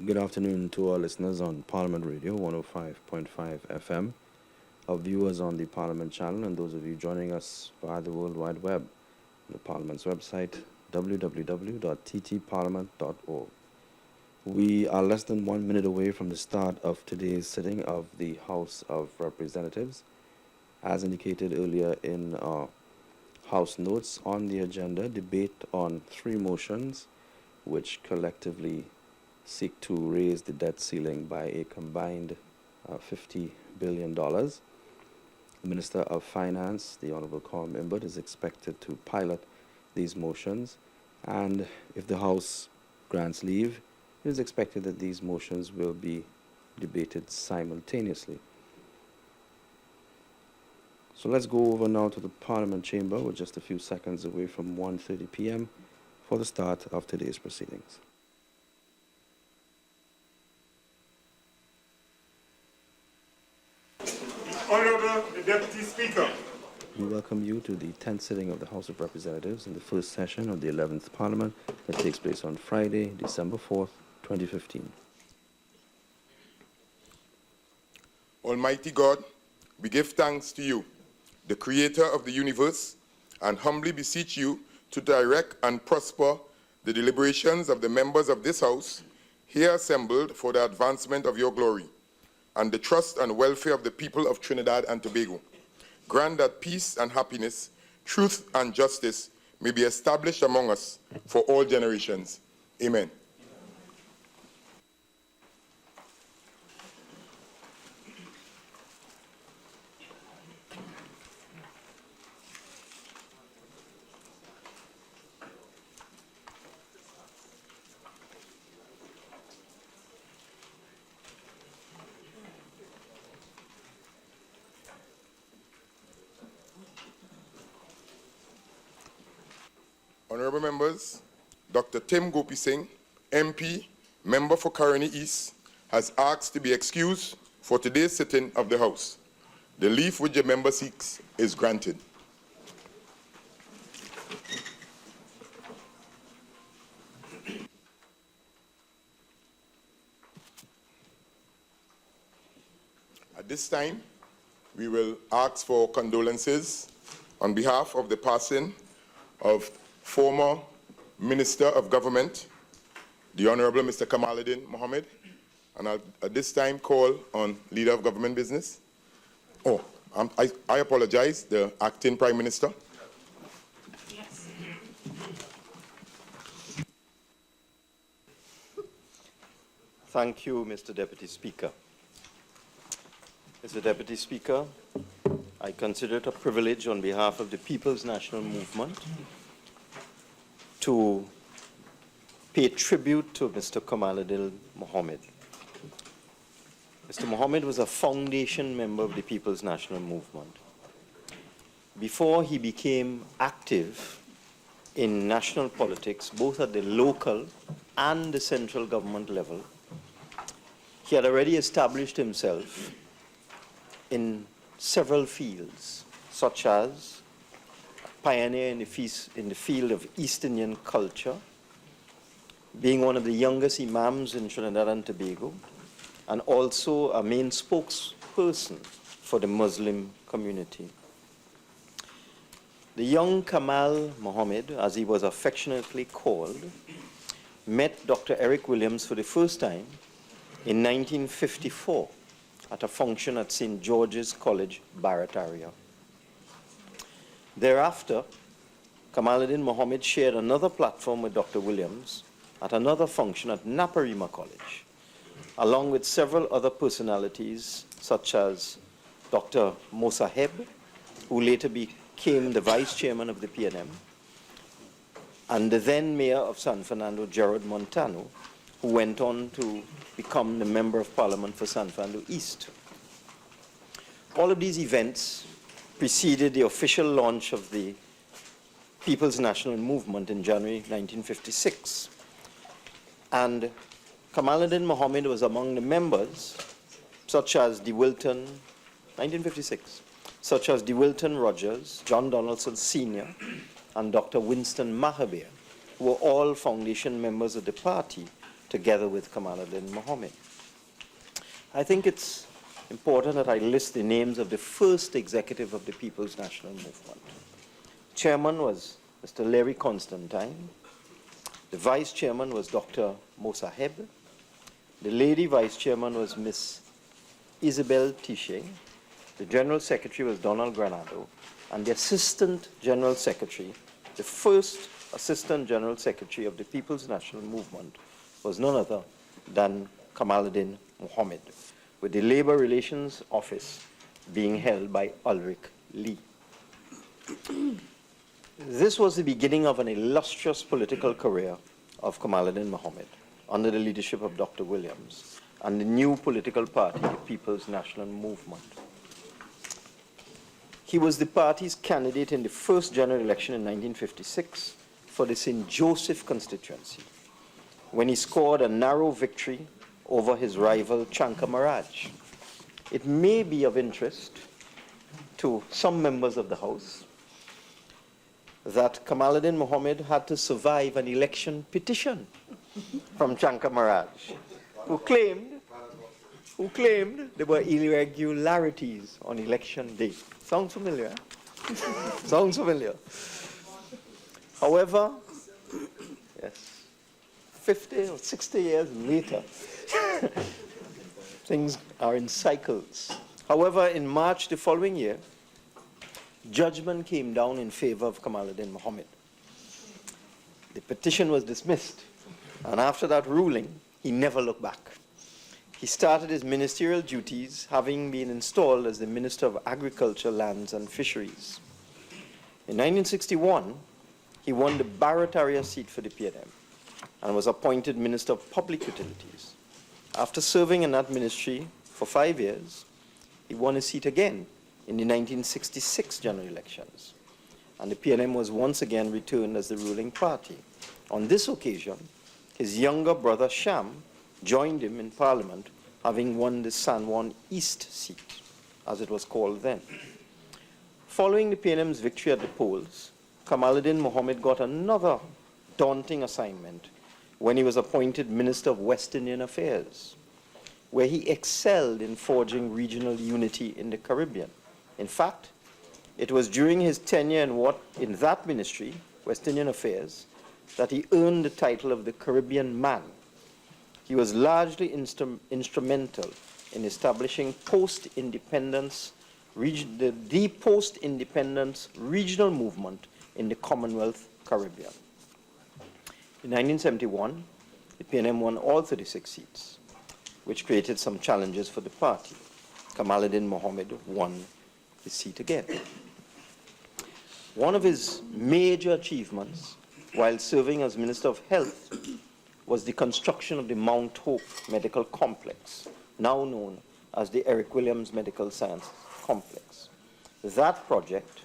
Good afternoon to our listeners on Parliament Radio 105.5 FM, our viewers on the Parliament channel, and those of you joining us via the World Wide Web, on the Parliament's website, www.ttparliament.org. We are less than 1 minute away from the start of today's sitting of the House of Representatives. As indicated earlier in our House notes, on the agenda, debate on 3 motions which collectively seek to raise the debt ceiling by a combined $50 billion. The Minister of Finance, the Honorable Colm Imbert, is expected to pilot these motions, and if the House grants leave, it is expected that these motions will be debated simultaneously. So let's go over now to the Parliament chamber. We're just a few seconds away from 1:30 p.m. for the start of today's proceedings. Honorable Deputy Speaker. We welcome you to the 10th sitting of the House of Representatives in the first session of the 11th Parliament that takes place on Friday, December 4th, 2015. Almighty God, we give thanks to you, the Creator of the universe, and humbly beseech you to direct and prosper the deliberations of the members of this House here assembled for the advancement of your glory and the trust and welfare of the people of Trinidad and Tobago. Grant that peace and happiness, truth and justice may be established among us for all generations. Amen. Honorable members, Dr. Tim Gopi Singh, MP, member for Caroni East, has asked to be excused for today's sitting of the House. The leave which the member seeks is granted. At this time, we will ask for condolences on behalf of the passing of former Minister of Government, the Honorable Mr. Kamaluddin Mohammed, and I'll at this time call on Leader of Government Business. Oh, I apologize, the Acting Prime Minister. Yes. Thank you, Mr. Deputy Speaker. Mr. Deputy Speaker, I consider it a privilege on behalf of the People's National Movement to pay tribute to Mr. Kamaluddin Mohammed. Mr. Mohammed was a foundation member of the People's National Movement. Before he became active in national politics, both at the local and the central government level, he had already established himself in several fields, such as pioneer in the field of East Indian culture, being one of the youngest imams in Trinidad and Tobago, and also a main spokesperson for the Muslim community. The young Kamal Mohammed, as he was affectionately called, met Dr. Eric Williams for the first time in 1954 at a function at St. George's College, Barrett area. Thereafter, Kamaluddin Mohammed shared another platform with Dr. Williams at another function at Naparima College, along with several other personalities such as Dr. Mosaheb, who later became the vice chairman of the PNM, and the then mayor of San Fernando, Gerard Montano, who went on to become the member of parliament for San Fernando East. All of these events preceded the official launch of the People's National Movement in January 1956. And Kamaluddin Mohammed was among the members, such as De Wilton, 1956, such as De Wilton Rogers, John Donaldson Sr., and Dr. Winston Mahabir, who were all foundation members of the party together with Kamaluddin Mohammed. I think it's important that I list the names of the first executive of the People's National Movement. Chairman was Mr. Larry Constantine. The vice chairman was Dr. Mosaheb. The lady vice chairman was Miss Isabel Tiche. The general secretary was Donald Granado. And the assistant general secretary, the first assistant general secretary of the People's National Movement, was none other than Kamaluddin Mohammed, with the Labor Relations Office being held by Ulrich Lee. This was the beginning of an illustrious political career of Kamaluddin Mohammed under the leadership of Dr. Williams and the new political party, the People's National Movement. He was the party's candidate in the first general election in 1956 for the St. Joseph constituency, when he scored a narrow victory over his rival Chanka Maraj. It may be of interest to some members of the House that Kamaluddin Mohammed had to survive an election petition from Chanka Maraj, who claimed there were irregularities on election day. Sounds familiar? Sounds familiar. However, yes, 50 or 60 years later, things are in cycles. However, in March the following year, judgment came down in favor of Kamaluddin Mohammed. The petition was dismissed, and after that ruling, he never looked back. He started his ministerial duties, having been installed as the Minister of Agriculture, Lands and Fisheries. In 1961, he won the Barrett area seat for the PNM and was appointed Minister of Public Utilities. After serving in that ministry for 5 years, he won a seat again in the 1966 general elections, and the PNM was once again returned as the ruling party. On this occasion, his younger brother Sham joined him in Parliament, having won the San Juan East seat, as it was called then. Following the PNM's victory at the polls, Kamaluddin Mohammed got another daunting assignment when he was appointed Minister of West Indian Affairs, where he excelled in forging regional unity in the Caribbean. In fact, it was during his tenure in that ministry, West Indian Affairs, that he earned the title of the Caribbean Man. He was largely instrumental in establishing post-independence, the post-independence regional movement in the Commonwealth Caribbean. In 1971, the PNM won all 36 seats, which created some challenges for the party. Kamaluddin Mohammed won his seat again. One of his major achievements while serving as Minister of Health was the construction of the Mount Hope Medical Complex, now known as the Eric Williams Medical Science Complex. That project,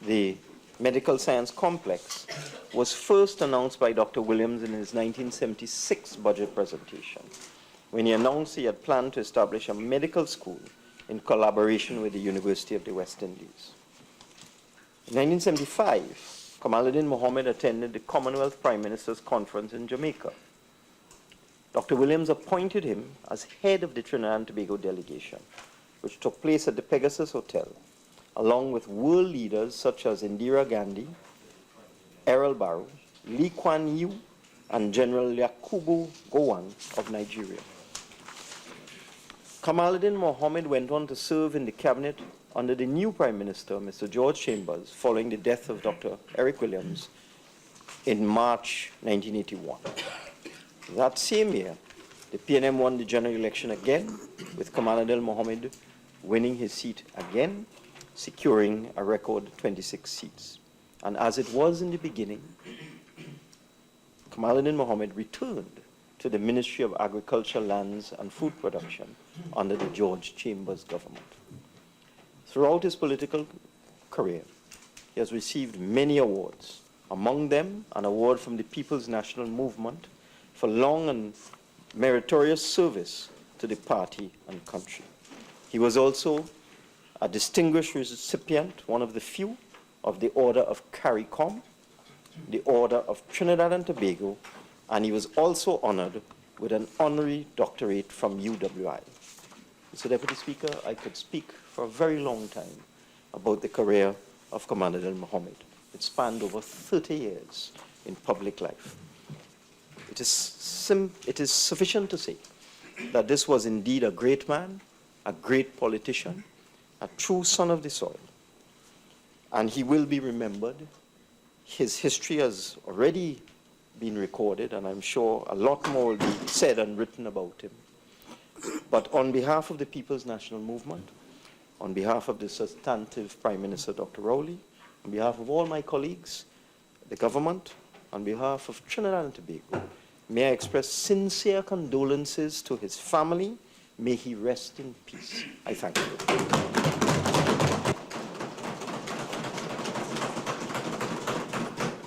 the Medical Science Complex, was first announced by Dr. Williams in his 1976 budget presentation, when he announced he had planned to establish a medical school in collaboration with the University of the West Indies. In 1975, Kamaluddin Mohammed attended the Commonwealth Prime Minister's Conference in Jamaica. Dr. Williams appointed him as head of the Trinidad and Tobago delegation, which took place at the Pegasus Hotel, along with world leaders such as Indira Gandhi, Errol Barrow, Lee Kuan Yew, and General Yakubu Gowon of Nigeria. Kamaluddin Mohammed went on to serve in the cabinet under the new Prime Minister, Mr. George Chambers, following the death of Dr. Eric Williams in March 1981. That same year, the PNM won the general election again, with Kamaluddin Mohammed winning his seat again, securing a record 26 seats. And as it was in the beginning, Kamaluddin Mohammed returned to the Ministry of Agriculture, Lands and Food Production under the George Chambers government. Throughout his political career, he has received many awards, among them an award from the People's National Movement for long and meritorious service to the party and country. He was also a distinguished recipient, one of the few, of the Order of CARICOM, the Order of Trinidad and Tobago, and he was also honored with an honorary doctorate from UWI. Mr. Deputy Speaker, I could speak for a very long time about the career of Kamaluddin Mohammed. It spanned over 30 years in public life. It is sufficient to say that this was indeed a great man, a great politician, a true son of the soil, and he will be remembered. His history has already been recorded, and I'm sure a lot more will be said and written about him. But on behalf of the People's National Movement, on behalf of the substantive Prime Minister, Dr. Rowley, on behalf of all my colleagues, the government, on behalf of Trinidad and Tobago, may I express sincere condolences to his family. May he rest in peace. I thank you.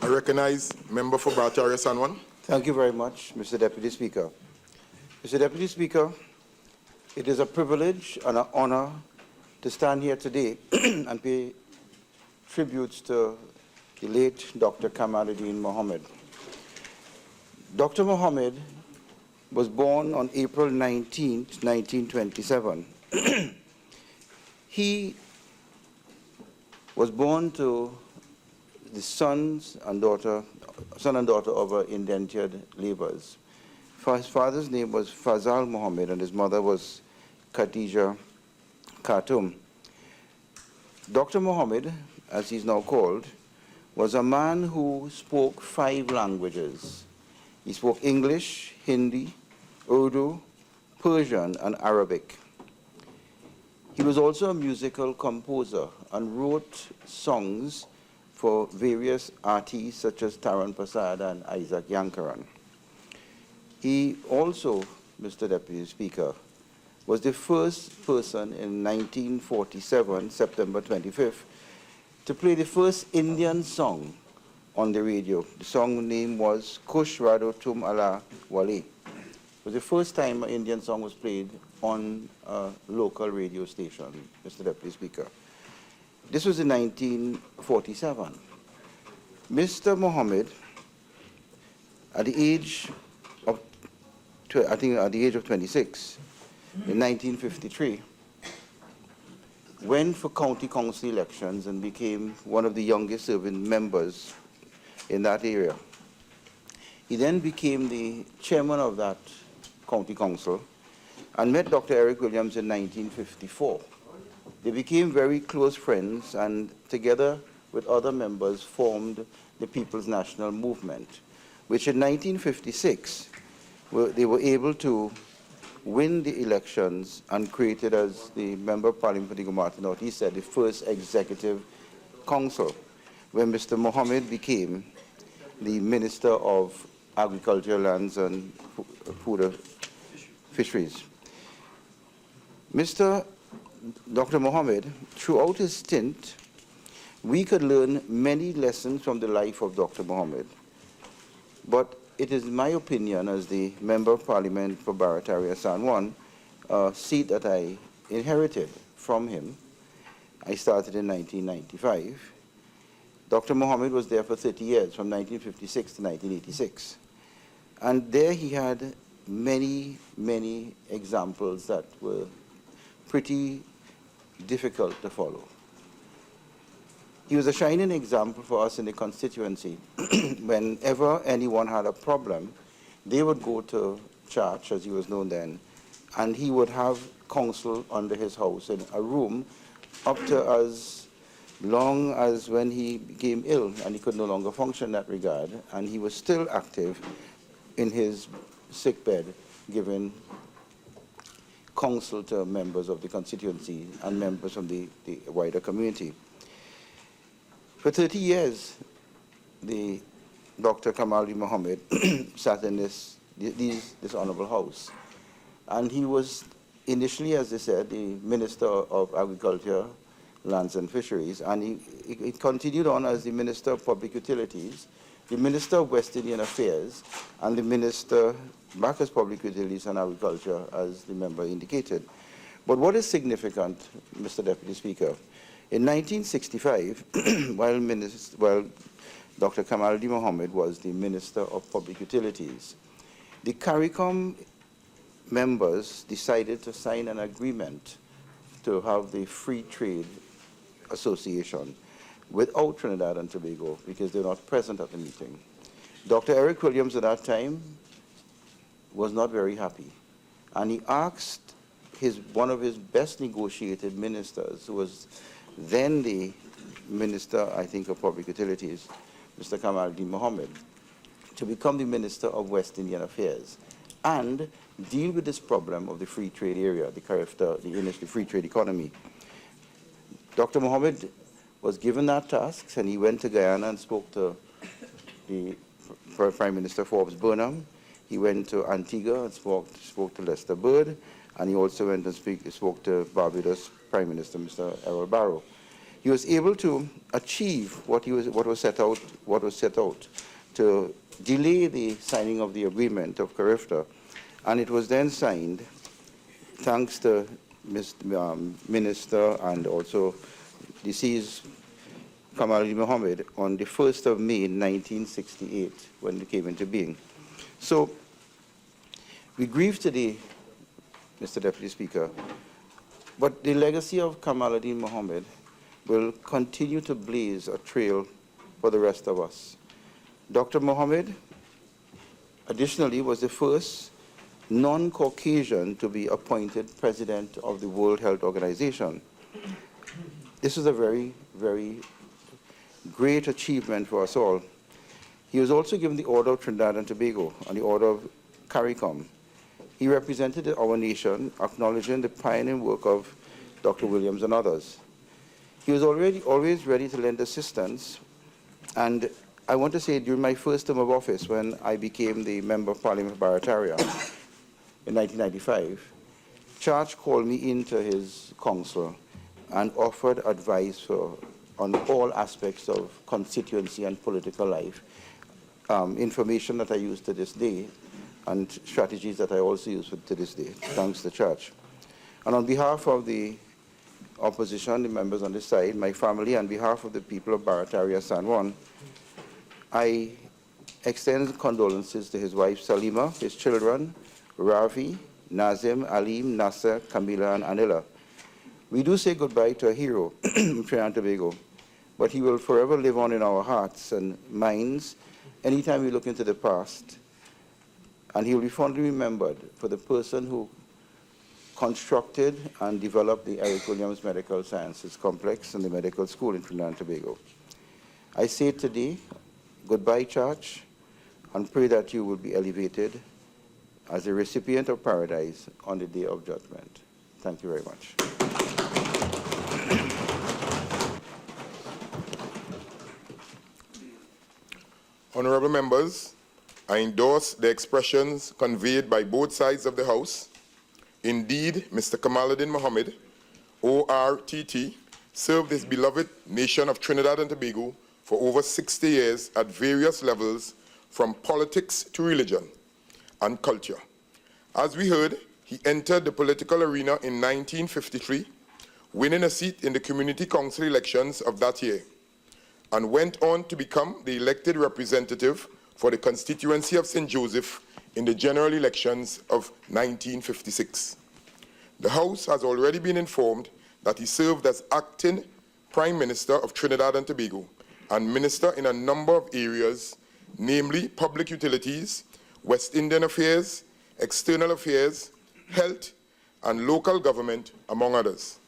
I recognize member for Barataria San Juan. Thank you very much, Mr. Deputy Speaker. Mr. Deputy Speaker, it is a privilege and an honor to stand here today and pay tributes to the late Dr. Kamaluddin Mohammed. Dr. Mohammed was born on April 19, 1927. He was born to the son and daughter of indentured laborers. His father's name was Fazal Mohammed and his mother was Khadija Khartoum. Dr. Mohammed, as he's now called, was a man who spoke 5 languages. He spoke English, Hindi, Urdu, Persian, and Arabic. He was also a musical composer and wrote songs for various artists such as Taran Prasad and Isaac Yankaran. He also, Mr. Deputy Speaker, was the first person in 1947, September 25th, to play the first Indian song on the radio. The song name was Kush Rado Tum Ala Wale. It was the first time an Indian song was played on a local radio station, Mr. Deputy Speaker. This was in 1947. Mr. Mohammed, at the age of, I think at the age of 26, in 1953, went for county council elections and became one of the youngest serving members in that area. He then became the chairman of that county council and met Dr. Eric Williams in 1954. They became very close friends and together with other members formed the People's National Movement, which in 1956 they were able to win the elections and created, as the Member of Parliament for the Martin North, he said, the first executive council, when Mr. Mohammed became the Minister of Agriculture, Lands and Food Fisheries. Dr. Mohammed, throughout his stint, we could learn many lessons from the life of Dr. Mohammed. But it is my opinion, as the Member of Parliament for Barataria San Juan, a seat that I inherited from him. I started in 1995. Dr. Mohammed was there for 30 years, from 1956 to 1986. And there he had many, many examples that were pretty difficult to follow. He was a shining example for us in the constituency. Whenever anyone had a problem, they would go to church, as he was known then, and he would have counsel under his house in a room up to as long as when he became ill and he could no longer function in that regard, and he was still active in his sickbed, giving counsel to members of the constituency and members from the wider community. For 30 years, Dr. Kamaluddin Mohammed sat in this honorable house. And he was initially, as they said, the Minister of Agriculture, Lands and Fisheries, and he continued on as the Minister of Public Utilities, the Minister of West Indian Affairs, and the Minister back as Public Utilities and Agriculture, as the member indicated. But what is significant, Mr. Deputy Speaker, in 1965, while Dr. Kamaluddin Mohammed was the Minister of Public Utilities, The CARICOM members decided to sign an agreement to have the Free Trade Association without Trinidad and Tobago because they're not present at the meeting. Dr. Eric Williams at that time was not very happy, and he asked one of his best negotiated ministers, who was then the Minister, I think, of Public Utilities, Mr. Kamaluddin Mohammed, to become the Minister of West Indian Affairs and deal with this problem of the free trade area, the free trade economy. Dr. Mohammed was given that task, and he went to Guyana and spoke to the Prime Minister Forbes Burnham. He went to Antigua and spoke to Lester Bird, and he also went and spoke to Barbados Prime Minister Mr. Errol Barrow. He was able to achieve what was set out to delay the signing of the agreement of CARIFTA, and it was then signed thanks to Minister and also deceased Kamaluddin Mohammed on the 1st of May 1968 when it came into being. So we grieve today, Mr. Deputy Speaker, but the legacy of Kamaluddin Mohammed will continue to blaze a trail for the rest of us. Dr. Mohammed, additionally, was the first non-Caucasian to be appointed President of the World Health Organization. This is a very, very great achievement for us all. He was also given the Order of Trinidad and Tobago and the Order of CARICOM. He represented our nation, acknowledging the pioneering work of Dr. Williams and others. He was always ready to lend assistance, and I want to say during my first term of office, when I became the Member of Parliament for Barataria in 1995, Charge called me into his council and offered advice on all aspects of constituency and political life, information that I use to this day, and strategies that I also use to this day, thanks to Charge. And on behalf of the opposition, the members on this side, my family, on behalf of the people of Barataria, San Juan, I extend condolences to his wife Salima, his children, Ravi, Nazim, Alim, Nasser, Camila, and Anila. We do say goodbye to a hero from Trinidad and Tobago, but he will forever live on in our hearts and minds anytime we look into the past. And he will be fondly remembered for the person who constructed and developed the Eric Williams Medical Sciences Complex and the medical school in Trinidad and Tobago. I say today, goodbye, Church, and pray that you will be elevated as a recipient of paradise on the day of judgment. Thank you very much. Honorable members, I endorse the expressions conveyed by both sides of the House. Indeed, Mr. Kamaluddin Mohammed, ORTT, served his beloved nation of Trinidad and Tobago for over 60 years at various levels, from politics to religion and culture. As we heard, he entered the political arena in 1953, winning a seat in the Community Council elections of that year, and went on to become the elected representative for the constituency of St. Joseph in the general elections of 1956. The House has already been informed that he served as acting Prime Minister of Trinidad and Tobago and Minister in a number of areas, namely public utilities, West Indian affairs, external affairs, health, and local government, among others.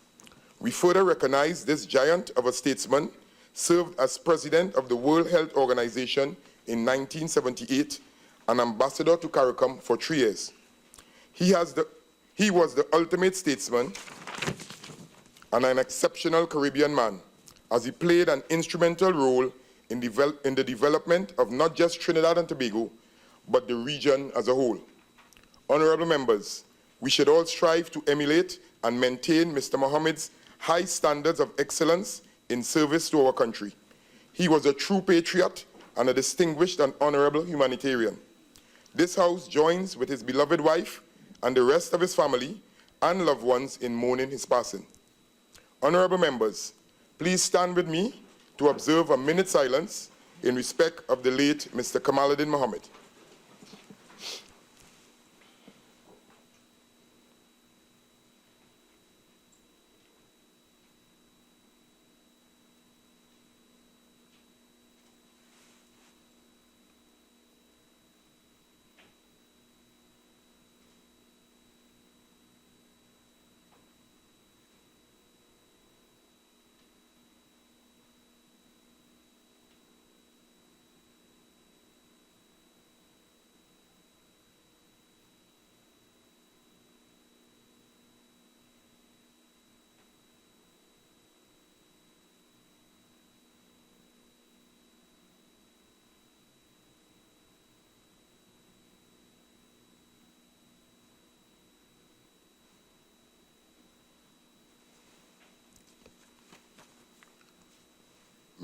We further recognize this giant of a statesman served as President of the World Health Organization in 1978 and Ambassador to CARICOM for 3 years. He was the ultimate statesman and an exceptional Caribbean man, as he played an instrumental role in the development of not just Trinidad and Tobago, but the region as a whole. Honorable members, we should all strive to emulate and maintain Mr. Mohammed's high standards of excellence in service to our country. He was a true patriot and a distinguished and honorable humanitarian. This House joins with his beloved wife and the rest of his family and loved ones in mourning his passing. Honorable members, please stand with me to observe a minute's silence in respect of the late Mr. Kamaluddin Mohammed.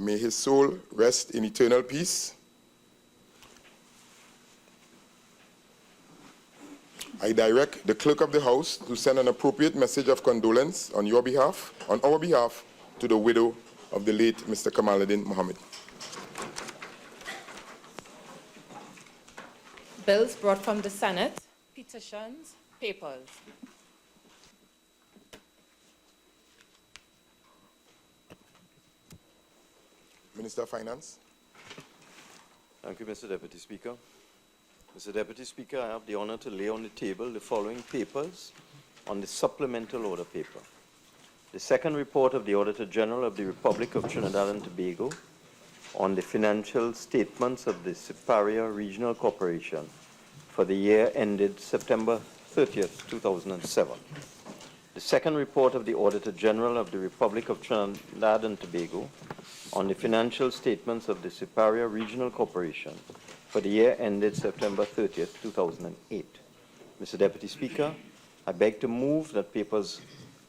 May his soul rest in eternal peace. I direct the clerk of the House to send an appropriate message of condolence on our behalf, to the widow of the late Mr. Kamaluddin Mohammed. Bills brought from the Senate, petitions, papers. Minister of Finance. Thank you, Mr. Deputy Speaker. Mr. Deputy Speaker, I have the honor to lay on the table the following papers on the supplemental order paper. The second report of the Auditor General of the Republic of Trinidad and Tobago on the financial statements of the Superior Regional Corporation for the year ended September 30th, 2007. The second report of the Auditor General of the Republic of Trinidad and Tobago on the financial statements of the Superior Regional Corporation for the year ended September 30th, 2008. Mr. Deputy Speaker, I beg to move that papers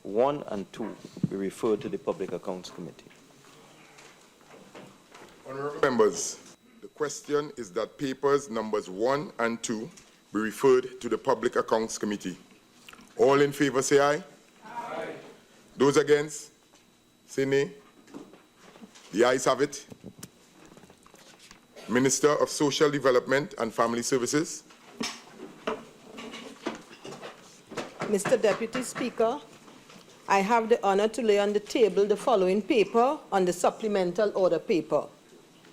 1 and 2 be referred to the Public Accounts Committee. Honorable members, the question is that papers numbers 1 and 2 be referred to the Public Accounts Committee. All in favor say aye. Aye. Those against say nay. The ayes have it. Minister of Social Development and Family Services. Mr. Deputy Speaker, I have the honor to lay on the table the following paper on the supplemental order paper.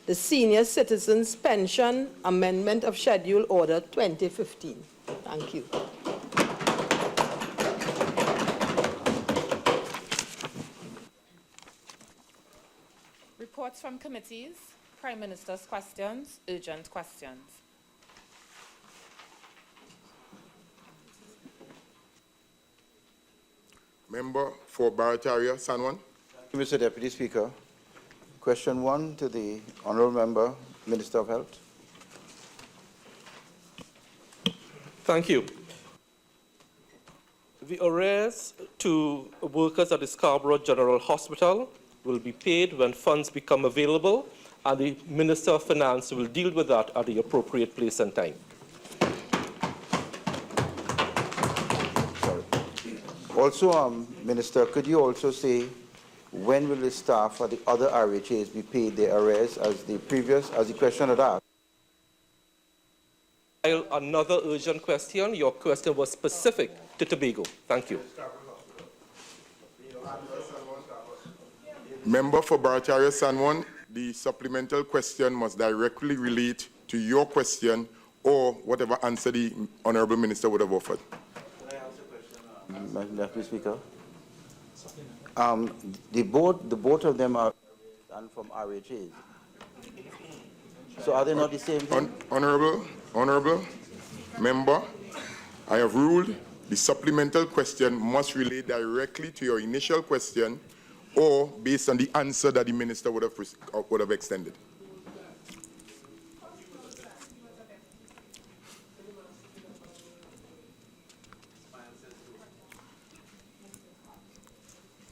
The Senior Citizens Pension Amendment of Schedule Order 2015. Thank you. Reports from committees, Prime Minister's questions, urgent questions. Member for Barataria, San Juan. Thank you, Mr. Deputy Speaker. Question 1 to the Honourable Member, Minister of Health. Thank you. The arrears to workers at the Scarborough General Hospital will be paid when funds become available, and the Minister of Finance will deal with that at the appropriate place and time. Sorry. Also, Minister, could you also say when will the staff at the other RHAs be paid their arrears as the question had asked? Another urgent question. Your question was specific to Tobago. Thank you. Member for Barataria, San Juan, the supplemental question must directly relate to your question or whatever answer the Honourable Minister would have offered. Can I ask a question, Mr. Deputy Speaker? The both of them are done from RHAs. So are they not the same thing? Honourable Member, I have ruled the supplemental question must relate directly to your initial question or based on the answer that the Minister would have extended.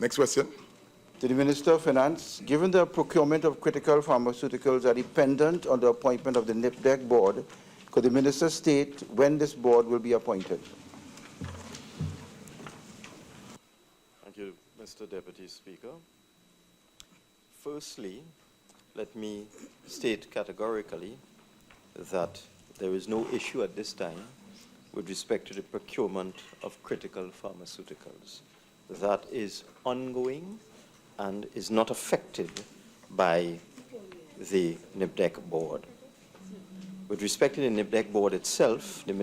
Next question. To the Minister of Finance, given the procurement of critical pharmaceuticals are dependent on the appointment of the NIPDEC board, could the Minister state when this board will be appointed? Thank you, Mr. Deputy Speaker. Firstly, let me state categorically that there is no issue at this time with respect to the procurement of critical pharmaceuticals. That is ongoing and is not affected by the NIPDEC board. With respect to the NIPDEC board itself, the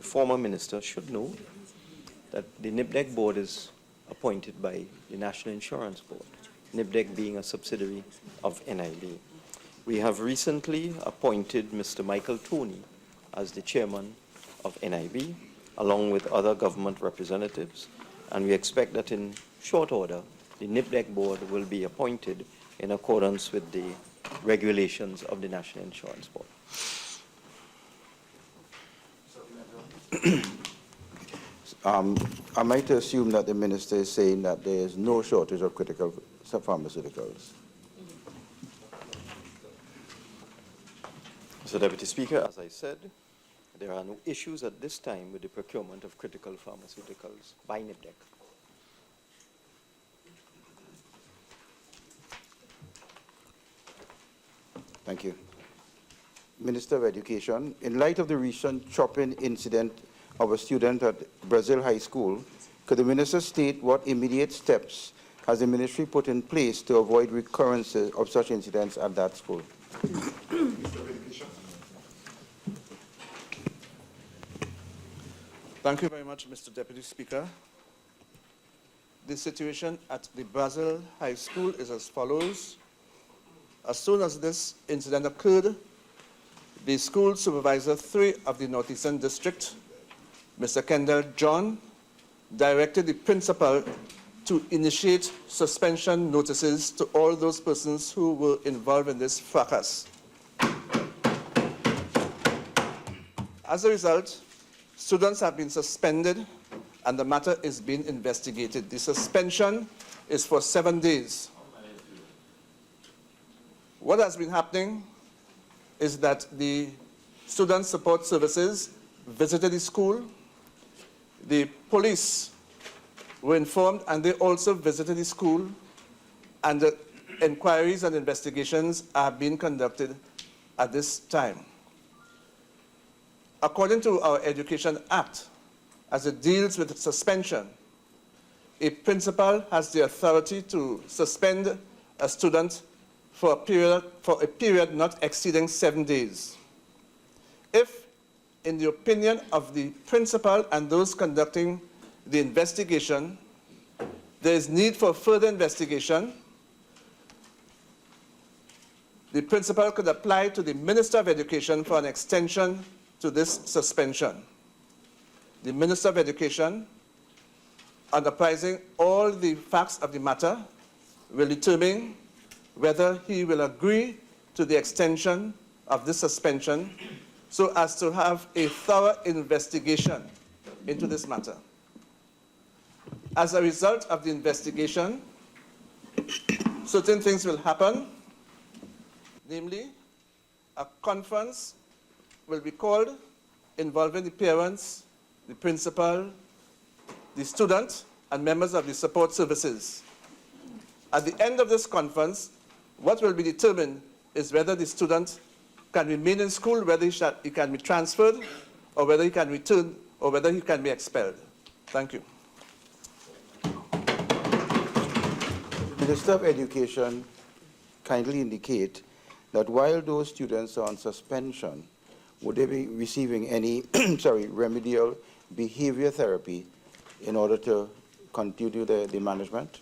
former minister should know that the NIPDEC board is appointed by the National Insurance Board, NIPDEC being a subsidiary of NIB. We have recently appointed Mr. Michael Tony as the chairman of NIB, along with other government representatives, and we expect that in short order, the NIPDEC board will be appointed in accordance with the regulations of the National Insurance Board. I might assume that the Minister is saying that there is no shortage of critical pharmaceuticals. Mr. Deputy Speaker, as I said, there are no issues at this time with the procurement of critical pharmaceuticals by NIPDEC. Thank you. Minister of Education, in light of the recent chopping incident of a student at Brazil High School, could the minister state what immediate steps has the ministry put in place to avoid recurrences of such incidents at that school? Thank you very much, Mr. Deputy Speaker. The situation at the Brazil High School is as follows. As soon as this incident occurred, the school supervisor 3 of the Northeastern District, Mr. Kendall John, directed the principal to initiate suspension notices to all those persons who were involved in this fracas. As a result, students have been suspended and the matter is being investigated. The suspension is for 7 days. What has been happening is that the student support services visited the school, the police were informed and they also visited the school, and the inquiries and investigations are being conducted at this time. According to our Education Act, as it deals with suspension, a principal has the authority to suspend a student for a period not exceeding 7 days. If, in the opinion of the principal and those conducting the investigation, there is need for further investigation, the principal could apply to the Minister of Education for an extension to this suspension. The Minister of Education, on apprising all the facts of the matter, will determine whether he will agree to the extension of this suspension so as to have a thorough investigation into this matter. As a result of the investigation, certain things will happen, namely, a conference will be called involving the parents, the principal, the student, and members of the support services. At the end of this conference, what will be determined is whether the student can remain in school, whether he can be transferred, or whether he can return, or whether he can be expelled. Thank you. Minister of Education kindly indicate that while those students are on suspension, would they be receiving any remedial behavior therapy in order to continue the management?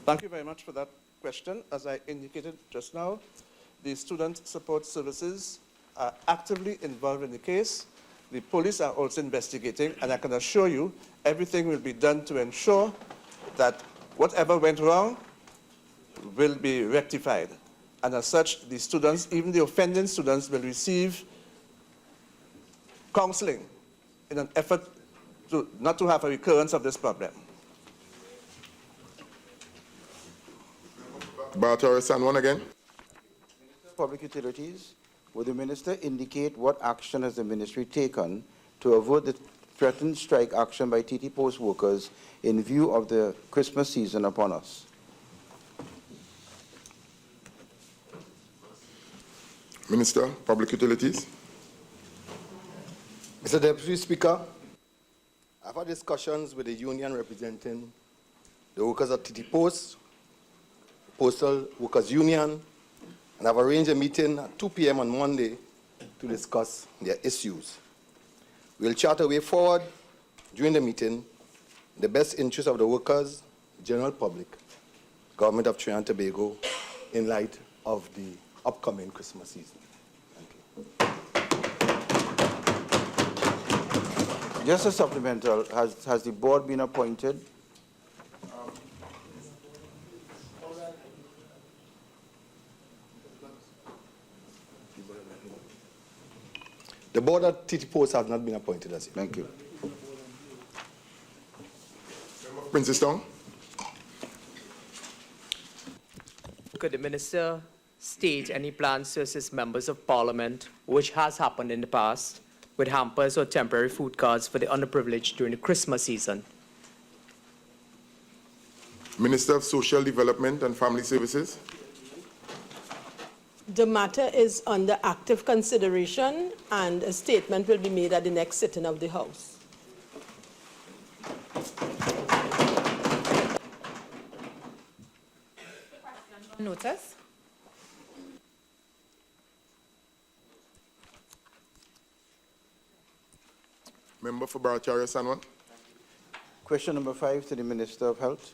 Thank you very much for that question. As I indicated just now, the student support services are actively involved in the case. The police are also investigating, and I can assure you everything will be done to ensure that whatever went wrong will be rectified. And as such, the students, even the offending students, will receive counseling in an effort to not to have a recurrence of this problem. Bartoris, one again. Public Utilities, would the minister indicate what action has the ministry taken to avert the threatened strike action by TT Post workers in view of the Christmas season upon us? Minister, Public Utilities. Mr. Deputy Speaker, I've had discussions with the union representing the workers at TT Post, Postal Workers Union, and I've arranged a meeting at 2 p.m. on Monday to discuss their issues. We'll chart a way forward during the meeting in the best interest of the workers, general public, government of Trinidad and Tobago, in light of the upcoming Christmas season. Thank you. Just a supplemental, has the board been appointed? The board at TT Post has not been appointed as yet. Thank you. Princess Town. Could the minister state any plans to assist members of parliament, which has happened in the past, with hampers or temporary food cards for the underprivileged during the Christmas season? Minister of Social Development and Family Services. The matter is under active consideration, and a statement will be made at the next sitting of the House. Notice. Member for Barataria Sanwan. Question number 5 to the Minister of Health.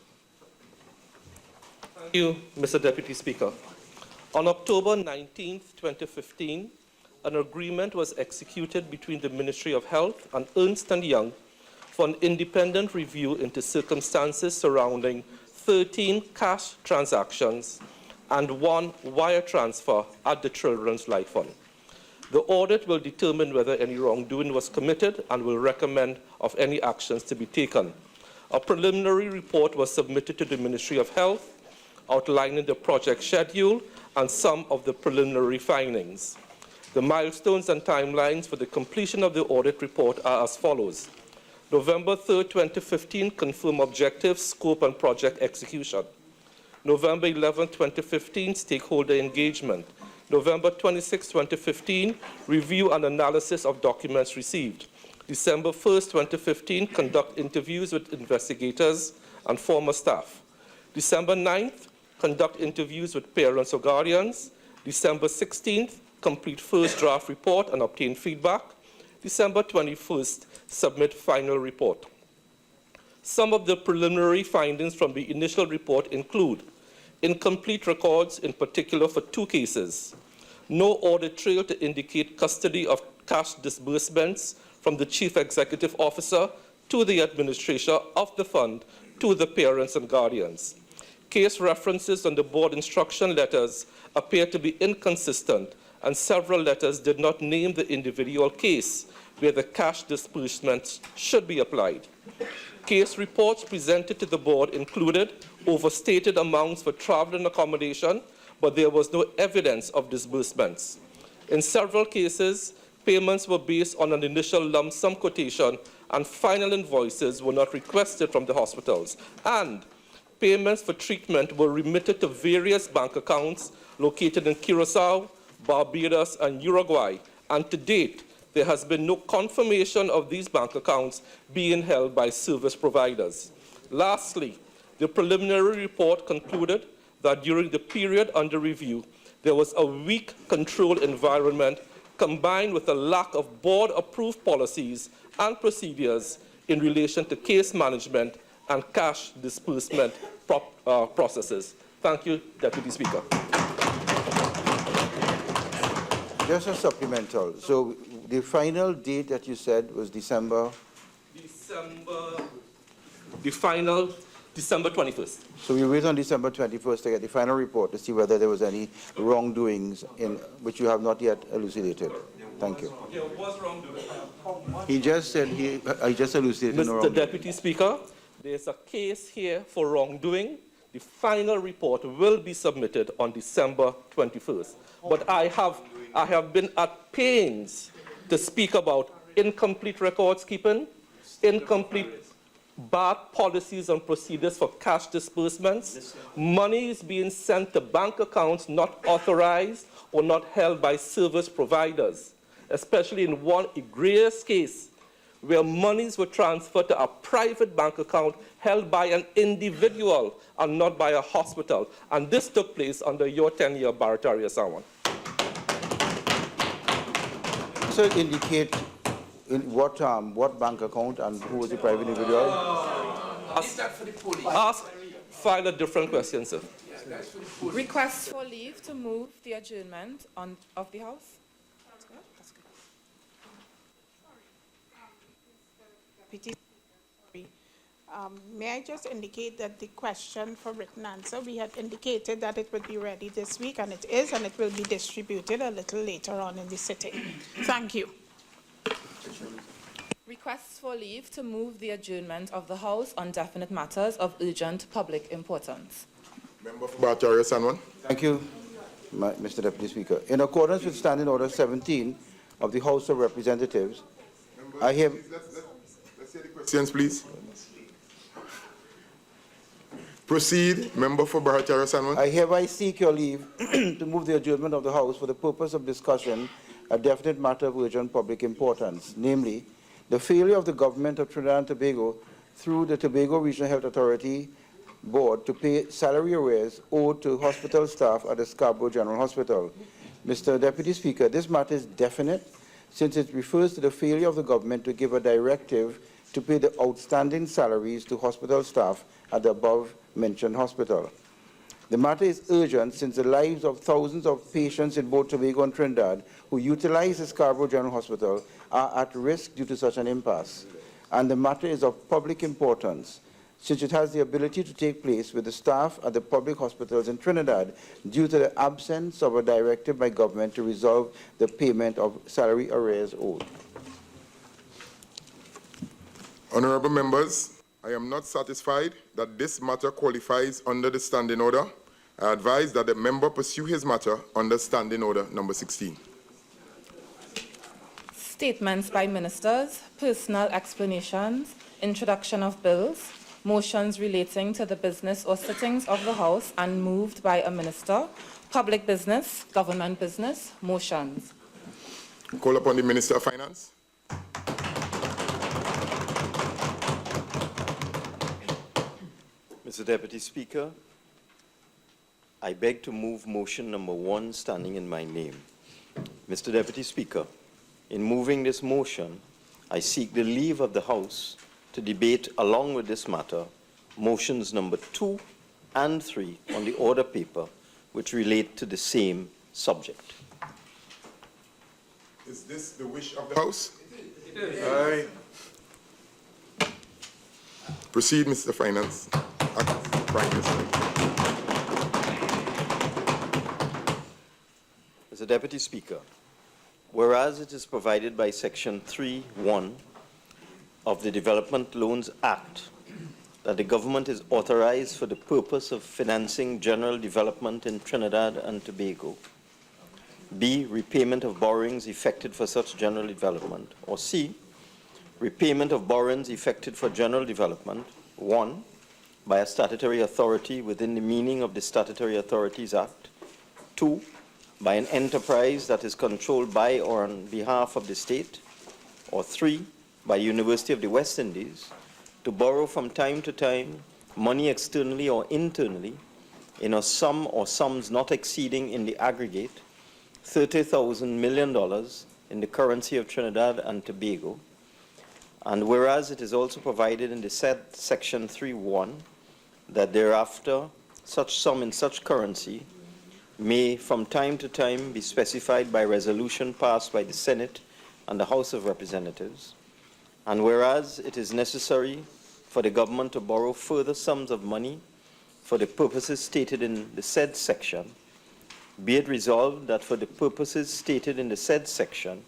Thank you, Mr. Deputy Speaker. On October 19, 2015, an agreement was executed between the Ministry of Health and Ernst & Young for an independent review into circumstances surrounding 13 cash transactions and 1 wire transfer at the Children's Life Fund. The audit will determine whether any wrongdoing was committed and will recommend of any actions to be taken. A preliminary report was submitted to the Ministry of Health outlining the project schedule and some of the preliminary findings. The milestones and timelines for the completion of the audit report are as follows. November 3, 2015, confirm objectives, scope, and project execution. November 11, 2015, stakeholder engagement. November 26, 2015, review and analysis of documents received. December 1, 2015, conduct interviews with investigators and former staff. December 9th, conduct interviews with parents or guardians. December 16th, complete first draft report and obtain feedback. December 21st, submit final report. Some of the preliminary findings from the initial report include incomplete records, in particular for 2 cases, no audit trail to indicate custody of cash disbursements from the Chief Executive Officer to the administrator of the fund to the parents and guardians. Case references on the board instruction letters appear to be inconsistent, and several letters did not name the individual case where the cash disbursements should be applied. Case reports presented to the board included overstated amounts for travel and accommodation, but there was no evidence of disbursements. In several cases, payments were based on an initial lump sum quotation, and final invoices were not requested from the hospitals. And payments for treatment were remitted to various bank accounts located in Curacao, Barbados, and Uruguay. And to date, there has been no confirmation of these bank accounts being held by service providers. Lastly, the preliminary report concluded that during the period under review, there was a weak control environment combined with a lack of board-approved policies and procedures in relation to case management and cash disbursement processes. Thank you, Deputy Speaker. Just a supplemental. So the final date that you said was December 21st. So we wait on December 21st to get the final report to see whether there was any wrongdoings in which you have not yet elucidated. Thank you. There was wrongdoing. He just said I just elucidated no Mr. wrongdoing. Deputy Speaker, there's a case here for wrongdoing. The final report will be submitted on December 21st. But I have been at pains to speak about incomplete records keeping, incomplete bad policies and procedures for cash disbursements, money is being sent to bank accounts not authorized or not held by service providers, especially in one egregious case where monies were transferred to a private bank account held by an individual and not by a hospital. And this took place under your tenure, Barataria Sawan. So indicate in what bank account and who was the private individual? File a different question, sir. Request for leave to move the adjournment of the House. That's good. That's good. May I just indicate that the question for written answer, we had indicated that it would be ready this week, and it is, and it will be distributed a little later on in the sitting. Thank you. Request for leave to move the adjournment of the House on definite matters of urgent public importance. Member for Barataria Sanwan. Thank you. Mr. Deputy Speaker. In accordance with Standing Order 17 of the House of Representatives, I have... Let's hear the questions, please. Proceed, Member for Barachara-Sanwan. I hereby seek your leave to move the adjournment of the House for the purpose of discussion a definite matter of urgent public importance, namely, the failure of the government of Trinidad and Tobago through the Tobago Regional Health Authority Board to pay salary arrears owed to hospital staff at the Scarborough General Hospital. Mr. Deputy Speaker, this matter is definite since it refers to the failure of the government to give a directive to pay the outstanding salaries to hospital staff at the above-mentioned hospital. The matter is urgent since the lives of thousands of patients in both Tobago and Trinidad who utilize the Scarborough General Hospital are at risk due to such an impasse. And the matter is of public importance since it has the ability to take place with the staff at the public hospitals in Trinidad due to the absence of a directive by government to resolve the payment of salary arrears owed. Honorable members, I am not satisfied that this matter qualifies under the standing order. I advise that the member pursue his matter under standing order number 16. Statements by ministers, personal explanations, introduction of bills, motions relating to the business or sittings of the House and moved by a minister, public business, government business, motions. Call upon the Minister of Finance. Mr. Deputy Speaker, I beg to move motion number 1 standing in my name. Mr. Deputy Speaker, in moving this motion, I seek the leave of the House to debate along with this matter motions number 2 and 3 on the order paper which relate to the same subject. Is this the wish of the House? It is. Aye. Proceed, Mr. Finance. Prime Minister. Mr. Deputy Speaker, whereas it is provided by Section 3(1) of the Development Loans Act that the government is authorized for the purpose of financing general development in Trinidad and Tobago, B, repayment of borrowings effected for such general development, or C, repayment of borrowings effected for general development, 1, by a statutory authority within the meaning of the Statutory Authorities Act, 2, by an enterprise that is controlled by or on behalf of the state, or 3, by University of the West Indies, to borrow from time to time money externally or internally in a sum or sums not exceeding in the aggregate $30,000 million in the currency of Trinidad and Tobago. And whereas it is also provided in the said Section 3(1) that thereafter such sum in such currency may from time to time be specified by resolution passed by the Senate and the House of Representatives, and whereas it is necessary for the government to borrow further sums of money for the purposes stated in the said section, be it resolved that for the purposes stated in the said section,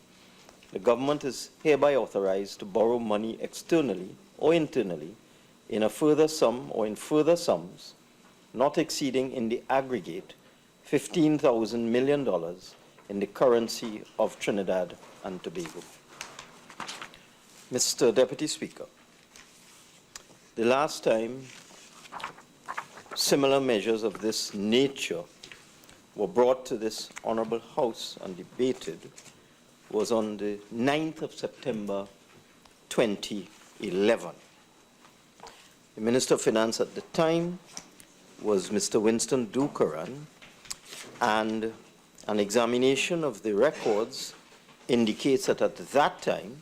the government is hereby authorized to borrow money externally or internally in a further sum or in further sums not exceeding in the aggregate $15,000 million in the currency of Trinidad and Tobago. Mr. Deputy Speaker, the last time similar measures of this nature were brought to this Honorable House and debated was on the 9th of September 2011. The Minister of Finance at the time was Mr. Winston Dukaran, and an examination of the records indicates that at that time,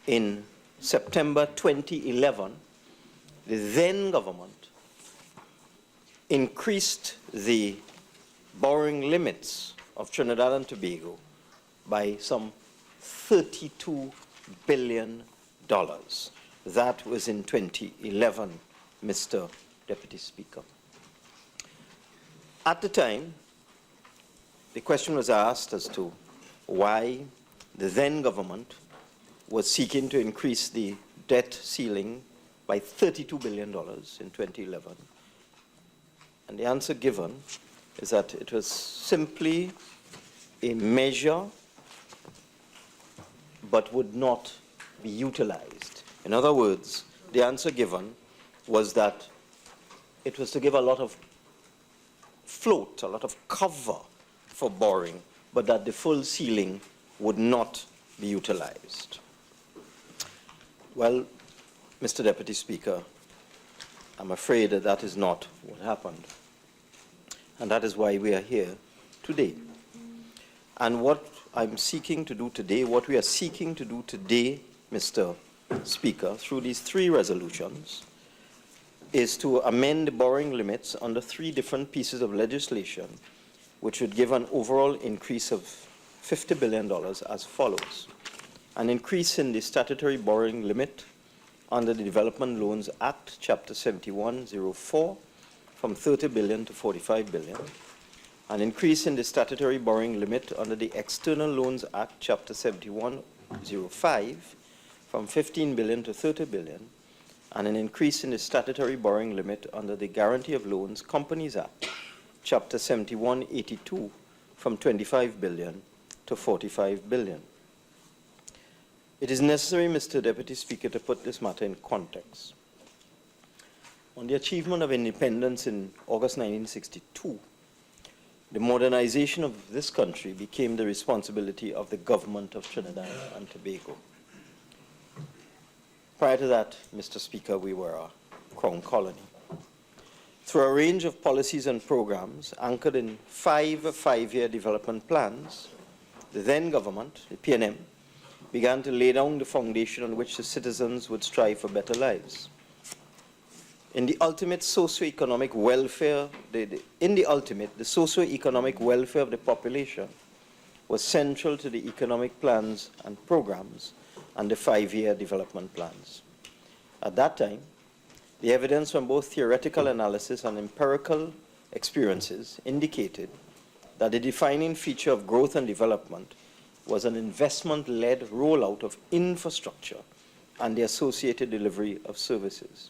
in September 2011, the then government increased the borrowing limits of Trinidad and Tobago by some $32 billion. That was in 2011, Mr. Deputy Speaker. At the time, the question was asked as to why the then government was seeking to increase the debt ceiling by $32 billion in 2011. And the answer given is that it was simply a measure but would not be utilized. In other words, the answer given was that it was to give a lot of float, a lot of cover for borrowing, but that the full ceiling would not be utilized. Well, Mr. Deputy Speaker, I'm afraid that that is not what happened. And that is why we are here today. And what I'm seeking to do today, what we are seeking to do today, Mr. Speaker, through these 3 resolutions, is to amend the borrowing limits under 3 different pieces of legislation, which would give an overall increase of $50 billion as follows. An increase in the statutory borrowing limit under the Development Loans Act, Chapter 7104, from $30 billion to $45 billion. An increase in the statutory borrowing limit under the External Loans Act, Chapter 7105, from $15 billion to $30 billion. And an increase in the statutory borrowing limit under the Guarantee of Loans Companies Act, Chapter 7182, from $25 billion to $45 billion. It is necessary, Mr. Deputy Speaker, to put this matter in context. On the achievement of independence in August 1962, the modernization of this country became the responsibility of the government of Trinidad and Tobago. Prior to that, Mr. Speaker, we were a crown colony. Through a range of policies and programs anchored in 5 5-year development plans, the then government, the PNM, began to lay down the foundation on which the citizens would strive for better lives. In the ultimate socio-economic welfare, the socio-economic welfare of the population was central to the economic plans and programs and the 5-year development plans. At that time, the evidence from both theoretical analysis and empirical experiences indicated that the defining feature of growth and development was an investment-led rollout of infrastructure and the associated delivery of services.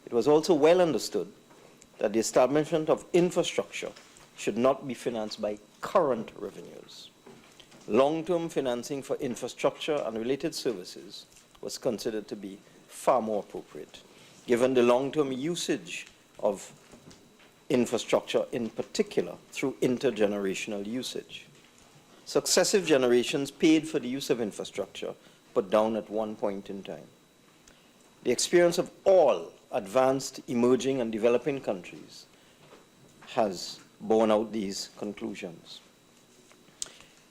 It was also well understood that the establishment of infrastructure should not be financed by current revenues. Long-term financing for infrastructure and related services was considered to be far more appropriate, given the long-term usage of infrastructure, in particular through intergenerational usage. Successive generations paid for the use of infrastructure, but down at one point in time. The experience of all advanced, emerging, and developing countries has borne out these conclusions.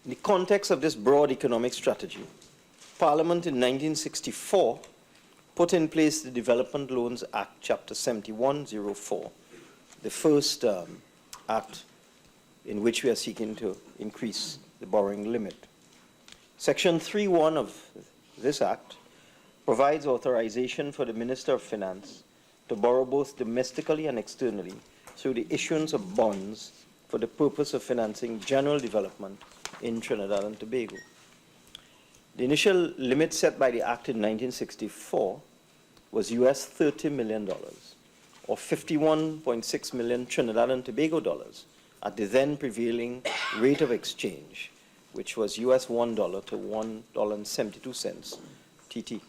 In the context of this broad economic strategy, Parliament in 1964 put in place the Development Loans Act, Chapter 7104, the first act in which we are seeking to increase the borrowing limit. Section 3.1 of this act provides authorization for the Minister of Finance to borrow both domestically and externally through the issuance of bonds for the purpose of financing general development in Trinidad and Tobago. The initial limit set by the Act in 1964 was US $30 million, or 51.6 million Trinidad and Tobago dollars at the then prevailing rate of exchange, which was US $1 to $1.72 TT.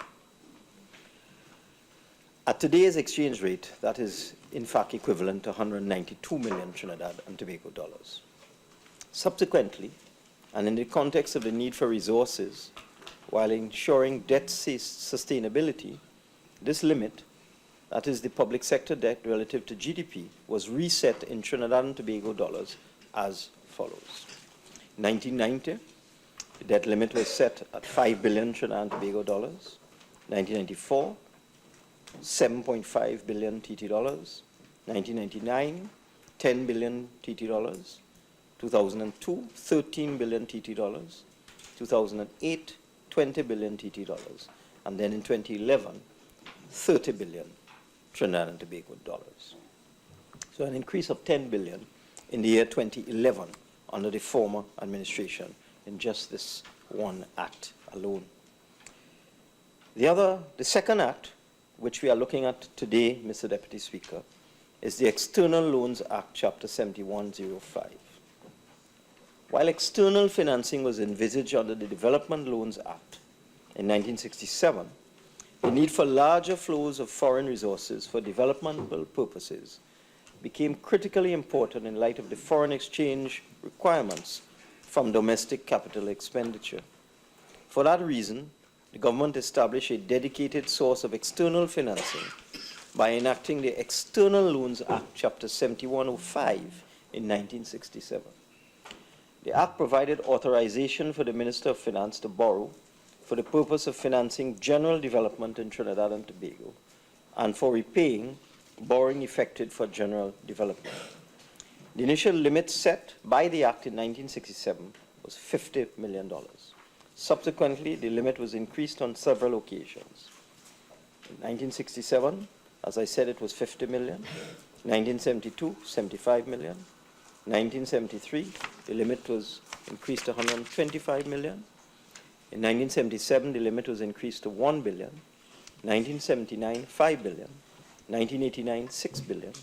At today's exchange rate, that is in fact equivalent to 192 million Trinidad and Tobago dollars. Subsequently, and in the context of the need for resources, while ensuring debt sustainability, this limit, that is the public sector debt relative to GDP, was reset in Trinidad and Tobago dollars as follows. In 1990, the debt limit was set at 5 billion Trinidad and Tobago dollars. 1994, 7.5 billion TT dollars. 1999, 10 billion TT dollars. 2002, 13 billion TT dollars. 2008, 20 billion TT dollars. And then in 2011, 30 billion Trinidad and Tobago dollars. So an increase of 10 billion in the year 2011 under the former administration in just this one act alone. The second act, which we are looking at today, Mr. Deputy Speaker, is the External Loans Act, Chapter 7105. While external financing was envisaged under the Development Loans Act in 1967, the need for larger flows of foreign resources for developmental purposes became critically important in light of the foreign exchange requirements from domestic capital expenditure. For that reason, the government established a dedicated source of external financing by enacting the External Loans Act, Chapter 7105 in 1967. The Act provided authorization for the Minister of Finance to borrow for the purpose of financing general development in Trinidad and Tobago and for repaying borrowing effected for general development. The initial limit set by the Act in 1967 was $50 million. Subsequently, the limit was increased on several occasions. In 1967, as I said, it was $50 million. 1972, $75 million. 1973, the limit was increased to $125 million. In 1977, the limit was increased to $1 billion. 1979, $5 billion. 1989, $6 billion.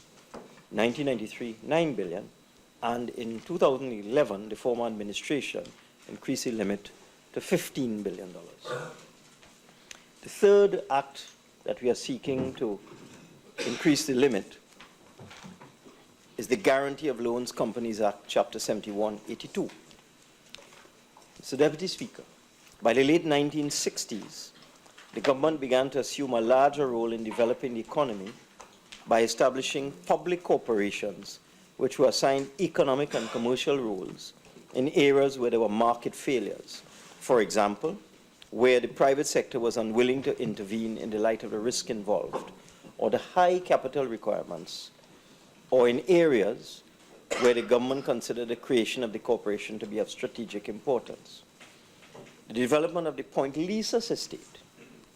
1993, $9 billion. And in 2011, the former administration increased the limit to $15 billion. The third act that we are seeking to increase the limit is the Guarantee of Loans Companies Act, Chapter 7182. Mr. Deputy Speaker, by the late 1960s, the government began to assume a larger role in developing the economy by establishing public corporations which were assigned economic and commercial roles in areas where there were market failures. For example, where the private sector was unwilling to intervene in the light of the risk involved, or the high capital requirements, or in areas where the government considered the creation of the corporation to be of strategic importance. The development of the Point Lisas estate,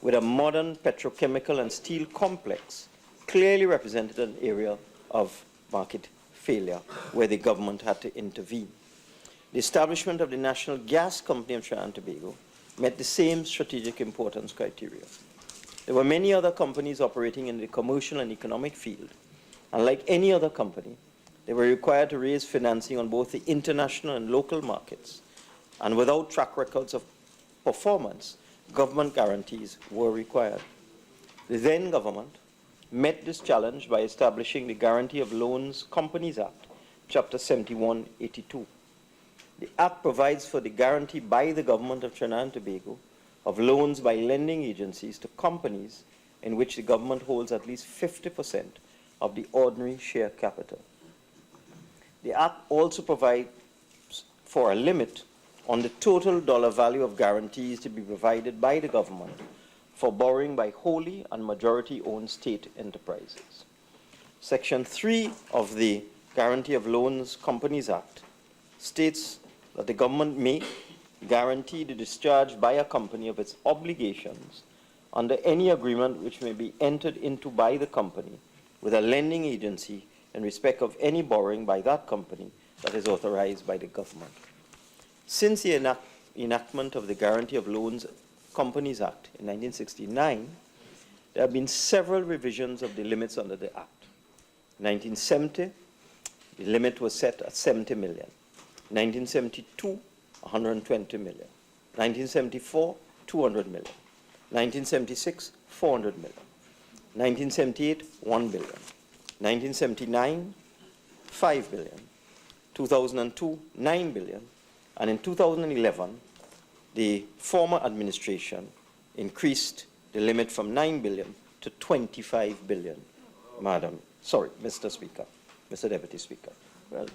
with a modern petrochemical and steel complex, clearly represented an area of market failure where the government had to intervene. The establishment of the National Gas Company of Trinidad and Tobago met the same strategic importance criteria. There were many other companies operating in the commercial and economic field, and like any other company, they were required to raise financing on both the international and local markets, and without track records of performance, government guarantees were required. The then government met this challenge by establishing the Guarantee of Loans Companies Act, Chapter 7182. The Act provides for the guarantee by the government of Trinidad and Tobago of loans by lending agencies to companies in which the government holds at least 50% of the ordinary share capital. The Act also provides for a limit on the total dollar value of guarantees to be provided by the government for borrowing by wholly and majority-owned state enterprises. Section 3 of the Guarantee of Loans Companies Act states that the government may guarantee the discharge by a company of its obligations under any agreement which may be entered into by the company with a lending agency in respect of any borrowing by that company that is authorized by the government. Since the enactment of the Guarantee of Loans Companies Act in 1969, there have been several revisions of the limits under the Act. In 1970, the limit was set at $70 million. 1972, $120 million. 1974, $200 million. 1976, $400 million. 1978, $1 billion. 1979, $5 billion. 2002, $9 billion. And in 2011, the former administration increased the limit from $9 billion to $25 billion. Mr. Speaker, Mr. Deputy Speaker. Well,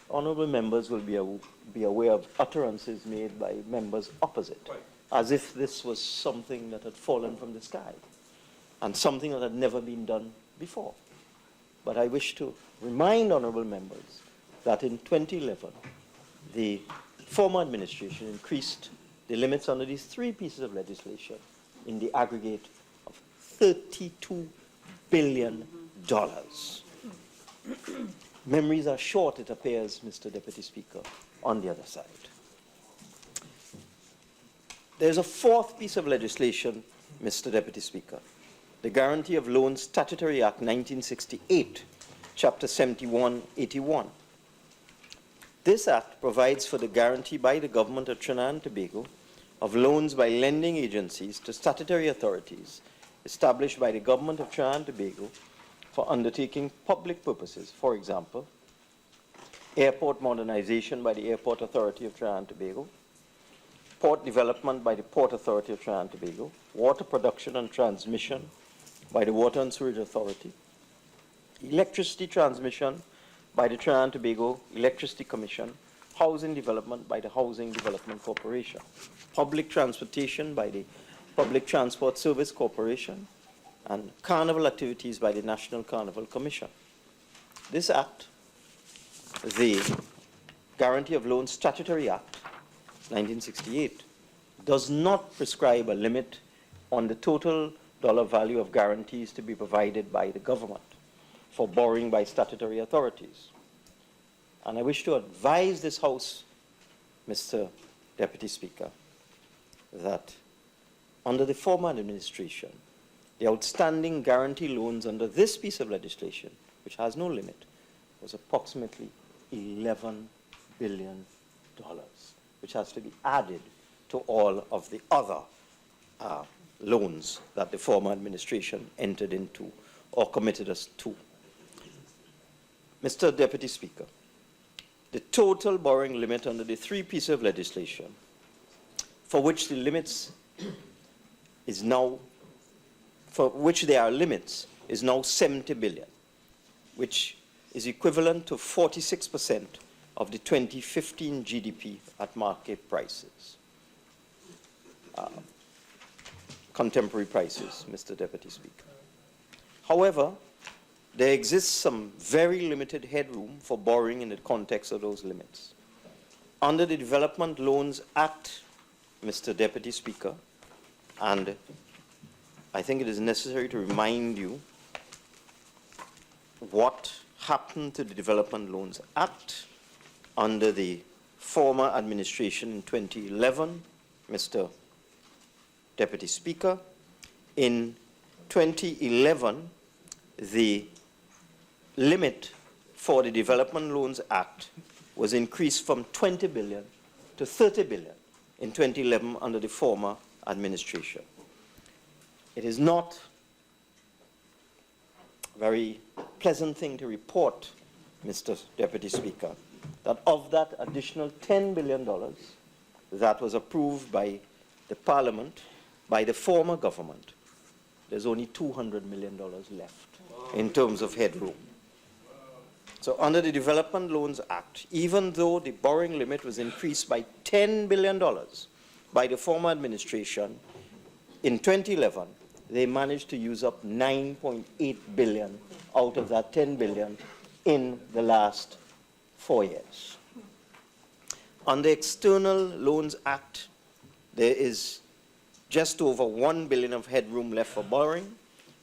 honorable members will be aware of utterances made by members opposite, as if this was something that had fallen from the sky and something that had never been done before. But I wish to remind honorable members that in 2011, the former administration increased the limits under these three pieces of legislation in the aggregate of $32 billion. Memories are short, it appears, Mr. Deputy Speaker, on the other side. There's a fourth piece of legislation, Mr. Deputy Speaker, the Guarantee of Loans Statutory Act 1968, Chapter 7181. This act provides for the guarantee by the government of Trinidad and Tobago of loans by lending agencies to statutory authorities established by the government of Trinidad and Tobago for undertaking public purposes, for example, airport modernization by the Airport Authority of Trinidad and Tobago, port development by the Port Authority of Trinidad and Tobago, water production and transmission by the Water and Sewerage Authority, electricity transmission by the Trinidad and Tobago Electricity Commission, housing development by the Housing Development Corporation, public transportation by the Public Transport Service Corporation, and carnival activities by the National Carnival Commission. This act, the Guarantee of Loans Statutory Act 1968, does not prescribe a limit on the total dollar value of guarantees to be provided by the government for borrowing by statutory authorities. And I wish to advise this House, Mr. Deputy Speaker, that under the former administration, the outstanding guarantee loans under this piece of legislation, which has no limit, was approximately $11 billion, which has to be added to all of the other loans that the former administration entered into or committed us to. Mr. Deputy Speaker, the total borrowing limit under the three pieces of legislation, for which the limits is now, for which there are limits, is now 70 billion, which is equivalent to 46% of the 2015 GDP at market prices, contemporary prices, Mr. Deputy Speaker. However, there exists some very limited headroom for borrowing in the context of those limits. Under the Development Loans Act, Mr. Deputy Speaker, and I think it is necessary to remind you what happened to the Development Loans Act under the former administration in 2011, Mr. Deputy Speaker. In 2011, the limit for the Development Loans Act was increased from 20 billion to 30 billion in 2011 under the former administration. It is not a very pleasant thing to report, Mr. Deputy Speaker, that of that additional $10 billion that was approved by the Parliament, by the former government, there's only $200 million left in terms of headroom. So under the Development Loans Act, even though the borrowing limit was increased by $10 billion by the former administration, in 2011, they managed to use up 9.8 billion out of that 10 billion in the last 4 years. On the External Loans Act, there is just over 1 billion of headroom left for borrowing,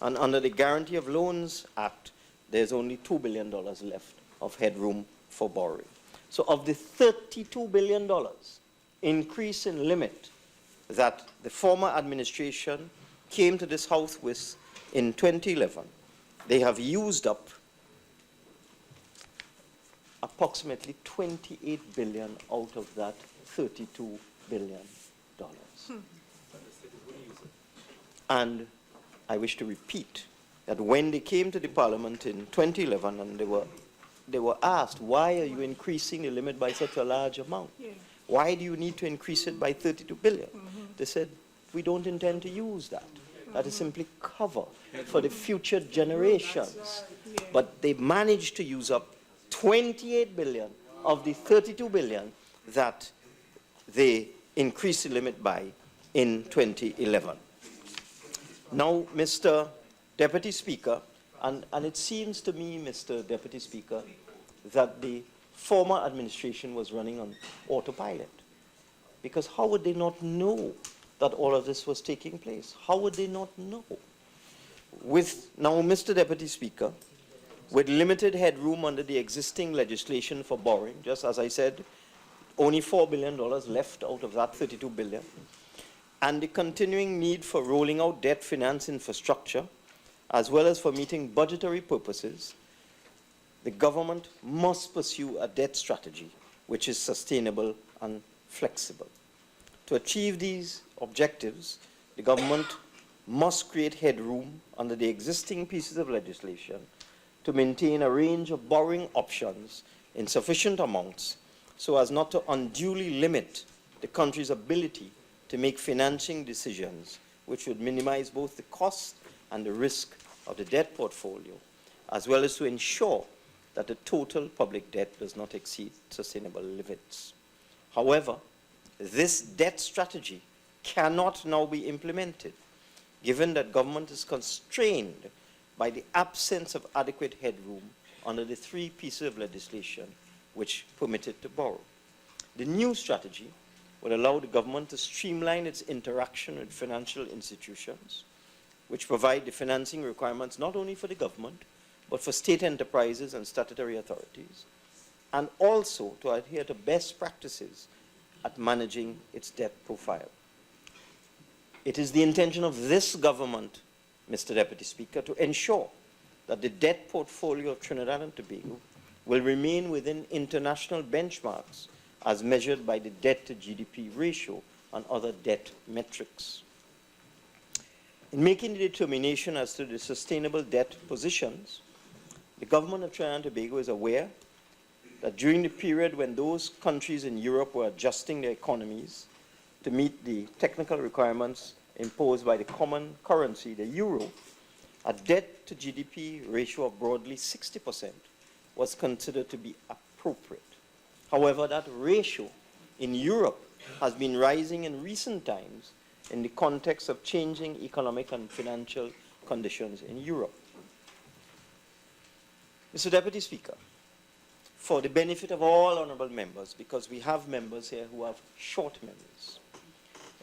and under the Guarantee of Loans Act, there's only $2 billion left of headroom for borrowing. So of the $32 billion increase in limit that the former administration came to this House with in 2011, they have used up approximately 28 billion out of that $32 billion. And I wish to repeat that when they came to the Parliament in 2011 and they were asked, why are you increasing the limit by such a large amount? Yeah. Why do you need to increase it by 32 billion? They said, we don't intend to use that. That is simply cover for the future generations. But they managed to use up 28 billion of the 32 billion that they increased the limit by in 2011. Now, Mr. Deputy Speaker, and it seems to me, Mr. Deputy Speaker, that the former administration was running on autopilot. Because how would they not know that all of this was taking place? How would they not know? Now, Mr. Deputy Speaker, with limited headroom under the existing legislation for borrowing, just as I said, only $4 billion left out of that 32 billion, and the continuing need for rolling out debt finance infrastructure as well as for meeting budgetary purposes, the government must pursue a debt strategy which is sustainable and flexible. To achieve these objectives, the government must create headroom under the existing pieces of legislation to maintain a range of borrowing options in sufficient amounts so as not to unduly limit the country's ability to make financing decisions which would minimize both the cost and the risk of the debt portfolio, as well as to ensure that the total public debt does not exceed sustainable limits. However, this debt strategy cannot now be implemented, given that government is constrained by the absence of adequate headroom under the 3 pieces of legislation which permit it to borrow. The new strategy would allow the government to streamline its interaction with financial institutions, which provide the financing requirements not only for the government, but for state enterprises and statutory authorities, and also to adhere to best practices at managing its debt profile. It is the intention of this government, Mr. Deputy Speaker, to ensure that the debt portfolio of Trinidad and Tobago will remain within international benchmarks as measured by the debt to GDP ratio and other debt metrics. In making the determination as to the sustainable debt positions, the government of Trinidad and Tobago is aware that during the period when those countries in Europe were adjusting their economies to meet the technical requirements imposed by the common currency, the euro, a debt to GDP ratio of broadly 60% was considered to be appropriate. However, that ratio in Europe has been rising in recent times in the context of changing economic and financial conditions in Europe. Mr. Deputy Speaker, for the benefit of all honorable members, because we have members here who have short memories,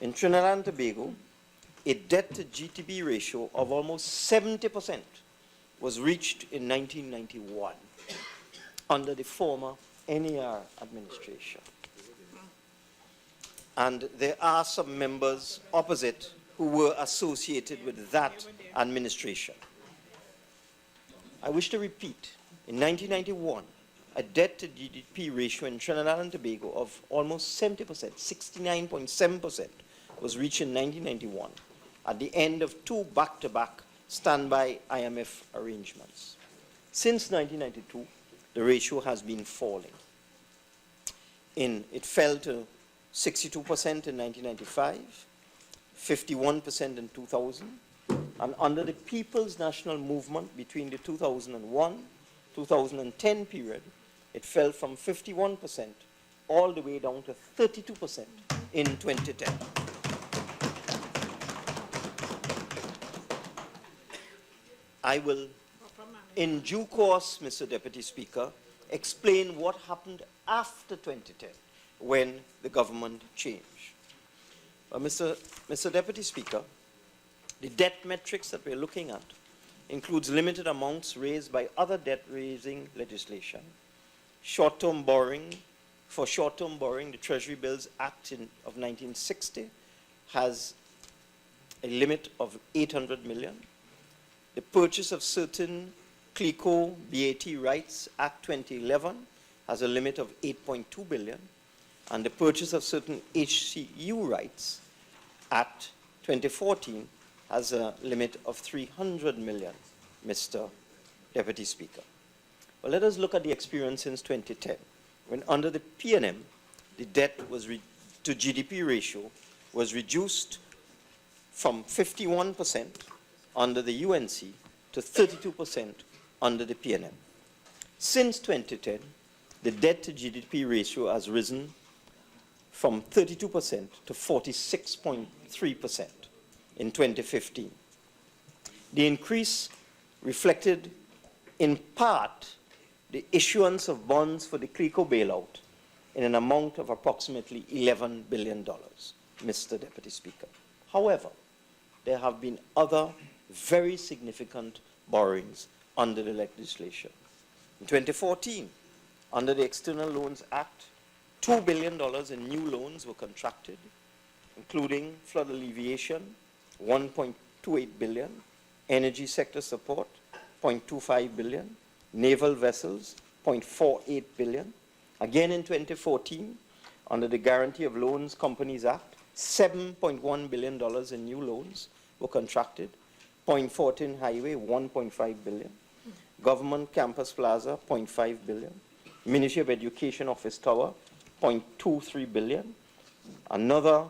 in Trinidad and Tobago, a debt to GDP ratio of almost 70% was reached in 1991 under the former NER administration. And there are some members opposite who were associated with that administration. I wish to repeat, in 1991, a debt to GDP ratio in Trinidad and Tobago of almost 70%, 69.7%, was reached in 1991 at the end of 2 back-to-back standby IMF arrangements. Since 1992, the ratio has been falling. It fell to 62% in 1995, 51% in 2000, and under the People's National Movement between the 2001-2010 period, it fell from 51% all the way down to 32% in 2010. I will, in due course, Mr. Deputy Speaker, explain what happened after 2010 when the government changed. Mr. Deputy Speaker, the debt metrics that we're looking at includes limited amounts raised by other debt-raising legislation. Short-term borrowing, for short-term borrowing, the Treasury Bills Act of 1960 has a limit of 800 million. The purchase of certain CLECO BAT rights, Act 2011, has a limit of 8.2 billion, and the purchase of certain HCU rights, Act 2014, has a limit of 300 million, Mr. Deputy Speaker. Well, let us look at the experience since 2010, when under the PNM, the debt to GDP ratio was reduced from 51% under the UNC to 32% under the PNM. Since 2010, the debt to GDP ratio has risen from 32% to 46.3% in 2015. The increase reflected in part the issuance of bonds for the CLECO bailout in an amount of approximately $11 billion, Mr. Deputy Speaker. However, there have been other very significant borrowings under the legislation. In 2014, under the External Loans Act, $2 billion in new loans were contracted, including flood alleviation, $1.28 billion, Energy sector support, 0.25 billion. Naval vessels, 0.48 billion. Again in 2014, under the Guarantee of Loans Companies Act, $7.1 billion in new loans were contracted. Fortin Highway, 1.5 billion. Government Campus Plaza, 0.5 billion. Ministry of Education Office Tower, 0.23 billion. Another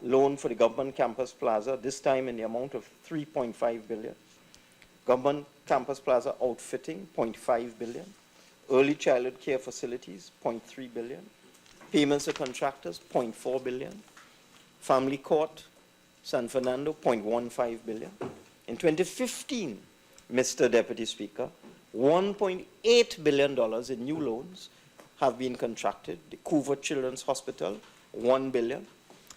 loan for the Government Campus Plaza, this time in the amount of 3.5 billion. Government Campus Plaza outfitting, 0.5 billion. Early childhood care facilities, 0.3 billion. Payments to contractors, 0.4 billion. Family court, San Fernando, 0.15 billion. In 2015, Mr. Deputy Speaker, $1.8 billion in new loans have been contracted. The Coover Children's Hospital, 1 billion.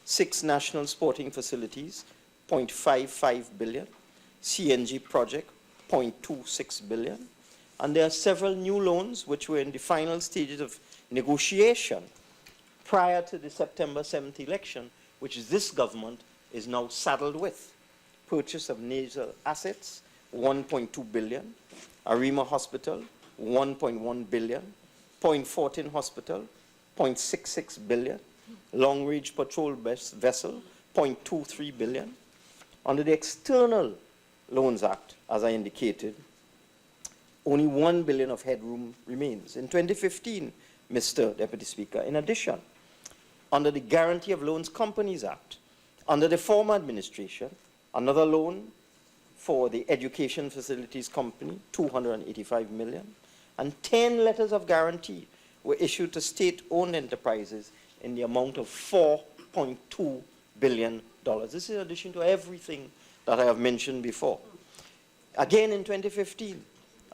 6 national sporting facilities, 0.55 billion. CNG project, 0.26 billion. And there are several new loans which were in the final stages of negotiation prior to the September 7th election, which this government is now saddled with. Purchase of nasal assets, 1.2 billion. Arima Hospital, 1.1 billion. Point Fortin Hospital, 0.66 billion. Long Range Patrol Vessel, 0.23 billion. Under the External Loans Act, as I indicated, only 1 billion of headroom remains. In 2015, Mr. Deputy Speaker, in addition, under the Guarantee of Loans Companies Act, under the former administration, another loan for the Education Facilities Company, 285 million, and 10 letters of guarantee were issued to state-owned enterprises in the amount of $4.2 billion. This is in addition to everything that I have mentioned before. Again, in 2015,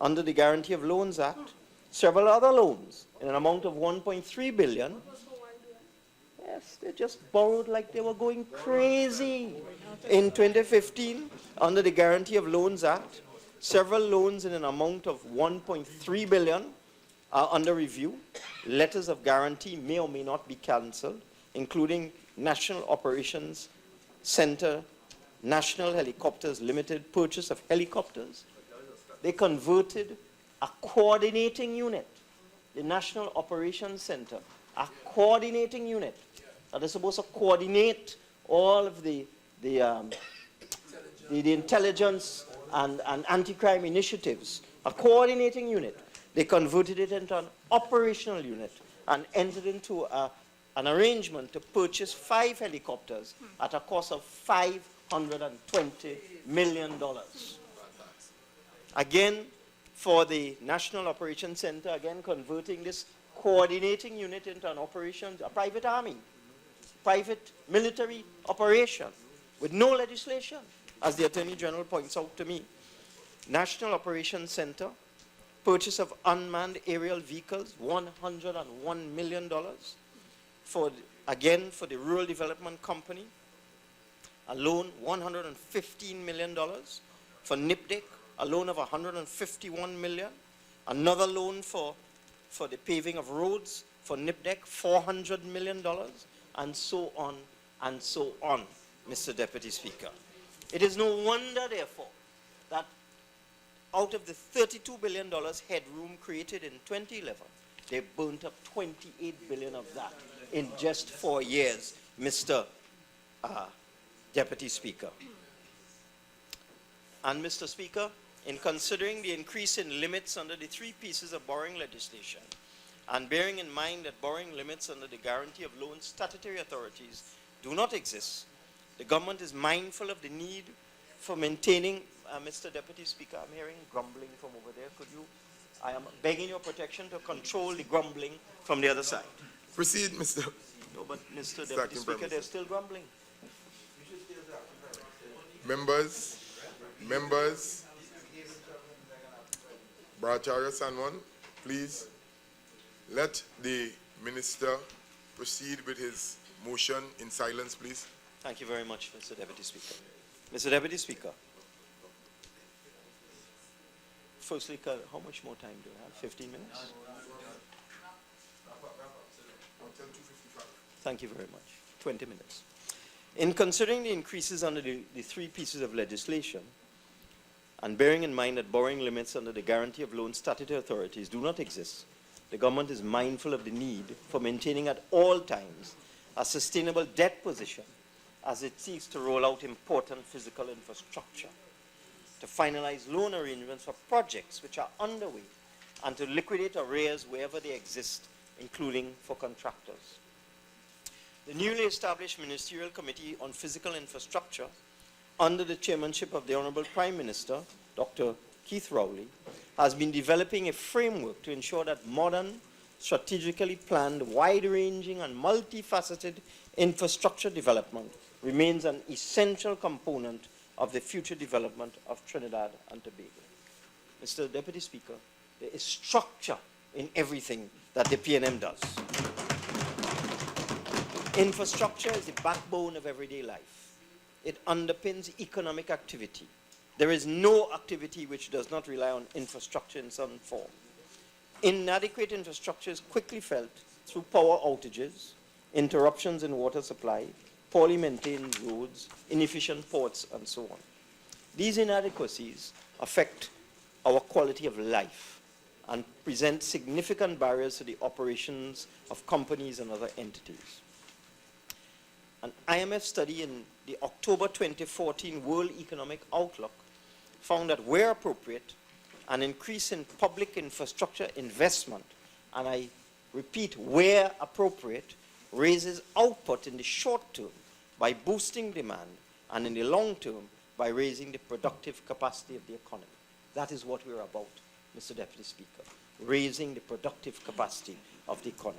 under the Guarantee of Loans Act, several other loans in an amount of 1.3 billion. Yes, they just borrowed like they were going crazy. In 2015, under the Guarantee of Loans Act, several loans in an amount of 1.3 billion are under review. Letters of guarantee may or may not be cancelled, including National Operations Center, National Helicopters Limited, purchase of helicopters. They converted a coordinating unit, the National Operations Center, a coordinating unit that is supposed to coordinate all of the intelligence and anti-crime initiatives, a coordinating unit. They converted it into an operational unit and entered into an arrangement to purchase 5 helicopters at a cost of $520 million. Again, for the National Operations Center, again converting this coordinating unit into an operation, a private army, private military operation with no legislation, as the Attorney General points out to me. National Operations Center, purchase of unmanned aerial vehicles, $101 million. For the Rural Development Company, a loan, $115 million. For NIPDEC, a loan of $151 million. Another loan for the paving of roads for NIPDEC, $400 million, and so on, Mr. Deputy Speaker. It is no wonder, therefore, that out of the $32 billion headroom created in 2011, they burnt up $28 billion of that in just 4 years, Mr. Deputy Speaker. And Mr. Speaker, in considering the increase in limits under the 3 pieces of borrowing legislation, and bearing in mind that borrowing limits under the Guarantee of Loans statutory authorities do not exist, the government is mindful of the need for maintaining, Mr. Deputy Speaker, I'm hearing grumbling from over there. I am begging your protection to control the grumbling from the other side. Proceed, Mr. No, but Mr. Deputy Speaker, they're still grumbling. Members, Bracharya Sanwan, please let the minister proceed with his motion in silence, please. Thank you very much, Mr. Deputy Speaker. Mr. Deputy Speaker, firstly, how much more time do I have? 15 minutes? Thank you very much. 20 minutes. In considering the increases under the 3 pieces of legislation, and bearing in mind that borrowing limits under the Guarantee of Loan Statutory Authorities do not exist, the government is mindful of the need for maintaining at all times a sustainable debt position as it seeks to roll out important physical infrastructure, to finalize loan arrangements for projects which are underway, and to liquidate arrears wherever they exist, including for contractors. The newly established Ministerial Committee on Physical Infrastructure, under the chairmanship of the Honorable Prime Minister, Dr. Keith Rowley, has been developing a framework to ensure that modern, strategically planned, wide-ranging and multifaceted infrastructure development remains an essential component of the future development of Trinidad and Tobago. Mr. Deputy Speaker, there is structure in everything that the PNM does. Infrastructure is the backbone of everyday life. It underpins economic activity. There is no activity which does not rely on infrastructure in some form. Inadequate infrastructure is quickly felt through power outages, interruptions in water supply, poorly maintained roads, inefficient ports, and so on. These inadequacies affect our quality of life and present significant barriers to the operations of companies and other entities. An IMF study in the October 2014 World Economic Outlook found that where appropriate, an increase in public infrastructure investment, and I repeat, where appropriate, raises output in the short term by boosting demand, and in the long term by raising the productive capacity of the economy. That is what we're about, Mr. Deputy Speaker, raising the productive capacity of the economy.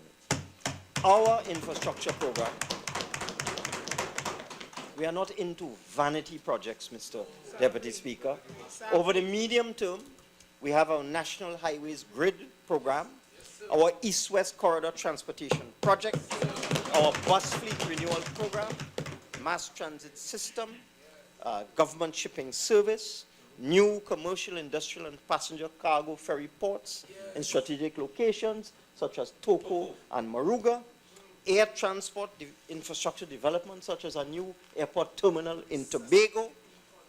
Our infrastructure program, we are not into vanity projects, Mr. Deputy Speaker. Over the medium term, we have our National Highways Grid program, our East-West Corridor Transportation Project, our bus fleet renewal program, mass transit system, government shipping service, new commercial, industrial, and passenger cargo ferry ports in strategic locations such as Toko and Maruga, air transport infrastructure development such as a new airport terminal in Tobago,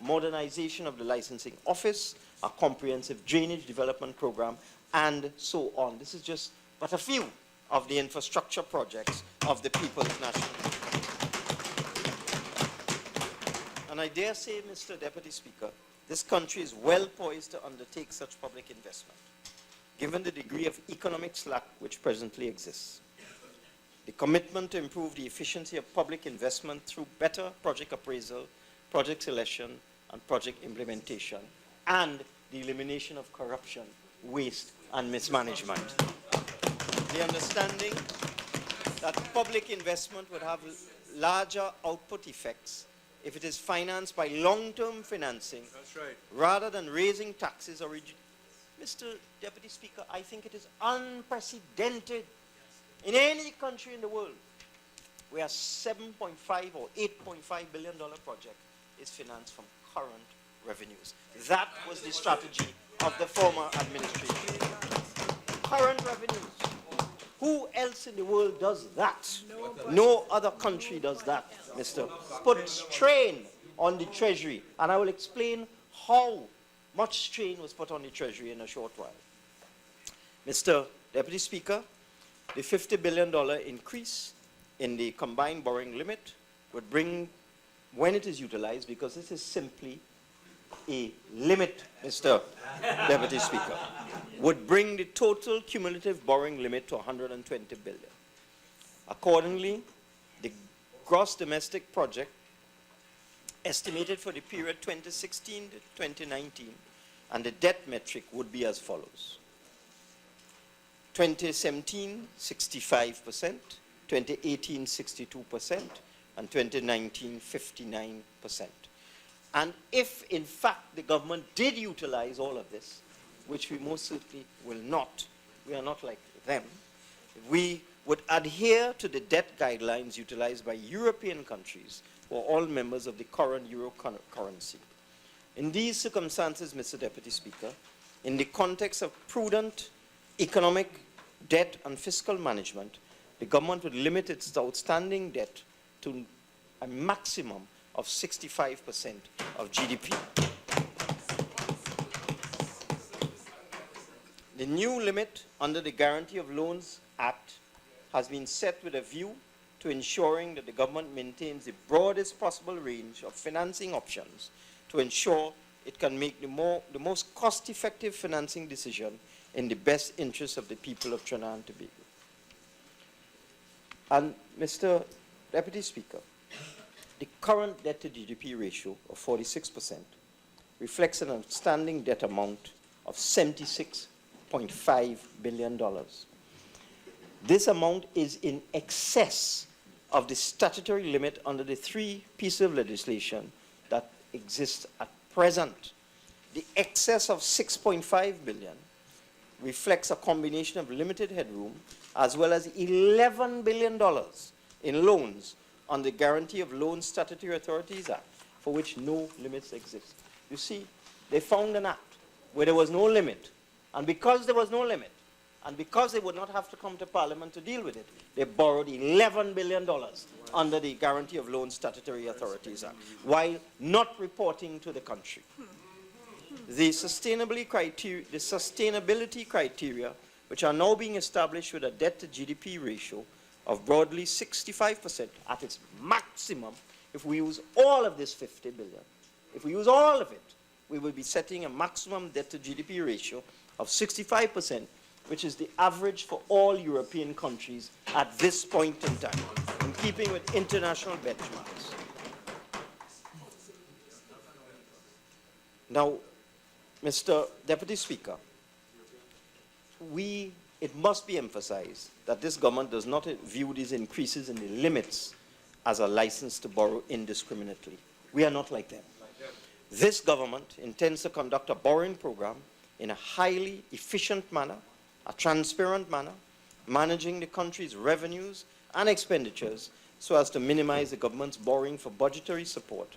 modernization of the licensing office, a comprehensive drainage development program, and so on. This is just but a few of the infrastructure projects of the People's National. And I dare say, Mr. Deputy Speaker, this country is well poised to undertake such public investment, given the degree of economic slack which presently exists. The commitment to improve the efficiency of public investment through better project appraisal, project selection, and project implementation, and the elimination of corruption, waste, and mismanagement. The understanding that public investment would have larger output effects if it is financed by long-term financing. That's right. Rather than raising taxes or Mr. Deputy Speaker, I think it is unprecedented in any country in the world where a $7.5 or $8.5 billion project is financed from current revenues. That was the strategy of the former administration. Current revenues. Who else in the world does that? No other country does that, Mr. Put strain on the Treasury, and I will explain how much strain was put on the Treasury in a short while. Mr. Deputy Speaker, the $50 billion increase in the combined borrowing limit would bring, when it is utilized, because this is simply a limit, Mr. Deputy Speaker, would bring the total cumulative borrowing limit to $120 billion. Accordingly, the gross domestic project estimated for the period 2016 to 2019 and the debt metric would be as follows. 2017, 65%, 2018, 62%, and 2019, 59%. And if, in fact, the government did utilize all of this, which we most certainly will not, we are not like them, we would adhere to the debt guidelines utilized by European countries who are all members of the current euro currency. In these circumstances, Mr. Deputy Speaker, in the context of prudent economic, debt, and fiscal management, the government would limit its outstanding debt to a maximum of 65% of GDP. The new limit under the Guarantee of Loans Act has been set with a view to ensuring that the government maintains the broadest possible range of financing options to ensure it can make the most cost-effective financing decision in the best interest of the people of Trinidad and Tobago. And Mr. Deputy Speaker, the current debt to GDP ratio of 46% reflects an outstanding debt amount of $76.5 billion. This amount is in excess of the statutory limit under the three pieces of legislation that exist at present. The excess of $6.5 billion reflects a combination of limited headroom as well as $11 billion in loans on the Guarantee of Loans Statutory Authorities Act, for which no limits exist. You see, they found an act where there was no limit, and because there was no limit, and because they would not have to come to Parliament to deal with it, they borrowed $11 billion under the Guarantee of Loans Statutory Authorities Act, while not reporting to the country. The sustainability criteria, which are now being established with a debt to GDP ratio of broadly 65% at its maximum, if we use all of this $50 billion, if we use all of it, we will be setting a maximum debt to GDP ratio of 65%, which is the average for all European countries at this point in time, in keeping with international benchmarks. Now, Mr. Deputy Speaker, it must be emphasized that this government does not view these increases in the limits as a license to borrow indiscriminately. We are not like them. This government intends to conduct a borrowing program in a highly efficient manner, a transparent manner, managing the country's revenues and expenditures so as to minimize the government's borrowing for budgetary support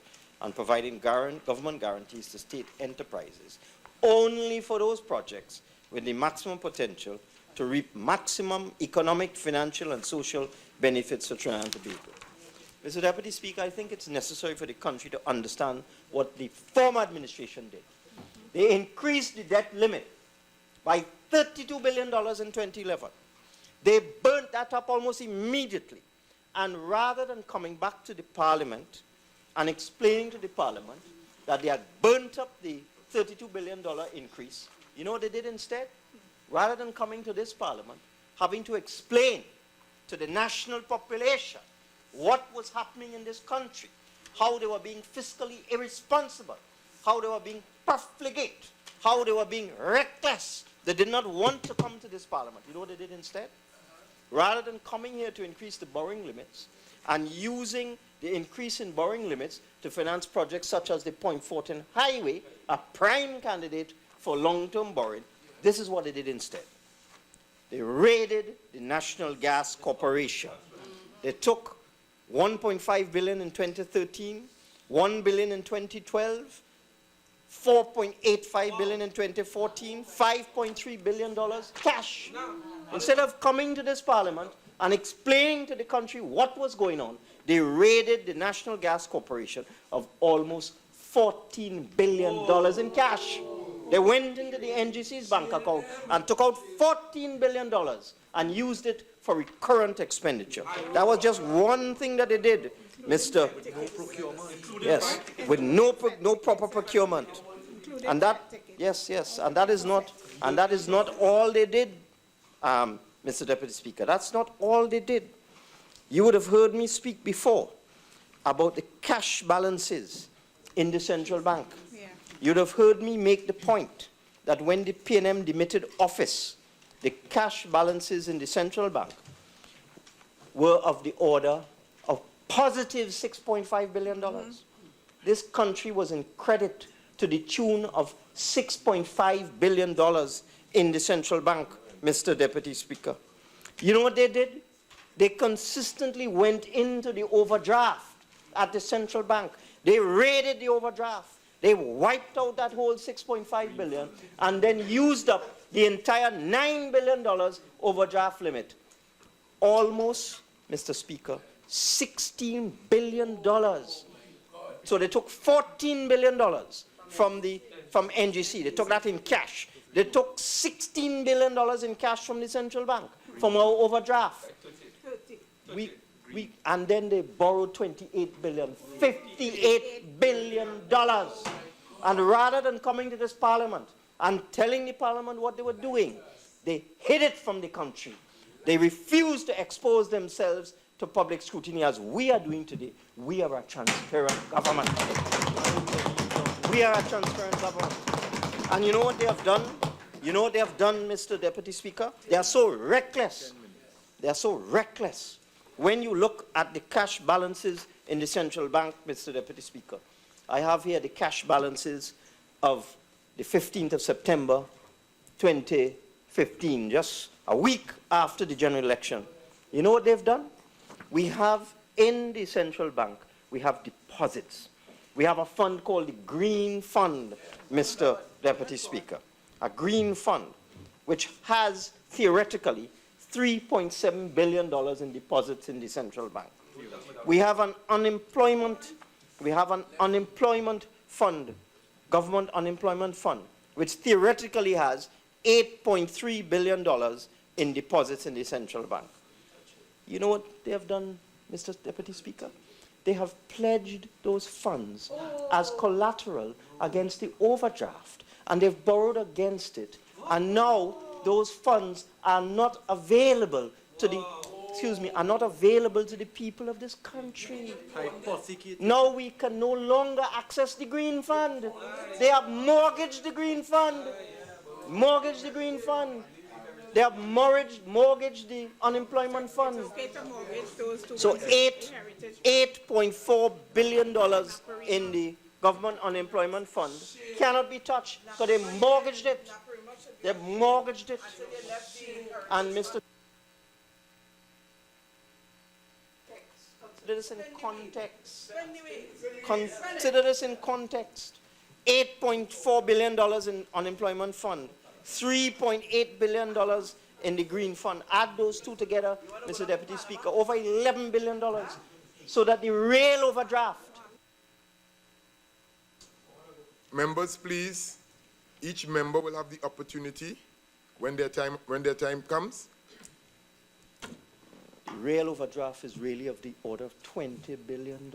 and providing government guarantees to state enterprises only for those projects with the maximum potential to reap maximum economic, financial, and social benefits for Trinidad and Tobago. Mr. Deputy Speaker, I think it's necessary for the country to understand what the former administration did. They increased the debt limit by $32 billion in 2011. They burnt that up almost immediately. And rather than coming back to the Parliament and explaining to the Parliament that they had burnt up the $32 billion increase, you know what they did instead? Rather than coming to this Parliament, having to explain to the national population what was happening in this country, how they were being fiscally irresponsible, how they were being profligate, how they were being reckless. They did not want to come to this Parliament. You know what they did instead? Rather than coming here to increase the borrowing limits and using the increase in borrowing limits to finance projects such as the Fortin Highway, a prime candidate for long-term borrowing, this is what they did instead. They raided the National Gas Corporation. They took $1.5 billion in 2013, $1 billion in 2012, $4.85 billion in 2014, $5.3 billion cash. Instead of coming to this Parliament and explaining to the country what was going on, they raided the National Gas Corporation of almost $14 billion in cash. They went into the NGC's bank account and took out $14 billion and used it for recurrent expenditure. That was just one thing that they did, Mr. Yes, with no proper procurement. And that, yes, and that is not all they did, Mr. Deputy Speaker. That's not all they did. You would have heard me speak before about the cash balances in the central bank. Yeah. You'd have heard me make the point that when the PNM demitted office, the cash balances in the central bank were of the order of positive $6.5 billion. Mm-hmm. This country was in credit to the tune of $6.5 billion in the central bank, Mr. Deputy Speaker. You know what they did? They consistently went into the overdraft at the central bank. They raided the overdraft. They wiped out that whole $6.5 billion and then used up the entire $9 billion overdraft limit. Almost, Mr. Speaker, $16 billion. So they took $14 billion from NGC. They took that in cash. They took $16 billion in cash from the central bank, from our overdraft. And then they borrowed $28 billion, $58 billion. And rather than coming to this parliament and telling the parliament what they were doing, they hid it from the country. They refused to expose themselves to public scrutiny as we are doing today. We are a transparent government. We are a transparent government. And you know what they have done? You know what they have done, Mr. Deputy Speaker? They are so reckless. They are so reckless. When you look at the cash balances in the central bank, Mr. Deputy Speaker, I have here the cash balances of the 15th of September, 2015, just a week after the general election. You know what they've done? We have in the central bank, we have deposits. We have a fund called the Green Fund, Mr. Deputy Speaker. A green fund, which has theoretically $3.7 billion in deposits in the central bank. We have an unemployment fund, government unemployment fund, which theoretically has $8.3 billion in deposits in the central bank. You know what they have done, Mr. Deputy Speaker? They have pledged those funds as collateral against the overdraft, and they've borrowed against it. And now those funds are not available to the, are not available to the people of this country. Now we can no longer access the Green Fund. They have mortgaged the Green Fund. Mortgaged the Green Fund. They have mortgaged the unemployment fund. So $8.4 billion in the government unemployment fund cannot be touched because they mortgaged it. They mortgaged it. And Mr. Consider this in context. Consider this in context. $8.4 billion in unemployment fund. $3.8 billion in the Green Fund. Add those two together, Mr. Deputy Speaker, over $11 billion. So that the real overdraft. Members, please, each member will have the opportunity when their time comes. The real overdraft is really of the order of $20 billion.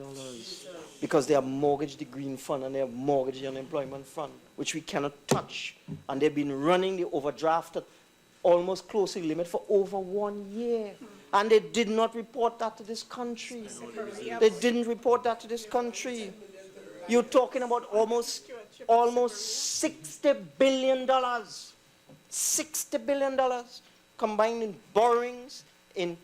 Because they have mortgaged the Green Fund and they have mortgaged the unemployment fund, which we cannot touch. And they've been running the overdraft at almost close to the limit for over 1 year. And they did not report that to this country. They didn't report that to this country. You're talking about almost $60 billion. $60 billion combined in borrowings, in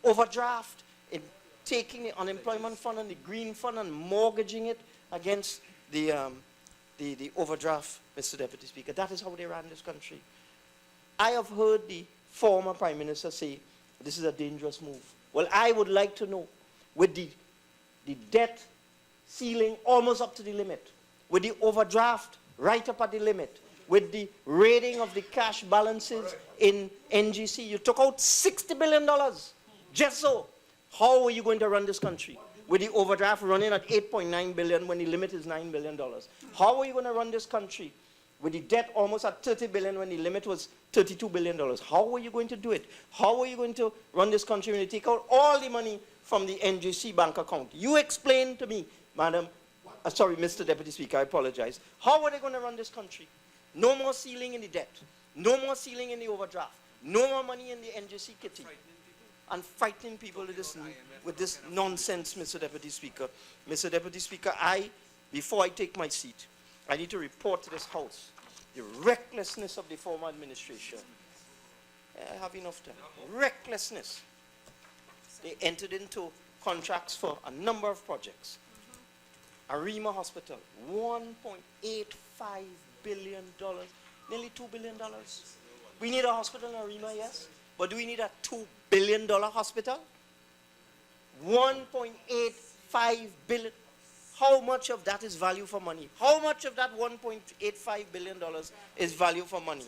overdraft, in taking the unemployment fund and the Green Fund and mortgaging it against the overdraft, Mr. Deputy Speaker. That is how they ran this country. I have heard the former Prime Minister say, this is a dangerous move. Well, I would like to know, with the debt ceiling almost up to the limit, with the overdraft right up at the limit, with the rating of the cash balances in NGC, you took out $60 billion. Just so. How are you going to run this country? With the overdraft running at $8.9 billion when the limit is $9 billion. How are you going to run this country? With the debt almost at $30 billion when the limit was $32 billion. How are you going to do it? How are you going to run this country when you take out all the money from the NGC bank account? You explain to me, Madam, sorry, Mr. Deputy Speaker, I apologize. How are they going to run this country? No more ceiling in the debt. No more ceiling in the overdraft. No more money in the NGC kitty. And frightening people with this nonsense, Mr. Deputy Speaker. Mr. Deputy Speaker, before I take my seat, I need to report to this House the recklessness of the former administration. I have enough time. Recklessness. They entered into contracts for a number of projects. Arima Hospital, $1.85 billion, nearly $2 billion. We need a hospital in Arima, yes, but do we need a $2 billion hospital? $1.85 billion. How much of that is value for money? How much of that $1.85 billion is value for money?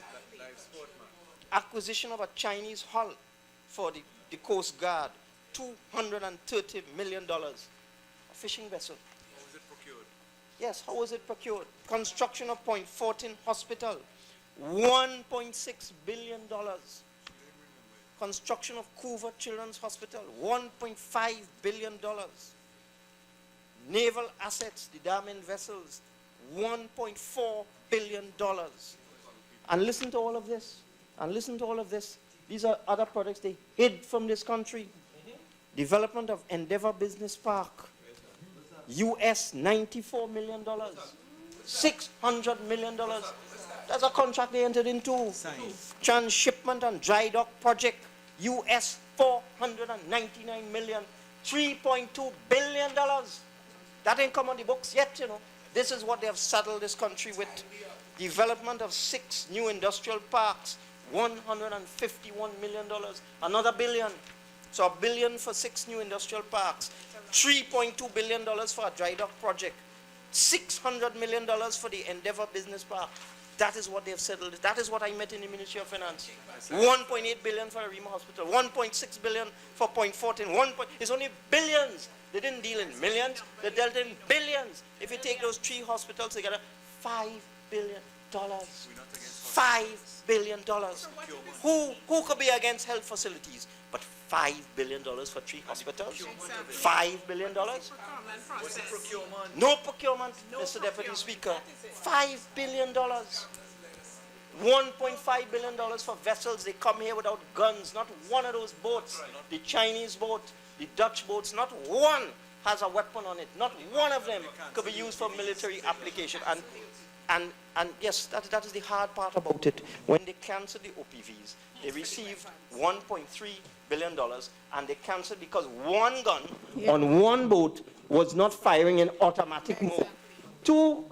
Acquisition of a Chinese hull for the Coast Guard, $230 million. A fishing vessel. How was it procured? Yes, how was it procured? Construction of Fortin Hospital, $1.6 billion. Construction of Couva Children's Hospital, $1.5 billion. Naval assets, the damning vessels, $1.4 billion. And listen to all of this, and listen to all of this. These are other projects they hid from this country. Development of Endeavor Business Park, US $94 million, $600 million. That's a contract they entered into. Transshipment and dry dock project, US $499 million, $3.2 billion. That ain't come on the books yet, you know. This is what they have saddled this country with. Development of 6 new industrial parks, $151 million, another billion. So $1 billion for 6 new industrial parks, $3.2 billion for a dry dock project, $600 million for the Endeavor Business Park. That is what they have settled. That is what I met in the Ministry of Finance. $1.8 billion for Arima Hospital, $1.6 billion for Point Fortin. It's only billions. They didn't deal in millions. They dealt in billions. If you take those 3 hospitals together, $5 billion. $5 billion. Who could be against health facilities? But $5 billion for 3 hospitals? $5 billion? No procurement, Mr. Deputy Speaker. $5 billion. $1.5 billion for vessels. They come here without guns. Not one of those boats. The Chinese boat, the Dutch boats, not one has a weapon on it. Not one of them could be used for military application. And yes, that is the hard part about it. When they canceled the OPVs, they received $1.3 billion, and they canceled because one gun on one boat was not firing in automatic mode. Two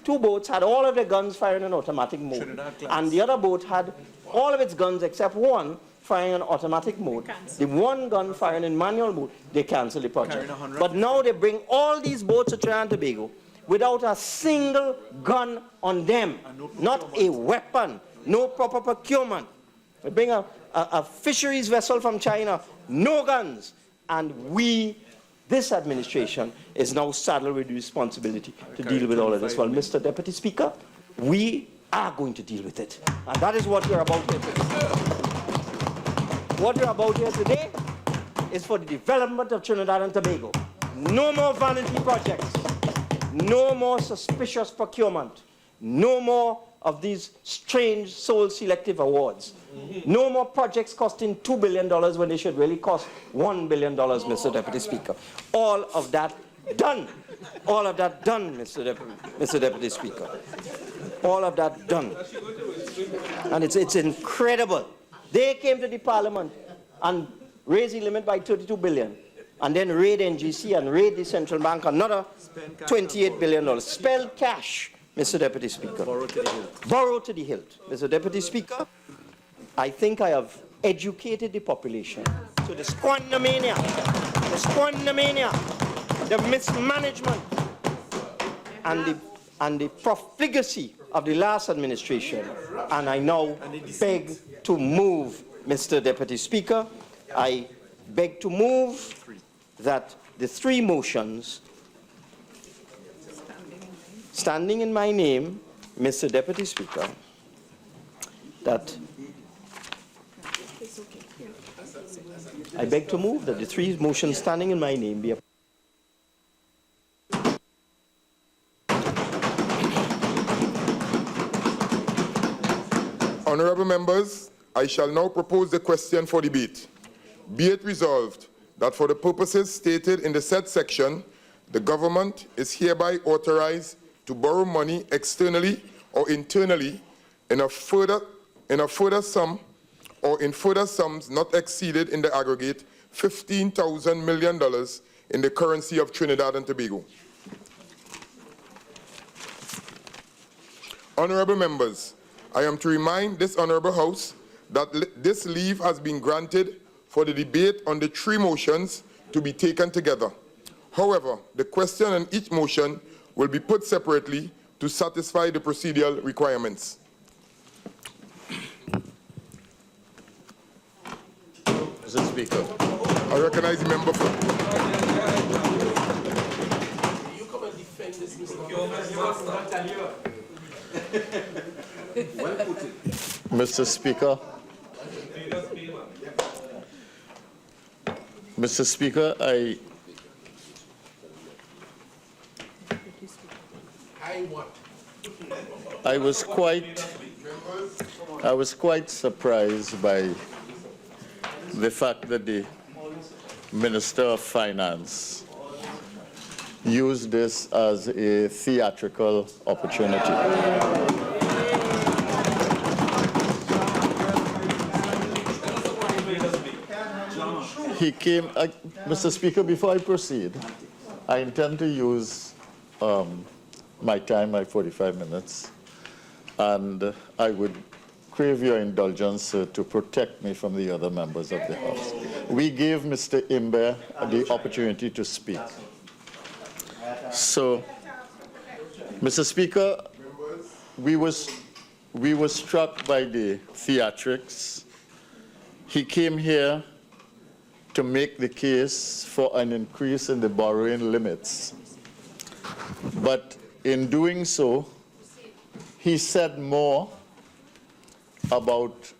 boats had all of their guns firing in automatic mode, and the other boat had all of its guns except one firing in automatic mode. The one gun firing in manual mode, they canceled the project. But now they bring all these boats to Trinidad and Tobago without a single gun on them, not a weapon, no proper procurement. They bring a fisheries vessel from China, no guns, and this administration is now saddled with the responsibility to deal with all of this. Well, Mr. Deputy Speaker, we are going to deal with it, and that is what we're about here today. What we're about here today is for the development of Trinidad and Tobago. No more vanity projects. No more suspicious procurement. No more of these strange soul-selective awards. No more projects costing $2 billion when they should really cost $1 billion, Mr. Deputy Speaker. All of that done. All of that done, Mr. Deputy Speaker. All of that done. And it's incredible. They came to the Parliament and raised the limit by $32 billion. And then raid NGC and raid the central bank another $28 billion. Spell cash, Mr. Deputy Speaker. Borrow to the hilt. Borrow to the hilt. Mr. Deputy Speaker, I think I have educated the population to the squandermania, the mismanagement, and the profligacy of the last administration. And I now beg to move, Mr. Deputy Speaker, I beg to move that the 3 motions standing in my name, Mr. Deputy Speaker, that I beg to move that the 3 motions standing in my name be approved. Honorable members, I shall now propose the question for debate. Be it resolved that for the purposes stated in the said section, the government is hereby authorized to borrow money externally or internally in a further sum or in further sums not exceeded in the aggregate $15,000 million in the currency of Trinidad and Tobago. Honorable members, I am to remind this Honorable House that this leave has been granted for the debate on the 3 motions to be taken together. However, the question on each motion will be put separately to satisfy the procedural requirements. Mr. Speaker. I recognize the member for... You come and defend this, Mr. Mr. Speaker. Mr. Speaker, I was quite surprised by the fact that the Minister of Finance used this as a theatrical opportunity. He came, Mr. Speaker, before I proceed, I intend to use my time, my 45 minutes, and I would crave your indulgence to protect me from the other members of the House. We gave Mr. Imbert the opportunity to speak. So, Mr. Speaker, we were struck by the theatrics. He came here to make the case for an increase in the borrowing limits. But in doing so, he said more about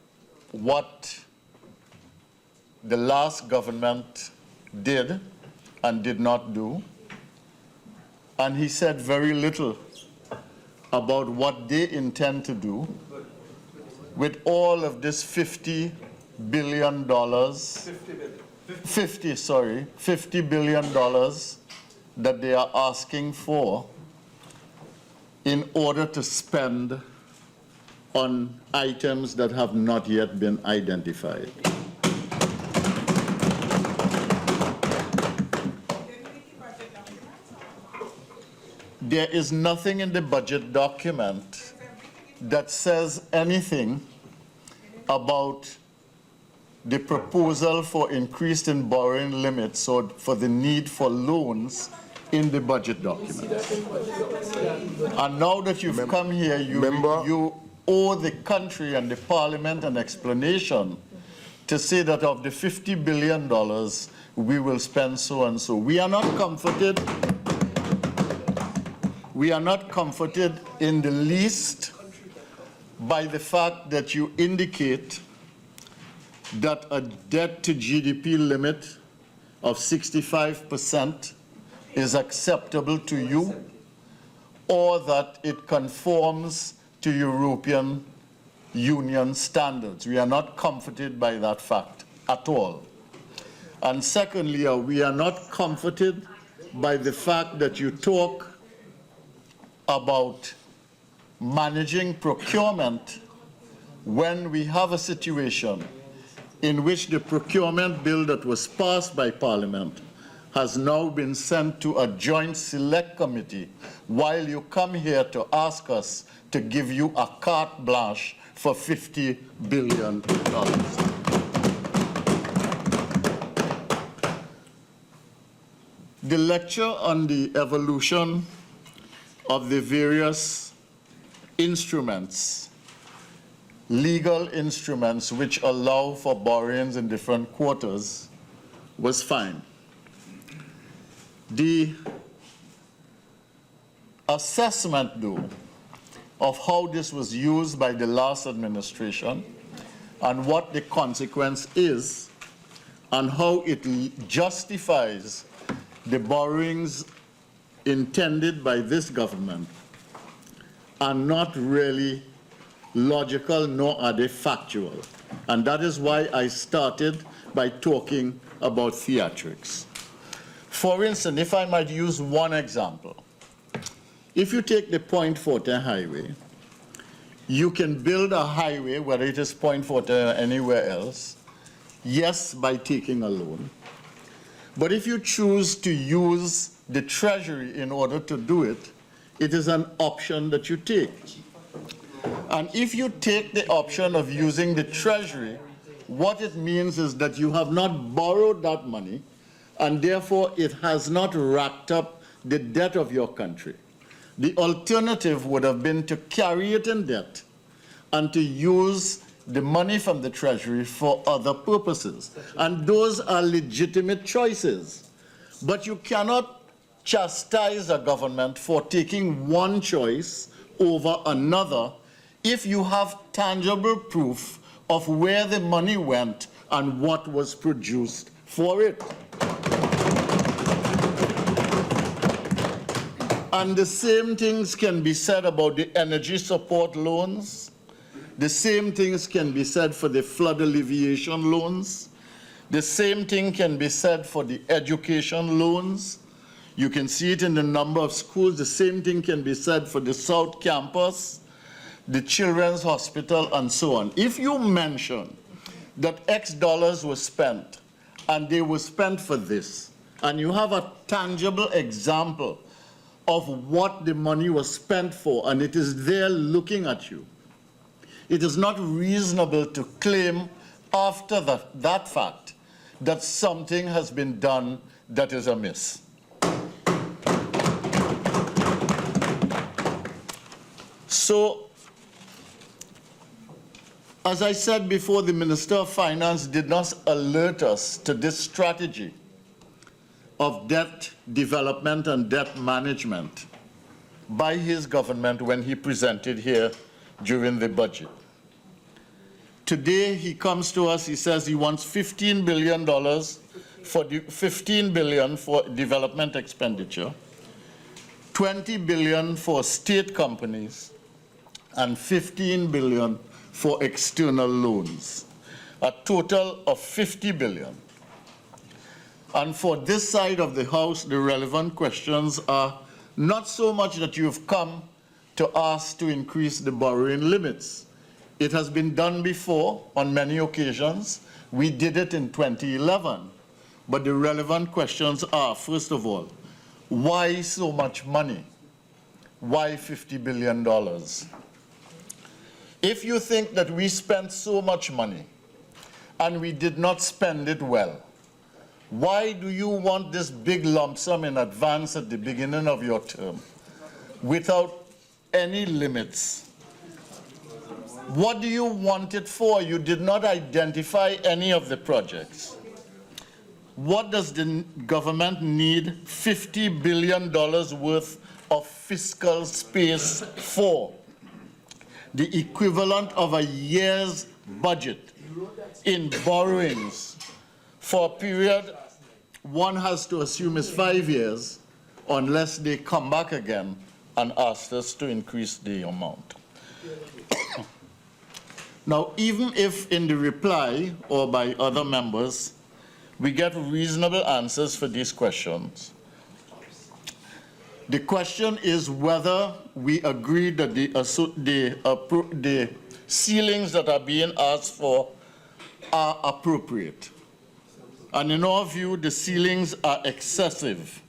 what the last government did and did not do, and he said very little about what they intend to do with all of this $50 billion, $50 billion that they are asking for in order to spend on items that have not yet been identified. There is nothing in the budget document that says anything about the proposal for increase in borrowing limits or for the need for loans in the budget document. And now that you've come here, you owe the country and the parliament an explanation to say that of the $50 billion, we will spend so and so. We are not comforted. We are not comforted in the least by the fact that you indicate that a debt to GDP limit of 65% is acceptable to you, or that it conforms to European Union standards. We are not comforted by that fact at all. And secondly, we are not comforted by the fact that you talk about managing procurement when we have a situation in which the procurement bill that was passed by Parliament has now been sent to a joint select committee, while you come here to ask us to give you a carte blanche for $50 billion. The lecture on the evolution of the various instruments, legal instruments which allow for borrowings in different quarters, was fine. The assessment, though, of how this was used by the last administration and what the consequence is and how it justifies the borrowings intended by this government are not really logical, nor are they factual. And that is why I started by talking about theatrics. For instance, if I might use one example, if you take the Point Fortin highway, you can build a highway, whether it is Point Fortin or anywhere else, yes, by taking a loan. But if you choose to use the Treasury in order to do it, it is an option that you take. And if you take the option of using the Treasury, what it means is that you have not borrowed that money, and therefore it has not racked up the debt of your country. The alternative would have been to carry it in debt and to use the money from the Treasury for other purposes. And those are legitimate choices. But you cannot chastise a government for taking one choice over another if you have tangible proof of where the money went and what was produced for it. And the same things can be said about the energy support loans. The same things can be said for the flood alleviation loans. The same thing can be said for the education loans. You can see it in the number of schools. The same thing can be said for the South Campus, the Children's Hospital, and so on. If you mention that X dollars were spent, and they were spent for this, and you have a tangible example of what the money was spent for, and it is there looking at you, it is not reasonable to claim after that fact that something has been done that is amiss. So, as I said before, the Minister of Finance did not alert us to this strategy of debt development and debt management by his government when he presented here during the budget. Today he comes to us, he says he wants $15 billion for $15 billion for development expenditure, $20 billion for state companies, and $15 billion for external loans, a total of $50 billion. And for this side of the House, the relevant questions are not so much that you've come to ask to increase the borrowing limits. It has been done before on many occasions. We did it in 2011. But the relevant questions are, first of all, why so much money? Why $50 billion? If you think that we spent so much money and we did not spend it well, why do you want this big lump sum in advance at the beginning of your term without any limits? What do you want it for? You did not identify any of the projects. What does the government need $50 billion worth of fiscal space for? The equivalent of a year's budget in borrowings for a period one has to assume is 5 years unless they come back again and ask us to increase the amount. Now, even if in the reply or by other members, we get reasonable answers for these questions, the question is whether we agree that the ceilings that are being asked for are appropriate. And in our view, the ceilings are excessive,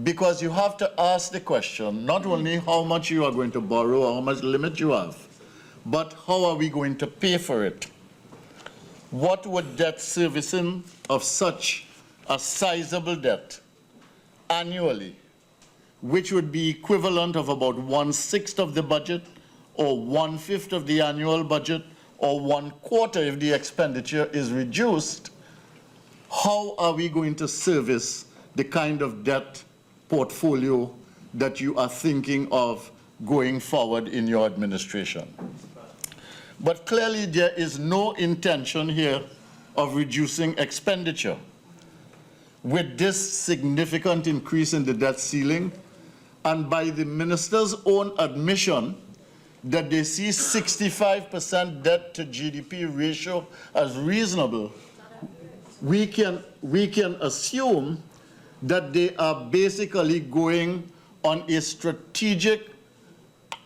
because you have to ask the question, not only how much you are going to borrow or how much limit you have, but how are we going to pay for it? What would debt servicing of such a sizable debt annually, which would be equivalent of about 1/6 of the budget, or 1/5 of the annual budget, or 1/4 if the expenditure is reduced, how are we going to service the kind of debt portfolio that you are thinking of going forward in your administration? But clearly there is no intention here of reducing expenditure. With this significant increase in the debt ceiling, and by the minister's own admission that they see 65% debt to GDP ratio as reasonable, we can assume that they are basically going on a strategic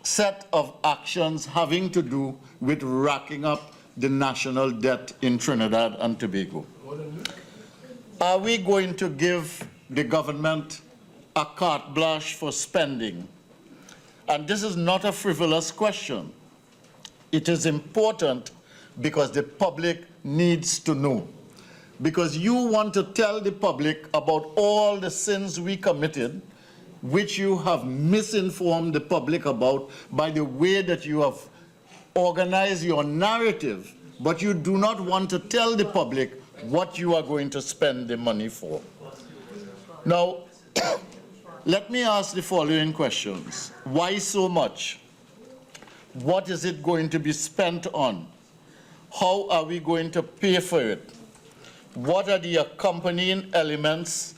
set of actions having to do with racking up the national debt in Trinidad and Tobago. Are we going to give the government a carte blanche for spending? And this is not a frivolous question. It is important because the public needs to know. Because you want to tell the public about all the sins we committed, which you have misinformed the public about by the way that you have organized your narrative, but you do not want to tell the public what you are going to spend the money for. Now, let me ask the following questions. Why so much? What is it going to be spent on? How are we going to pay for it? What are the accompanying elements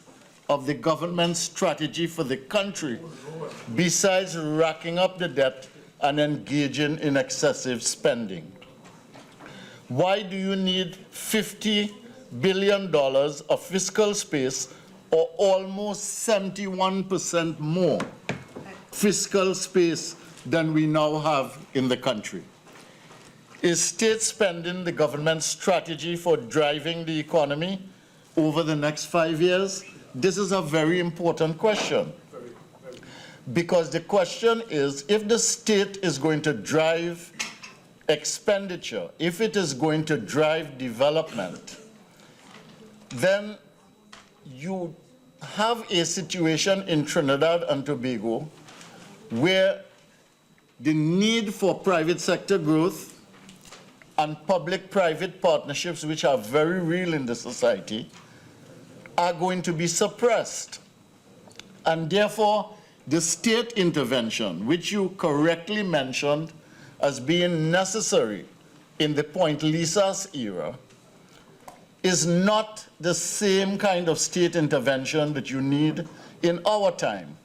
of the government's strategy for the country, besides racking up the debt and engaging in excessive spending? Why do you need $50 billion of fiscal space, or almost 71% more fiscal space than we now have in the country? Is state spending the government's strategy for driving the economy over the next 5 years? This is a very important question. Because the question is, if the state is going to drive expenditure, if it is going to drive development, then you have a situation in Trinidad and Tobago where the need for private sector growth and public-private partnerships, which are very real in the society, are going to be suppressed. And therefore, the state intervention, which you correctly mentioned as being necessary in the Point Lisas era, is not the same kind of state intervention that you need in our time.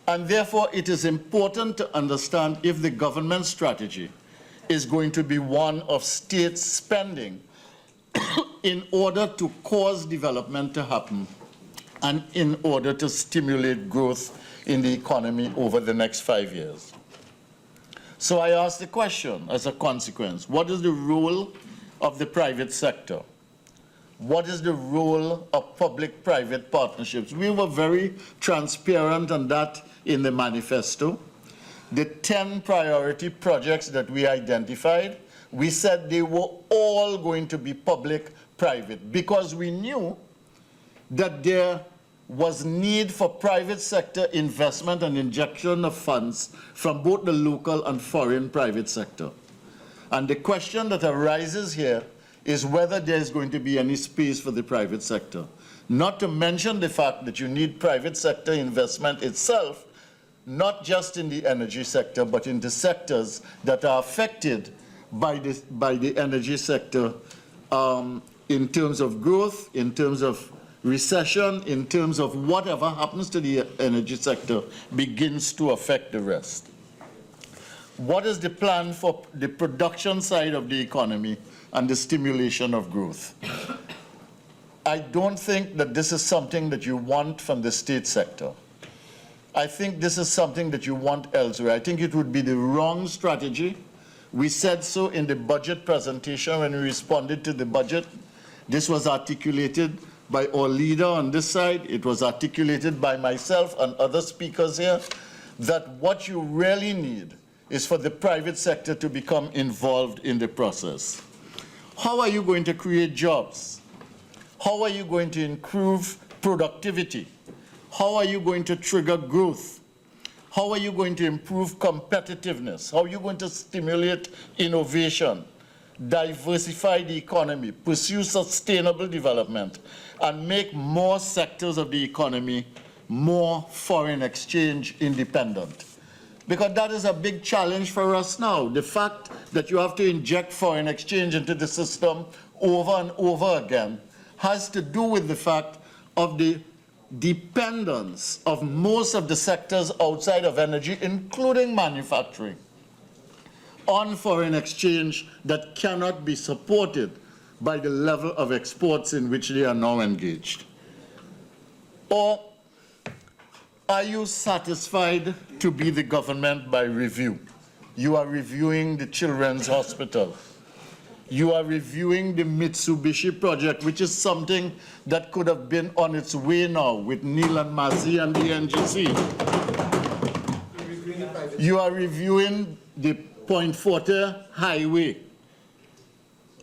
And therefore, it is important to understand if the government strategy is going to be one of state spending in order to cause development to happen and in order to stimulate growth in the economy over the next 5 years. So I ask the question as a consequence, what is the role of the private sector? What is the role of public-private partnerships? We were very transparent on that in the manifesto. The 10 priority projects that we identified, we said they were all going to be public-private because we knew that there was need for private sector investment and injection of funds from both the local and foreign private sector. And the question that arises here is whether there is going to be any space for the private sector. Not to mention the fact that you need private sector investment itself, not just in the energy sector, but in the sectors that are affected by the energy sector in terms of growth, in terms of recession, in terms of whatever happens to the energy sector begins to affect the rest. What is the plan for the production side of the economy and the stimulation of growth? I don't think that this is something that you want from the state sector. I think this is something that you want elsewhere. I think it would be the wrong strategy. We said so in the budget presentation when we responded to the budget. This was articulated by our leader on this side. It was articulated by myself and other speakers here, that what you really need is for the private sector to become involved in the process. How are you going to create jobs? How are you going to improve productivity? How are you going to trigger growth? How are you going to improve competitiveness? How are you going to stimulate innovation, diversify the economy, pursue sustainable development, and make more sectors of the economy more foreign exchange independent? Because that is a big challenge for us now. The fact that you have to inject foreign exchange into the system over and over again has to do with the fact of the dependence of most of the sectors outside of energy, including manufacturing, on foreign exchange that cannot be supported by the level of exports in which they are now engaged. Or are you satisfied to be the government by review? You are reviewing the Children's Hospital. You are reviewing the Mitsubishi project, which is something that could have been on its way now with Neil and Mazi and the NGC. You are reviewing the Point Fortin highway.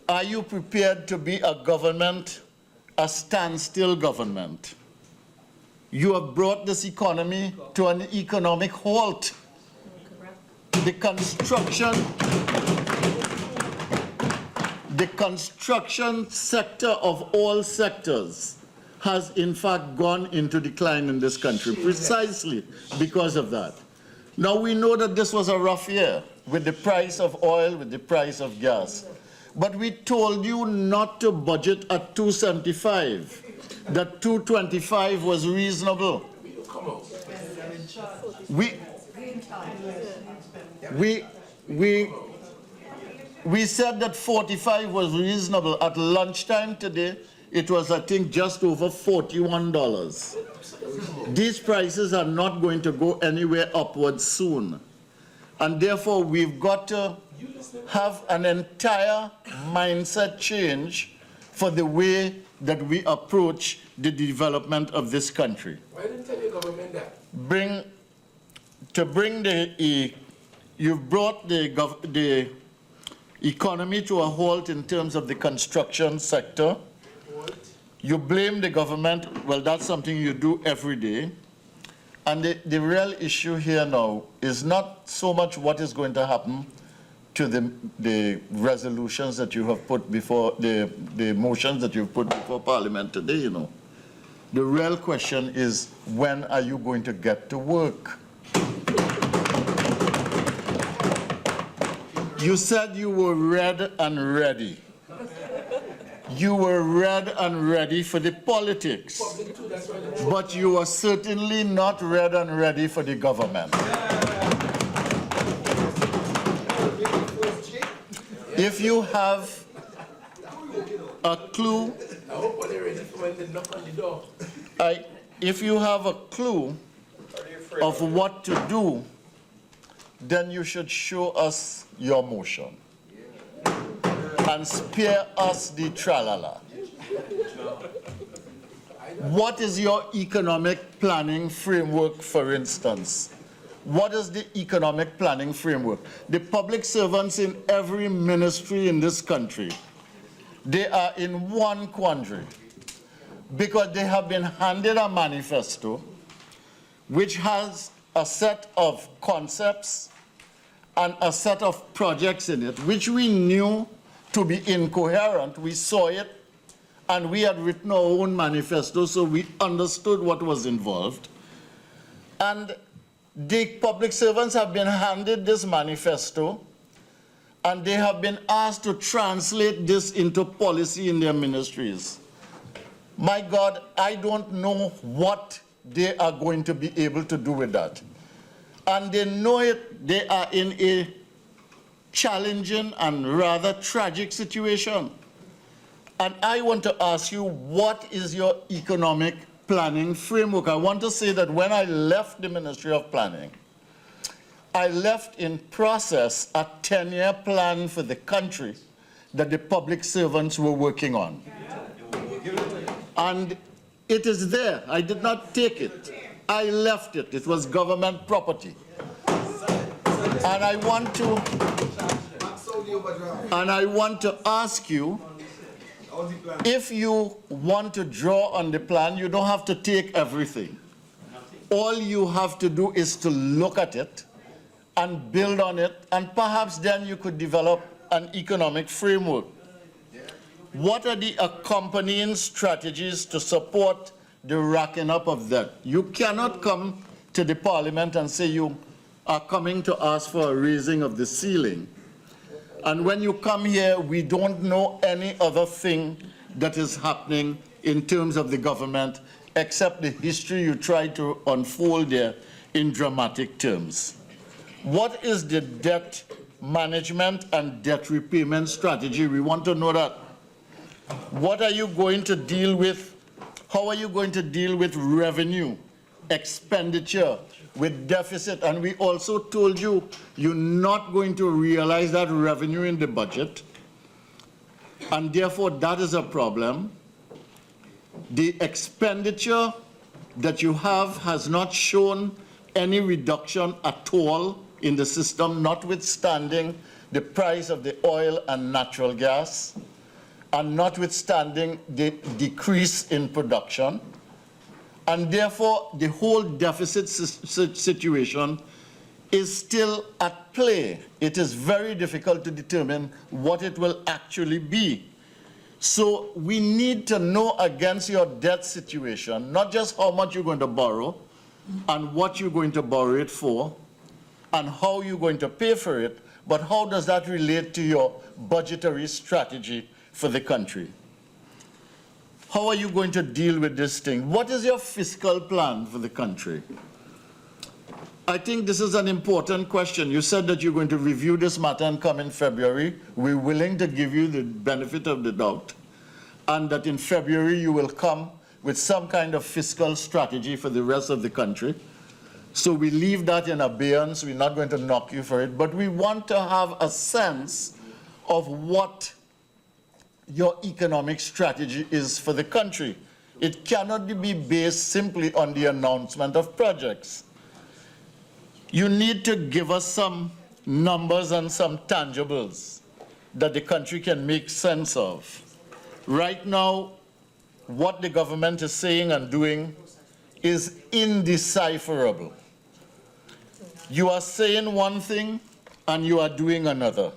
Are you prepared to be a government, a standstill government? You have brought this economy to an economic halt. The construction sector of all sectors has in fact gone into decline in this country precisely because of that. Now we know that this was a rough year. with the price of oil, with the price of gas. But we told you not to budget at 275, that 225 was reasonable. We said that 45 was reasonable. At lunchtime today, it was, I think, just over $41. These prices are not going to go anywhere upwards soon. And therefore, we've got to have an entire mindset change for the way that we approach the development of this country. Why didn't tell your government that? You've brought the economy to a halt in terms of the construction sector. You blame the government. Well, that's something you do every day. And the real issue here now is not so much what is going to happen to the resolutions that you have put before, the motions that you've put before Parliament today, you know. The real question is, when are you going to get to work? You said you were red and ready. You were red and ready for the politics, but you are certainly not red and ready for the government. If you have a clue, if you have a clue of what to do, then you should show us your motion and spare us the tralala. What is your economic planning framework, for instance? What is the economic planning framework? The public servants in every ministry in this country, they are in one quandary because they have been handed a manifesto which has a set of concepts and a set of projects in it, which we knew to be incoherent. We saw it, and we had written our own manifesto, so we understood what was involved. And the public servants have been handed this manifesto, and they have been asked to translate this into policy in their ministries. My God, I don't know what they are going to be able to do with that. And they know it, they are in a challenging and rather tragic situation. And I want to ask you, what is your economic planning framework? I want to say that when I left the Ministry of Planning, I left in process a 10-year plan for the country that the public servants were working on. And it is there. I did not take it. I left it. It was government property. And I want to ask you, if you want to draw on the plan, you don't have to take everything. All you have to do is to look at it and build on it, and perhaps then you could develop an economic framework. What are the accompanying strategies to support the racking up of that? You cannot come to the Parliament and say you are coming to ask for a raising of the ceiling. And when you come here, we don't know any other thing that is happening in terms of the government except the history you try to unfold there in dramatic terms. What is the debt management and debt repayment strategy? We want to know that. What are you going to deal with? How are you going to deal with revenue, expenditure, with deficit? And we also told you, you're not going to realize that revenue in the budget. And therefore, that is a problem. The expenditure that you have has not shown any reduction at all in the system, notwithstanding the price of the oil and natural gas, and notwithstanding the decrease in production. And therefore, the whole deficit situation is still at play. It is very difficult to determine what it will actually be. So we need to know against your debt situation, not just how much you're going to borrow and what you're going to borrow it for and how you're going to pay for it, but how does that relate to your budgetary strategy for the country? How are you going to deal with this thing? What is your fiscal plan for the country? I think this is an important question. You said that you're going to review this matter and come in February. We're willing to give you the benefit of the doubt, and that in February you will come with some kind of fiscal strategy for the rest of the country. So we leave that in abeyance. We're not going to knock you for it, but we want to have a sense of what your economic strategy is for the country. It cannot be based simply on the announcement of projects. You need to give us some numbers and some tangibles that the country can make sense of. Right now, what the government is saying and doing is indecipherable. You are saying one thing and you are doing another.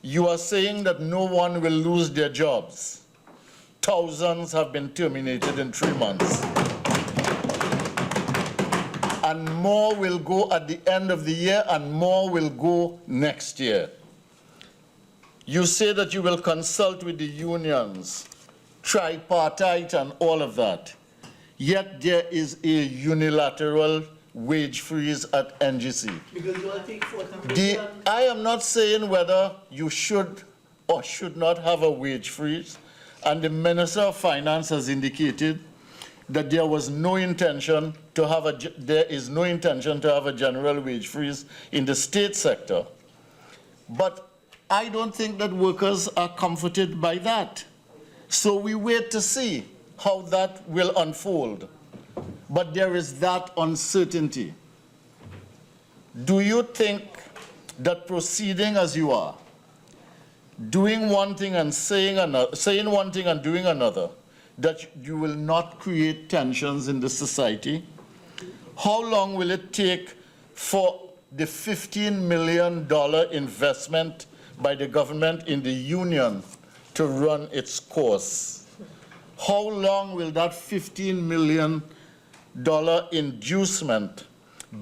You are saying that no one will lose their jobs. Thousands have been terminated in 3 months. And more will go at the end of the year, and more will go next year. You say that you will consult with the unions, tripartite and all of that. Yet there is a unilateral wage freeze at NGC. Because you want to take Fortin. I am not saying whether you should or should not have a wage freeze, and the Minister of Finance has indicated that there was no intention to have there is no intention to have a general wage freeze in the state sector. But I don't think that workers are comforted by that. So we wait to see how that will unfold. But there is that uncertainty. Do you think that proceeding as you are, doing one thing and saying one thing and doing another, that you will not create tensions in the society? How long will it take for the $15 million investment by the government in the union to run its course? How long will that $15 million inducement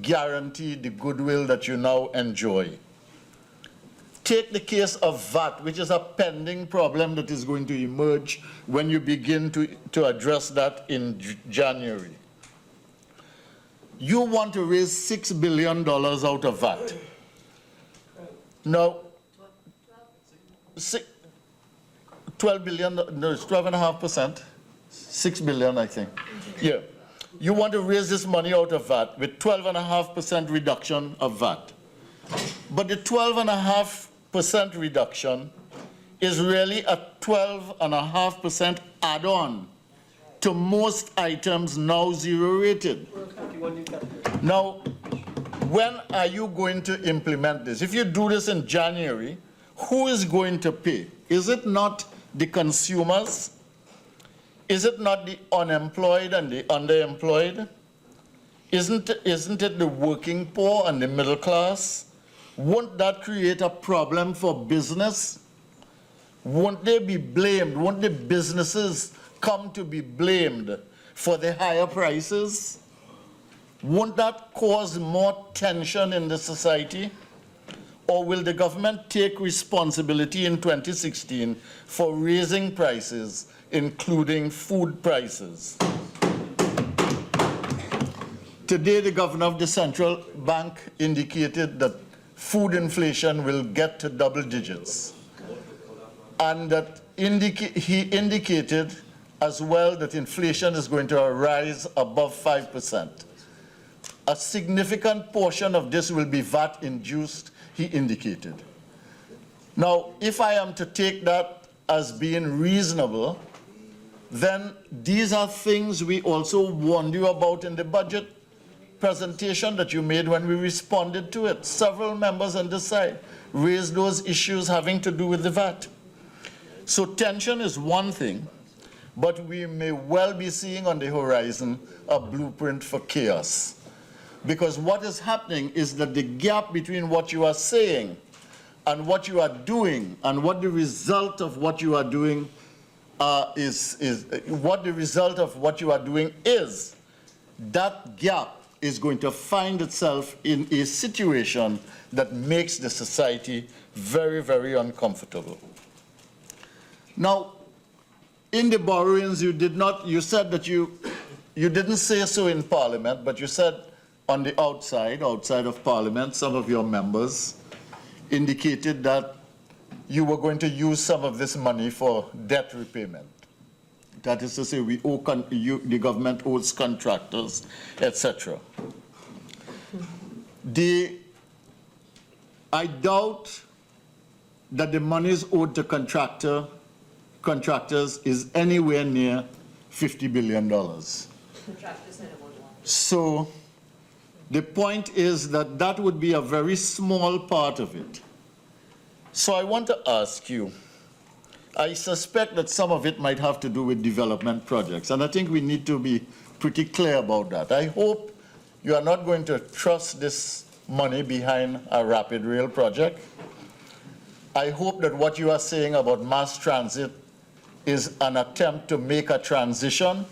guarantee the goodwill that you now enjoy? Take the case of VAT, which is a pending problem that is going to emerge when you begin to address that in January. You want to raise $6 billion out of VAT. Now, 12 billion, no, it's 12.5%, 6 billion, I think. Yeah. You want to raise this money out of VAT with 12.5% reduction of VAT. But the 12.5% reduction is really a 12.5% add-on to most items now zero rated. Now, when are you going to implement this? If you do this in January, who is going to pay? Is it not the consumers? Is it not the unemployed and the underemployed? Isn't it the working poor and the middle class? Won't that create a problem for business? Won't they be blamed? Won't the businesses come to be blamed for the higher prices? Won't that cause more tension in the society? Or will the government take responsibility in 2016 for raising prices, including food prices? Today, the governor of the central bank indicated that food inflation will get to double digits. And that he indicated as well that inflation is going to rise above 5%. A significant portion of this will be VAT-induced, he indicated. Now, if I am to take that as being reasonable, then these are things we also warned you about in the budget presentation that you made when we responded to it. Several members on this side raised those issues having to do with the VAT. So tension is one thing, but we may well be seeing on the horizon a blueprint for chaos. Because what is happening is that the gap between what you are saying and what you are doing and what the result of what you are doing is, that gap is going to find itself in a situation that makes the society very, very uncomfortable. Now, in the borrowings, you said that you didn't say so in Parliament, but you said on the outside of Parliament, some of your members indicated that you were going to use some of this money for debt repayment. That is to say, the government owes contractors, etc. I doubt that the monies owed to contractors is anywhere near $50 billion. So the point is that that would be a very small part of it. So I want to ask you, I suspect that some of it might have to do with development projects, and I think we need to be pretty clear about that. I hope you are not going to trust this money behind a rapid rail project. I hope that what you are saying about mass transit is an attempt to make a transition,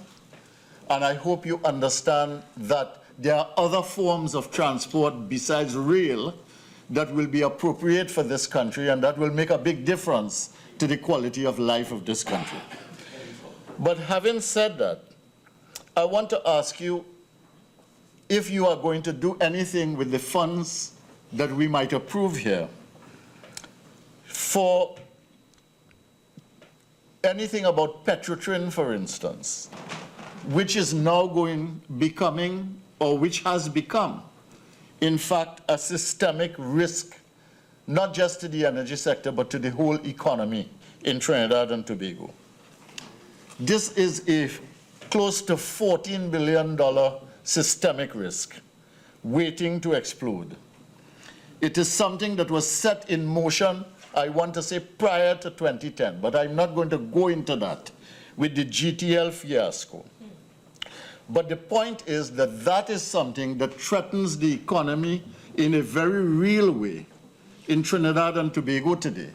and I hope you understand that there are other forms of transport besides rail that will be appropriate for this country and that will make a big difference to the quality of life of this country. But having said that, I want to ask you if you are going to do anything with the funds that we might approve here for anything about Petrotrin, for instance, which is now becoming, or which has become, in fact, a systemic risk, not just to the energy sector, but to the whole economy in Trinidad and Tobago. This is a close to $14 billion systemic risk waiting to explode. It is something that was set in motion, I want to say, prior to 2010, but I'm not going to go into that with the GTL fiasco. But the point is that that is something that threatens the economy in a very real way in Trinidad and Tobago today.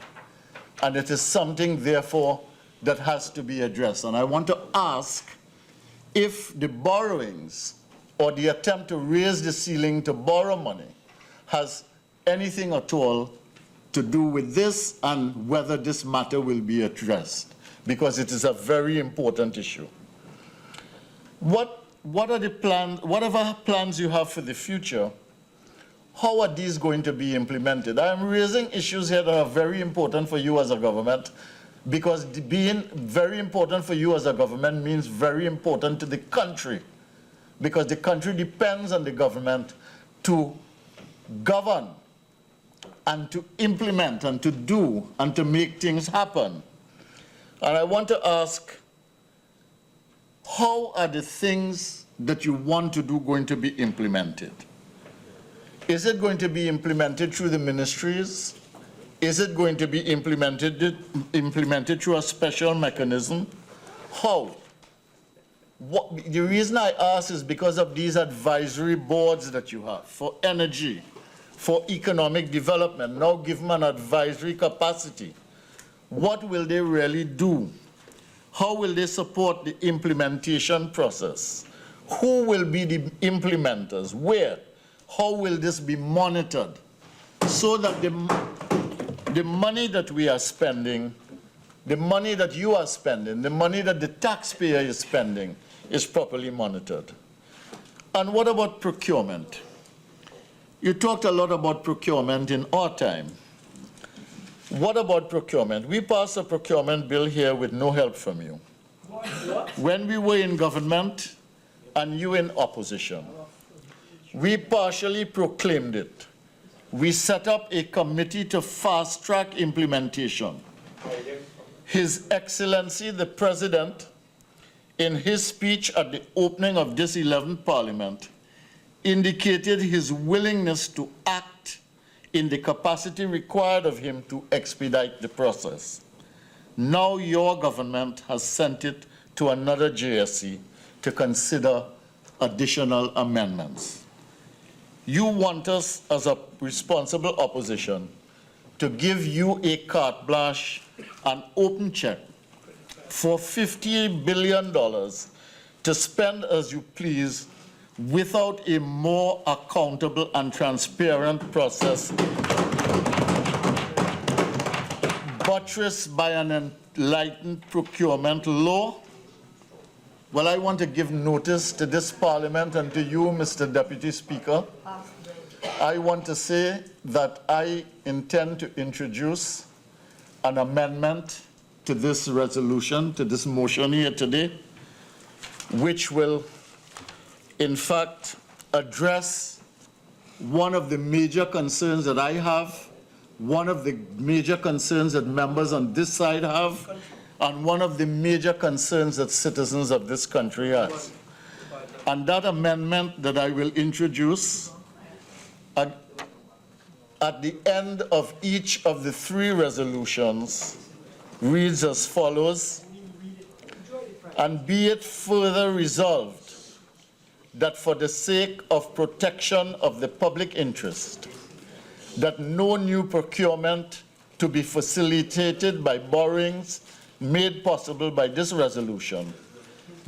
And it is something, therefore, that has to be addressed. And I want to ask if the borrowings or the attempt to raise the ceiling to borrow money has anything at all to do with this and whether this matter will be addressed, because it is a very important issue. What are the plans, whatever plans you have for the future, how are these going to be implemented? I am raising issues here that are very important for you as a government, because being very important for you as a government means very important to the country, because the country depends on the government to govern and to implement and to do and to make things happen. And I want to ask, how are the things that you want to do going to be implemented? Is it going to be implemented through the ministries? Is it going to be implemented through a special mechanism? How? The reason I ask is because of these advisory boards that you have for energy, for economic development, now give them an advisory capacity. What will they really do? How will they support the implementation process? Who will be the implementers? Where? How will this be monitored? So that the money that we are spending, the money that you are spending, the money that the taxpayer is spending is properly monitored. And what about procurement? You talked a lot about procurement in our time. What about procurement? We passed a procurement bill here with no help from you. When we were in government and you in opposition, we partially proclaimed it. We set up a committee to fast-track implementation. His Excellency, the President, in his speech at the opening of this 11th Parliament, indicated his willingness to act in the capacity required of him to expedite the process. Now your government has sent it to another JSC to consider additional amendments. You want us, as a responsible opposition, to give you a carte blanche, an open check for $50 billion to spend as you please without a more accountable and transparent process, buttressed by an enlightened procurement law. Well, I want to give notice to this Parliament and to you, Mr. Deputy Speaker. I want to say that I intend to introduce an amendment to this resolution, to this motion here today, which will, in fact, address one of the major concerns that I have, one of the major concerns that members on this side have, and one of the major concerns that citizens of this country have. And that amendment that I will introduce at the end of each of the 3 resolutions reads as follows: and be it further resolved that for the sake of protection of the public interest, that no new procurement to be facilitated by borrowings made possible by this resolution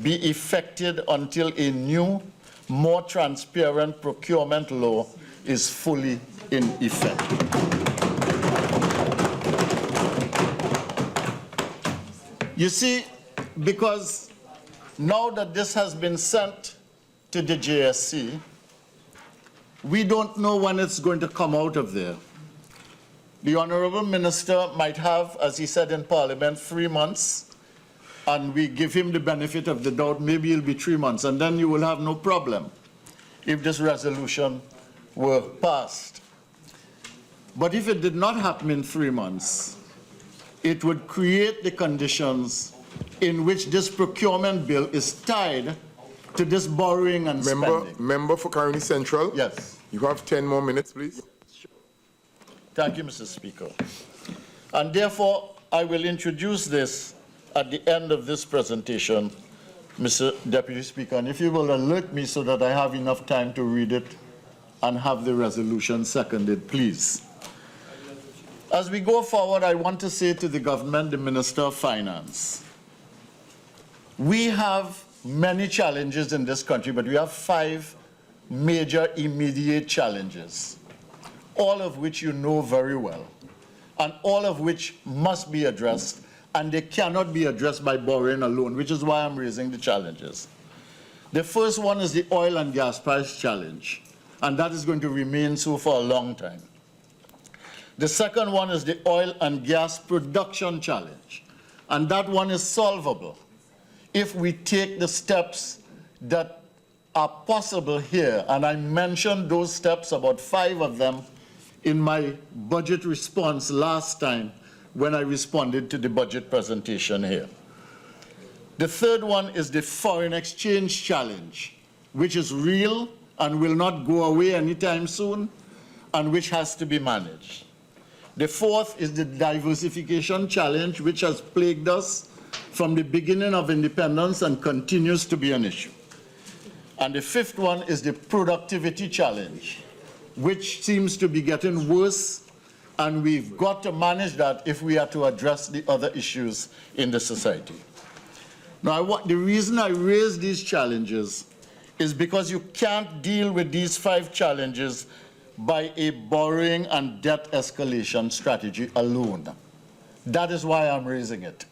be effected until a new, more transparent procurement law is fully in effect. You see, because now that this has been sent to the JSC, we don't know when it's going to come out of there. The Honourable Minister might have, as he said in Parliament, 3 months, and we give him the benefit of the doubt, maybe it'll be 3 months, and then you will have no problem if this resolution were passed. But if it did not happen in 3 months, it would create the conditions in which this procurement bill is tied to this borrowing and spending. Member for Caroni Central? Yes. You have 10 more minutes, please. Thank you, Mr. Speaker. And therefore, I will introduce this at the end of this presentation, Mr. Deputy Speaker, and if you will alert me so that I have enough time to read it and have the resolution seconded, please. As we go forward, I want to say to the government, the Minister of Finance, we have many challenges in this country, but we have 5 major immediate challenges, all of which you know very well, and all of which must be addressed, and they cannot be addressed by borrowing alone, which is why I'm raising the challenges. The first one is the oil and gas price challenge, and that is going to remain so for a long time. The second one is the oil and gas production challenge, and that one is solvable if we take the steps that are possible here, and I mentioned those steps, about 5 of them, in my budget response last time when I responded to the budget presentation here. The third one is the foreign exchange challenge, which is real and will not go away anytime soon, and which has to be managed. The fourth is the diversification challenge, which has plagued us from the beginning of independence and continues to be an issue. And the fifth one is the productivity challenge, which seems to be getting worse, and we've got to manage that if we are to address the other issues in the society. Now, the reason I raise these challenges is because you can't deal with these 5 challenges by a borrowing and debt escalation strategy alone. That is why I'm raising it.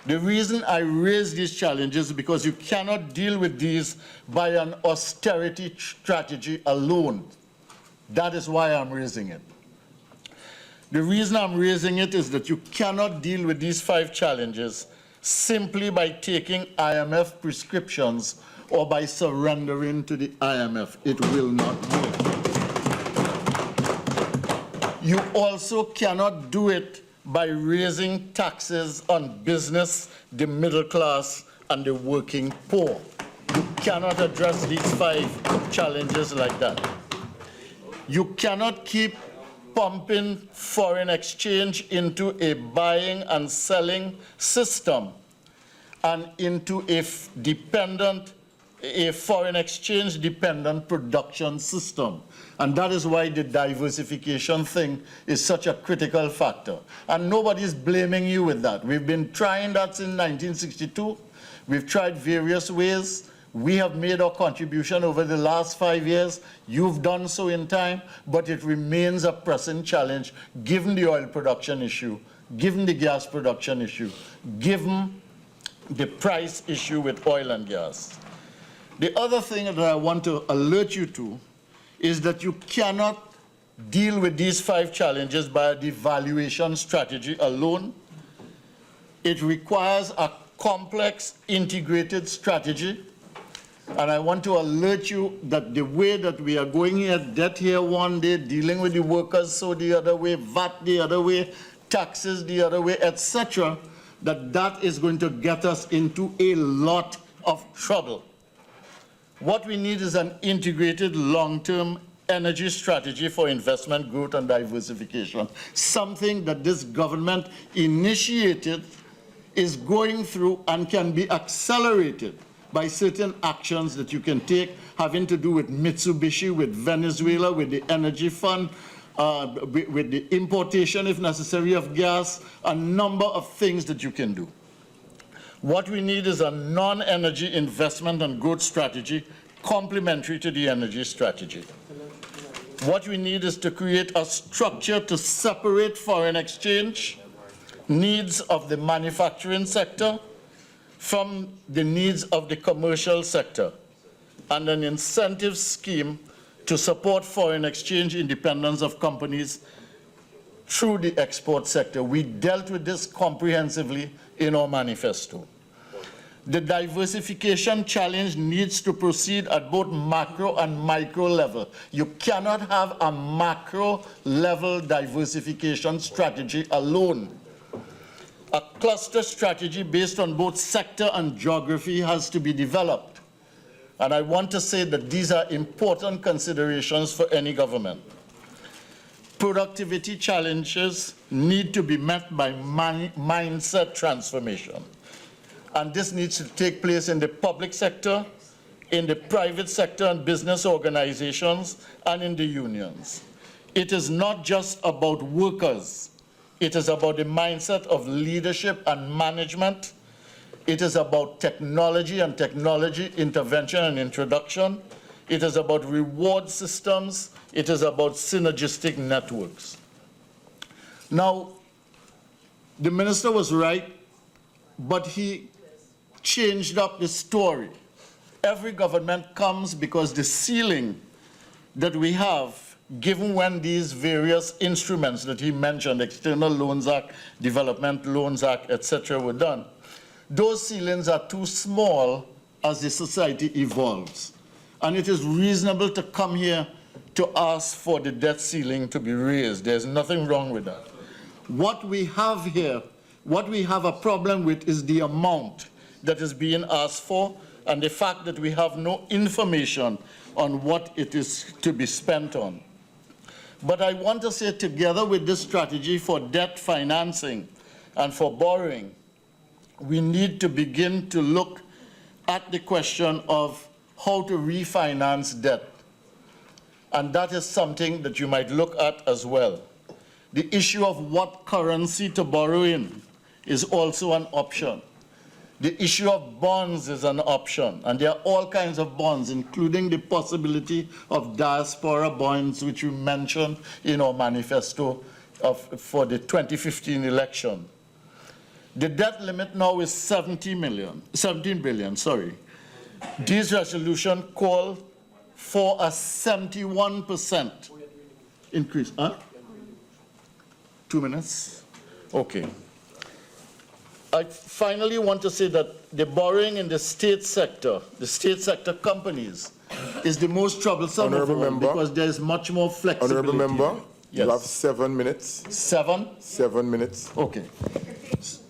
The reason I raise these challenges is because you cannot deal with these by an austerity strategy alone. That is why I'm raising it. The reason I'm raising it is that you cannot deal with these 5 challenges simply by taking IMF prescriptions or by surrendering to the IMF. It will not work. You also cannot do it by raising taxes on business, the middle class, and the working poor. You cannot address these 5 challenges like that. You cannot keep pumping foreign exchange into a buying and selling system and into a foreign exchange dependent production system. And that is why the diversification thing is such a critical factor. And nobody's blaming you with that. We've been trying that since 1962. We've tried various ways. We have made our contribution over the last 5 years. You've done so in time, but it remains a pressing challenge given the oil production issue, given the gas production issue, given the price issue with oil and gas. The other thing that I want to alert you to is that you cannot deal with these 5 challenges by a devaluation strategy alone. It requires a complex, integrated strategy. And I want to alert you that the way that we are going here, debt here one day, dealing with the workers so the other way, VAT the other way, taxes the other way, etc., that is going to get us into a lot of trouble. What we need is an integrated long-term energy strategy for investment, growth, and diversification, something that this government initiated, is going through, and can be accelerated by certain actions that you can take having to do with Mitsubishi, with Venezuela, with the Energy Fund, with the importation, if necessary, of gas, a number of things that you can do. What we need is a non-energy investment and growth strategy complementary to the energy strategy. What we need is to create a structure to separate foreign exchange needs of the manufacturing sector from the needs of the commercial sector, and an incentive scheme to support foreign exchange independence of companies through the export sector. We dealt with this comprehensively in our manifesto. The diversification challenge needs to proceed at both macro and micro level. You cannot have a macro level diversification strategy alone. A cluster strategy based on both sector and geography has to be developed. And I want to say that these are important considerations for any government. Productivity challenges need to be met by mindset transformation. And this needs to take place in the public sector, in the private sector and business organizations, and in the unions. It is not just about workers. It is about the mindset of leadership and management. It is about technology and technology intervention and introduction. It is about reward systems. It is about synergistic networks. Now, the minister was right, but he changed up the story. Every government comes because the ceiling that we have, given when these various instruments that he mentioned, External Loans Act, Development Loans Act, etc., were done, those ceilings are too small as the society evolves. And it is reasonable to come here to ask for the debt ceiling to be raised. There's nothing wrong with that. What we have here, what we have a problem with is the amount that is being asked for and the fact that we have no information on what it is to be spent on. But I want to say, together with this strategy for debt financing and for borrowing, we need to begin to look at the question of how to refinance debt. And that is something that you might look at as well. The issue of what currency to borrow in is also an option. The issue of bonds is an option, and there are all kinds of bonds, including the possibility of diaspora bonds, which we mentioned in our manifesto for the 2015 election. The debt limit now is 17 billion. This resolution called for a 71% increase. Huh? 2 minutes? Okay. I finally want to say that the borrowing in the state sector companies, is the most troublesome of all, because there is much more flexibility. Honourable Member, yes. You have 7 minutes. 7? 7 minutes. Okay.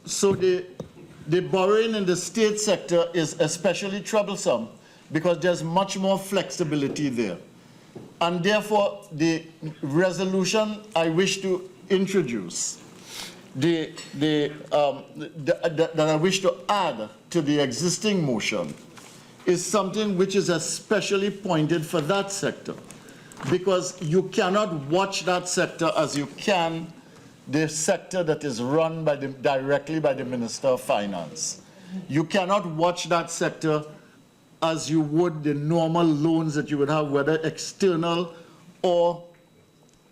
So the borrowing in the state sector is especially troublesome because there's much more flexibility there. And therefore, the resolution I wish to introduce, that I wish to add to the existing motion, is something which is especially pointed for that sector, because you cannot watch that sector as you can the sector that is run directly by the Minister of Finance. You cannot watch that sector as you would the normal loans that you would have, whether external or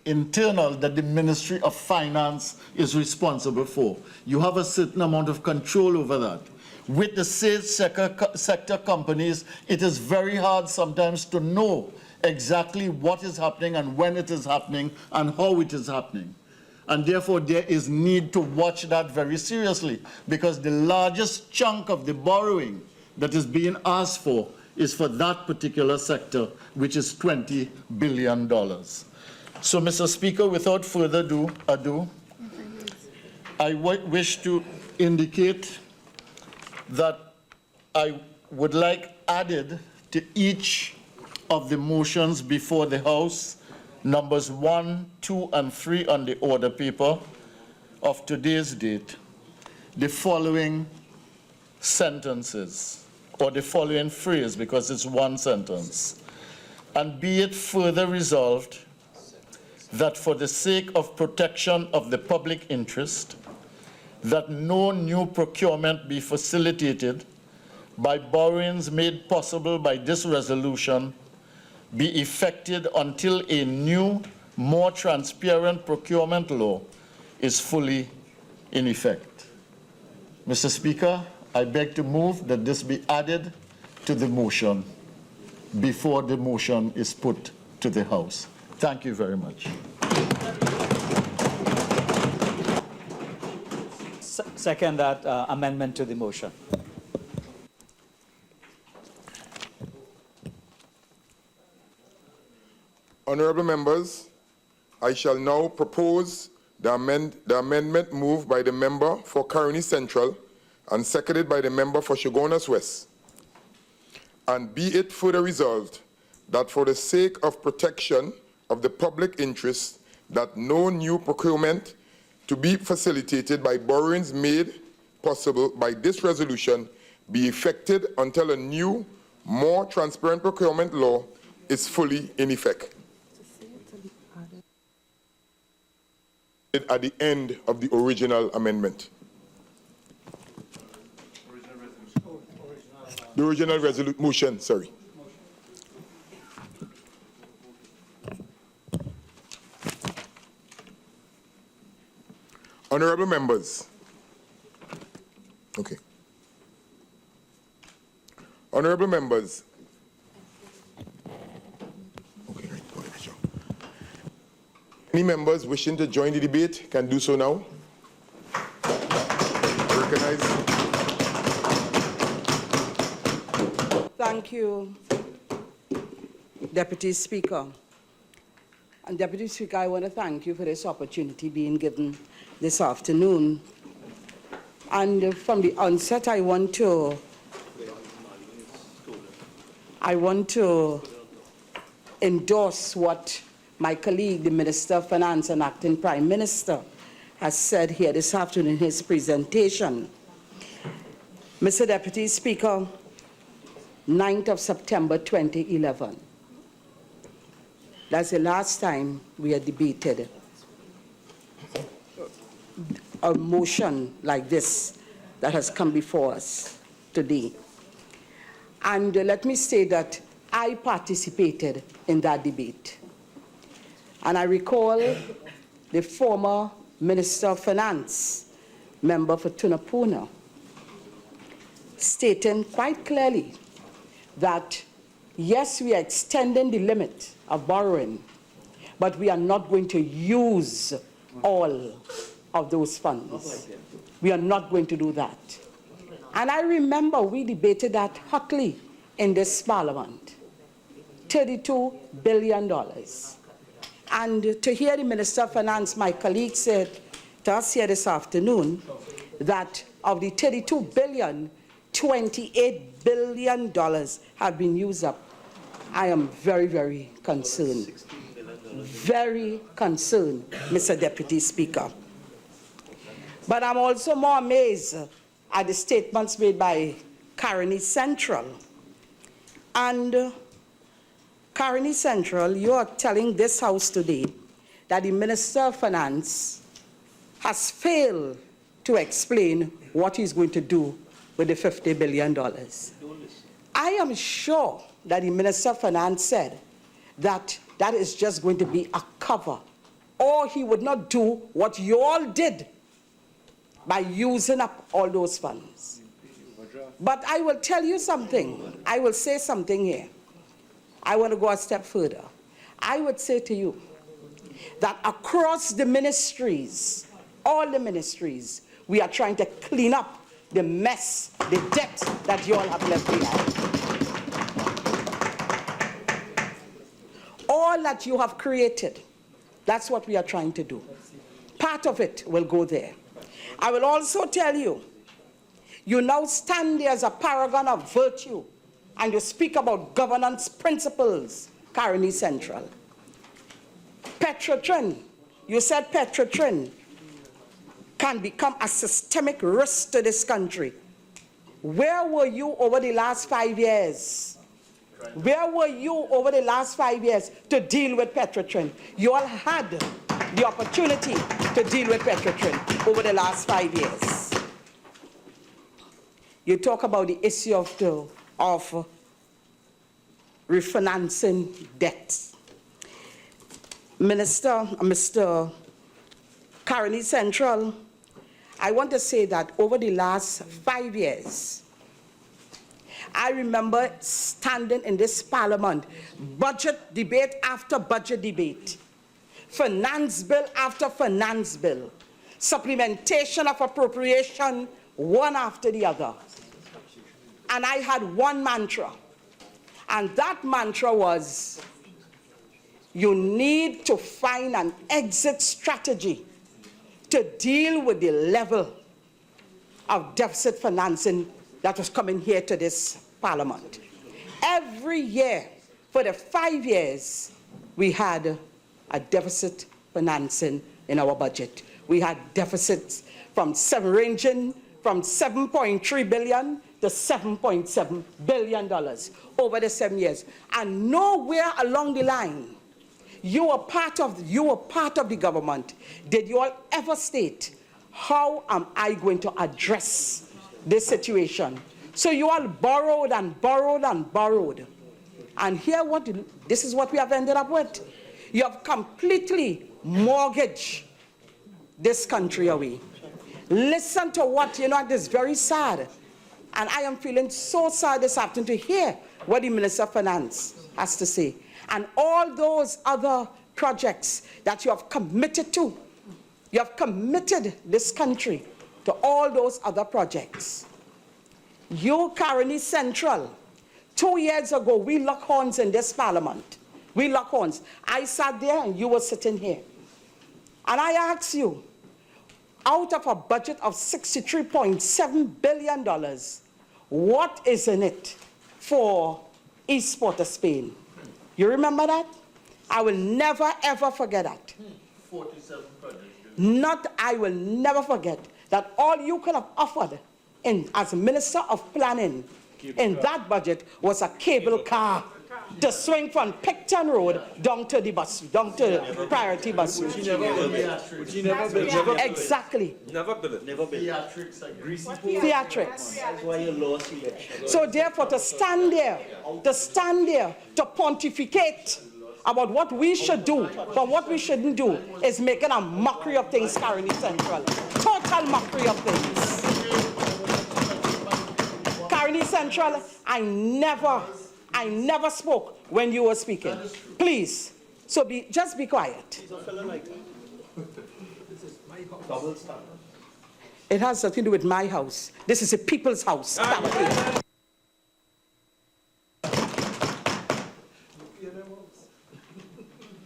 internal, that the Ministry of Finance is responsible for. You have a certain amount of control over that. With the state sector companies, it is very hard sometimes to know exactly what is happening and when it is happening and how it is happening. And therefore, there is need to watch that very seriously, because the largest chunk of the borrowing that is being asked for is for that particular sector, which is $20 billion. So, Mr. Speaker, without further ado, I wish to indicate that I would like added to each of the motions before the House, numbers 1, 2, and 3 on the order paper of today's date, the following sentences, or the following phrase, because it's one sentence. And be it further resolved that for the sake of protection of the public interest, that no new procurement be facilitated by borrowings made possible by this resolution be effected until a new, more transparent procurement law is fully in effect. Mr. Speaker, I beg to move that this be added to the motion before the motion is put to the House. Thank you very much. Second that amendment to the motion. Honorable members, I shall now propose the amendment moved by the member for Caroni Central and seconded by the member for Shogunas West. And be it further resolved that for the sake of protection of the public interest, that no new procurement to be facilitated by borrowings made possible by this resolution be effected until a new, more transparent procurement law is fully in effect. At the end of the original amendment. The original motion, sorry. Honorable members. Okay. Honorable members. Okay, right. Go ahead, Joe. Any members wishing to join the debate can do so now. Recognize. Thank you, Deputy Speaker. And Deputy Speaker, I want to thank you for this opportunity being given this afternoon. And from the onset, I want to endorse what my colleague, the Minister of Finance and Acting Prime Minister, has said here this afternoon in his presentation. Mr. Deputy Speaker, 9th of September 2011. That's the last time we had debated a motion like this that has come before us today. And let me say that I participated in that debate. And I recall the former Minister of Finance, member for Tunapuna, stating quite clearly that, yes, we are extending the limit of borrowing, but we are not going to use all of those funds. We are not going to do that. And I remember we debated that hotly in this Parliament, $32 billion. And to hear the Minister of Finance, my colleague, said to us here this afternoon that of the $32 billion, $28 billion have been used up. I am very, very concerned. Very concerned, Mr. Deputy Speaker. But I'm also more amazed at the statements made by Caroni Central. And Caroni Central, you are telling this House today that the Minister of Finance has failed to explain what he's going to do with the $50 billion. I am sure that the Minister of Finance said that that is just going to be a cover, or he would not do what you all did by using up all those funds. But I will tell you something. I will say something here. I want to go a step further. I would say to you that across the ministries, all the ministries, we are trying to clean up the mess, the debt that you all have left behind. All that you have created, that's what we are trying to do. Part of it will go there. I will also tell you, you now stand there as a paragon of virtue, and you speak about governance principles, Caroni Central. Petrotrin, you said Petrotrin can become a systemic risk to this country. Where were you over the last 5 years? Where were you over the last 5 years to deal with Petrotrin? You all had the opportunity to deal with Petrotrin over the last 5 years. You talk about the issue of refinancing debt. Mr. Caroni Central, I want to say that over the last 5 years, I remember standing in this parliament, budget debate after budget debate, finance bill after finance bill, supplementation of appropriation, one after the other. And I had one mantra, and that mantra was, you need to find an exit strategy to deal with the level of deficit financing that was coming here to this parliament. Every year, for the 5 years, we had a deficit financing in our budget. We had deficits ranging from $7.3 billion to $7.7 billion over the 7 years. And nowhere along the line, you were part of the government. Did you all ever state, how am I going to address this situation? So you all borrowed and borrowed and borrowed. And here, this is what we have ended up with. You have completely mortgaged this country away. Listen to what, it is very sad. And I am feeling so sad this afternoon to hear what the Minister of Finance has to say. And all those other projects that you have committed to. You have committed this country to all those other projects. You, Caroni Central, 2 years ago, we locked horns in this parliament. We locked horns. I sat there and you were sitting here. And I asked you, out of a budget of $63.7 billion, what is in it for East Port of Spain? You remember that? I will never, ever forget that. 47 projects. I will never forget that all you could have offered as Minister of Planning in that budget was a cable car to swing from Picton Road down to the bus, down to Priority Bus Route. Exactly. Never built it. Never built it. Theatrics. That's why you lost election. So therefore, to stand there, to pontificate about what we should do, but what we shouldn't do, is making a mockery of things, Caroni Central. Total mockery of things. Caroni Central, I never spoke when you were speaking. Please, so just be quiet. It has nothing to do with my house. This is a people's house.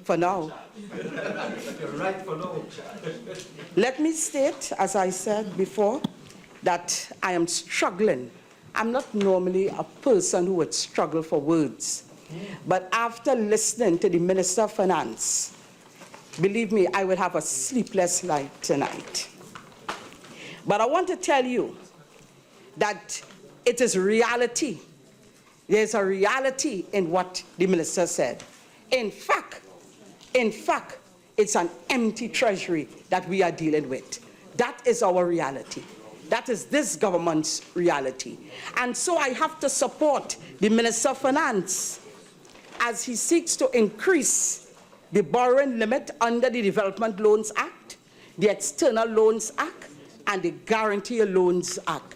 For now. You're right for now. Let me state, as I said before, that I am struggling. I'm not normally a person who would struggle for words. But after listening to the Minister of Finance, believe me, I will have a sleepless night tonight. But I want to tell you that it is reality. There's a reality in what the minister said. In fact, it's an empty treasury that we are dealing with. That is our reality. That is this government's reality. And so I have to support the Minister of Finance as he seeks to increase the borrowing limit under the Development Loans Act, the External Loans Act, and the Guarantee Loans Act.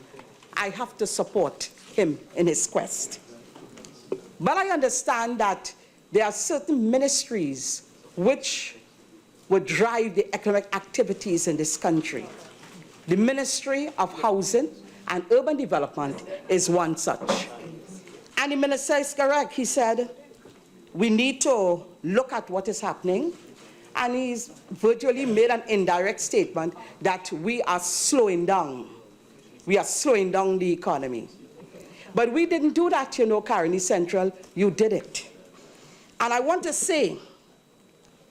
I have to support him in his quest. But I understand that there are certain ministries which would drive the economic activities in this country. The Ministry of Housing and Urban Development is one such. And the minister is correct. He said, we need to look at what is happening. And he's virtually made an indirect statement that we are slowing down. We are slowing down the economy. But we didn't do that, you know, Caroni Central. You did it. And I want to say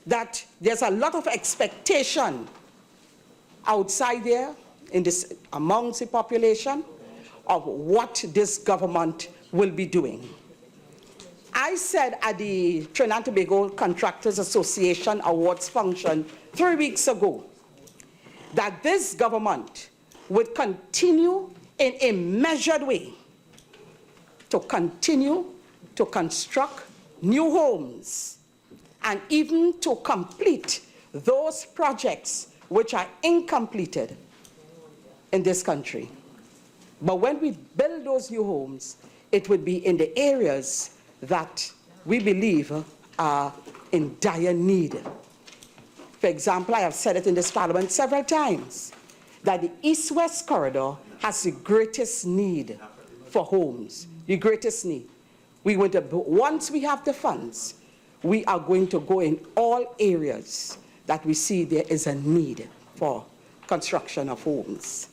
that there's a lot of expectation outside there amongst the population of what this government will be doing. I said at the Trinidad and Tobago Contractors Association Awards function 3 weeks ago that this government would continue in a measured way to continue to construct new homes and even to complete those projects which are incompleted in this country. But when we build those new homes, it would be in the areas that we believe are in dire need. For example, I have said it in this parliament several times, that the East-West corridor has the greatest need for homes, the greatest need. Once we have the funds, we are going to go in all areas that we see there is a need for construction of homes.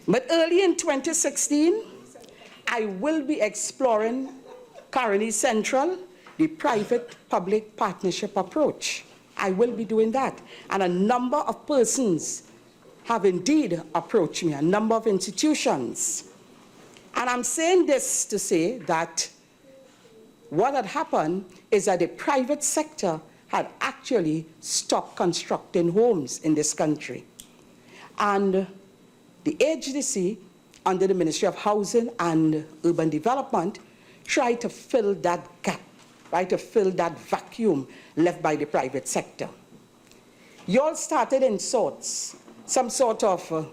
But early in 2016, I will be exploring Caroni Central, the private-public partnership approach. I will be doing that. And a number of persons have indeed approached me, a number of institutions. And I'm saying this to say that what had happened is that the private sector had actually stopped constructing homes in this country. And the HDC, under the Ministry of Housing and Urban Development, tried to fill that gap, tried to fill that vacuum left by the private sector. You all started in some sort of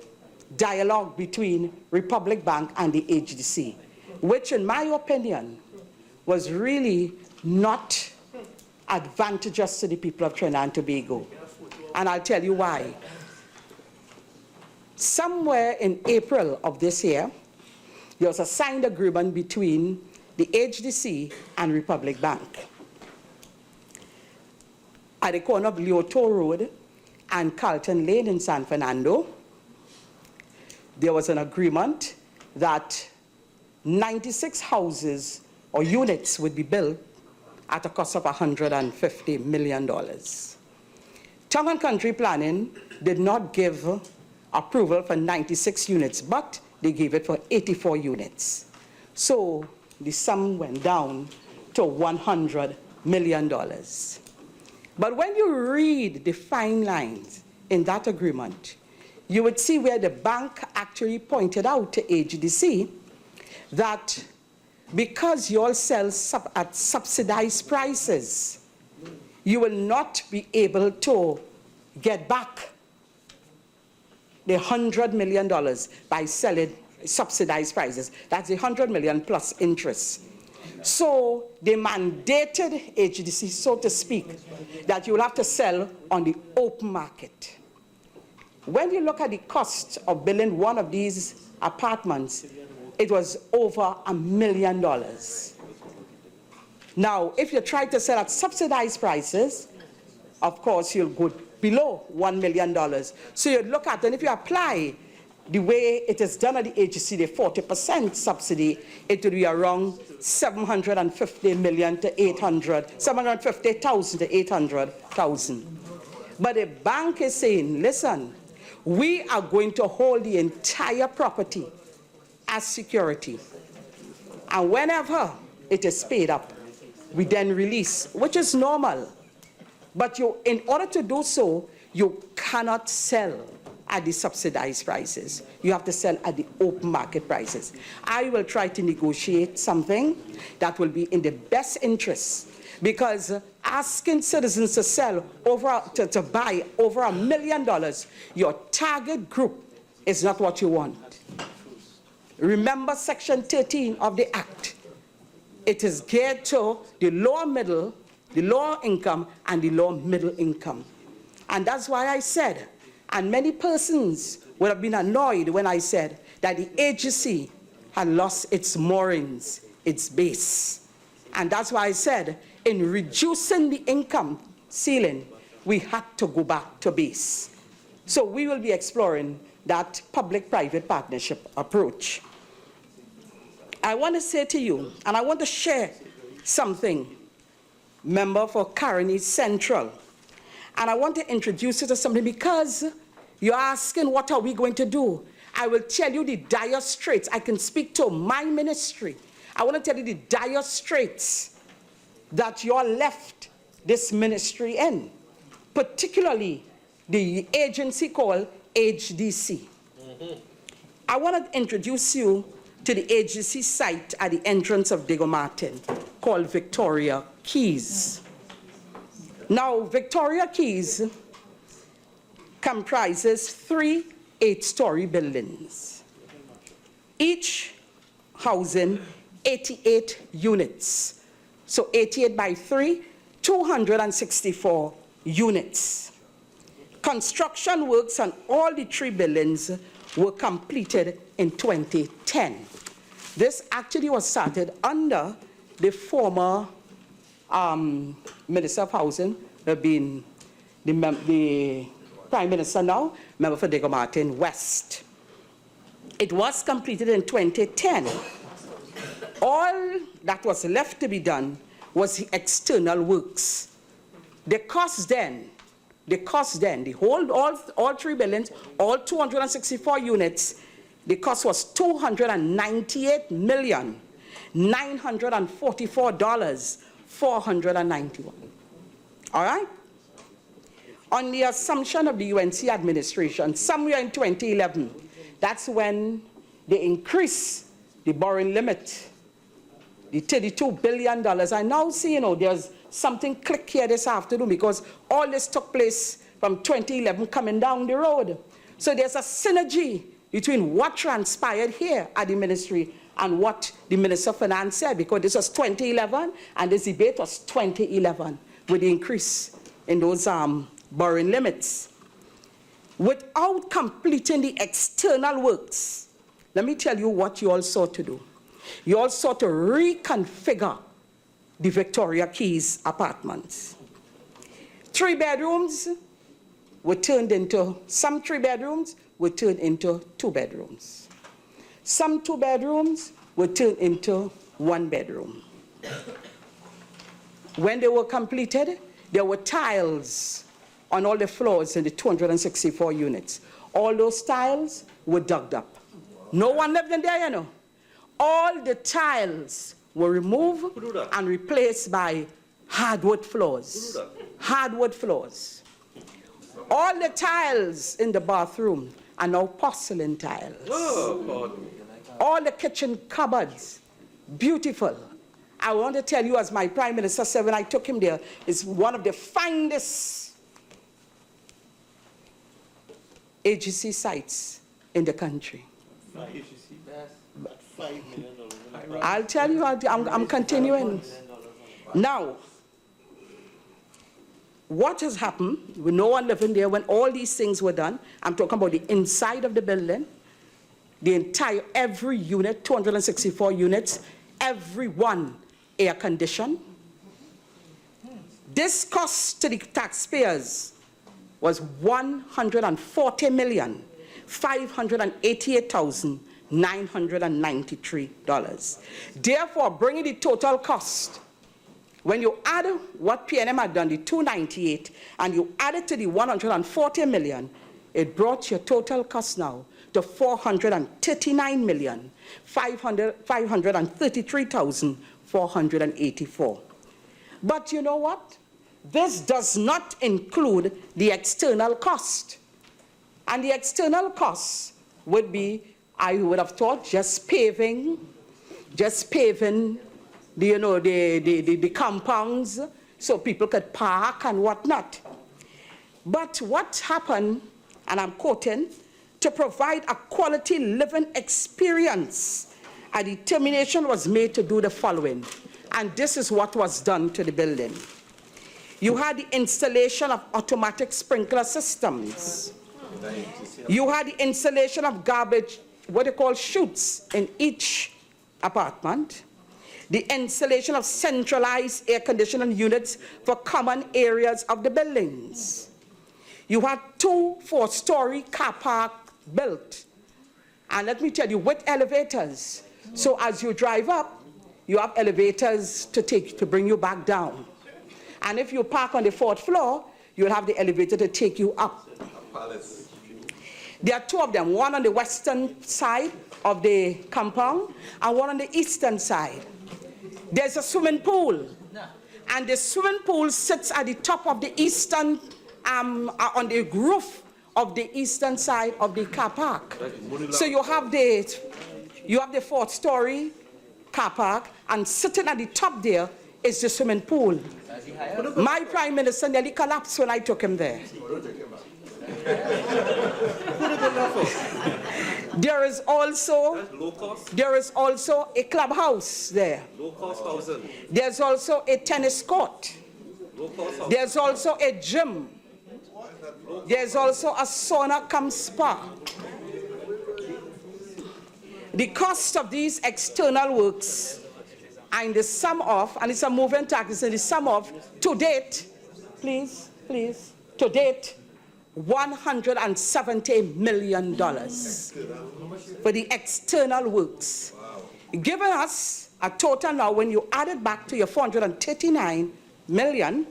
dialogue between Republic Bank and the HDC, which in my opinion was really not advantageous to the people of Trinidad and Tobago. And I'll tell you why. Somewhere in April of this year, there was a signed agreement between the HDC and Republic Bank. At the corner of Leoto Road and Carlton Lane in San Fernando, there was an agreement that 96 houses or units would be built at a cost of $150 million. Town and Country Planning did not give approval for 96 units, but they gave it for 84 units. So the sum went down to $100 million. But when you read the fine lines in that agreement, you would see where the bank actually pointed out to HDC that because you all sell at subsidized prices, you will not be able to get back the $100 million by selling subsidized prices. That's the $100 million plus interest. So they mandated HDC, so to speak, that you will have to sell on the open market. When you look at the cost of building one of these apartments, it was over $1 million. Now, if you try to sell at subsidized prices, of course, you'll go below $1 million. So you look at, and if you apply the way it is done at the HDC, the 40% subsidy, it will be around $750,000 to $800,000. But the bank is saying, listen, we are going to hold the entire property as security. And whenever it is paid up, we then release, which is normal. But in order to do so, you cannot sell at the subsidized prices. You have to sell at the open market prices. I will try to negotiate something that will be in the best interest, because asking citizens to sell to buy over $1 million, your target group is not what you want. Remember Section 13 of the Act. It is geared to the lower middle, the lower income, and the lower middle income. And that's why I said, and many persons would have been annoyed when I said that the agency had lost its moorings, its base. And that's why I said, in reducing the income ceiling, we had to go back to base. So we will be exploring that public-private partnership approach. I want to say to you, and I want to share something, member for Caroni Central, and I want to introduce you to something, because you're asking what are we going to do. I will tell you the dire straits. I can speak to my ministry. I want to tell you the dire straits that you all left this ministry in, particularly the agency called HDC. I want to introduce you to the agency site at the entrance of Diego Martin called Victoria Keys. Now, Victoria Keys comprises 3 8-story buildings, each housing 88 units. So 88 by 3, 264 units. Construction works on all the 3 buildings were completed in 2010. This actually was started under the former Minister of Housing, being the Prime Minister now, member for Diego Martin West. It was completed in 2010. All that was left to be done was the external works. The cost then, the whole, all 3 buildings, all 264 units, the cost was $298,944,491. All right? On the assumption of the UNC administration, somewhere in 2011, that's when they increased the borrowing limit, the $32 billion. I now see, there's something click here this afternoon, because all this took place from 2011 coming down the road. So there's a synergy between what transpired here at the ministry and what the Minister of Finance said, because this was 2011 and this debate was 2011 with the increase in those borrowing limits. Without completing the external works, let me tell you what you all sought to do. You all sought to reconfigure the Victoria Keys apartments. 3 bedrooms were turned into, some 3 bedrooms were turned into 2 bedrooms. Some 2 bedrooms were turned into 1 bedroom. When they were completed, there were tiles on all the floors in the 264 units. All those tiles were dug up. No one lived in there, All the tiles were removed and replaced by hardwood floors. Hardwood floors. All the tiles in the bathroom are now porcelain tiles. Oh, God. All the kitchen cupboards, beautiful. I want to tell you, as my Prime Minister said when I took him there, it's one of the finest agency sites in the country. I'll tell you, I'm continuing. Now, what has happened with no one living there when all these things were done? I'm talking about the inside of the building, the entire, every unit, 264 units, every one air conditioned. This cost to the taxpayers was $140,588,993. Therefore, bringing the total cost, when you add what PNM had done, the 298, and you add it to the 140 million, it brought your total cost now to 439,533,484. But you know what? This does not include the external cost. And the external costs would be, I would have thought, just paving the, you know, the compounds so people could park and whatnot. But what happened, and I'm quoting, to provide a quality living experience, a determination was made to do the following. And this is what was done to the building. You had the installation of automatic sprinkler systems. You had the installation of garbage, what they call chutes, in each apartment. The installation of centralized air conditioning units for common areas of the buildings. You had 2 4-story car park built. And let me tell you, with elevators. So as you drive up, you have elevators to bring you back down. And if you park on the 4th floor, you'll have the elevator to take you up. There are 2 of them, one on the western side of the compound and one on the eastern side. There's a swimming pool, and the swimming pool sits at the top of the eastern, on the roof of the eastern side of the car park. So you have the 4th story car park, and sitting at the top there is the swimming pool. My Prime Minister nearly collapsed when I took him there. There is also a clubhouse there. There's also a tennis court. There's also a gym. There's also a sauna cum spa. The cost of these external works, and the sum of, and it's a moving target, and the sum of, to date, please, to date, $170 million for the external works, giving us a total now, when you add it back to your 439 million,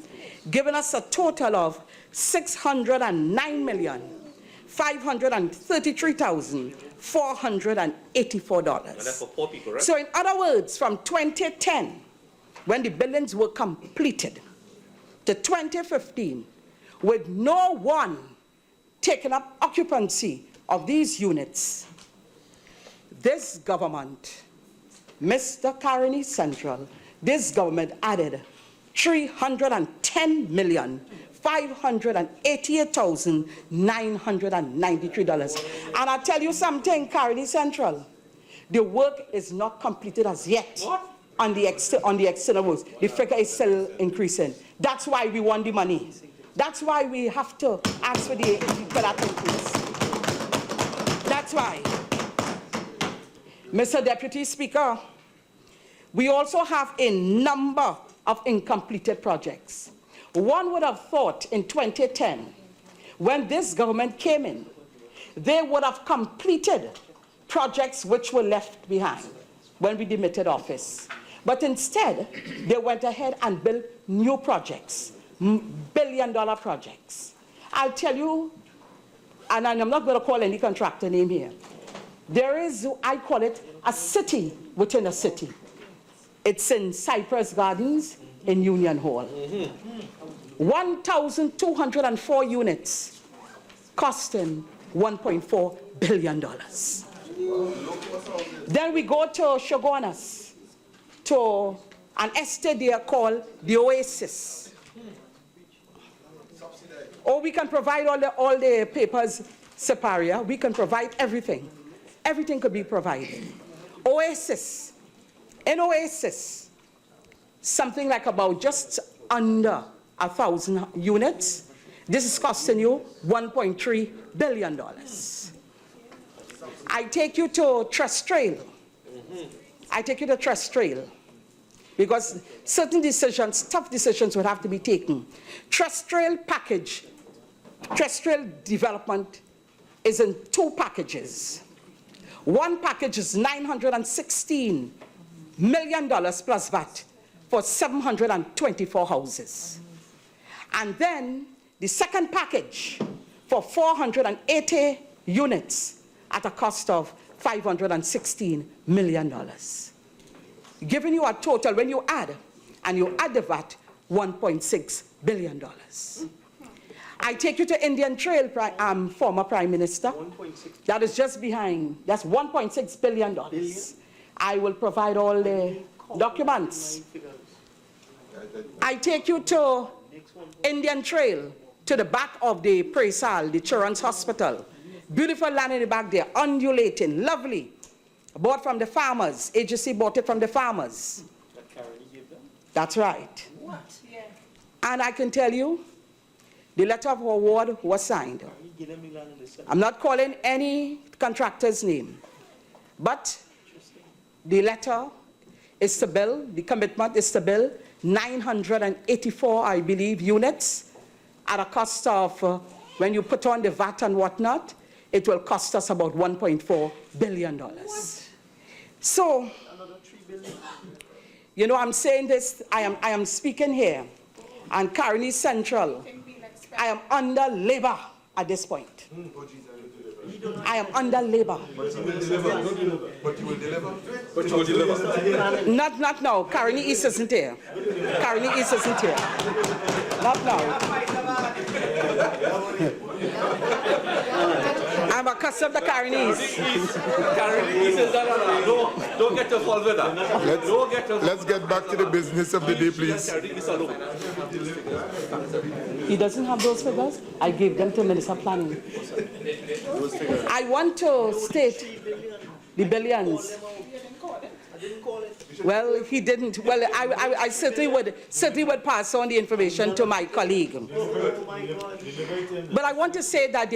giving us a total of $609,533,484. And that's for 4 people, right? So in other words, from 2010, when the buildings were completed, to 2015, with no one taking up occupancy of these units, this government, Mr. Caroni Central, this government added $310,588,993. And I tell you something, Caroni Central, the work is not completed as yet. What? On the external works. The figure is still increasing. That's why we want the money. That's why we have to ask for that increase. That's why. Mr. Deputy Speaker, we also have a number of incompleted projects. One would have thought in 2010, when this government came in, they would have completed projects which were left behind when we demitted office. But instead, they went ahead and built new projects, billion-dollar projects. I'll tell you, and I'm not going to call any contractor name here. There is, I call it, a city within a city. It's in Cypress Gardens in Union Hall. 1,204 units, costing $1.4 billion. Then we go to Shogunas, to an estate there called the Oasis. Or we can provide all the papers, Separia. We can provide everything. Everything could be provided. Oasis. In Oasis, something like about just under 1,000 units. This is costing you $1.3 billion. I take you to Trust Trail. I take you to Trust Trail, because certain decisions, tough decisions would have to be taken. Trust Trail package, Trust Trail development is in 2 packages. One package is $916 million plus VAT for 724 houses. And then the second package for 480 units at a cost of $516 million. Giving you a total, when you add, and you add the VAT, $1.6 billion. I take you to Indian Trail, former Prime Minister. That is just behind. That's $1.6 billion. I will provide all the documents. I take you to Indian Trail, to the back of the Presal, the Children's Hospital. Beautiful land in the back there, undulating, lovely. Bought from the farmers. Agency bought it from the farmers. That Caroni gave them? That's right. What? Yeah. And I can tell you, the letter of award was signed. I'm not calling any contractor's name, but the letter is to build, the commitment is to build 984, I believe, units at a cost of, when you put on the VAT and whatnot, it will cost us about $1.4 billion. What? So, you know, I'm saying this, I am speaking here, and Caroni Central, I am under labor at this point. I am under labor. But you will deliver. But you will deliver. But you will deliver. Not now. Caroni East isn't here. Caroni East isn't here. Not now. I'm accustomed to Caroni East. Caroni East is don't get to fall with that. Let's get back to the business of the day, please. He doesn't have those figures. I gave them to Minister of Planning. I want to state the billions. Well, he didn't. Well, I certainly would pass on the information to my colleague. But I want to say that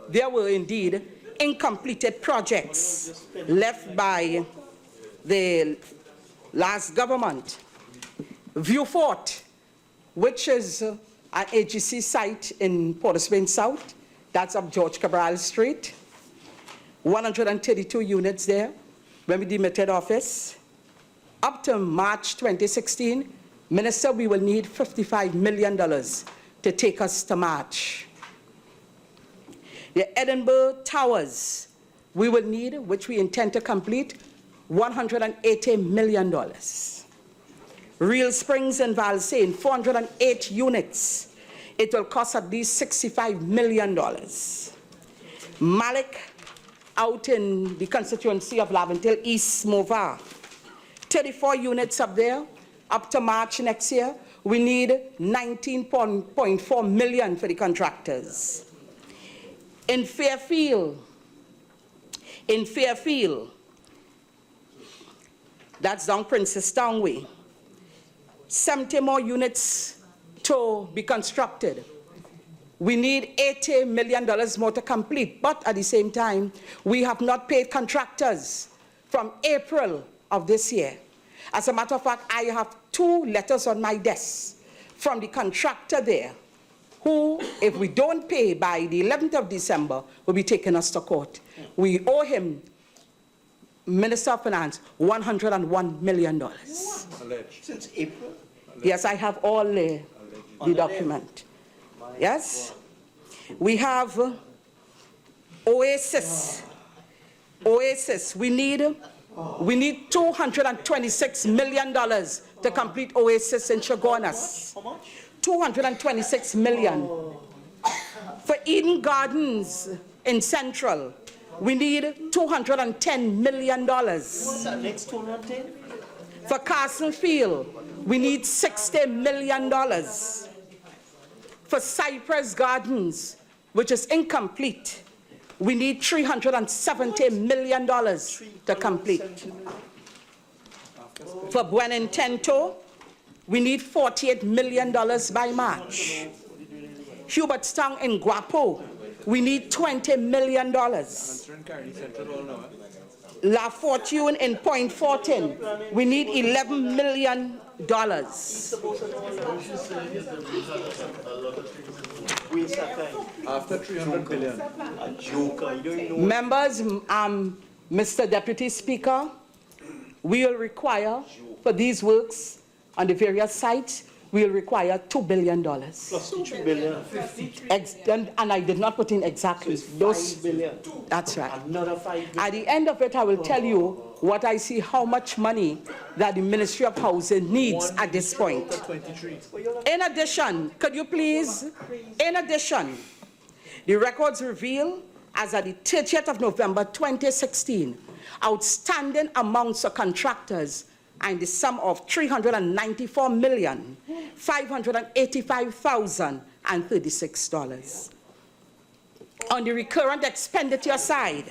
there were indeed incompleted projects left by the last government. View Fort, which is an AGC site in Port of Spain South, that's up George Cabral Street. 132 units there when we demitted office. Up to March 2016, Minister, we will need $55 million to take us to March. The Edinburgh Towers, we will need, which we intend to complete, $180 million. Real Springs and Valsayn, 408 units. It will cost at least $65 million. Malik, out in the constituency of Laventille, East Movar, 34 units up there, up to March next year. We need $19.4 million for the contractors. In Fairfield, that's down Princess Town Way, 70 more units to be constructed. We need $80 million more to complete, but at the same time, we have not paid contractors from April of this year. As a matter of fact, I have 2 letters on my desk from the contractor there, who, if we don't pay by the 11th of December, will be taking us to court. We owe him, Minister of Finance, $101 million. Since April? Yes, I have all the document. Yes? We have Oasis. Oasis, we need $226 million to complete Oasis in Chagonas. How much? $226 million. For Eden Gardens in Central, we need $210 million. What's that, next 210? For Castlefield, we need $60 million. For Cypress Gardens, which is incomplete, we need $370 million to complete. For Buenintento, we need $48 million by March. Hubertstown in Guapo, we need $20 million. La Fortune in Point Fortin, we need $11 million. After 300 billion. A joker, you don't know. Members, Mr. Deputy Speaker, we will require for these works on the various sites, we we'll require $2 billion. Plus 2 billion. And I did not put in exactly those. 5 billion. That's right. Another 5 billion. At the end of it, I will tell you what I see, how much money that the Ministry of Housing needs at this point. 23. In addition, could you please, in addition, the records reveal as at the 30th of November 2016, outstanding amounts of contractors and the sum of $394,585,036. On the recurrent expenditure side,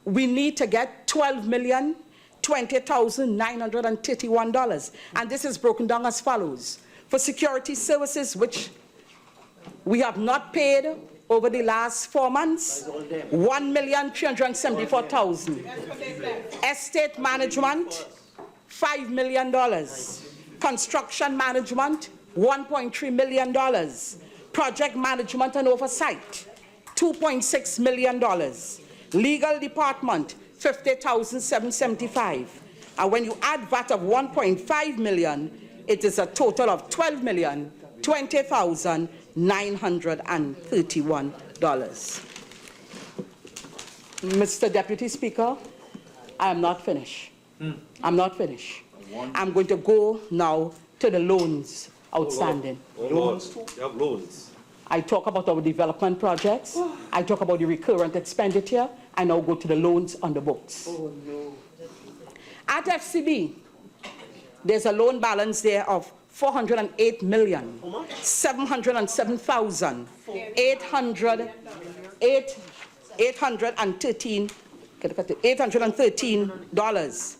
we need to get $12,020,931, and this is broken down as follows. For security services, which we have not paid over the last 4 months, $1,374,000. Estate management, $5 million. Construction management, $1.3 million. Project management and oversight, $2.6 million. Legal department, $50,775. And when you add VAT of $1.5 million, it is a total of $12,020,931. Mr. Deputy Speaker, I am not finished. I'm not finished. I'm going to go now to the loans outstanding. Loans too? You have loans. I talk about our development projects. I talk about the recurrent expenditure. I now go to the loans on the books. Oh, no. At FCB, there's a loan balance there of $408,707,813.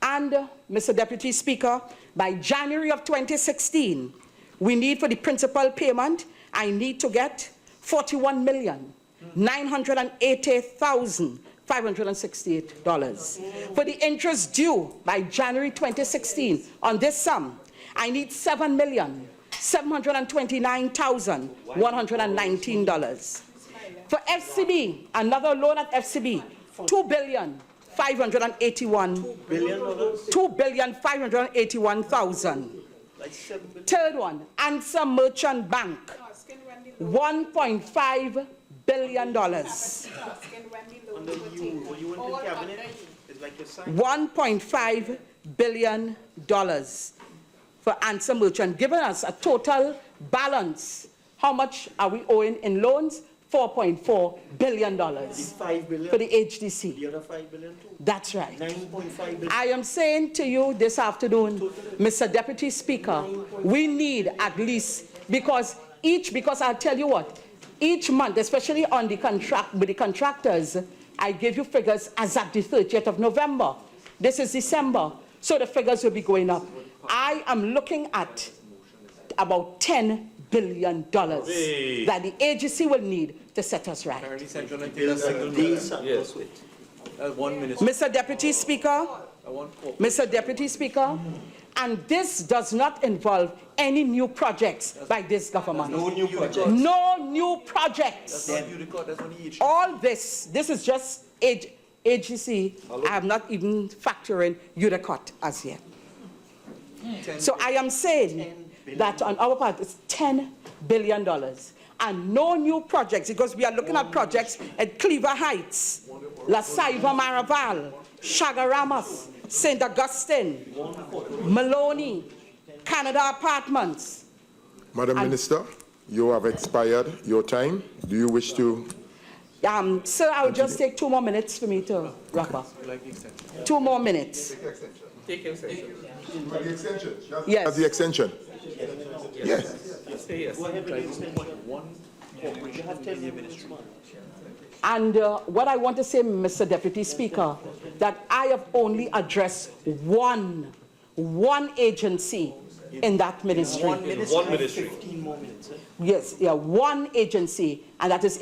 And, Mr. Deputy Speaker, by January of 2016, we need for the principal payment, I need to get $41,980,568. For the interest due by January 2016 on this sum, I need $7,729,119. For FCB, another loan at FCB, $2,581,000. Third one, Answer Merchant Bank, $1.5 billion. $1.5 billion for Answer Merchant, giving us a total balance. How much are we owing in loans? $4.4 billion 5 billion for the HDC. The other 5 billion too. That's right. 9.5 billion. I am saying to you this afternoon, Mr. Deputy Speaker, we need at least, because I'll tell you what, each month, especially on the contract with the contractors, I give you figures as at the 30th of November. This is December, so the figures will be going up. I am looking at about $10 billion that the agency will need to set us right. Mr. Deputy Speaker, Mr. Deputy Speaker, and this does not involve any new projects by this government. No new projects. No new projects. All this is just agency. I have not even factored in UDECOT as yet. So I am saying that on our part, it's $10 billion. And no new projects, because we are looking at projects at Cleaver Heights, La Saiva Maraval, Chagaramas, St. Augustine, Maloney, Canada Apartments. Madam Minister, you have expired your time. Do you wish to? Sir, I'll just take 2 more minutes for me to wrap up. 2 more minutes. Take extension. The extension? Yes. The extension? Yes. And what I want to say, Mr. Deputy Speaker, that I have only addressed one agency in that ministry. One ministry. 15 more minutes. Yes, yeah, one agency, and that is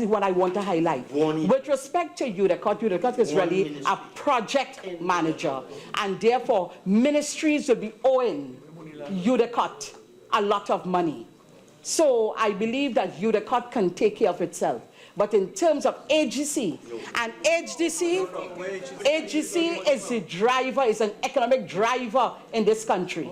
what I want to highlight. With respect to UDECOT is really a project manager, and therefore ministries will be owing UDECOT a lot of money. So I believe that UDECOT can take care of itself. but in terms of AGC, and AGC is the driver, is an economic driver in this country.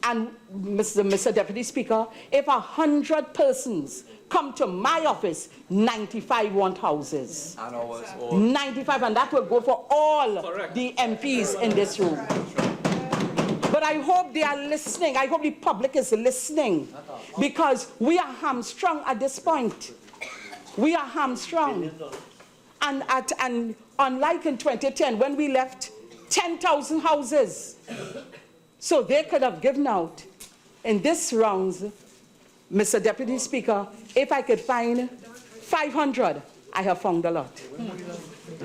And Mr. Deputy Speaker, if 100 persons come to my office, 95 want houses. 95, and that will go for all the MPs in this room. But I hope they are listening. I hope the public is listening, because we are hamstrung at this point. We are hamstrung. And unlike in 2010, when we left 10,000 houses, so they could have given out. In this round, Mr. Deputy Speaker, if I could find 500, I have found a lot.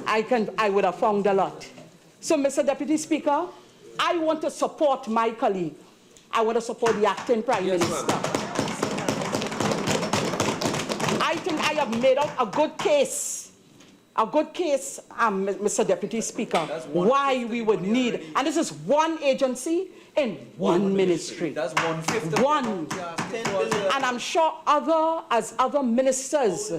I would have found a lot. So, Mr. Deputy Speaker, I want to support my colleague. I want to support the acting Prime Minister. I think I have made out a good case. A good case, Mr. Deputy Speaker, why we would need, and this is one agency in one ministry. That's one. And I'm sure other ministers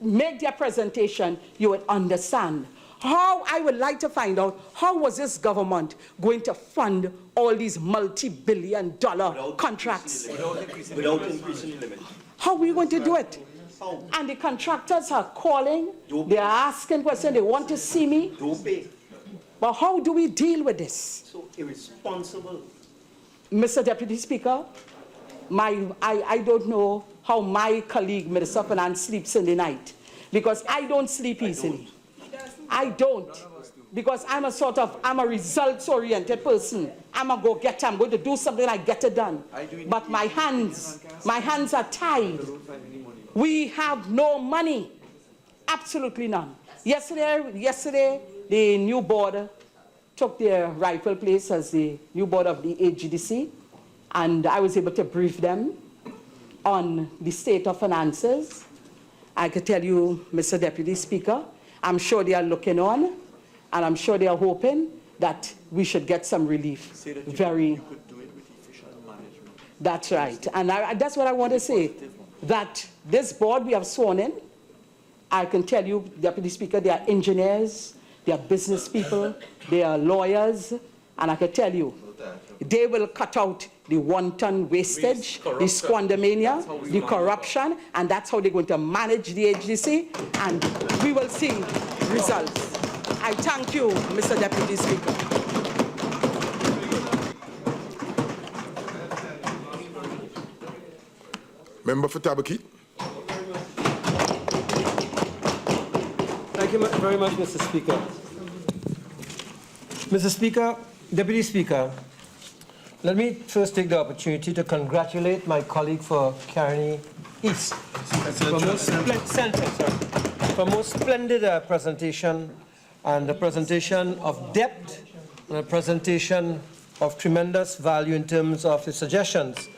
make their presentation, you would understand. How I would like to find out, how was this government going to fund all these multi-billion-dollar contracts? Without increasing the limit. How are we going to do it? And the contractors are calling, they are asking questions, they want to see me. Don't pay. But how do we deal with this? So irresponsible. Mr. Deputy Speaker, I don't know how my colleague, Minister of Finance, sleeps in the night, because I don't sleep easily. I don't. Because I'm a results-oriented person. I'm a go-getter. I'm going to do something, I get it done. But my hands are tied. We have no money. Absolutely none. Yesterday, the new board took their rightful place as the new board of the AGDC, and I was able to brief them on the state of finances. I could tell you, Mr. Deputy Speaker, I'm sure they are looking on, and I'm sure they are hoping that we should get some relief. That's right. And that's what I want to say, that this board we have sworn in, I can tell you, Deputy Speaker, they are engineers, they are business people, they are lawyers, and I can tell you, they will cut out the wanton wastage, the squandermania, the corruption, and that's how they're going to manage the agency, and we will see results. I thank you, Mr. Deputy Speaker. Member for Tabaquite. Thank you very much, Mr. Speaker. Mr. Speaker, Deputy Speaker, let me first take the opportunity to congratulate my colleague for Caroni East for most splendid presentation, and a presentation of depth, and a presentation of tremendous value in terms of the suggestions.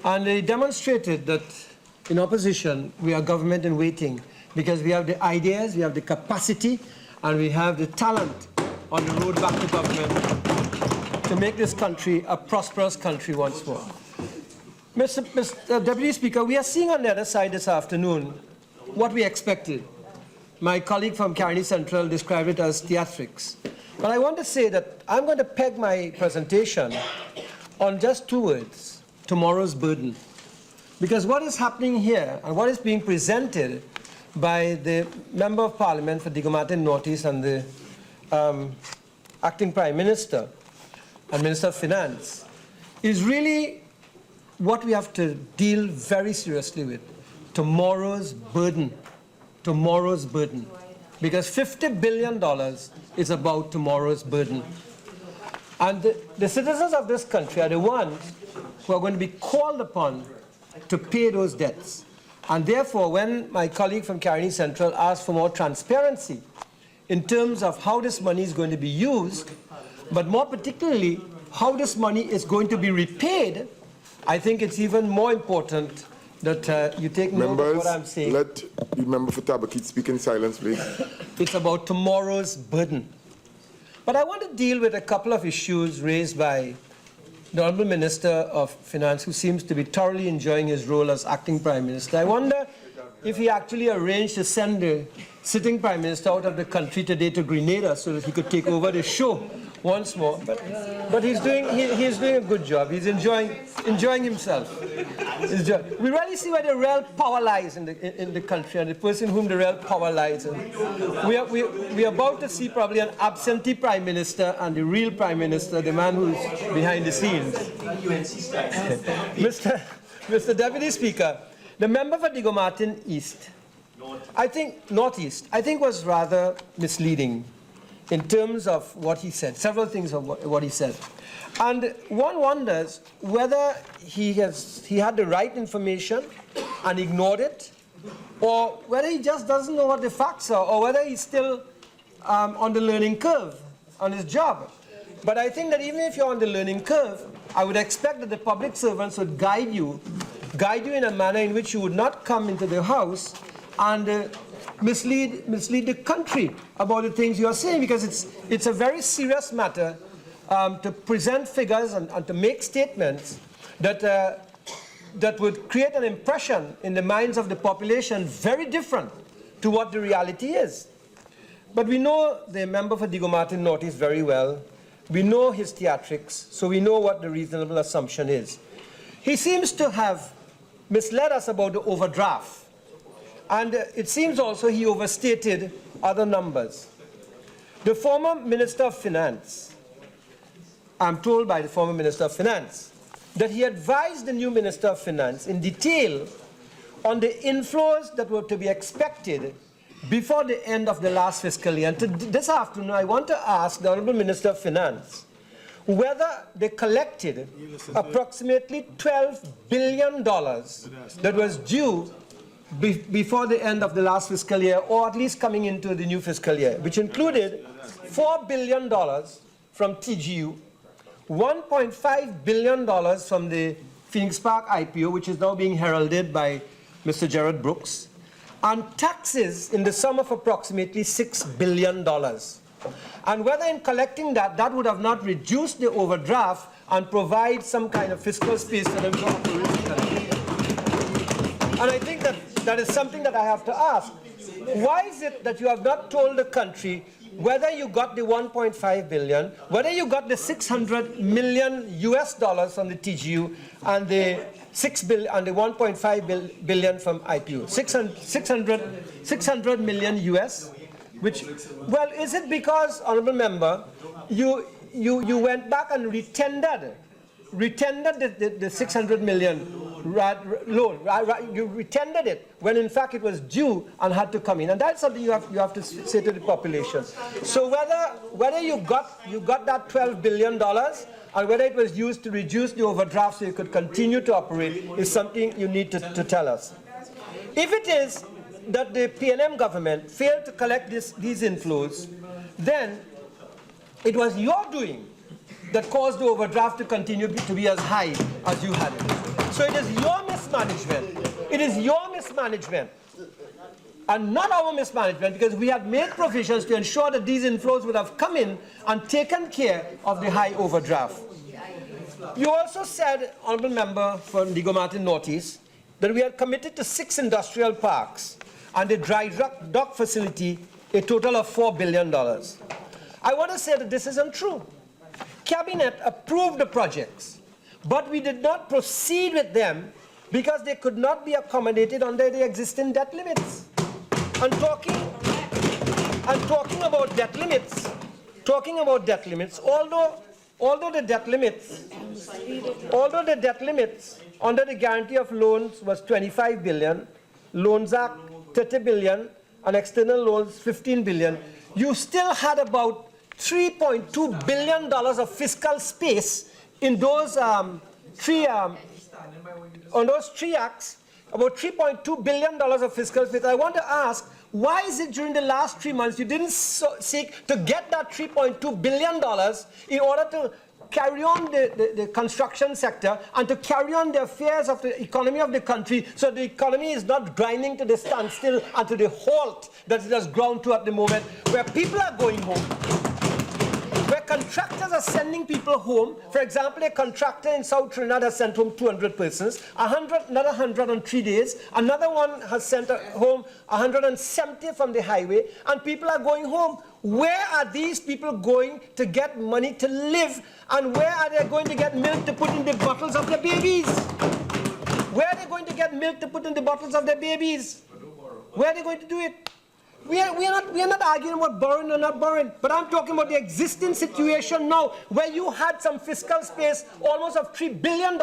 And they demonstrated that in opposition, we are government in waiting, because we have the ideas, we have the capacity, and we have the talent on the road back to government to make this country a prosperous country once more. Mr. Deputy Speaker, we are seeing on the other side this afternoon what we expected. My colleague from Caroni Central described it as theatrics. But I want to say that I'm going to peg my presentation on just two words: tomorrow's burden. Because what is happening here and what is being presented by the Member of Parliament for Digomatin Northeast and the Acting Prime Minister and Minister of Finance is really what we have to deal very seriously with. Tomorrow's burden. Tomorrow's burden. Because $50 billion is about tomorrow's burden. And the citizens of this country are the ones who are going to be called upon to pay those debts. And therefore, when my colleague from Caroni Central asked for more transparency in terms of how this money is going to be used, but more particularly, how this money is going to be repaid, I think it's even more important that you take note of what I'm saying. Let the member for Tabaquite speak in silence, please. It's about tomorrow's burden. But I want to deal with a couple of issues raised by the Honourable Minister of Finance, who seems to be thoroughly enjoying his role as Acting Prime Minister. I wonder if he actually arranged to send the sitting Prime Minister out of the country today to Grenada so that he could take over the show once more. But he's doing a good job. He's enjoying himself. We really see where the real power lies in the country and the person whom the real power lies in. We are about to see probably an absentee Prime Minister and the real Prime Minister, the man who's behind the scenes. Mr. Deputy Speaker, the member for Diego Martin East, Northeast, I think was rather misleading in terms of what he said, several things of what he said. And one wonders whether he had the right information and ignored it, or whether he just doesn't know what the facts are, or whether he's still on the learning curve on his job. But I think that even if you're on the learning curve, I would expect that the public servants would guide you in a manner in which you would not come into the House and mislead the country about the things you are saying, because it's a very serious matter to present figures and to make statements that would create an impression in the minds of the population very different to what the reality is. But we know the member for Diego Martin Northeast very well. We know his theatrics, so we know what the reasonable assumption is. He seems to have misled us about the overdraft. And it seems also he overstated other numbers. The former Minister of Finance, I'm told by the former Minister of Finance, that he advised the new Minister of Finance in detail on the inflows that were to be expected before the end of the last fiscal year. And this afternoon, I want to ask the Honourable Minister of Finance whether they collected approximately $12 billion that was due before the end of the last fiscal year, or at least coming into the new fiscal year, which included $4 billion from TGU, $1.5 billion from the Phoenix Park IPO, which is now being heralded by Mr. Gerard Brooks, and taxes in the sum of approximately $6 billion. And whether in collecting that would have not reduced the overdraft and provide some kind of fiscal space for them to operate. And I think that is something that I have to ask. Why is it that you have not told the country whether you got the 1.5 billion, whether you got the $600 million US dollars from the TGU and the 1.5 billion from IPO? 600 million US, which, well, is it because, Honourable Member, you went back and retendered the 600 million loan, you retendered it when in fact it was due and had to come in, and that's something you have to say to the population. So whether you got that $12 billion and whether it was used to reduce the overdraft so you could continue to operate is something you need to tell us. If it is that the PNM government failed to collect these inflows, then it was your doing that caused the overdraft to continue to be as high as you had it. So it is your mismanagement. It is your mismanagement and not our mismanagement, because we had made provisions to ensure that these inflows would have come in and taken care of the high overdraft. You also said, Honourable Member for Diego Martin Northeast, that we had committed to 6 industrial parks and the dry dock facility a total of $4 billion. I want to say that this isn't true. Cabinet approved the projects, but we did not proceed with them because they could not be accommodated under the existing debt limits. And talking about debt limits, although the debt limits under the guarantee of loans was 25 billion, Loans Act 30 billion, and external loans 15 billion, you still had about $3.2 billion of fiscal space in those three acts, about $3.2 billion of fiscal space. I want to ask, why is it during the last 3 months you didn't seek to get that $3.2 billion in order to carry on the construction sector and to carry on the affairs of the economy of the country, so the economy is not grinding to the standstill and to the halt that it has ground to at the moment, where people are going home, where contractors are sending people home. For example, a contractor in South Trinidad has sent home 200 persons, another 100 on 3 days, another one has sent home 170 from the highway, and people are going home. Where are these people going to get money to live, and where are they going to get milk to put in the bottles of their babies? Where are they going to get milk to put in the bottles of their babies? Where are they going to do it? We are not arguing about borrowing or not borrowing, but I'm talking about the existing situation now, where you had some fiscal space almost of $3 billion,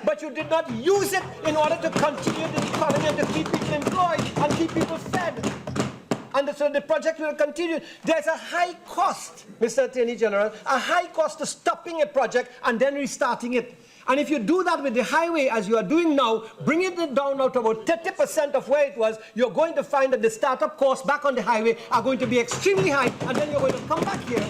but you did not use it in order to continue the economy and to keep people employed and keep people fed. And so the project will continue. There's a high cost, Mr. Attorney General, a high cost to stopping a project and then restarting it. And if you do that with the highway, as you are doing now, bringing it down now to about 30% of where it was, you're going to find that the startup costs back on the highway are going to be extremely high, and then you're going to come back here.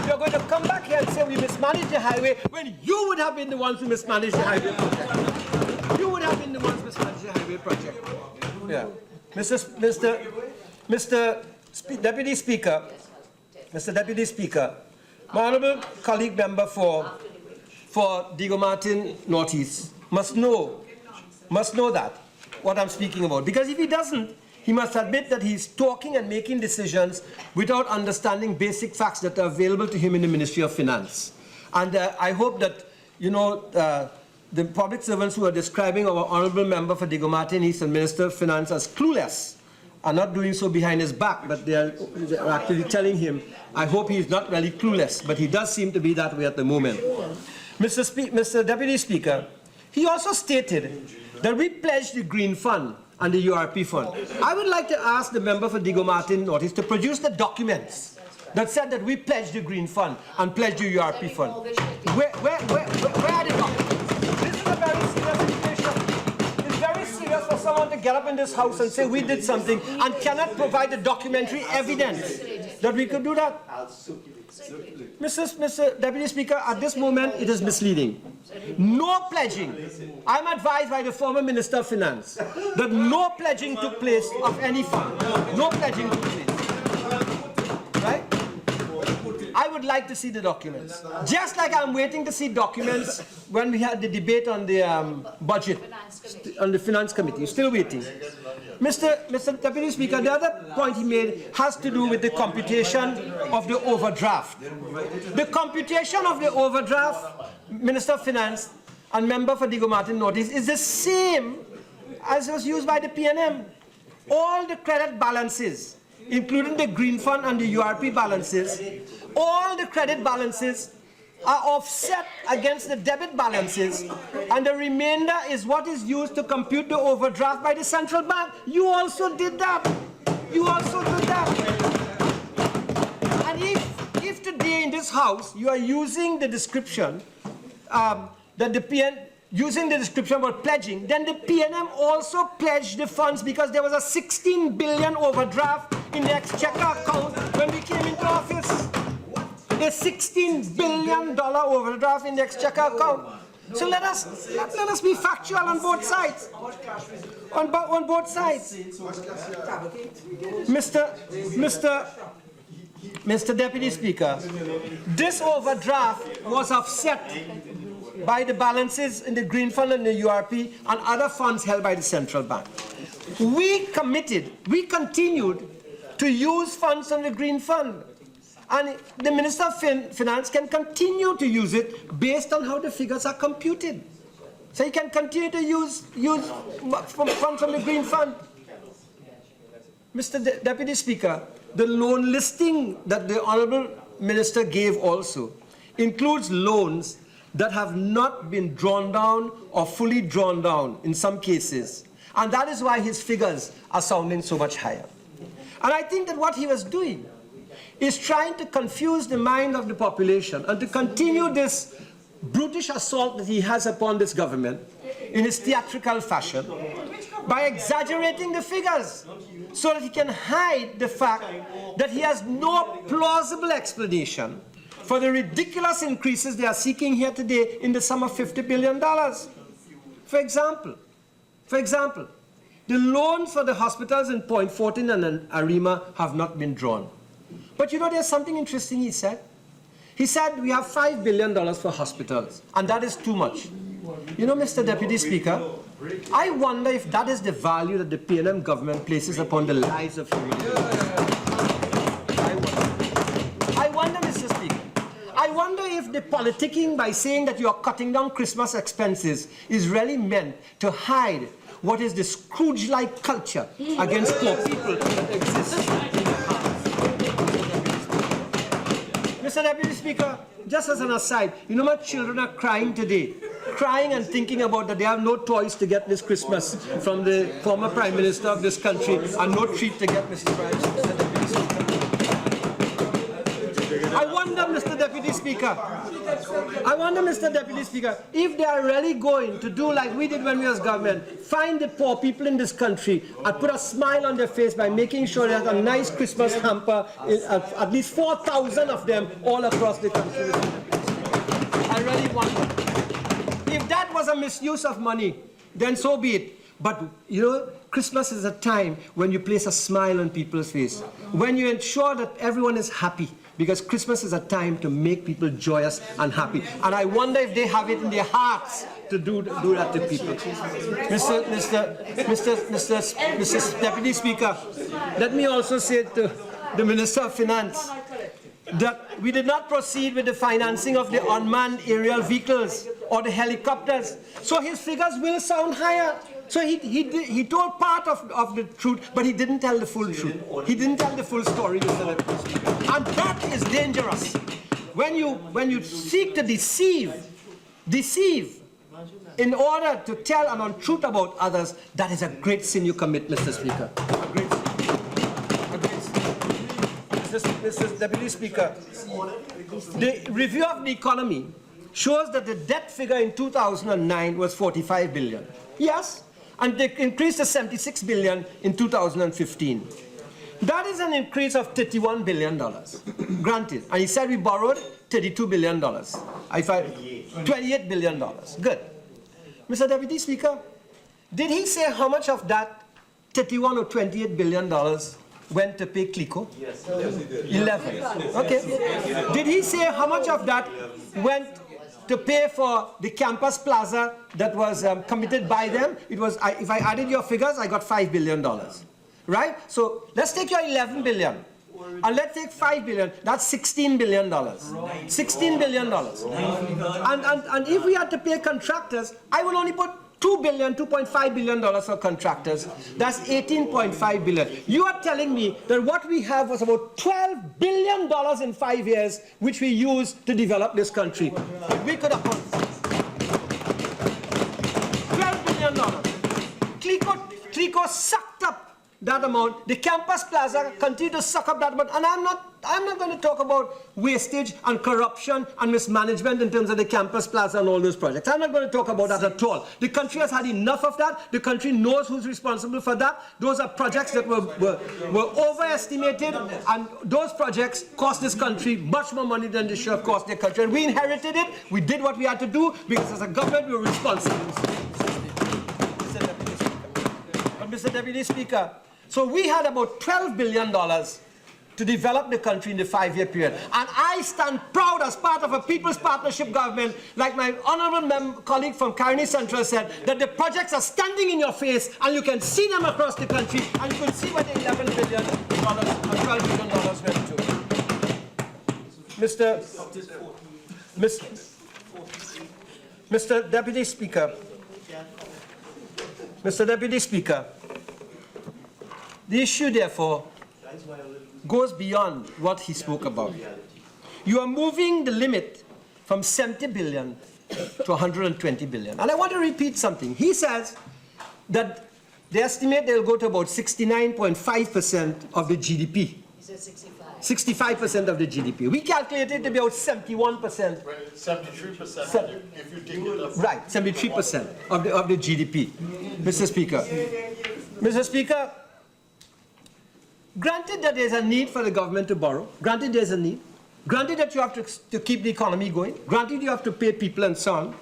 You're going to come back here and say we mismanaged the highway, when you would have been the ones who mismanaged the highway project. You would have been the ones who mismanaged the highway project. Yeah. Mr. Deputy Speaker, my honourable colleague member for Diego Martin Northeast must know that, what I'm speaking about. Because if he doesn't, he must admit that he's talking and making decisions without understanding basic facts that are available to him in the Ministry of Finance. And I hope that, you know, the public servants who are describing our honourable member for Diego Martin East and Minister of Finance as clueless are not doing so behind his back, but they're actually telling him, I hope he's not really clueless, but he does seem to be that way at the moment. Mr. Deputy Speaker, he also stated that we pledged the Green Fund and the URP Fund. I would like to ask the member for Diego Martin Northeast to produce the documents that said that we pledged the Green Fund and pledged the URP Fund. Where are the documents? This is a very serious situation. It's very serious for someone to get up in this house and say we did something and cannot provide the documentary evidence that we could do that. Mr. Deputy Speaker, at this moment, it is misleading. No pledging. I'm advised by the former Minister of Finance that no pledging took place of any fund. No pledging took place. Right? I would like to see the documents. Just like I'm waiting to see documents when we had the debate on the budget, on the Finance Committee. Still waiting. Mr. Deputy Speaker, the other point he made has to do with the computation of the overdraft. The computation of the overdraft, Minister of Finance and member for Diego Martin Northeast, is the same as was used by the PNM. All the credit balances, including the Green Fund and the URP balances, all the credit balances are offset against the debit balances, and the remainder is what is used to compute the overdraft by the central bank. You also did that. You also did that. And if today in this house you are using the description using the description about pledging, then the PNM also pledged the funds because there was a 16 billion overdraft in the exchequer account when we came into office. A $16 billion overdraft in the exchequer account. So let us be factual on both sides. On both sides. Mr. Deputy Speaker, this overdraft was offset by the balances in the Green Fund and the URP and other funds held by the central bank. We continued to use funds from the Green Fund. And the Minister of Finance can continue to use it based on how the figures are computed. So he can continue to use funds from the Green Fund. Mr. Deputy Speaker, the loan listing that the Honourable Minister gave also includes loans that have not been drawn down or fully drawn down in some cases. And that is why his figures are sounding so much higher. And I think that what he was doing is trying to confuse the mind of the population and to continue this brutish assault that he has upon this government in his theatrical fashion by exaggerating the figures so that he can hide the fact that he has no plausible explanation for the ridiculous increases they are seeking here today in the sum of $50 billion. For example, the loans for the hospitals in Fortin and Arima have not been drawn. But you know, there's something interesting he said. He said we have $5 billion for hospitals, and that is too much. You know, Mr. Deputy Speaker, I wonder if that is the value that the PNM government places upon the lives of human beings. I wonder, Mr. Speaker, I wonder if the politicking by saying that you are cutting down Christmas expenses is really meant to hide what is the Scrooge-like culture against poor people that exists in the past. Mr. Deputy Speaker, just as an aside, you know my children are crying today, crying and thinking about that they have no toys to get this Christmas from the former Prime Minister of this country and no treat to get, Mr. Deputy Speaker. I wonder, Mr. Deputy Speaker, if they are really going to do like we did when we was government, find the poor people in this country and put a smile on their face by making sure they have a nice Christmas hamper, at least 4,000 of them all across the country. I really wonder. If that was a misuse of money, then so be it. But, you know, Christmas is a time when you place a smile on people's face, when you ensure that everyone is happy, because Christmas is a time to make people joyous and happy. And I wonder if they have it in their hearts to do that to people. Mr. Deputy Speaker, let me also say to the Minister of Finance that we did not proceed with the financing of the unmanned aerial vehicles or the helicopters. So his figures will sound higher. So he told part of the truth, but he didn't tell the full truth. He didn't tell the full story, Mr. Deputy Speaker. And that is dangerous. When you seek to deceive in order to tell an untruth about others, that is a great sin you commit, Mr. Speaker. A great sin. Mr. Deputy Speaker, the review of the economy shows that the debt figure in 2009 was 45 billion. Yes, and they increased to 76 billion in 2015. That is an increase of $31 billion, granted. And he said we borrowed $32 billion. $28 billion. Good. Mr. Deputy Speaker, did he say how much of that $31 or $28 billion went to pay Clico? Yes, he did. 11. Okay. Did he say how much of that went to pay for the campus plaza that was committed by them? It was, if I added your figures, I got $5 billion. Right? So let's take your 11 billion. And let's take 5 billion. That's $16 billion. $16 billion. And if we had to pay contractors, I will only put $2.5 billion for contractors. That's $18.5 billion. You are telling me that what we have was about $12 billion in 5 years, which we used to develop this country. We could afford $12 billion. Clico sucked up that amount. The campus plaza continued to suck up that amount. And I'm not going to talk about wastage and corruption and mismanagement in terms of the campus plaza and all those projects. I'm not going to talk about that at all. The country has had enough of that. The country knows who's responsible for that. Those are projects that were overestimated, and those projects cost this country much more money than they should have cost their country. And we inherited it. We did what we had to do because as a government we were responsible. Mr. Deputy Speaker, so we had about $12 billion to develop the country in the 5-year period. And I stand proud as part of a People's Partnership government, like my honorable colleague from Caroni Central said, that the projects are standing in your face and you can see them across the country and you can see where the $11 billion and $12 billion went to. Mr. Deputy Speaker, the issue, therefore, goes beyond what he spoke about. You are moving the limit from 70 billion to 120 billion. And I want to repeat something. He says that they estimate they'll go to about 69.5% of the GDP. He said 65% of the GDP. We calculated to be about 71%. 73% if you take it up. Right, 73% of the GDP. Mr. Speaker, granted that there's a need for the government to borrow, granted there's a need, granted that you have to keep the economy going, granted you have to pay people and so on,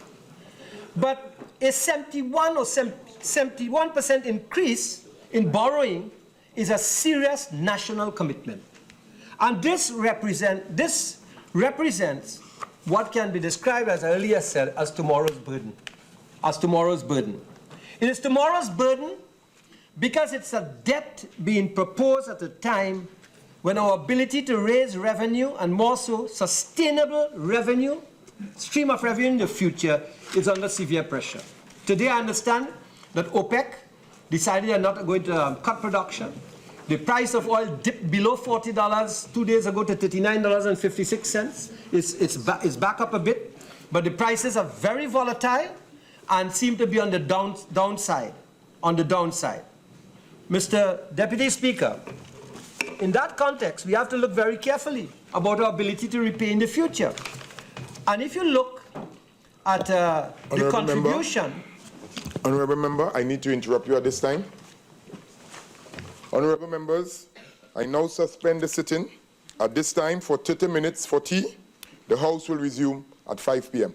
but a 71% increase in borrowing is a serious national commitment. And this represents what can be described, as I earlier said, as tomorrow's burden. As tomorrow's burden. It is tomorrow's burden because it's a debt being proposed at a time when our ability to raise revenue, and more so sustainable revenue, stream of revenue in the future, is under severe pressure. Today I understand that OPEC decided they're not going to cut production. The price of oil dipped below $40 2 days ago to $39.56. It's back up a bit, but the prices are very volatile and seem to be on the downside. Mr. Deputy Speaker, in that context, we have to look very carefully about our ability to repay in the future. And if you look at the contribution... Honourable Member, I need to interrupt you at this time. Honourable Members, I now suspend the sitting at this time for 30 minutes for tea. The House will resume at 5 p.m.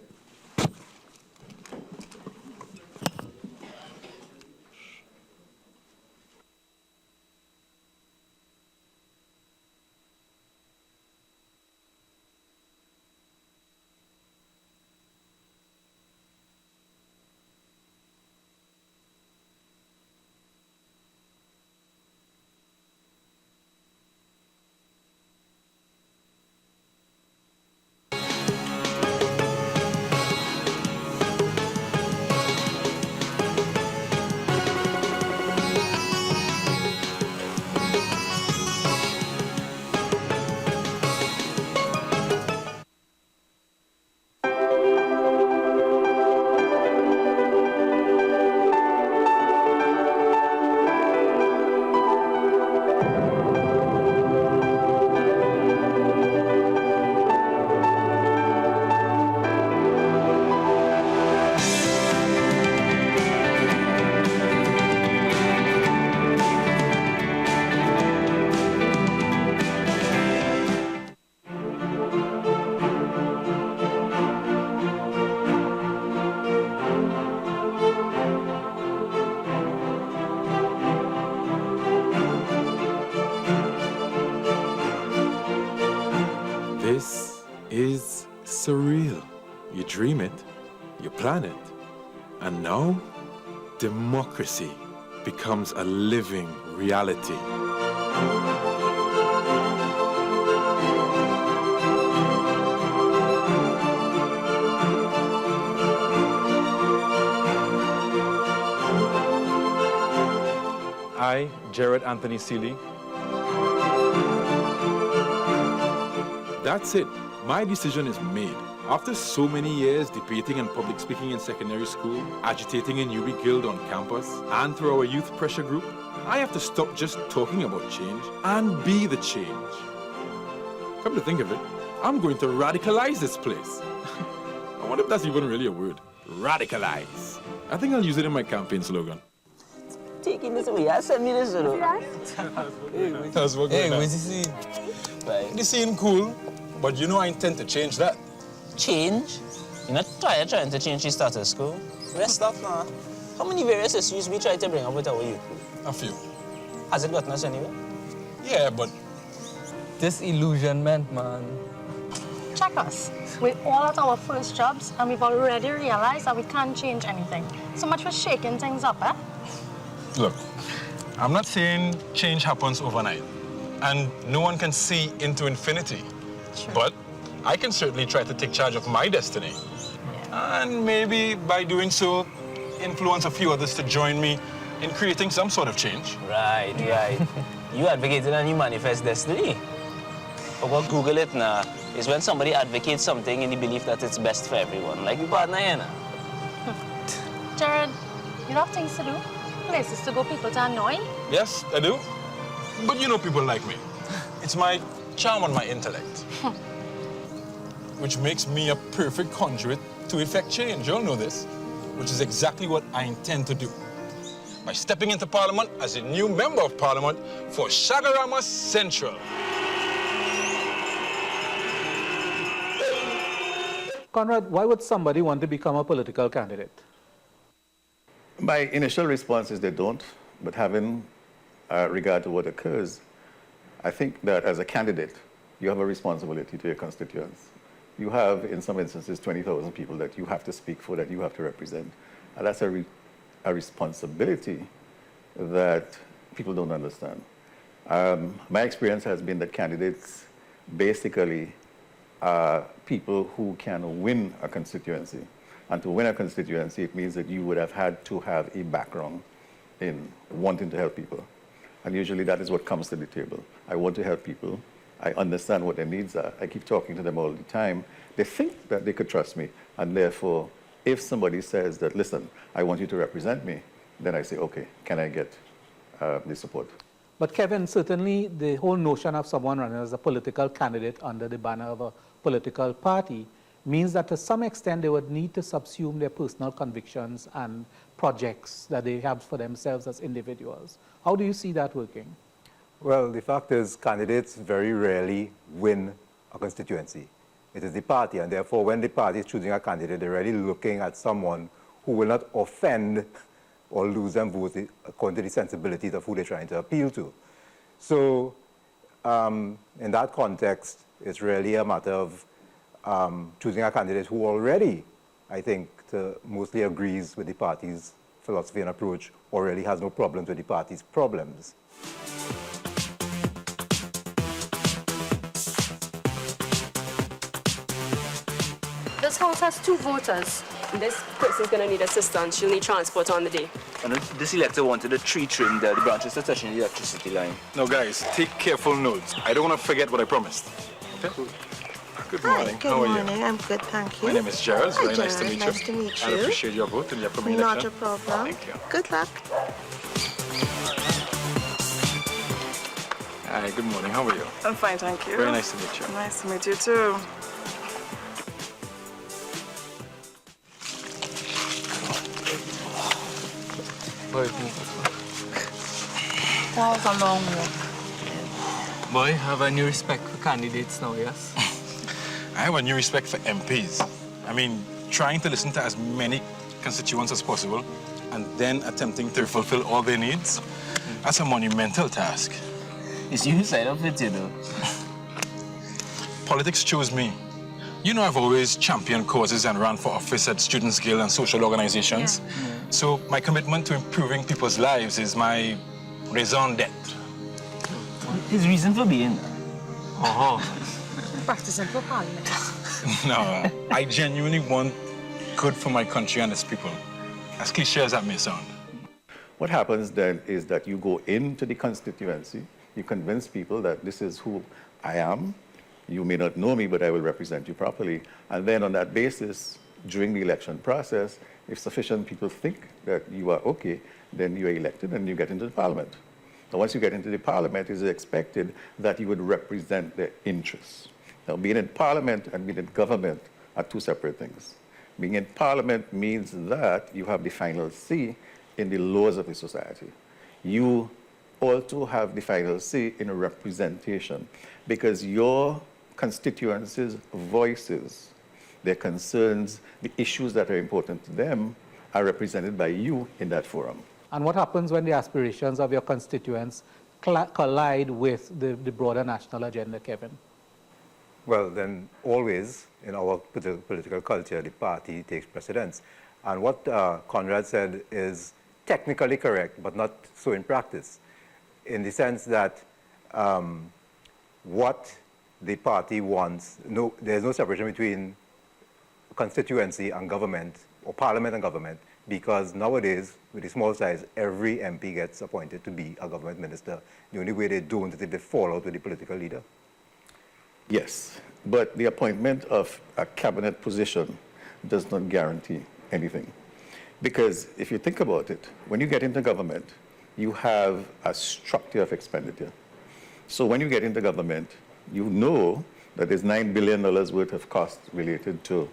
This is surreal. You dream it, you plan it, and now democracy becomes a living reality. I, Jared Anthony Seeley. That's it. My decision is made. After so many years debating and public speaking in secondary school, agitating in UB Guild on campus, and through our youth pressure group, I have to stop just talking about change and be the change. Come to think of it, I'm going to radicalize this place. I wonder if that's even really a word. Radicalize. I think I'll use it in my campaign slogan. Taking this away, I send me this, you know. That's what Hey, what's the scene? The scene cool, but you know I intend to change that. Change? You're not trying to change the status quo. Rest up now. How many various issues we try to bring up with our youth? A few. Has it gotten us anywhere? Yeah, but... Disillusionment, man. Check us. We're all at our first jobs, and we've already realized that we can't change anything. So much for shaking things up, eh? Look, I'm not saying change happens overnight, and no one can see into infinity. True. But I can certainly try to take charge of my destiny. Yeah. And maybe by doing so, influence a few others to join me in creating some sort of change. Right. You advocated and you manifest destiny. But what Google it now is when somebody advocates something in the belief that it's best for everyone. Like we partner here now. Jared, you have things to do? Places to go, people to annoy? Yes, I do. But you know people like me. It's my charm and my intellect. Which makes me a perfect conduit to effect change. You all know this. Which is exactly what I intend to do. By stepping into Parliament as a new member of Parliament for Shagarama Central. Conrad, why would somebody want to become a political candidate? My initial response is they don't, but having regard to what occurs, I think that as a candidate, you have a responsibility to your constituents. You have, in some instances, 20,000 people that you have to speak for, that you have to represent. And that's a responsibility that people don't understand. My experience has been that candidates basically are people who can win a constituency. And to win a constituency, it means that you would have had to have a background in wanting to help people. And usually that is what comes to the table. I want to help people. I understand what their needs are. I keep talking to them all the time. They think that they could trust me. And therefore, if somebody says that, listen, I want you to represent me, then I say, okay, can I get the support? But Kevin, certainly the whole notion of someone running as a political candidate under the banner of a political party means that to some extent they would need to subsume their personal convictions and projects that they have for themselves as individuals. How do you see that working? Well, the fact is candidates very rarely win a constituency. It is the party, and therefore when the party is choosing a candidate, they're really looking at someone who will not offend or lose them votes according to the sensibilities of who they're trying to appeal to. So in that context, it's really a matter of choosing a candidate who already, I think, mostly agrees with the party's philosophy and approach, or really has no problems with the party's problems. This house has 2 voters. This person's going to need assistance. She'll need transport on the day. And this elector wanted a tree trimmed the branches are touching the electricity line. Now, guys, take careful notes. I don't want to forget what I promised. Okay? Good morning. Hi, good morning. I'm good, thank you. My name is Gerald. Hi, Very nice to Gerald. meet you. Nice to meet I you. appreciate your vote in the upcoming Not election. a problem. Thank you. Good luck. Hi, good morning. How are you? I'm fine, thank you. Very nice to meet you. Nice to meet you too. That was a long walk. Boy, have a new respect for candidates now, yes? I have a new respect for MPs. I mean, trying to listen to as many constituents as possible and then attempting to fulfill all their needs, that's a monumental task. It's you who side of it, you know. Politics chose me. You know I've always championed causes and ran for office at Students' Guild and social organizations. So my commitment to improving people's lives is my raison d'etre. His reason for being. Practicing for parliament. No, I genuinely want good for my country and its people, as cliche as that may sound. What happens then is that you go into the constituency, you convince people that this is who I am. You may not know me, but I will represent you properly. And then on that basis, during the election process, if sufficient people think that you are okay, then you are elected and you get into the parliament. Now, once you get into the parliament, it is expected that you would represent their interests. Now, being in parliament and being in government are 2 separate things. Being in parliament means that you have the final say in the laws of the society. You also have the final say in a representation, because your constituencies' voices, their concerns, the issues that are important to them are represented by you in that forum. And what happens when the aspirations of your constituents collide with the broader national agenda, Kevin? Well, then always in our political culture, the party takes precedence. And what Conrad said is technically correct, but not so in practice, in the sense that what the party wants, there's no separation between constituency and government, or parliament and government, because nowadays, with the small size, every MP gets appointed to be a government minister. The only way they don't is if they fall out with the political leader. Yes, but the appointment of a cabinet position does not guarantee anything. Because if you think about it, when you get into government, you have a structure of expenditure. So when you get into government, you know that there's $9 billion worth of costs related to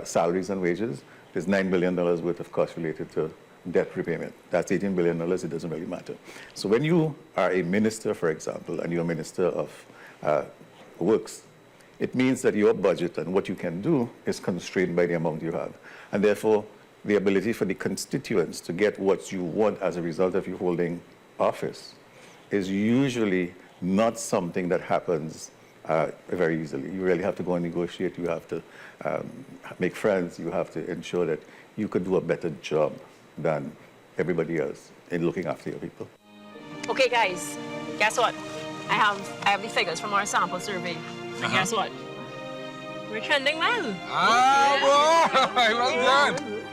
salaries and wages. There's $9 billion worth of costs related to debt repayment. That's $18 billion, it doesn't really matter. So when you are a minister, for example, and you're a minister of works, it means that your budget and what you can do is constrained by the amount you have. And therefore, the ability for the constituents to get what you want as a result of you holding office is usually not something that happens very easily. You really have to go and negotiate. You have to make friends. You have to ensure that you could do a better job than everybody else in looking after your people. Okay, guys, guess what? I have the figures from our sample survey. And guess what? We're trending well. Ah, boy! Well done.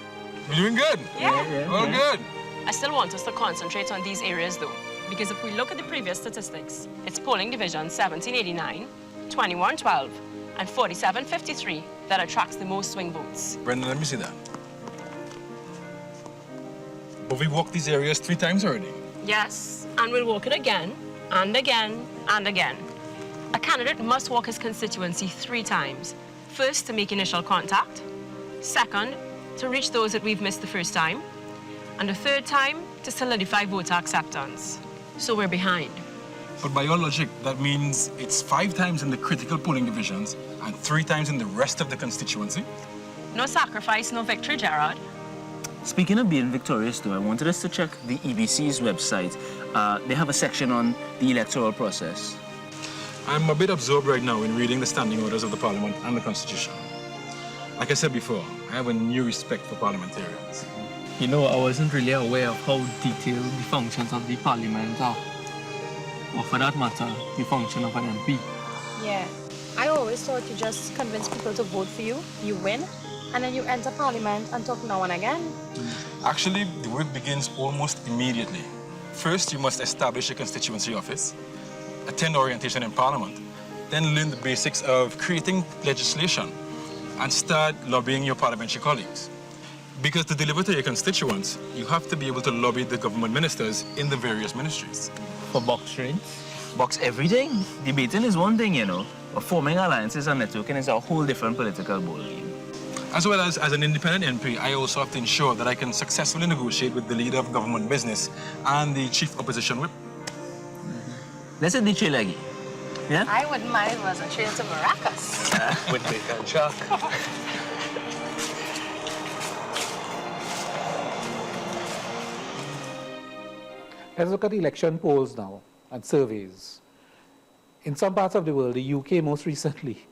You're doing good. Well, good. I still want us to concentrate on these areas, though, because if we look at the previous statistics, it's polling division 1789, 2112, and 4753 that attracts the most swing votes. Brenda, let me see that. But we walked these areas 3 times already. Yes, and we'll walk it again, and again, and again. A candidate must walk his constituency 3 times. First, to make initial contact. Second, to reach those that we've missed the first time. And the third time, to solidify voter acceptance. So we're behind. But by your logic, that means it's 5 times in the critical polling divisions and 3 times in the rest of the constituency? No sacrifice, no victory, Gerard. Speaking of being victorious, though, I wanted us to check the EBC's website. They have a section on the electoral process. I'm a bit absorbed right now in reading the standing orders of the Parliament and the Constitution. Like I said before, I have a new respect for parliamentarians. You know, I wasn't really aware of how detailed the functions of the Parliament are. Or for that matter, the function of an MP. Yeah. I always thought you just convince people to vote for you, you win, and then you enter Parliament and talk now and again. Actually, the work begins almost immediately. First, you must establish a constituency office, attend orientation in Parliament, then learn the basics of creating legislation, and start lobbying your parliamentary colleagues. Because to deliver to your constituents, you have to be able to lobby the government ministers in the various ministries. For box trains? Box everything. Debating is one thing, you know, but forming alliances and networking is a whole different political ballgame. As well as an independent MP, I also have to ensure that I can successfully negotiate with the leader of government business and the chief opposition whip. Let's say the Chilegi. Yeah? I wouldn't mind if it was a train to Maracas. With bacon and chuck. Let's look at election polls now and surveys. In some parts of the world, the UK most recently,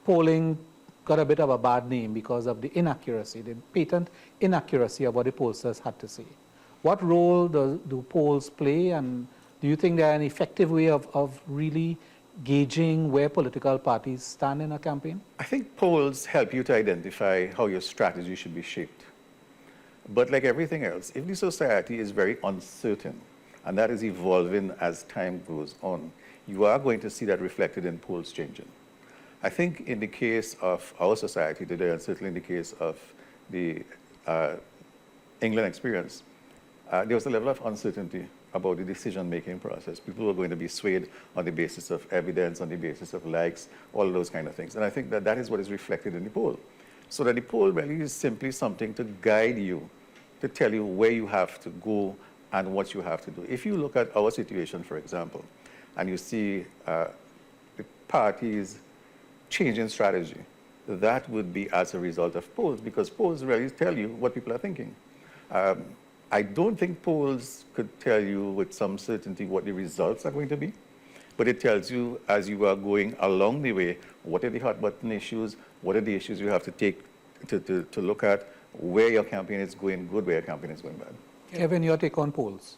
polling got a bit of a bad name because of the inaccuracy, the patent inaccuracy of what the pollsters had to say. What role do polls play, and do you think they're an effective way of really gauging where political parties stand in a campaign? I think polls help you to identify how your strategy should be shaped. But like everything else, if the society is very uncertain, and that is evolving as time goes on, you are going to see that reflected in polls changing. I think in the case of our society today, and certainly in the case of the England experience, there was a level of uncertainty about the decision-making process. People were going to be swayed on the basis of evidence, on the basis of likes, all of those kind of things. And I think that that is what is reflected in the poll. So that the poll really is simply something to guide you, to tell you where you have to go and what you have to do. If you look at our situation, for example, and you see the parties changing strategy, that would be as a result of polls, because polls really tell you what people are thinking. I don't think polls could tell you with some certainty what the results are going to be, but it tells you as you are going along the way, what are the hot button issues, what are the issues you have to take to look at, where your campaign is going good, where your campaign is going bad. Evan, your take on polls?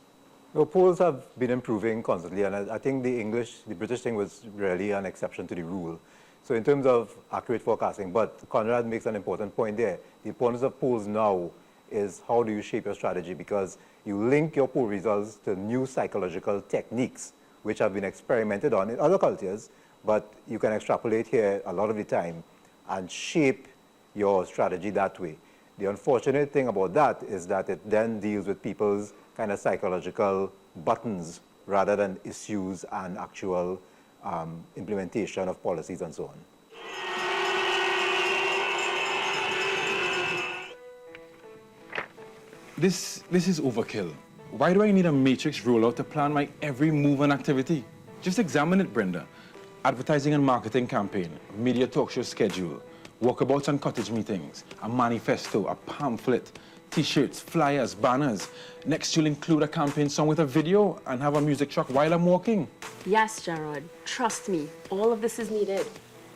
Well, polls have been improving constantly, and I think the British thing was really an exception to the rule. So in terms of accurate forecasting, but Conrad makes an important point there. The importance of polls now is how do you shape your strategy, because you link your poll results to new psychological techniques which have been experimented on in other cultures, but you can extrapolate here a lot of the time and shape your strategy that way. The unfortunate thing about that is that it then deals with people's kind of psychological buttons rather than issues and actual implementation of policies and so on. This is overkill. Why do I need a matrix rollout to plan my every move and activity? Just examine it, Brenda. Advertising and marketing campaign, media talk show schedule, walkabouts and cottage meetings, a manifesto, a pamphlet, T-shirts, flyers, banners. Next, you'll include a campaign song with a video and have a music truck while I'm walking. Yes, Gerard. Trust me, all of this is needed.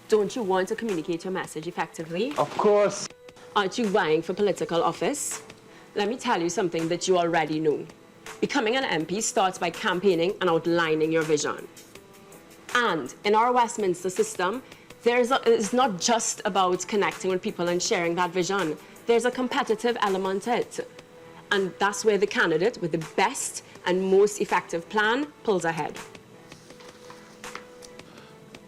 Don't you want to communicate your message effectively? Of course. Aren't you vying for political office? Let me tell you something that you already know. Becoming an MP starts by campaigning and outlining your vision. And in our Westminster system, it's not just about connecting with people and sharing that vision. There's a competitive element to it. And that's where the candidate with the best and most effective plan pulls ahead.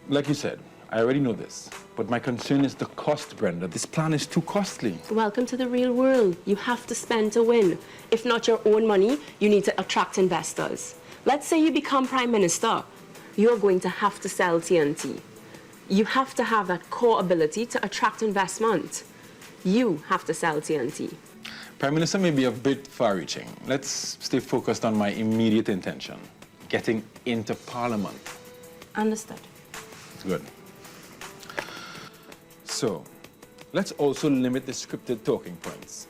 Like you said, I already know this. But my concern is the cost, Brenda. This plan is too costly. Welcome to the real world. You have to spend to win. If not your own money, you need to attract investors. Let's say you become Prime Minister. You're going to have to sell TNT. You have to have that core ability to attract investment. You have to sell TNT. Prime Minister may be a bit far-reaching. Let's stay focused on my immediate intention, getting into Parliament. Understood. Good. So, let's also limit the scripted talking points.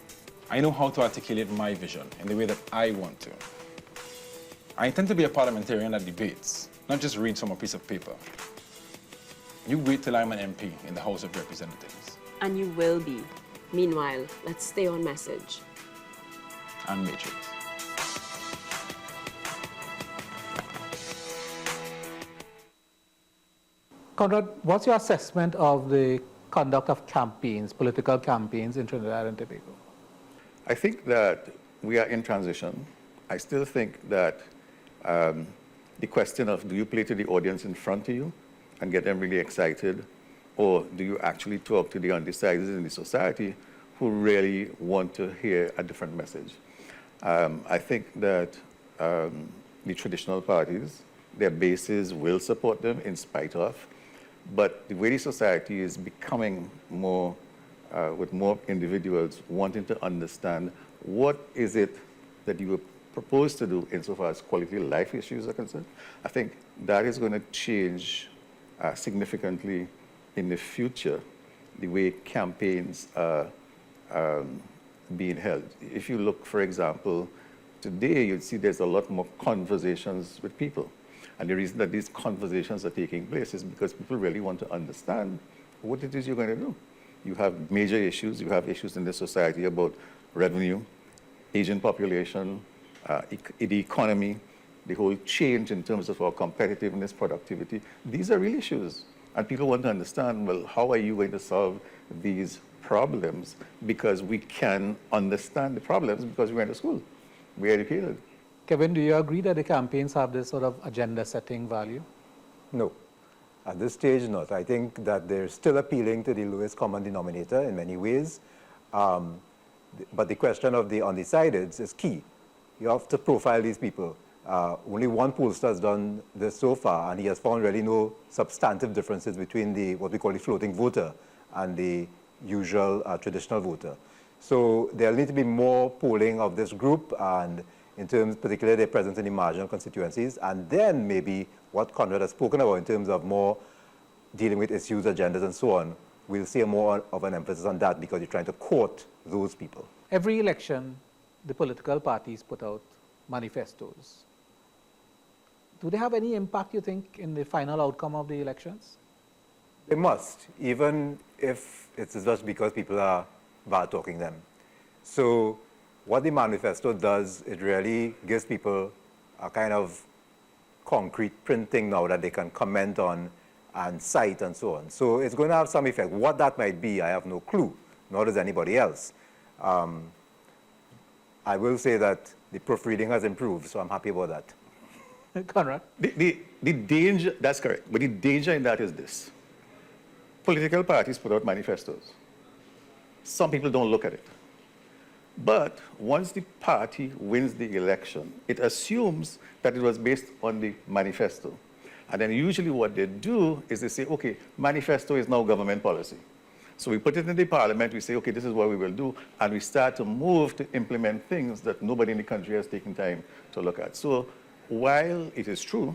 I know how to articulate my vision in the way that I want to. I intend to be a parliamentarian that debates, not just reads from a piece of paper. You wait till I'm an MP in the House of Representatives. And you will be. Meanwhile, let's stay on message. And Matrix. Conrad, what's your assessment of the conduct of campaigns, political campaigns in Trinidad and Tobago? I think that we are in transition. I still think that the question of do you play to the audience in front of you and get them really excited, or do you actually talk to the undecideds in the society who really want to hear a different message? I think that the traditional parties, their bases will support them in spite of, but the way the society is becoming more, with more individuals wanting to understand what is it that you propose to do insofar as quality of life issues are concerned, I think that is going to change significantly in the future, the way campaigns are being held. If you look, for example, today you'd see there's a lot more conversations with people. And the reason that these conversations are taking place is because people really want to understand what it is you're going to do. You have major issues. You have issues in the society about revenue, aging population, the economy, the whole change in terms of our competitiveness, productivity. These are real issues. And people want to understand, well, how are you going to solve these problems? Because we can understand the problems because we went to school. We're educated. Kevin, do you agree that the campaigns have this sort of agenda-setting value? No. At this stage, not. I think that they're still appealing to the lowest common denominator in many ways. But the question of the undecideds is key. You have to profile these people. Only one pollster has done this so far, and he has found really no substantive differences between what we call the floating voter and the usual traditional voter. So there'll need to be more polling of this group, and in terms, particularly their presence in the marginal constituencies, and then maybe what Conrad has spoken about in terms of more dealing with issues, agendas, and so on. We'll see more of an emphasis on that because you're trying to court those people. Every election, the political parties put out manifestos. Do they have any impact, you think, in the final outcome of the elections? They must, even if it's just because people are bad-talking them. So what the manifesto does, it really gives people a kind of concrete printing now that they can comment on and cite and so on. So it's going to have some effect. What that might be, I have no clue, nor does anybody else. I will say that the proofreading has improved, so I'm happy about that. Conrad? The danger, that's correct, but the danger in that is this. Political parties put out manifestos. Some people don't look at it. But once the party wins the election, it assumes that it was based on the manifesto. And then usually what they do is they say, okay, manifesto is now government policy. So we put it in the parliament, we say, okay, this is what we will do, and we start to move to implement things that nobody in the country has taken time to look at. So while it is true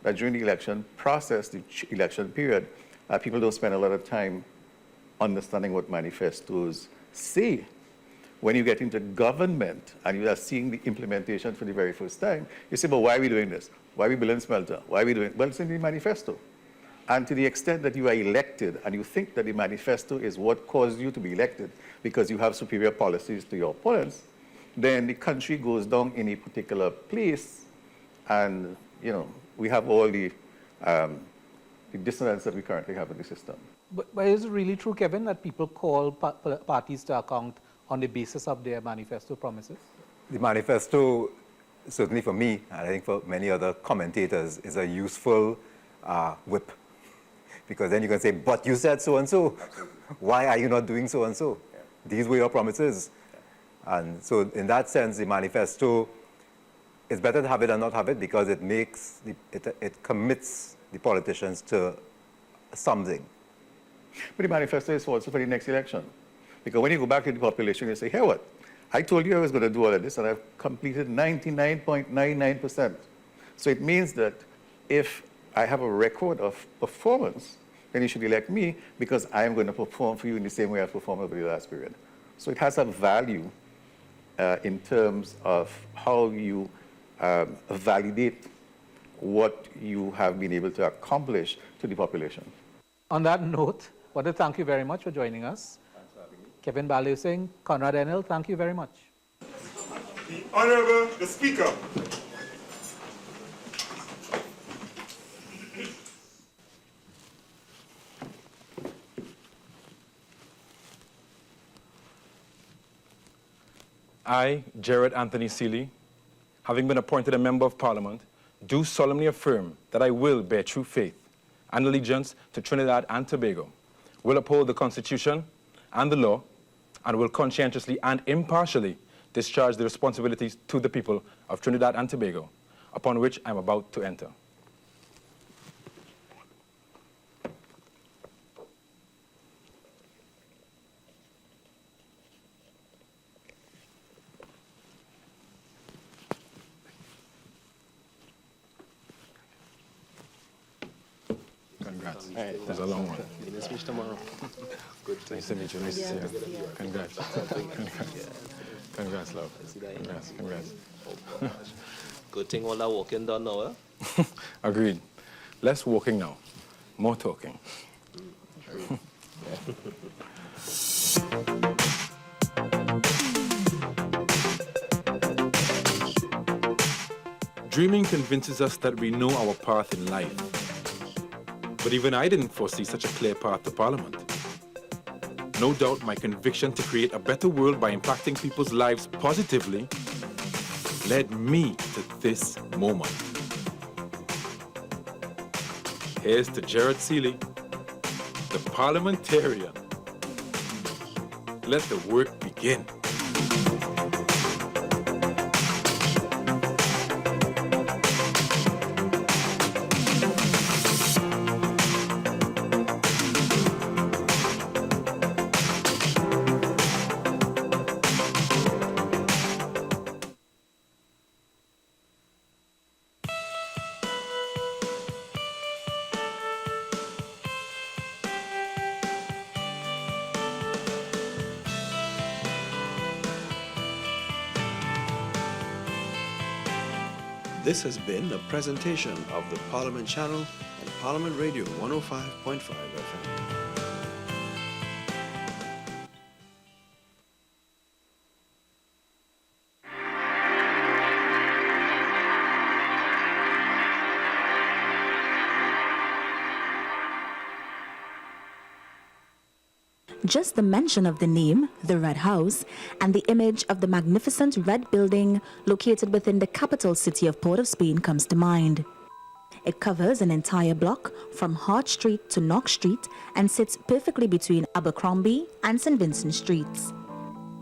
that during the election process, the election period, people don't spend a lot of time understanding what manifestos say, when you get into government and you are seeing the implementation for the very first time, you say, but why are we doing this? Why are we building smelter? Why are we doing? Well, it's in the manifesto. And to the extent that you are elected and you think that the manifesto is what caused you to be elected because you have superior policies to your opponents, then the country goes down in a particular place, and we have all the dissonance that we currently have in the system. But is it really true, Kevin, that people call parties to account on the basis of their manifesto promises? The manifesto, certainly for me, and I think for many other commentators, is a useful whip. Because then you can say, but you said so-and-so. Why are you not doing so-and-so? Yeah. These were your promises. Yeah. And so in that sense, the manifesto, it's better to have it than not have it because it makes, it commits the politicians to something. But the manifesto is also for the next election. Because when you go back to the population, you say, hey, what? I told you I was going to do all of this, and I've completed 99.99%. So it means that if I have a record of performance, then you should elect me because I am going to perform for you in the same way I performed over the last period. So it has a value in terms of how you validate what you have been able to accomplish to the population. On that note, I want to thank you very much for joining us. Thanks for having me. Kevin Baliusing, Conrad Enel, thank you very much. The Honorable the Speaker. I, Jared Anthony Seeley, having been appointed a Member of Parliament, do solemnly affirm that I will bear true faith and allegiance to Trinidad and Tobago, will uphold the Constitution and the law, and will conscientiously and impartially discharge the responsibilities to the people of Trinidad and Tobago, upon which I am about to enter. Congrats. It was a long one. Let's meet tomorrow. Good. Nice to meet you. Nice to see you. Congrats. Congrats, love. Congrats. Good thing all that walking done now, eh? Agreed. Less walking now. More talking. Dreaming convinces us that we know our path in life. But even I didn't foresee such a clear path to Parliament. No doubt my conviction to create a better world by impacting people's lives positively led me to this moment. Here's to Jared Seeley, the parliamentarian. Let the work begin. This has been a presentation of the Parliament Channel and Parliament Radio 105.5 FM. Just the mention of the name, the Red House, and the image of the magnificent red building located within the capital city of Port of Spain comes to mind. It covers an entire block from Hart Street to Knox Street and sits perfectly between Abercrombie and St. Vincent Streets.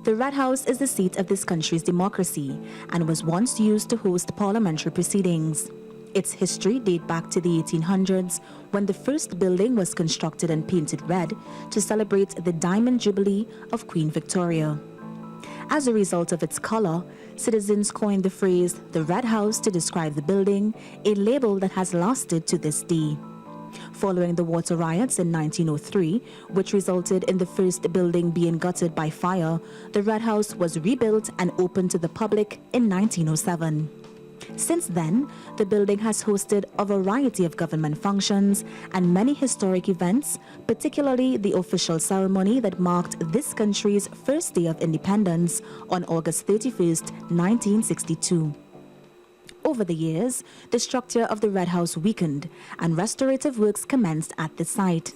The Red House is the seat of this country's democracy and was once used to host parliamentary proceedings. Its history dates back to the 1800s when the first building was constructed and painted red to celebrate the Diamond Jubilee of Queen Victoria. As a result of its color, citizens coined the phrase the Red House to describe the building, a label that has lasted to this day. Following the water riots in 1903, which resulted in the first building being gutted by fire, the Red House was rebuilt and opened to the public in 1907. Since then, the building has hosted a variety of government functions and many historic events, particularly the official ceremony that marked this country's first day of independence on August 31st, 1962. Over the years, the structure of the Red House weakened and restorative works commenced at the site.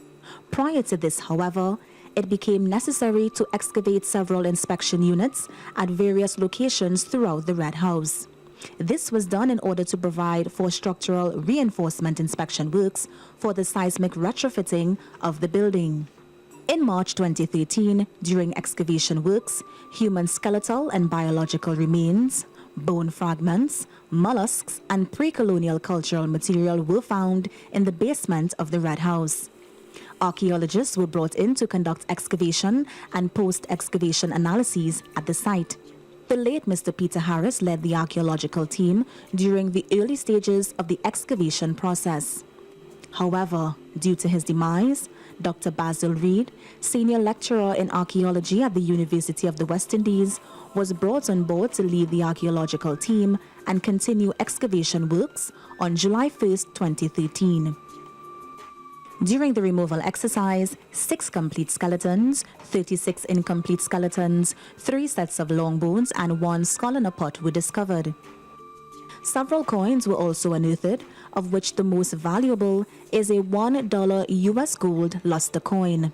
Prior to this, however, it became necessary to excavate several inspection units at various locations throughout the Red House. This was done in order to provide for structural reinforcement inspection works for the seismic retrofitting of the building. In March 2013, during excavation works, human skeletal and biological remains, bone fragments, mollusks, and pre-colonial cultural material were found in the basement of the Red House. Archaeologists were brought in to conduct excavation and post-excavation analyses at the site. The late Mr. Peter Harris led the archaeological team during the early stages of the excavation process. However, due to his demise, Dr. Basil Reed, senior lecturer in archaeology at the University of the West Indies, was brought on board to lead the archaeological team and continue excavation works on July 1st, 2013. During the removal exercise, 6 complete skeletons, 36 incomplete skeletons, 3 sets of long bones, and 1 skull in a pot were discovered. Several coins were also unearthed, of which the most valuable is a $1 US gold luster coin.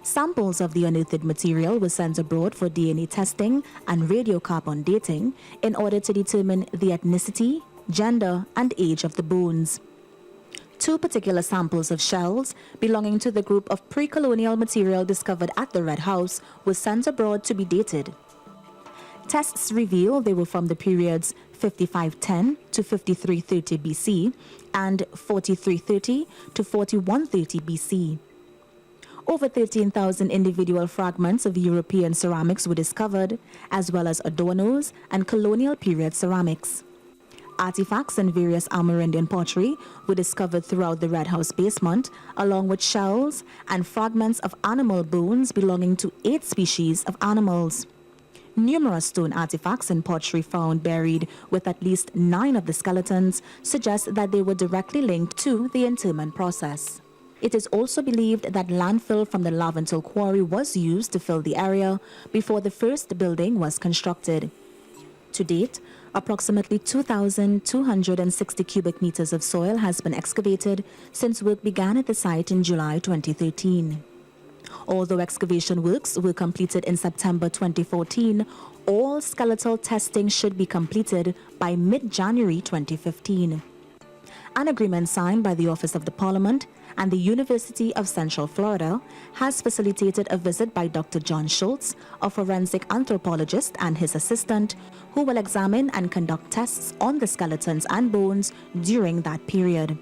Samples of the unearthed material were sent abroad for DNA testing and radiocarbon dating in order to determine the ethnicity, gender, and age of the bones. 2 particular samples of shells belonging to the group of pre-colonial material discovered at the Red House were sent abroad to be dated. Tests reveal they were from the periods 5510 to 5330 BC and 4330 to 4130 BC. Over 13,000 individual fragments of European ceramics were discovered, as well as adornos and colonial period ceramics. Artifacts and various Amerindian pottery were discovered throughout the Red House basement, along with shells and fragments of animal bones belonging to 8 species of animals. Numerous stone artifacts and pottery found buried with at least 9 of the skeletons suggest that they were directly linked to the interment process. It is also believed that landfill from the Lavental quarry was used to fill the area before the first building was constructed. To date, approximately 2,260 cubic meters of soil has been excavated since work began at the site in July 2013. Although excavation works were completed in September 2014, all skeletal testing should be completed by mid-January 2015. An agreement signed by the Office of the Parliament and the University of Central Florida has facilitated a visit by Dr. John Schultz, a forensic anthropologist, and his assistant, who will examine and conduct tests on the skeletons and bones during that period.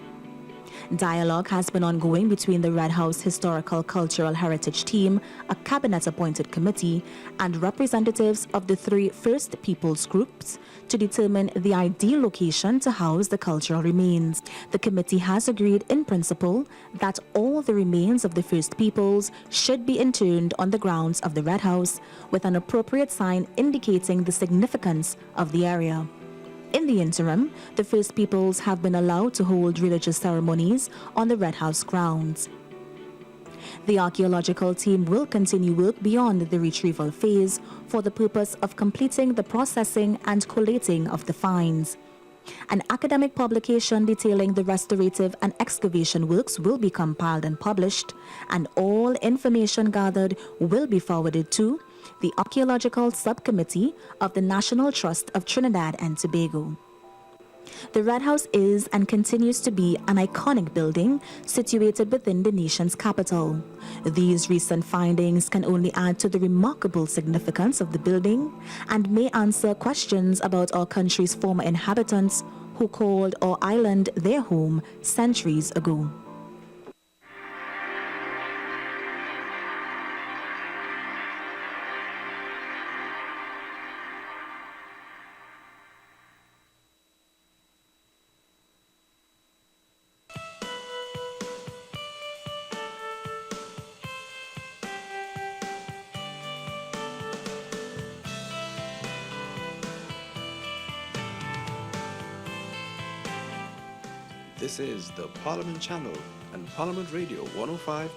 Dialogue has been ongoing between the Red House Historical Cultural Heritage Team, a cabinet-appointed committee, and representatives of the 3 First Peoples groups to determine the ideal location to house the cultural remains. The committee has agreed in principle that all the remains of the First Peoples should be interred on the grounds of the Red House with an appropriate sign indicating the significance of the area. In the interim, the First Peoples have been allowed to hold religious ceremonies on the Red House grounds. The archaeological team will continue work beyond the retrieval phase for the purpose of completing the processing and collating of the finds. An academic publication detailing the restorative and excavation works will be compiled and published, and all information gathered will be forwarded to the Archaeological Subcommittee of the National Trust of Trinidad and Tobago. The Red House is and continues to be an iconic building situated within the nation's capital. These recent findings can only add to the remarkable significance of the building and may answer questions about our country's former inhabitants who called our island their home centuries ago. This is the Parliament Channel and Parliament Radio 105.5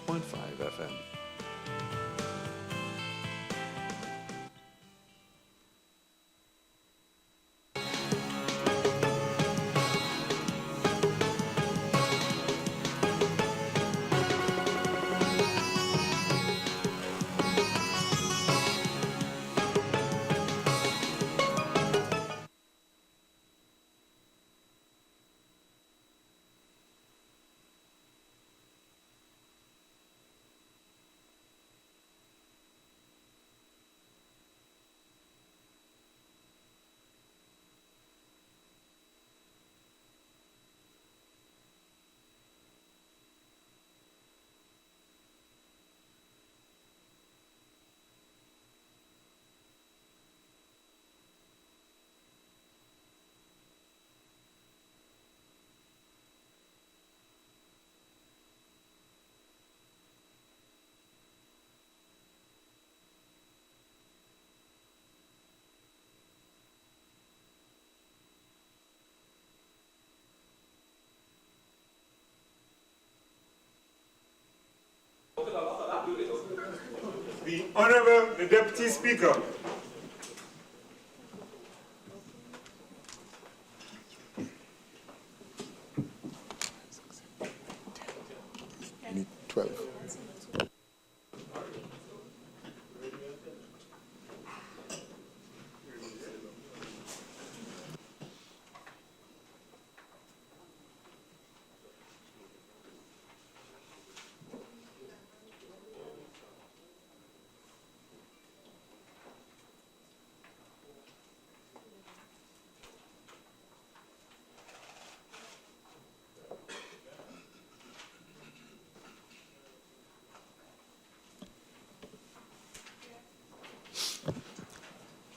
FM. The Honourable the Deputy Speaker. You need 12.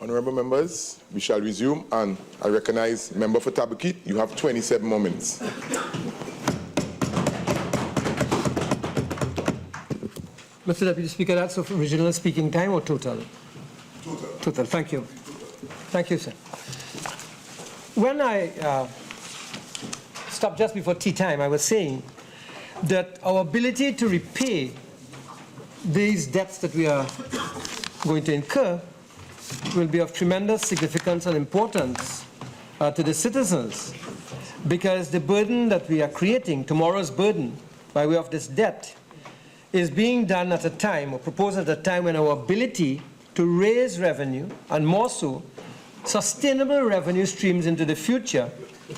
Honourable members, we shall resume, and I recognize member for Tabaquite. You have 27 more minutes. Mr. Deputy Speaker, that's of original speaking time or total? Total. Total, thank you. Thank you, sir. When I stopped just before tea time, I was saying that our ability to repay these debts that we are going to incur will be of tremendous significance and importance to the citizens, because the burden that we are creating, tomorrow's burden, by way of this debt, is being done at a time, or proposed at a time, when our ability to raise revenue, and more so, sustainable revenue streams into the future,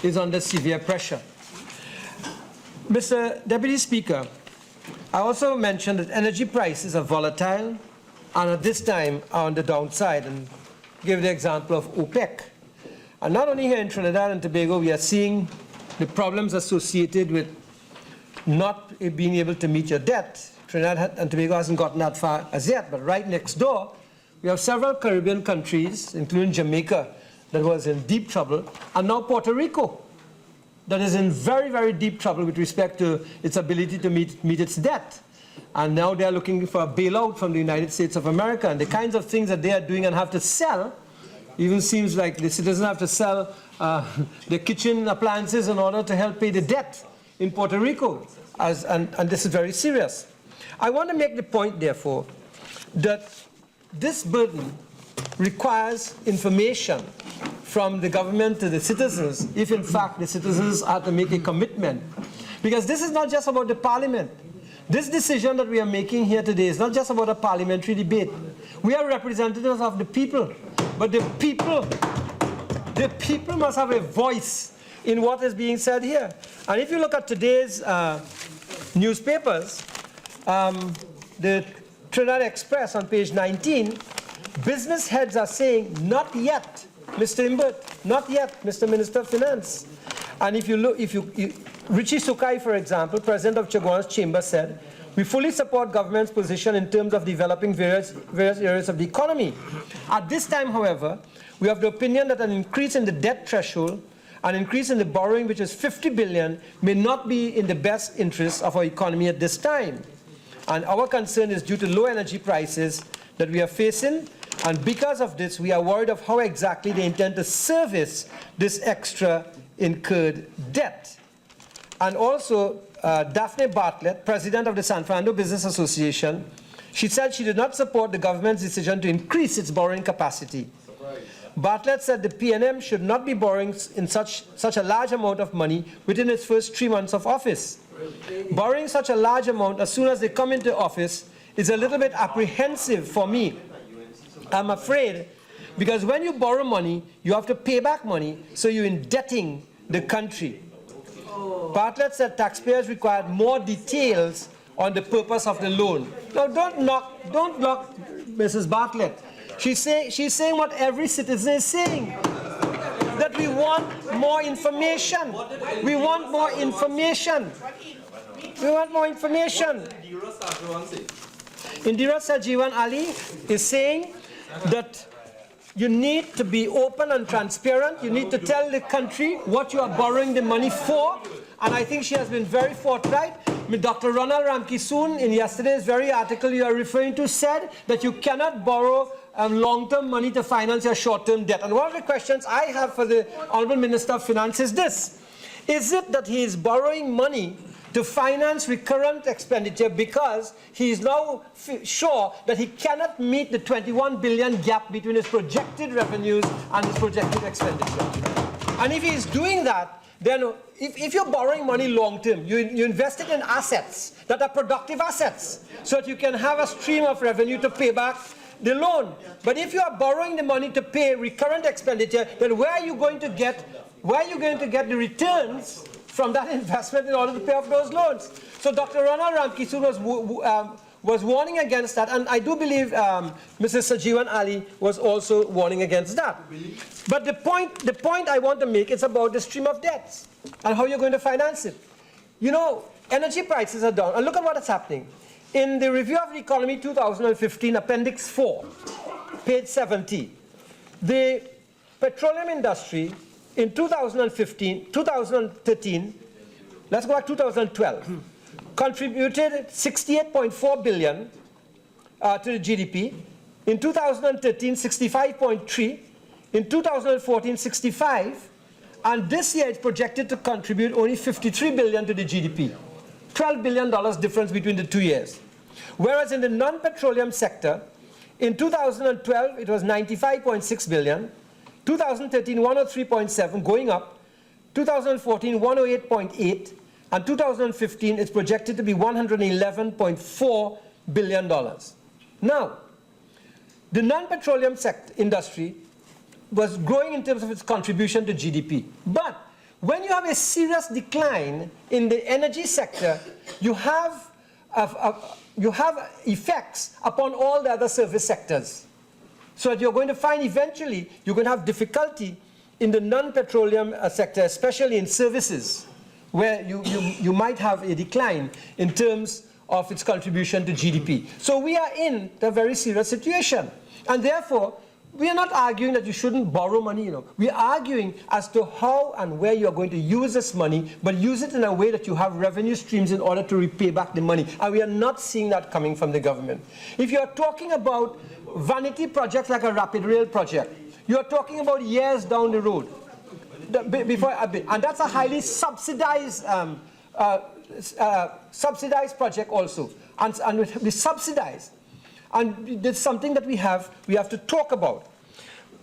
is under severe pressure. Mr. Deputy Speaker, I also mentioned that energy prices are volatile and at this time are on the downside, and give the example of OPEC. And not only here in Trinidad and Tobago, we are seeing the problems associated with not being able to meet your debt. Trinidad and Tobago hasn't gotten that far as yet, but right next door, we have several Caribbean countries, including Jamaica, that was in deep trouble, and now Puerto Rico, that is in very, very deep trouble with respect to its ability to meet its debt. And now they're looking for a bailout from the United States of America. And the kinds of things that they are doing and have to sell, even seems like the citizens have to sell their kitchen appliances in order to help pay the debt in Puerto Rico. And this is very serious. I want to make the point, therefore, that this burden requires information from the government to the citizens, if in fact the citizens are to make a commitment. Because this is not just about the Parliament. This decision that we are making here today is not just about a parliamentary debate. We are representatives of the people, but the people must have a voice in what is being said here. And if you look at today's newspapers, the Trinidad Express on page 19, business heads are saying, not yet, Mr. Imbert, not yet, Mr. Minister of Finance. And if you look, Richie Sukai, for example, president of Chaguan's chamber, said, we fully support government's position in terms of developing various areas of the economy. At this time, however, we have the opinion that an increase in the debt threshold, an increase in the borrowing, which is 50 billion, may not be in the best interest of our economy at this time. And our concern is due to low energy prices that we are facing, and because of this, we are worried of how exactly they intend to service this extra incurred debt. and also Daphne Bartlett, president of the San Fernando Business Association, she said she did not support the government's decision to increase its borrowing capacity. Bartlett said the PNM should not be borrowing in such a large amount of money within its first 3 months of office. Borrowing such a large amount as soon as they come into office is a little bit apprehensive for me. I'm afraid, because when you borrow money, you have to pay back money, so you're indebting the country. Bartlett said taxpayers required more details on the purpose of the loan. Now, don't knock Mrs. Bartlett. She's saying what every citizen is saying, that we want more information. We want more information. We want more information. Indira Sajiwan Ali is saying that you need to be open and transparent. You need to tell the country what you are borrowing the money for. And I think she has been very forthright. Dr. Ronald Ramkisoon, in yesterday's very article you are referring to, said that you cannot borrow long-term money to finance your short-term debt. And one of the questions I have for the Honorable Minister of Finance is this. Is it that he is borrowing money to finance recurrent expenditure because he is now sure that he cannot meet the 21 billion gap between his projected revenues and his projected expenditure? And if he is doing that, then if you're borrowing money long-term, you invest it in assets that are productive assets so that you can have a stream of revenue to pay back the loan. But if you are borrowing the money to pay recurrent expenditure, then where are you going to get the returns from that investment in order to pay off those loans? So Dr. Ronald Ramkisoon was warning against that, and I do believe Mrs. Sajiwan Ali was also warning against that. But the point I want to make is about the stream of debts and how you're going to finance it. You know, energy prices are down, and look at what is happening. In the Review of the Economy 2015, Appendix 4, page 70, the petroleum industry in 2013, let's go back to 2012, contributed 68.4 billion to the GDP. In 2013, 65.3. In 2014, 65. And this year it's projected to contribute only 53 billion to the GDP. $12 billion difference between the 2 years. Whereas in the non-petroleum sector, in 2012 it was 95.6 billion, 2013 103.7, going up, 2014 108.8, and 2015 it's projected to be $111.4 billion. Now, the non-petroleum industry was growing in terms of its contribution to GDP. But when you have a serious decline in the energy sector, you have effects upon all the other service sectors. So that you're going to find eventually you're going to have difficulty in the non-petroleum sector, especially in services, where you might have a decline in terms of its contribution to GDP. So we are in a very serious situation. And therefore, we are not arguing that you shouldn't borrow money, We are arguing as to how and where you are going to use this money, but use it in a way that you have revenue streams in order to repay back the money. And we are not seeing that coming from the government. If you are talking about vanity projects like a rapid rail project, you are talking about years down the road. And that's a highly subsidized project also. And we subsidize. And it's something that we have to talk about.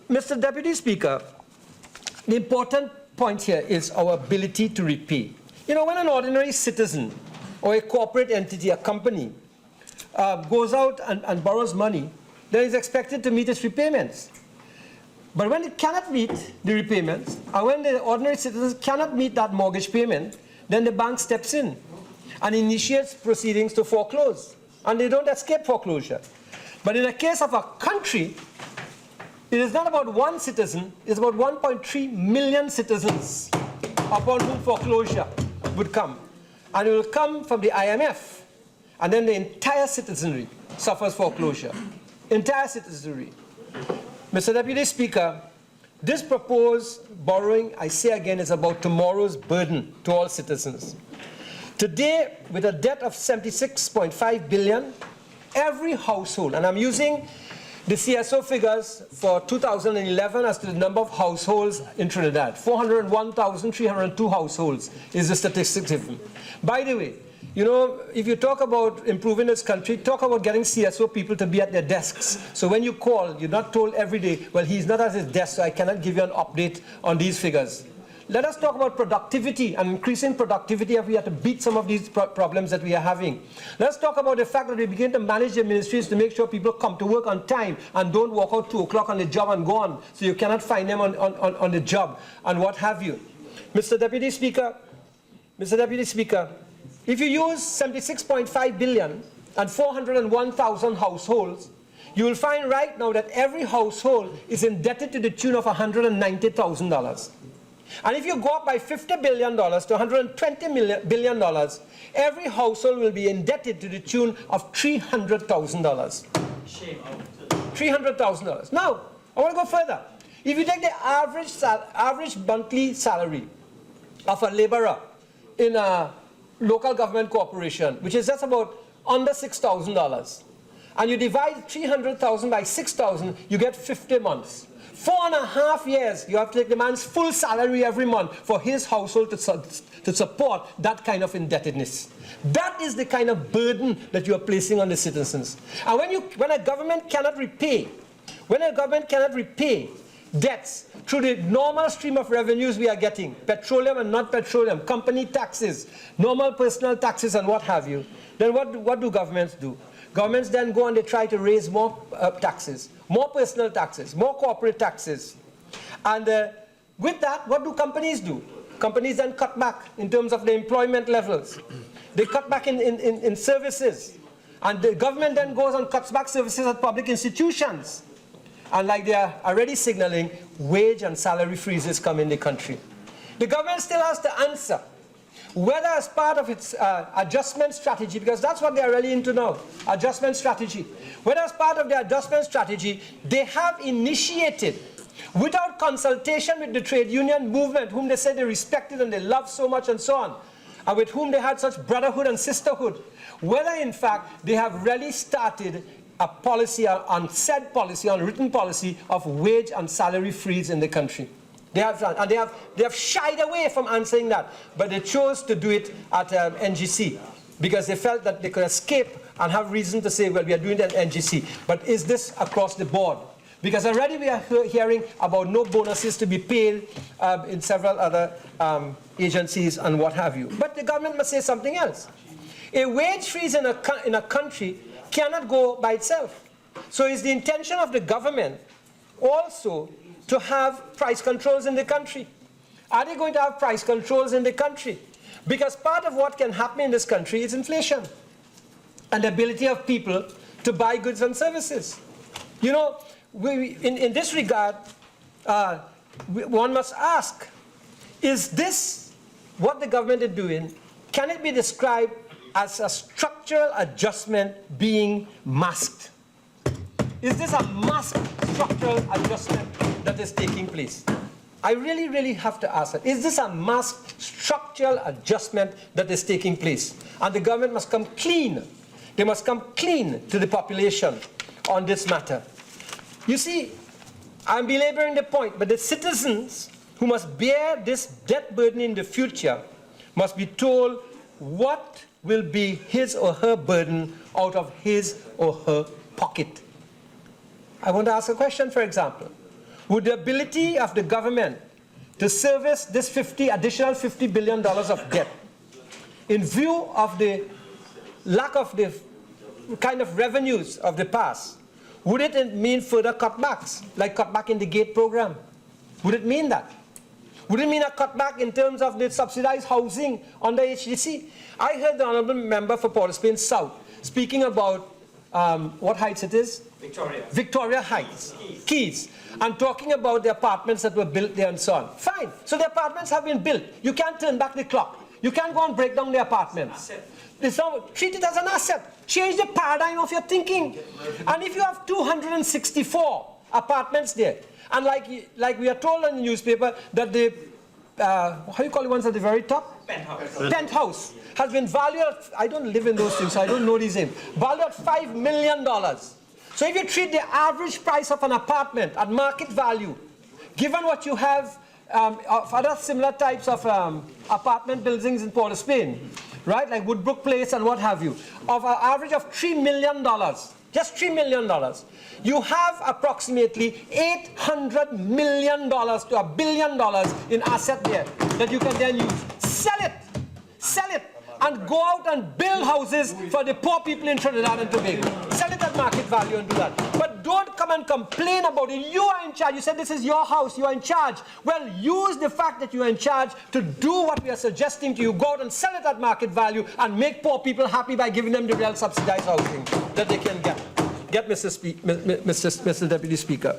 Mr. Deputy Speaker, the important point here is our ability to repay. When an ordinary citizen or a corporate entity, a company, goes out and borrows money, then it's expected to meet its repayments. But when it cannot meet the repayments, and when the ordinary citizens cannot meet that mortgage payment, then the bank steps in and initiates proceedings to foreclose. And they don't escape foreclosure. But in the case of a country, it is not about one citizen, it's about 1.3 million citizens upon whom foreclosure would come. And it will come from the IMF. And then the entire citizenry suffers foreclosure. Entire citizenry. Mr. Deputy Speaker, this proposed borrowing, I say again, is about tomorrow's burden to all citizens. Today, with a debt of 76.5 billion, every household, and I'm using the CSO figures for 2011 as to the number of households in Trinidad. 401,302 households is the statistic given. By the way, you know, if you talk about improving this country, talk about getting CSO people to be at their desks. So when you call, you're not told every day, well, he's not at his desk, so I cannot give you an update on these figures. Let us talk about productivity and increasing productivity if we have to beat some of these problems that we are having. Let's talk about the fact that we begin to manage the ministries to make sure people come to work on time and don't walk out 2 o'clock on the job and go on, so you cannot find them on the job and what have you. Mr. Deputy Speaker, if you use 76.5 billion and 401,000 households, you will find right now that every household is indebted to the tune of $190,000. And if you go up by $50 billion to $120 billion, every household will be indebted to the tune of $300,000. $300,000. Now, I want to go further. If you take the average monthly salary of a laborer in a local government corporation, which is just about under $6,000, and you divide 300,000 by 6,000, you get 50 months. 4.5 years, you have to take the man's full salary every month for his household to support that kind of indebtedness. That is the kind of burden that you are placing on the citizens. And when a government cannot repay debts through the normal stream of revenues we are getting, petroleum and not petroleum, company taxes, normal personal taxes and what have you, then what do governments do? Governments then go and they try to raise more taxes, more personal taxes, more corporate taxes. And with that, what do companies do? Companies then cut back in terms of the employment levels. They cut back in services. And the government then goes and cuts back services at public institutions. And like they are already signaling, wage and salary freezes come in the country. The government still has to answer whether as part of its adjustment strategy, because that's what they are really into now, adjustment strategy. Whether as part of their adjustment strategy, they have initiated, without consultation with the trade union movement, whom they said they respected and they loved so much and so on, and with whom they had such brotherhood and sisterhood, whether in fact they have really started a policy, unwritten policy of wage and salary freeze in the country. They have shied away from answering that, but they chose to do it at NGC because they felt that they could escape and have reason to say, well, we are doing it at NGC. But is this across the board? Because already we are hearing about no bonuses to be paid in several other agencies and what have you. But the government must say something else. A wage freeze in a country cannot go by itself. So it's the intention of the government also to have price controls in the country. Are they going to have price controls in the country? Because part of what can happen in this country is inflation and the ability of people to buy goods and services. You know, in this regard, one must ask, is this what the government is doing? Can it be described as a structural adjustment being masked? Is this a masked structural adjustment that is taking place? I really, really have to ask that. Is this a masked structural adjustment that is taking place? And the government must come clean. They must come clean to the population on this matter. You see, I'm belaboring the point, but the citizens who must bear this debt burden in the future must be told what will be his or her burden out of his or her pocket. I want to ask a question, for example. Would the ability of the government to service this additional $50 billion of debt, in view of the lack of the kind of revenues of the past, would it mean further cutbacks, like cutback in the GATE program? Would it mean that? Would it mean a cutback in terms of the subsidized housing on the HDC? I heard the Honourable Member for Port of Spain South speaking about what heights it is? Victoria Heights, Keys, and talking about the apartments that were built there and so on. Fine. So the apartments have been built. You can't turn back the clock. You can't go and break down the apartments. Treat it as an asset. Change the paradigm of your thinking. And if you have 264 apartments there, and like we are told in the newspaper that the, how do you call the ones at the very top? Penthouse has been valued, I don't live in those things, so I don't know these names, valued at $5 million. So if you treat the average price of an apartment at market value, given what you have of other similar types of apartment buildings in Port of Spain, right, like Woodbrook Place and what have you, of an average of $3 million, just $3 million, you have approximately $800 million to $1 billion in asset there that you can then use. Sell it, and go out and build houses for the poor people in Trinidad and Tobago. Sell it at market value and do that. But don't come and complain about it. You are in charge. You said this is your house. You are in charge. Well, use the fact that you are in charge to do what we are suggesting to you. Go out and sell it at market value and make poor people happy by giving them the real subsidized housing that they can get. Mr. Deputy Speaker.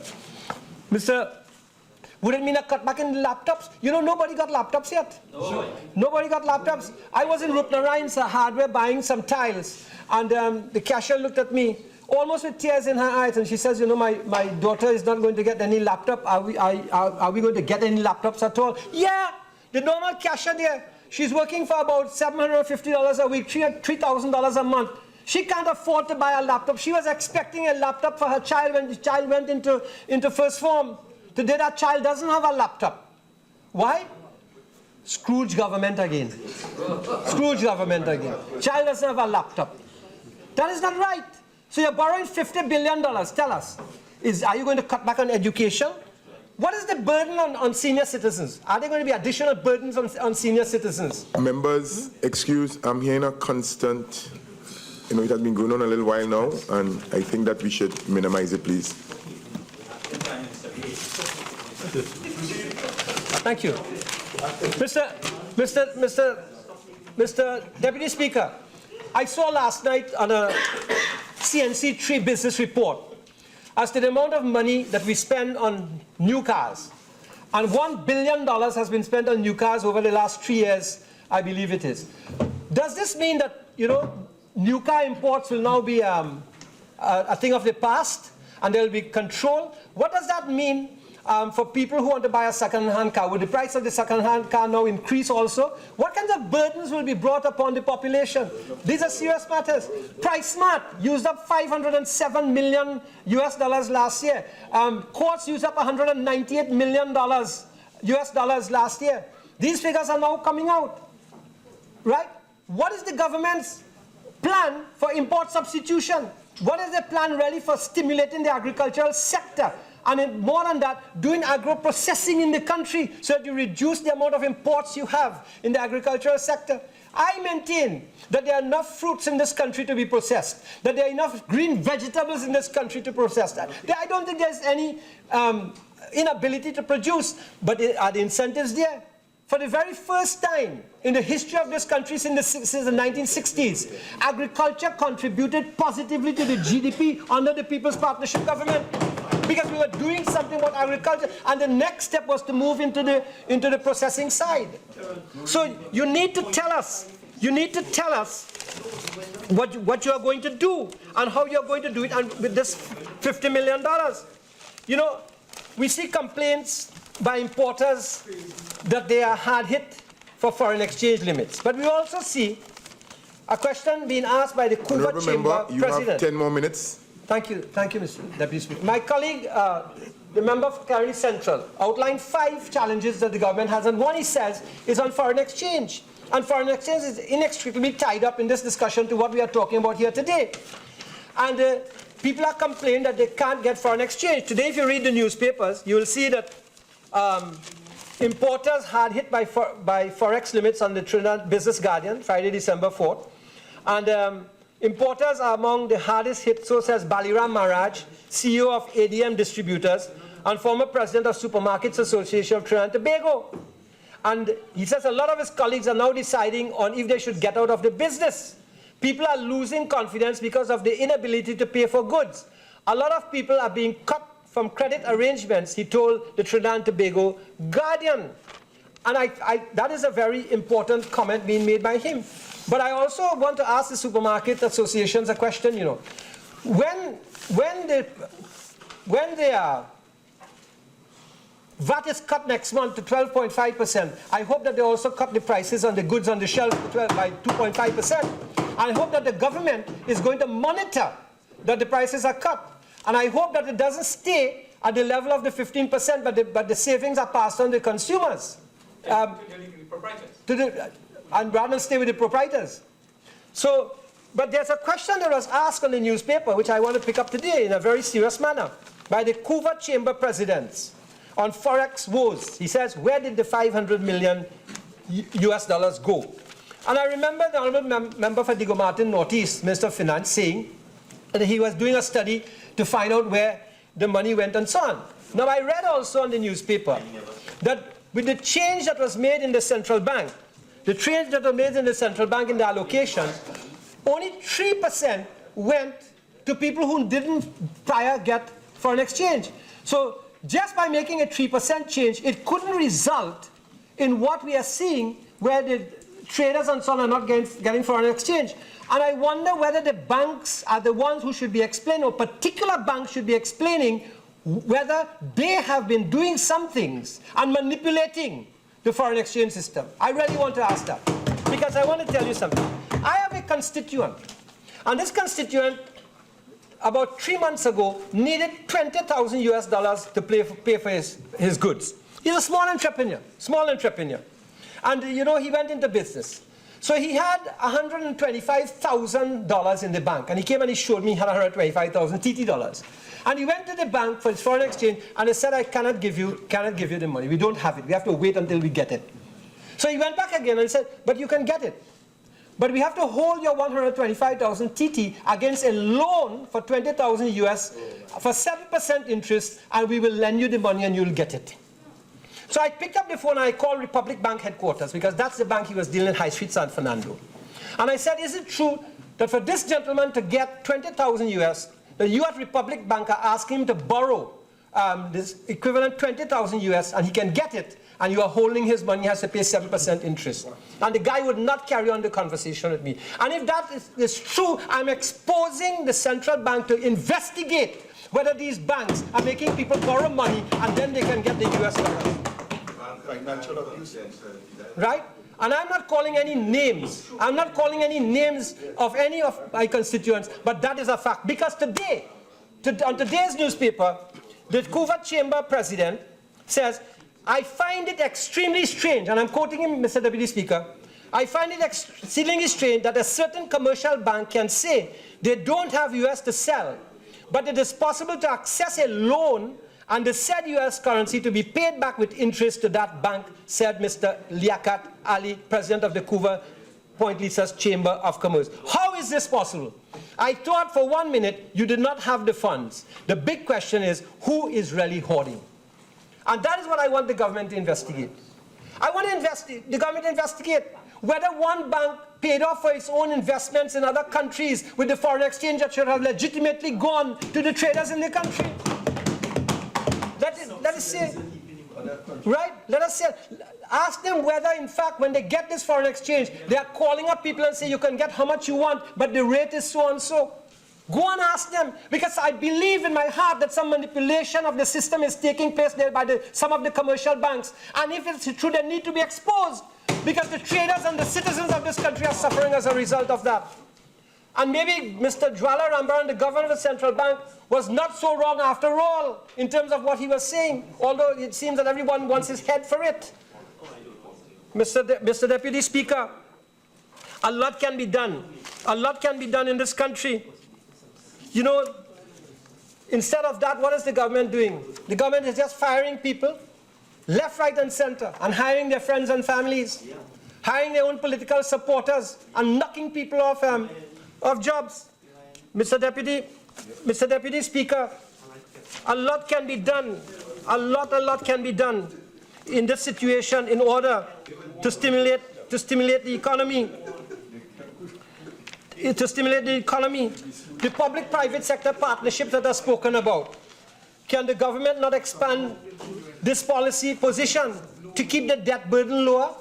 Would it mean a cutback in laptops? You know, nobody got laptops yet. No. Nobody got laptops. I was in Rupnarayan's hardware buying some tiles, and the cashier looked at me, almost with tears in her eyes, and she says, you know, my daughter is not going to get any laptop. Are we going to get any laptops at all? Yeah, the normal cashier there, she's working for about $750 a week, $3,000 a month. She can't afford to buy a laptop. She was expecting a laptop for her child when the child went into first form. Today that child doesn't have a laptop. Why? Scrooge government again. Scrooge government again. Child doesn't have a laptop. That is not right. So you're borrowing $50 billion. Tell us, are you going to cut back on education? What is the burden on senior citizens? Are there going to be additional burdens on senior citizens? Members, excuse, I'm hearing a constant, you know, it has been going on a little while now, and I think that we should minimize it, please. Thank you. Mr. Deputy Speaker, I saw last night on a CNC3 business report as to the amount of money that we spend on new cars. And $1 billion has been spent on new cars over the last 3 years, I believe it is. Does this mean that, you know, new car imports will now be a thing of the past and there will be control? What does that mean for people who want to buy a second-hand car? Will the price of the second-hand car now increase also? What kinds of burdens will be brought upon the population? These are serious matters. PriceSmart used up $507 million last year. Courts used up $198 million last year. These figures are now coming out, right? What is the government's plan for import substitution? What is the plan really for stimulating the agricultural sector? And more than that, doing agro-processing in the country so that you reduce the amount of imports you have in the agricultural sector. I maintain that there are enough fruits in this country to be processed, that there are enough green vegetables in this country to process that. I don't think there's any inability to produce, but are the incentives there? For the very first time in the history of this country since the 1960s, agriculture contributed positively to the GDP under the People's Partnership Government. Because we were doing something about agriculture, and the next step was to move into the processing side. So you need to tell us what you are going to do and how you are going to do it, and with this $50 million. You know, we see complaints by importers that they are hard hit for foreign exchange limits, but we also see a question being asked by the Kuva Chamber you President. Have 10 more minutes. Thank you, Mr. Deputy Speaker. My colleague, the member for Caroni Central, outlined 5 challenges that the government has, and one, he says, is on foreign exchange. And foreign exchange is inextricably tied up in this discussion to what we are talking about here today. And people are complaining that they can't get foreign exchange. Today, if you read the newspapers, you will see that importers hard hit by forex limits on the Trinidad Business Guardian, Friday, December 4th. And importers are among the hardest hit, so says Baliram Maharaj, CEO of ADM Distributors and former president of Supermarkets Association of Trinidad and Tobago. And he says a lot of his colleagues are now deciding on if they should get out of the business. People are losing confidence because of the inability to pay for goods. A lot of people are being cut from credit arrangements, he told the Trinidad and Tobago Guardian. And that is a very important comment being made by him. But I also want to ask the supermarket associations a question, you know. When the VAT is cut next month to 12.5%, I hope that they also cut the prices on the goods on the shelf by 2.5%. I hope that the government is going to monitor that the prices are cut. And I hope that it doesn't stay at the level of the 15%, but the savings are passed on to consumers. And rather than stay with the proprietors. So, but there's a question that was asked on the newspaper, which I want to pick up today in a very serious manner, by the Couva Chamber presidents on Forex woes. He says, where did the 500 million US dollars go? And I remember the Honourable Member for Diego Martin Northeast, Minister of Finance, saying that he was doing a study to find out where the money went and so on. Now, I read also on the newspaper that with the change that was made in the central bank, the change that was made in the central bank in the allocation, only 3% went to people who didn't prior get foreign exchange. So just by making a 3% change, it couldn't result in what we are seeing where the traders and so on are not getting foreign exchange. And I wonder whether the banks are the ones who should be explaining, or particular banks should be explaining whether they have been doing some things and manipulating the foreign exchange system. I really want to ask that, because I want to tell you something. I have a constituent, and this constituent, about 3 months ago, needed $20,000 US to pay for his goods. He's a small entrepreneur. And, you know, he went into business. So he had $125,000 in the bank. And he came and he showed me he had 125,000 TT dollars. And he went to the bank for his foreign exchange, and they said, I cannot give you the money. We don't have it. We have to wait until we get it. So he went back again and said, but you can get it. But we have to hold your 125,000 TT against a loan for 20,000 US for 7% interest, and we will lend you the money and you'll get it. So I picked up the phone and I called Republic Bank headquarters, because that's the bank he was dealing in High Street, San Fernando. And I said, is it true that for this gentleman to get 20,000 US, the you at Republic Bank are asking him to borrow this equivalent 20,000 US, and he can get it, and you are holding his money, he has to pay 7% interest. And the guy would not carry on the conversation with me. And if that is true, I'm exposing the central bank to investigate whether these banks are making people borrow money and then they can get the US dollars. Right? And I'm not calling any names. I'm not calling any names of any of my constituents, but that is a fact. Because today, on today's newspaper, the Couva Chamber president says, I find it extremely strange, and I'm quoting him, Mr. Deputy Speaker, I find it exceedingly strange that a certain commercial bank can say they don't have US to sell, but it is possible to access a loan and the said US currency to be paid back with interest to that bank, said Mr. Liaquat Ali, president of the Couva Point Lisa's Chamber of Commerce. How is this possible? I thought for 1 minute you did not have the funds. The big question is, who is really hoarding? And that is what I want the government to investigate. I want the government to investigate whether one bank paid off for its own investments in other countries with the foreign exchange that should have legitimately gone to the traders in the country. Let us say, right? Let us say, ask them whether, in fact, when they get this foreign exchange, they are calling up people and say, you can get how much you want, but the rate is so and so. Go and ask them, because I believe in my heart that some manipulation of the system is taking place there by some of the commercial banks. And if it's true, they need to be exposed, because the traders and the citizens of this country are suffering as a result of that. And maybe Mr. Jwala Rambachan, the governor of the central bank, was not so wrong after all in terms of what he was saying, although it seems that everyone wants his head for it. Mr. Deputy Speaker, a lot can be done. A lot can be done in this country. You know, instead of that, what is the government doing? The government is just firing people, left, right, and center, and hiring their friends and families, hiring their own political supporters, and knocking people off of jobs. Mr. Deputy Speaker, a lot can be done. A lot can be done in this situation in order to stimulate the economy. The public-private sector partnerships that are spoken about. Can the government not expand this policy position to keep the debt burden lower?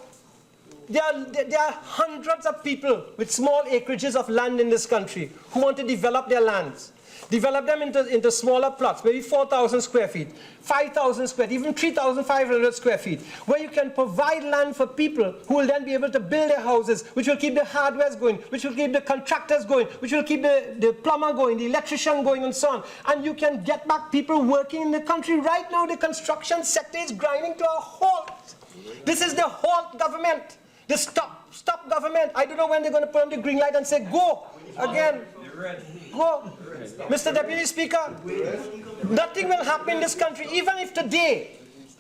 There are hundreds of people with small acreages of land in this country who want to develop their lands. develop them into smaller plots, maybe 4,000 square feet, 5,000 square feet, even 3,500 square feet, where you can provide land for people who will then be able to build their houses, which will keep the hardwares going, which will keep the contractors going, which will keep the plumber going, the electrician going, and so on. And you can get back people working in the country. Right now, the construction sector is grinding to a halt. This is the halt government, the stop government. I don't know when they're going to put on the green light and say, go again. Go. Mr. Deputy Speaker, nothing will happen in this country, even if today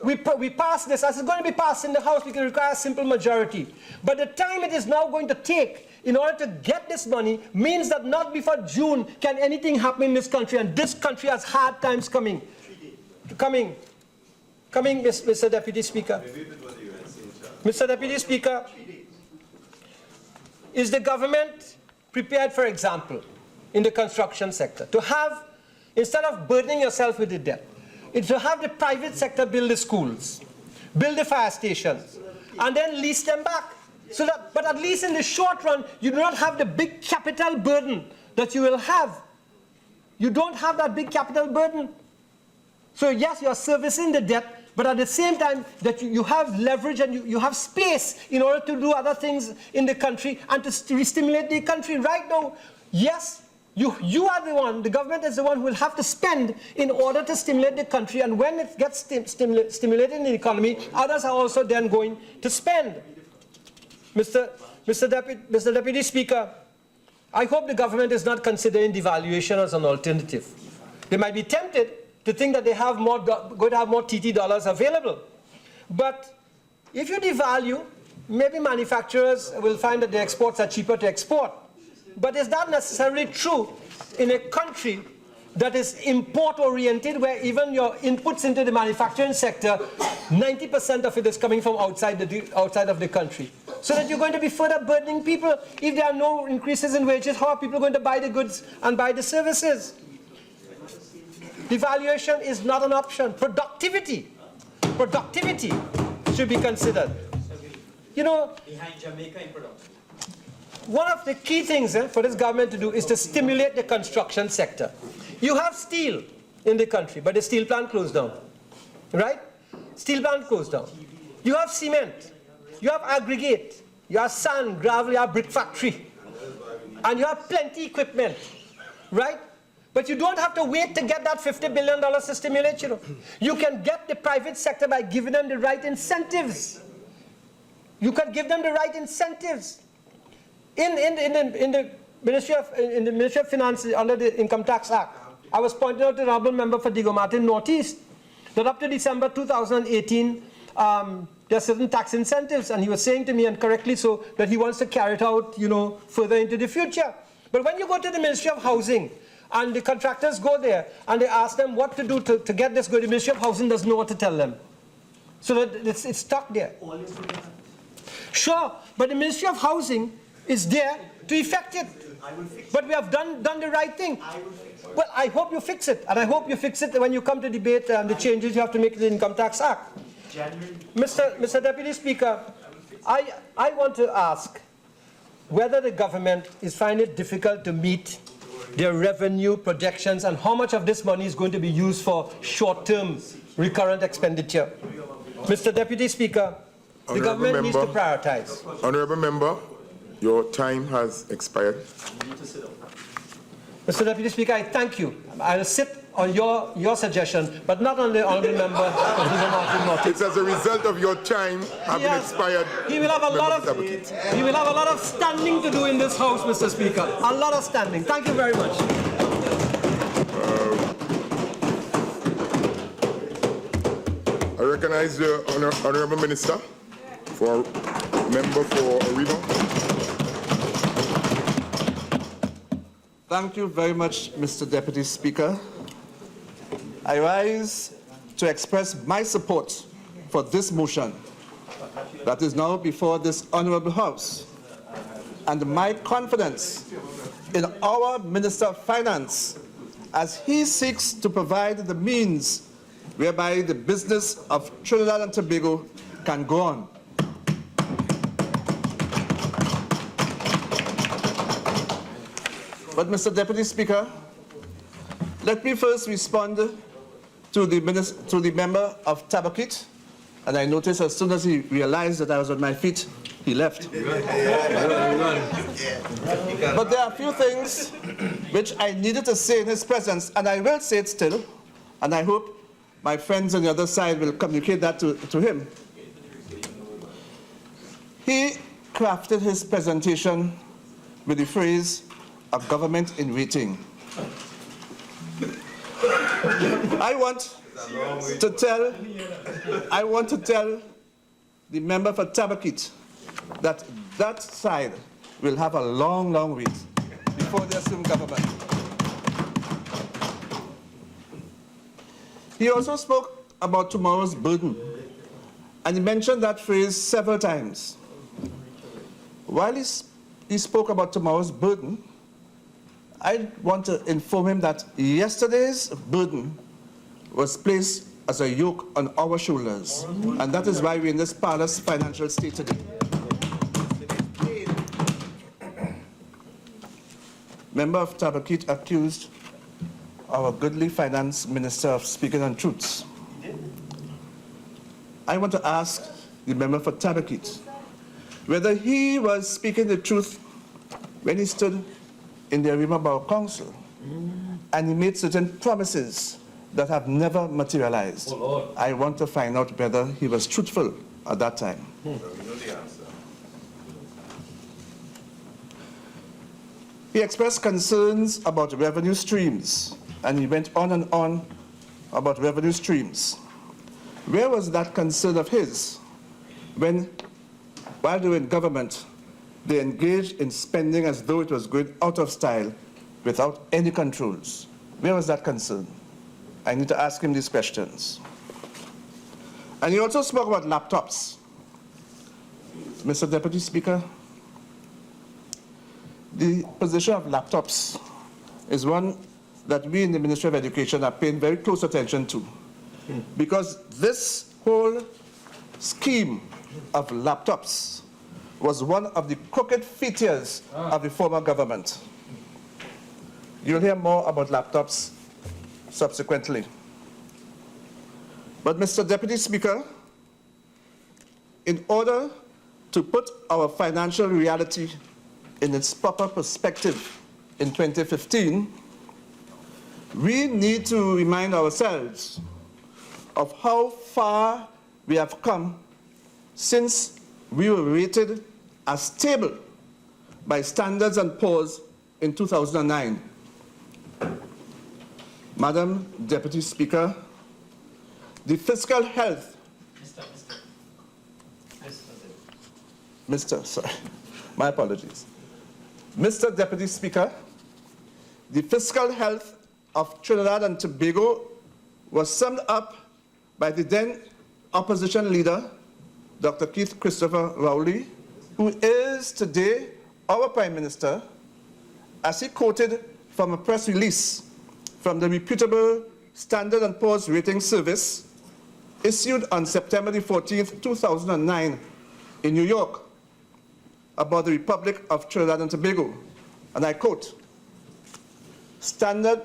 we pass this, as it's going to be passed in the House, we can require a simple majority. But the time it is now going to take in order to get this money means that not before June can anything happen in this country, and this country has hard times coming, Mr. Deputy Speaker. Mr. Deputy Speaker, is the government prepared, for example, in the construction sector, to have, instead of burdening yourself with the debt, is to have the private sector build the schools, build the fire stations, and then lease them back? So that, but at least in the short run, you do not have the big capital burden that you will have. You don't have that big capital burden. So yes, you are servicing the debt, but at the same time that you have leverage and you have space in order to do other things in the country and to stimulate the country. Right now, yes, you are the one, the government is the one who will have to spend in order to stimulate the country, and when it gets stimulated in the economy, others are also then going to spend. Mr. Deputy Speaker, I hope the government is not considering devaluation as an alternative. They might be tempted to think that they have going to have more TT dollars available. But if you devalue, maybe manufacturers will find that their exports are cheaper to export. But is that necessarily true in a country that is import-oriented, where even your inputs into the manufacturing sector, 90% of it is coming from outside of the country? So that you're going to be further burdening people. If there are no increases in wages, how are people going to buy the goods and buy the services? Devaluation is not an option. Productivity should be considered. You know, behind Jamaica in production. One of the key things for this government to do is to stimulate the construction sector. You have steel in the country, but the steel plant closed down, right? Steel plant closed down. You have cement, you have aggregate, you have sand, gravel, you have brick factory, and you have plenty equipment, right? But you don't have to wait to get that $50 billion to stimulate, you know. You can get the private sector by giving them the right incentives. You can give them the right incentives. In the Ministry of Finance, under the Income Tax Act, I was pointing out to the Honourable Member for Diego Martin Northeast that up to December 2018, there are certain tax incentives, and he was saying to me, and correctly so, that he wants to carry it out, you know, further into the future. But when you go to the Ministry of Housing, and the contractors go there, and they ask them what to do to get this good, the Ministry of Housing doesn't know what to tell them. So that it's stuck there. Sure, but the Ministry of Housing is there to effect it. But we have done the right thing. Well, I hope you fix it, and I hope you fix it when you come to debate the changes you have to make to the Income Tax Act. Mr. Deputy Speaker, I want to ask whether the government is finding it difficult to meet their revenue projections, and how much of this money is going to be used for short-term recurrent expenditure. Mr. Deputy Speaker, the government needs to prioritize. Honourable Member, your time has expired. Mr. Deputy Speaker, I thank you. I will sit on your suggestion, but not on the Honourable Member. It's as a result of your time having expired. He will have a lot of standing to do in this House, Mr. Speaker. A lot of standing. Thank you very much. I recognize the Honourable Minister for Member for Arima. Thank you very much, Mr. Deputy Speaker. I rise to express my support for this motion that is now before this Honourable House, and my confidence in our Minister of Finance as he seeks to provide the means whereby the business of Trinidad and Tobago can go on. But, Mr. Deputy Speaker, Let me first respond to the member of Tabaquite, and I noticed as soon as he realized that I was on my feet, he left. But there are a few things which I needed to say in his presence, and I will say it still, and I hope my friends on the other side will communicate that to him. He crafted his presentation with the phrase, "a government in waiting." I want to tell the member for Tabaquite that that side will have a long, long wait before they assume government. He also spoke about tomorrow's burden, and he mentioned that phrase several times. While he spoke about tomorrow's burden, I want to inform him that yesterday's burden was placed as a yoke on our shoulders, and that is why we're in this parlous financial state today. Member of Tabaquite accused our goodly finance minister of speaking untruths. I want to ask the member for Tabaquite whether he was speaking the truth when he stood in the Arima Borough Council and he made certain promises that have never materialized. I want to find out whether he was truthful at that time. He expressed concerns about revenue streams, and he went on and on about revenue streams. Where was that concern of his when, while they were in government, they engaged in spending as though it was going out of style without any controls? Where was that concern? I need to ask him these questions. And he also spoke about laptops. Mr. Deputy Speaker, the position of laptops is one that we in the Ministry of Education are paying very close attention to, because this whole scheme of laptops was one of the crooked features of the former government. You'll hear more about laptops subsequently. But Mr. Deputy Speaker, in order to put our financial reality in its proper perspective in 2015, we need to remind ourselves of how far we have come since we were rated as stable by Standards & Poor's in 2009. Madam Deputy Speaker, the fiscal health... My apologies. Mr. Deputy Speaker, the fiscal health of Trinidad and Tobago was summed up by the then opposition leader, Dr. Keith Christopher Rowley, who is today our Prime Minister, as he quoted from a press release from the reputable Standard & Poor's Rating Service issued on September the 14th, 2009 in New York about the Republic of Trinidad and Tobago. And I quote, Standard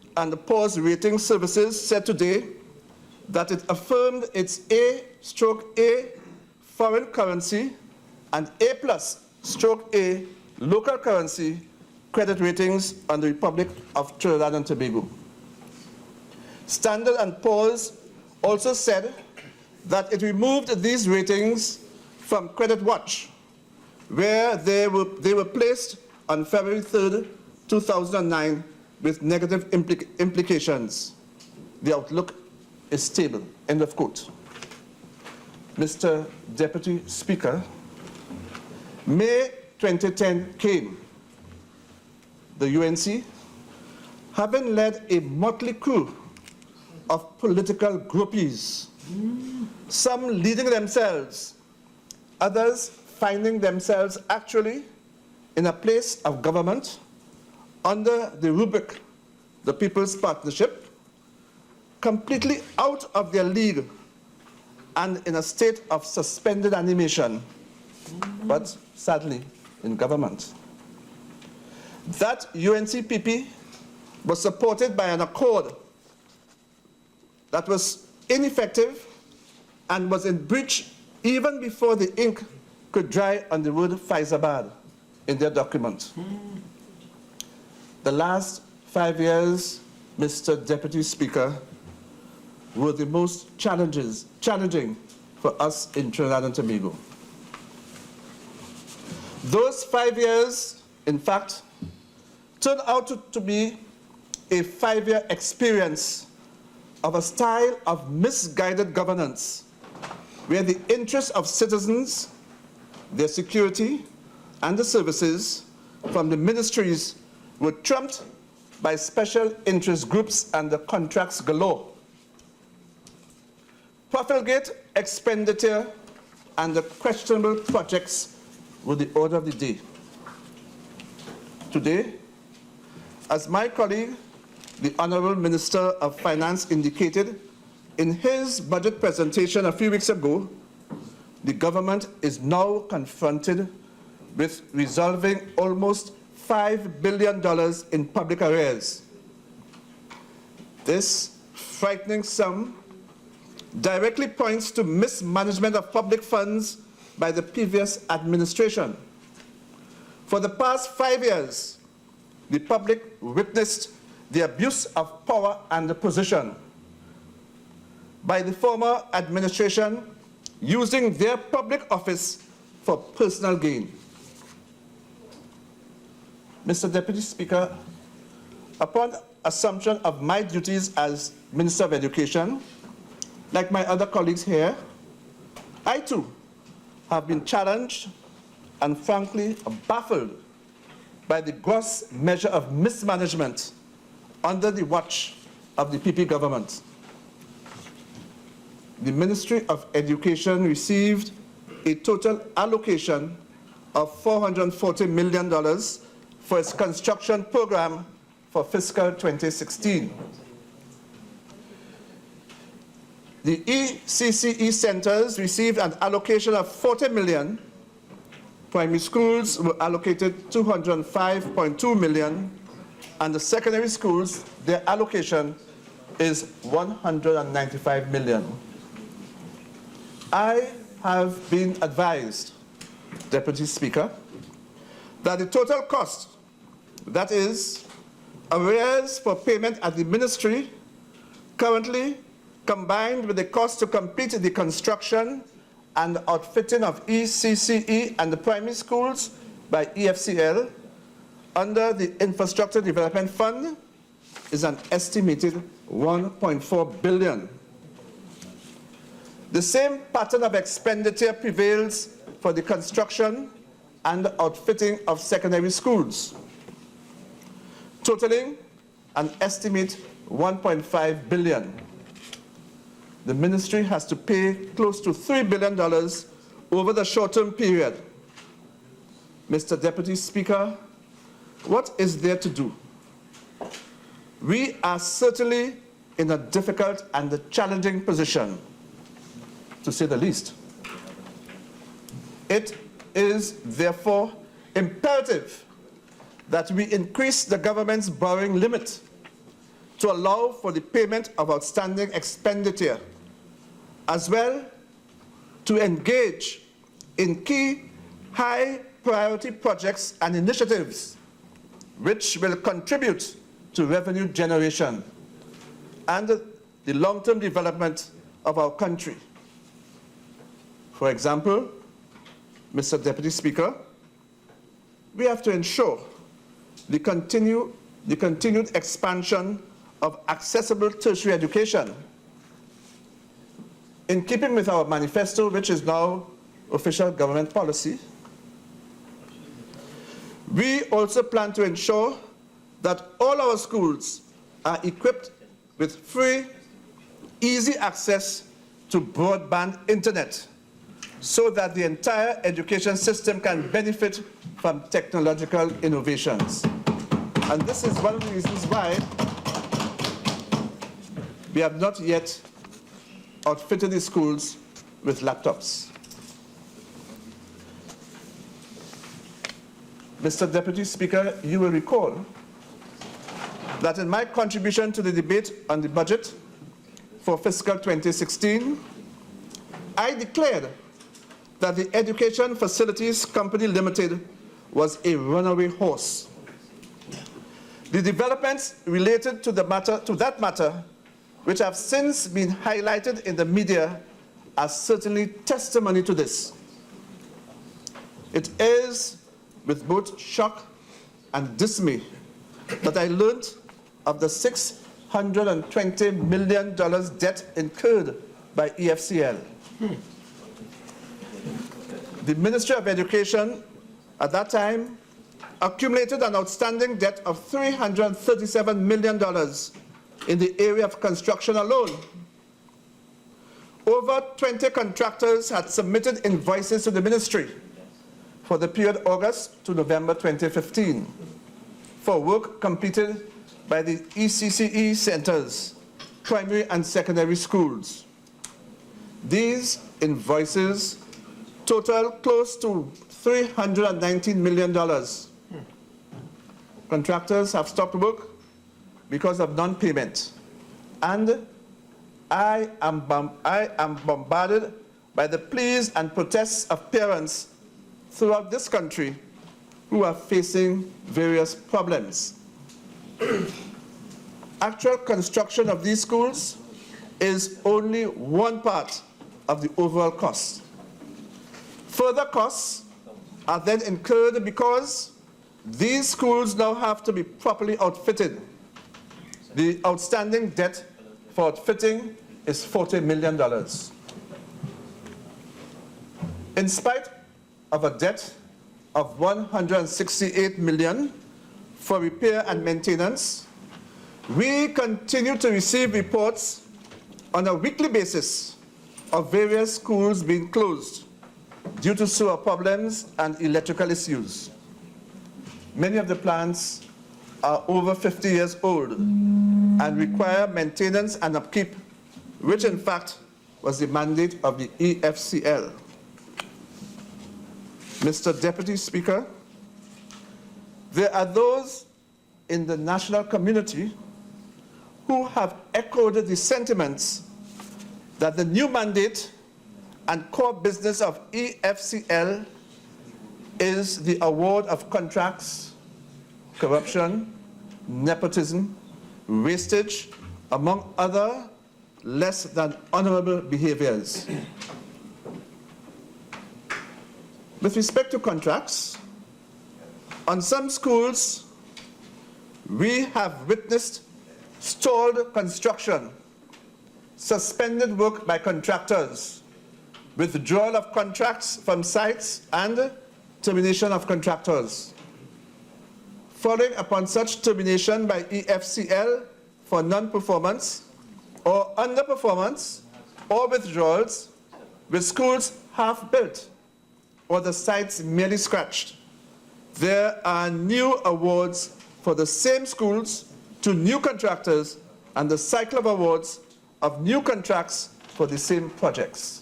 & Poor's Rating Services said today that it affirmed its A/A foreign currency and A+/A local currency credit ratings on the Republic of Trinidad and Tobago. Standard & Poor's also said that it removed these ratings from Credit Watch, where they were placed on February 3rd, 2009, with negative implications. The outlook is stable, end of quote. Mr. Deputy Speaker, May 2010 came. The UNC, having led a motley crew of political groupies, some leading themselves, others finding themselves actually in a place of government under the rubric, the People's Partnership, completely out of their league and in a state of suspended animation, but sadly in government. That UNCPP was supported by an accord that was ineffective and was in breach even before the ink could dry on the word Faizabad in their document. The last 5 years, Mr. Deputy Speaker, were the most challenging for us in Trinidad and Tobago. Those 5 years, in fact, turned out to be a 5-year experience of a style of misguided governance where the interests of citizens, their security, and the services from the ministries were trumped by special interest groups and the contracts galore. Profligate expenditure and the questionable projects were the order of the day. Today, as my colleague, the Honorable Minister of Finance indicated in his budget presentation a few weeks ago, the government is now confronted with resolving almost $5 billion in public arrears. This frightening sum directly points to mismanagement of public funds by the previous administration. For the past 5 years, the public witnessed the abuse of power and the position by the former administration using their public office for personal gain. Mr. Deputy Speaker, upon assumption of my duties as Minister of Education, like my other colleagues here, I too have been challenged and frankly baffled by the gross measure of mismanagement under the watch of the PP government. The Ministry of Education received a total allocation of $440 million for its construction program for fiscal 2016. The ECCE centers received an allocation of $40 million. Primary schools were allocated $205.2 million, and the secondary schools, their allocation is $195 million. I have been advised, Deputy Speaker, that the total cost, that is, arrears for payment at the ministry, currently combined with the cost to complete the construction and outfitting of ECCE and the primary schools by EFCL under the Infrastructure Development Fund is an estimated $1.4 billion. The same pattern of expenditure prevails for the construction and outfitting of secondary schools, totaling an estimate $1.5 billion. The ministry has to pay close to $3 billion over the short-term period. Mr. Deputy Speaker, what is there to do? We are certainly in a difficult and a challenging position, to say the least. It is therefore imperative that we increase the government's borrowing limit to allow for the payment of outstanding expenditure, as well to engage in key high priority projects and initiatives which will contribute to revenue generation and the long-term development of our country. For example, Mr. Deputy Speaker, we have to ensure the continued expansion of accessible tertiary education in keeping with our manifesto, which is now official government policy. We also plan to ensure that all our schools are equipped with free, easy access to broadband internet so that the entire education system can benefit from technological innovations. And this is one of the reasons why we have not yet outfitted the schools with laptops. Mr. Deputy Speaker, you will recall that in my contribution to the debate on the budget for fiscal 2016, I declared that the Education Facilities Company Limited was a runaway horse. The developments related to that matter, which have since been highlighted in the media, are certainly testimony to this. It is with both shock and dismay that I learned of the $620 million debt incurred by EFCL. The Ministry of Education at that time accumulated an outstanding debt of $337 million in the area of construction alone. Over 20 contractors had submitted invoices to the ministry for the period August to November 2015 for work completed by the ECCE centers, primary and secondary schools. These invoices total close to $319 million. Contractors have stopped work because of non-payment. And I am bombarded by the pleas and protests of parents throughout this country who are facing various problems. Actual construction of these schools is only one part of the overall cost. Further costs are then incurred because these schools now have to be properly outfitted. The outstanding debt for outfitting is $40 million. In spite of a debt of $168 million for repair and maintenance, we continue to receive reports on a weekly basis of various schools being closed due to sewer problems and electrical issues. Many of the plants are over 50 years old and require maintenance and upkeep, which in fact was the mandate of the EFCL. Mr. Deputy Speaker, there are those in the national community who have echoed the sentiments that the new mandate and core business of EFCL is the award of contracts, corruption, nepotism, wastage, among other less than honorable behaviors. With respect to contracts, on some schools, we have witnessed stalled construction, suspended work by contractors, withdrawal of contracts from sites, and termination of contractors. Following upon such termination by EFCL for non-performance or underperformance or withdrawals, with schools half built or the sites merely scratched, there are new awards for the same schools to new contractors and the cycle of awards of new contracts for the same projects.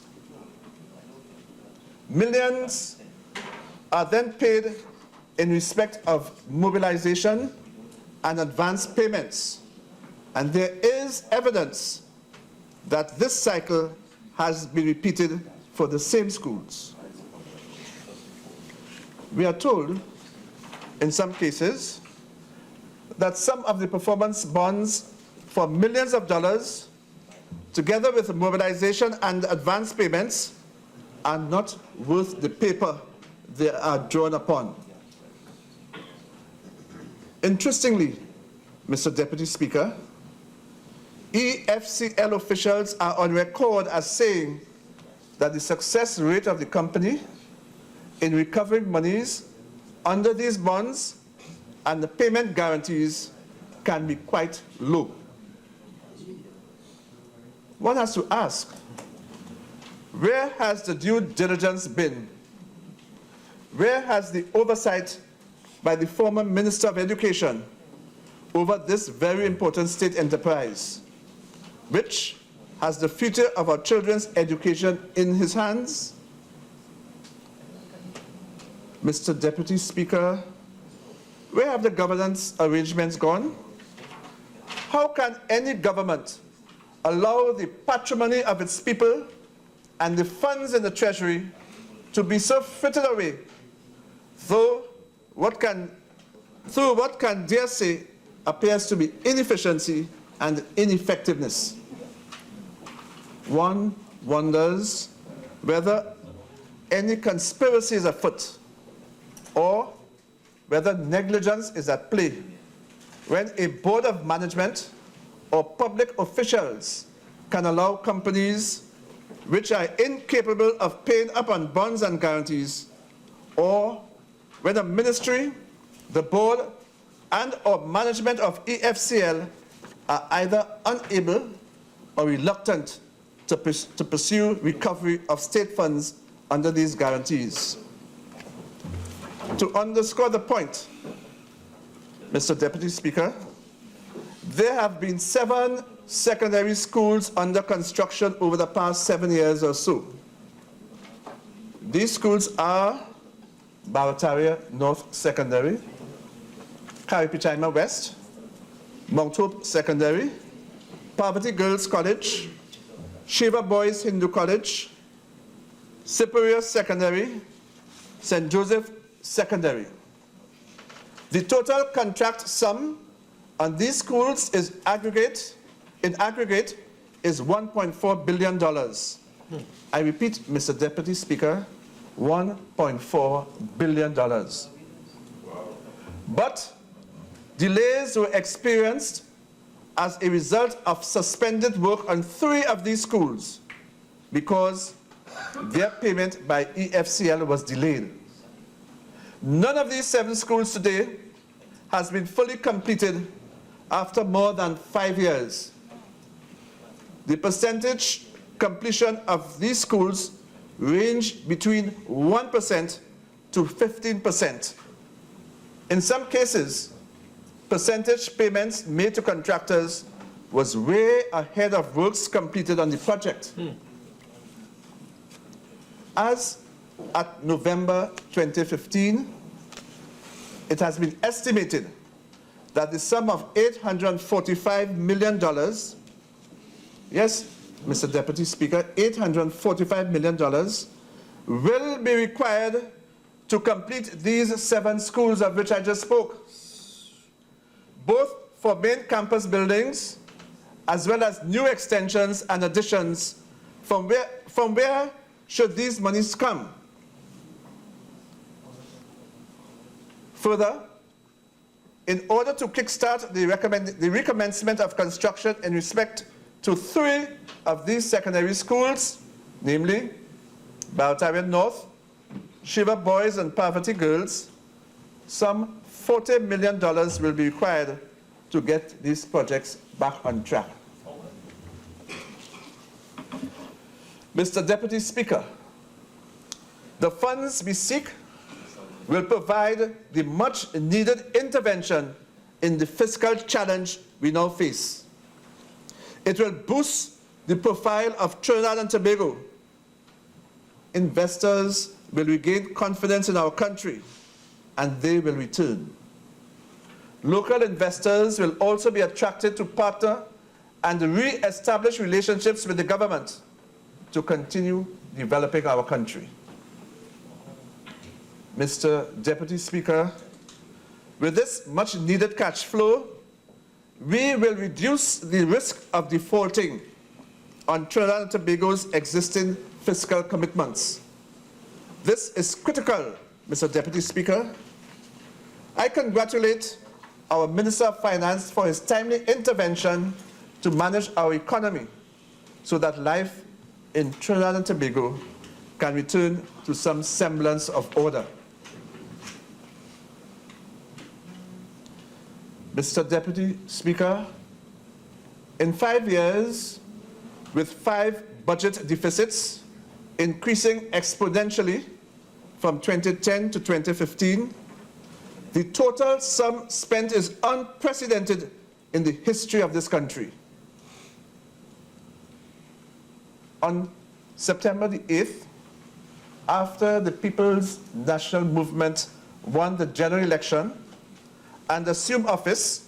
Millions are then paid in respect of mobilization and advance payments, and there is evidence that this cycle has been repeated for the same schools. We are told, in some cases, that some of the performance bonds for millions of dollars, together with mobilization and advance payments, are not worth the paper they are drawn upon. Interestingly, Mr. Deputy Speaker, EFCL officials are on record as saying that the success rate of the company in recovering monies under these bonds and the payment guarantees can be quite low. One has to ask, where has the due diligence been? Where has the oversight by the former Minister of Education over this very important state enterprise, which has the future of our children's education in his hands? Mr. Deputy Speaker, where have the governance arrangements gone? How can any government allow the patrimony of its people and the funds in the treasury to be so frittered away through what can dare say appears to be inefficiency and ineffectiveness? One wonders whether any conspiracy is afoot or whether negligence is at play when a board of management or public officials can allow companies which are incapable of paying up on bonds and guarantees, or when a ministry, the board, and or management of EFCL are either unable or reluctant to pursue recovery of state funds under these guarantees. To underscore the point, Mr. Deputy Speaker, there have been 7 secondary schools under construction over the past 7 years or so. These schools are Barataria North Secondary, Karipichaima West, Mount Hope Secondary, Parvati Girls College, Shiva Boys Hindu College, Superior Secondary, St. Joseph Secondary. The total contract sum on these schools is in aggregate is $1.4 billion. I repeat, Mr. Deputy Speaker, $1.4 billion. But delays were experienced as a result of suspended work on 3 of these schools because their payment by EFCL was delayed. None of these 7 schools today has been fully completed after more than 5 years. The percentage completion of these schools range between 1% to 15%. In some cases, percentage payments made to contractors was way ahead of works completed on the project. As at November 2015, it has been estimated that the sum of $845 million, yes, Mr. Deputy Speaker, $845 million will be required to complete these 7 schools of which I just spoke, both for main campus buildings as well as new extensions and additions. From where should these monies come? Further, in order to kickstart the recommencement of construction in respect to 3 of these secondary schools, namely Barataria North, Shiva Boys and Parvati Girls, some $40 million will be required to get these projects back on track. Mr. Deputy Speaker, the funds we seek will provide the much needed intervention in the fiscal challenge we now face. It will boost the profile of Trinidad and Tobago. Investors will regain confidence in our country and they will return. Local investors will also be attracted to partner and re-establish relationships with the government to continue developing our country. Mr. Deputy Speaker, with this much needed cash flow, we will reduce the risk of defaulting on Trinidad and Tobago's existing fiscal commitments. This is critical, Mr. Deputy Speaker. I congratulate our Minister of Finance for his timely intervention to manage our economy so that life in Trinidad and Tobago can return to some semblance of order. Mr. Deputy Speaker, in 5 years, with 5 budget deficits increasing exponentially from 2010 to 2015, the total sum spent is unprecedented in the history of this country. On September the 8th, after the People's National Movement won the general election and assumed office,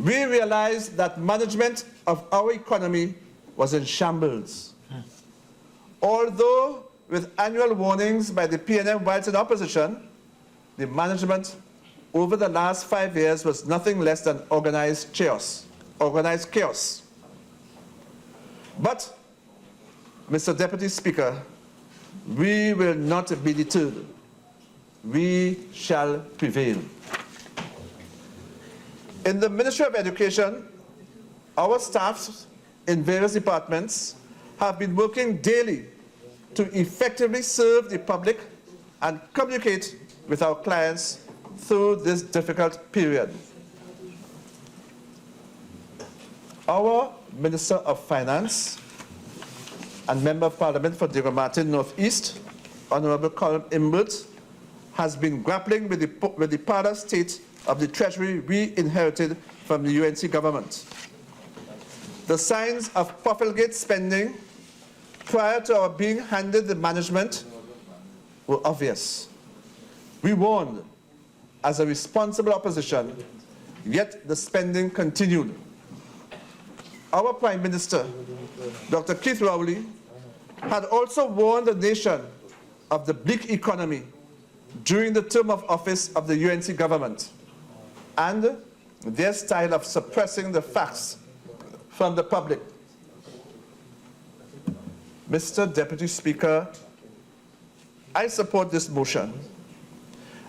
we realized that management of our economy was in shambles. Although with annual warnings by the PNM whilst in opposition, the management over the last 5 years was nothing less than organized chaos. But, Mr. Deputy Speaker, we will not be deterred. We shall prevail. In the Ministry of Education, our staffs in various departments have been working daily to effectively serve the public and communicate with our clients through this difficult period. Our Minister of Finance and Member of Parliament for Deyalsingh North East, Honorable Colm Imbert, has been grappling with the parlor state of the Treasury we inherited from the UNC government. The signs of profligate spending prior to our being handed the management were obvious. We warned as a responsible opposition, yet the spending continued. Our Prime Minister, Dr. Keith Rowley, had also warned the nation of the bleak economy during the term of office of the UNC government and their style of suppressing the facts from the public. Mr. Deputy Speaker, I support this motion.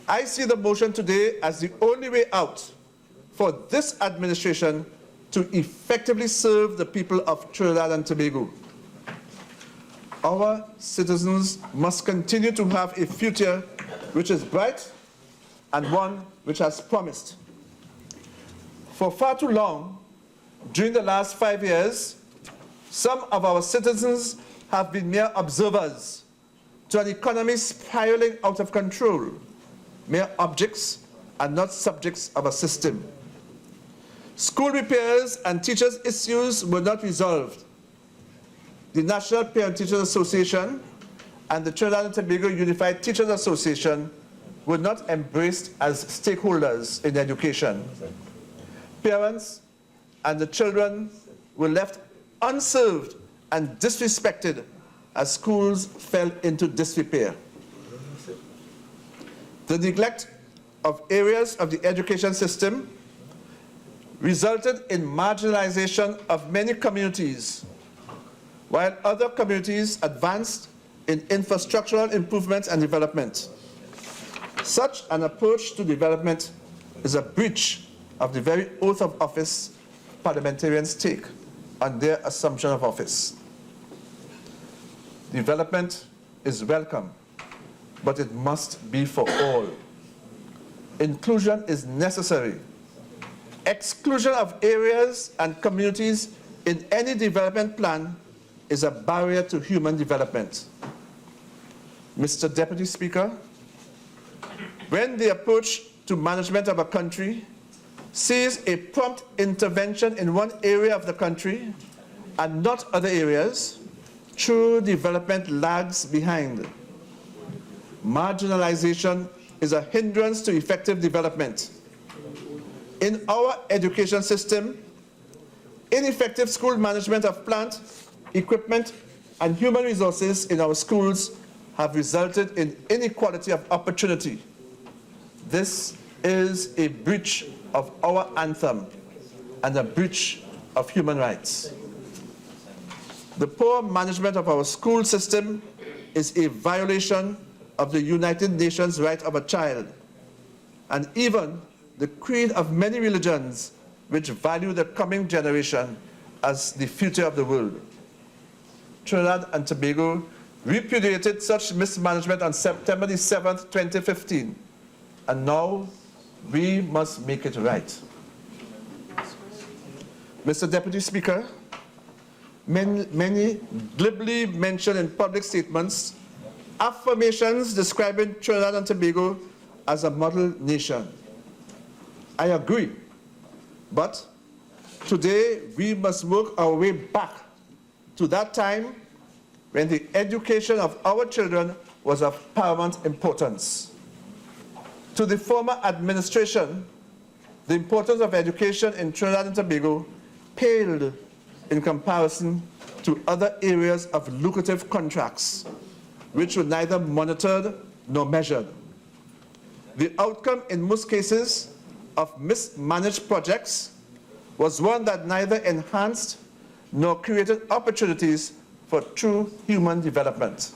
I see the motion today as the only way out for this administration to effectively serve the people of Trinidad and Tobago. Our citizens must continue to have a future which is bright and one which has promised. For far too long, during the last 5 years, some of our citizens have been mere observers to an economy spiraling out of control, mere objects and not subjects of a system. School repairs and teachers' issues were not resolved. The National Parent Teachers Association and the Trinidad and Tobago Unified Teachers Association were not embraced as stakeholders in education. Parents and the children were left unserved and disrespected as schools fell into disrepair. The neglect of areas of the education system resulted in marginalization of many communities, while other communities advanced in infrastructural improvements and development. Such an approach to development is a breach of the very oath of office parliamentarians take on their assumption of office. Development is welcome, but it must be for all. Inclusion is necessary. Exclusion of areas and communities in any development plan is a barrier to human development. Mr. Deputy Speaker, when the approach to management of a country sees a prompt intervention in one area of the country and not other areas, true development lags behind. Marginalization is a hindrance to effective development. In our education system, ineffective school management of plant, equipment, and human resources in our schools have resulted in inequality of opportunity. This is a breach of our anthem and a breach of human rights. The poor management of our school system is a violation of the United Nations right of a child, and even the creed of many religions which value the coming generation as the future of the world. Trinidad and Tobago repudiated such mismanagement on September the 7th, 2015, and now we must make it right. Mr. Deputy Speaker, many glibly mentioned in public statements affirmations describing Trinidad and Tobago as a model nation. I agree, but today we must work our way back to that time when the education of our children was of paramount importance. To the former administration, the importance of education in Trinidad and Tobago paled in comparison to other areas of lucrative contracts, which were neither monitored nor measured. The outcome in most cases of mismanaged projects was one that neither enhanced nor created opportunities for true human development.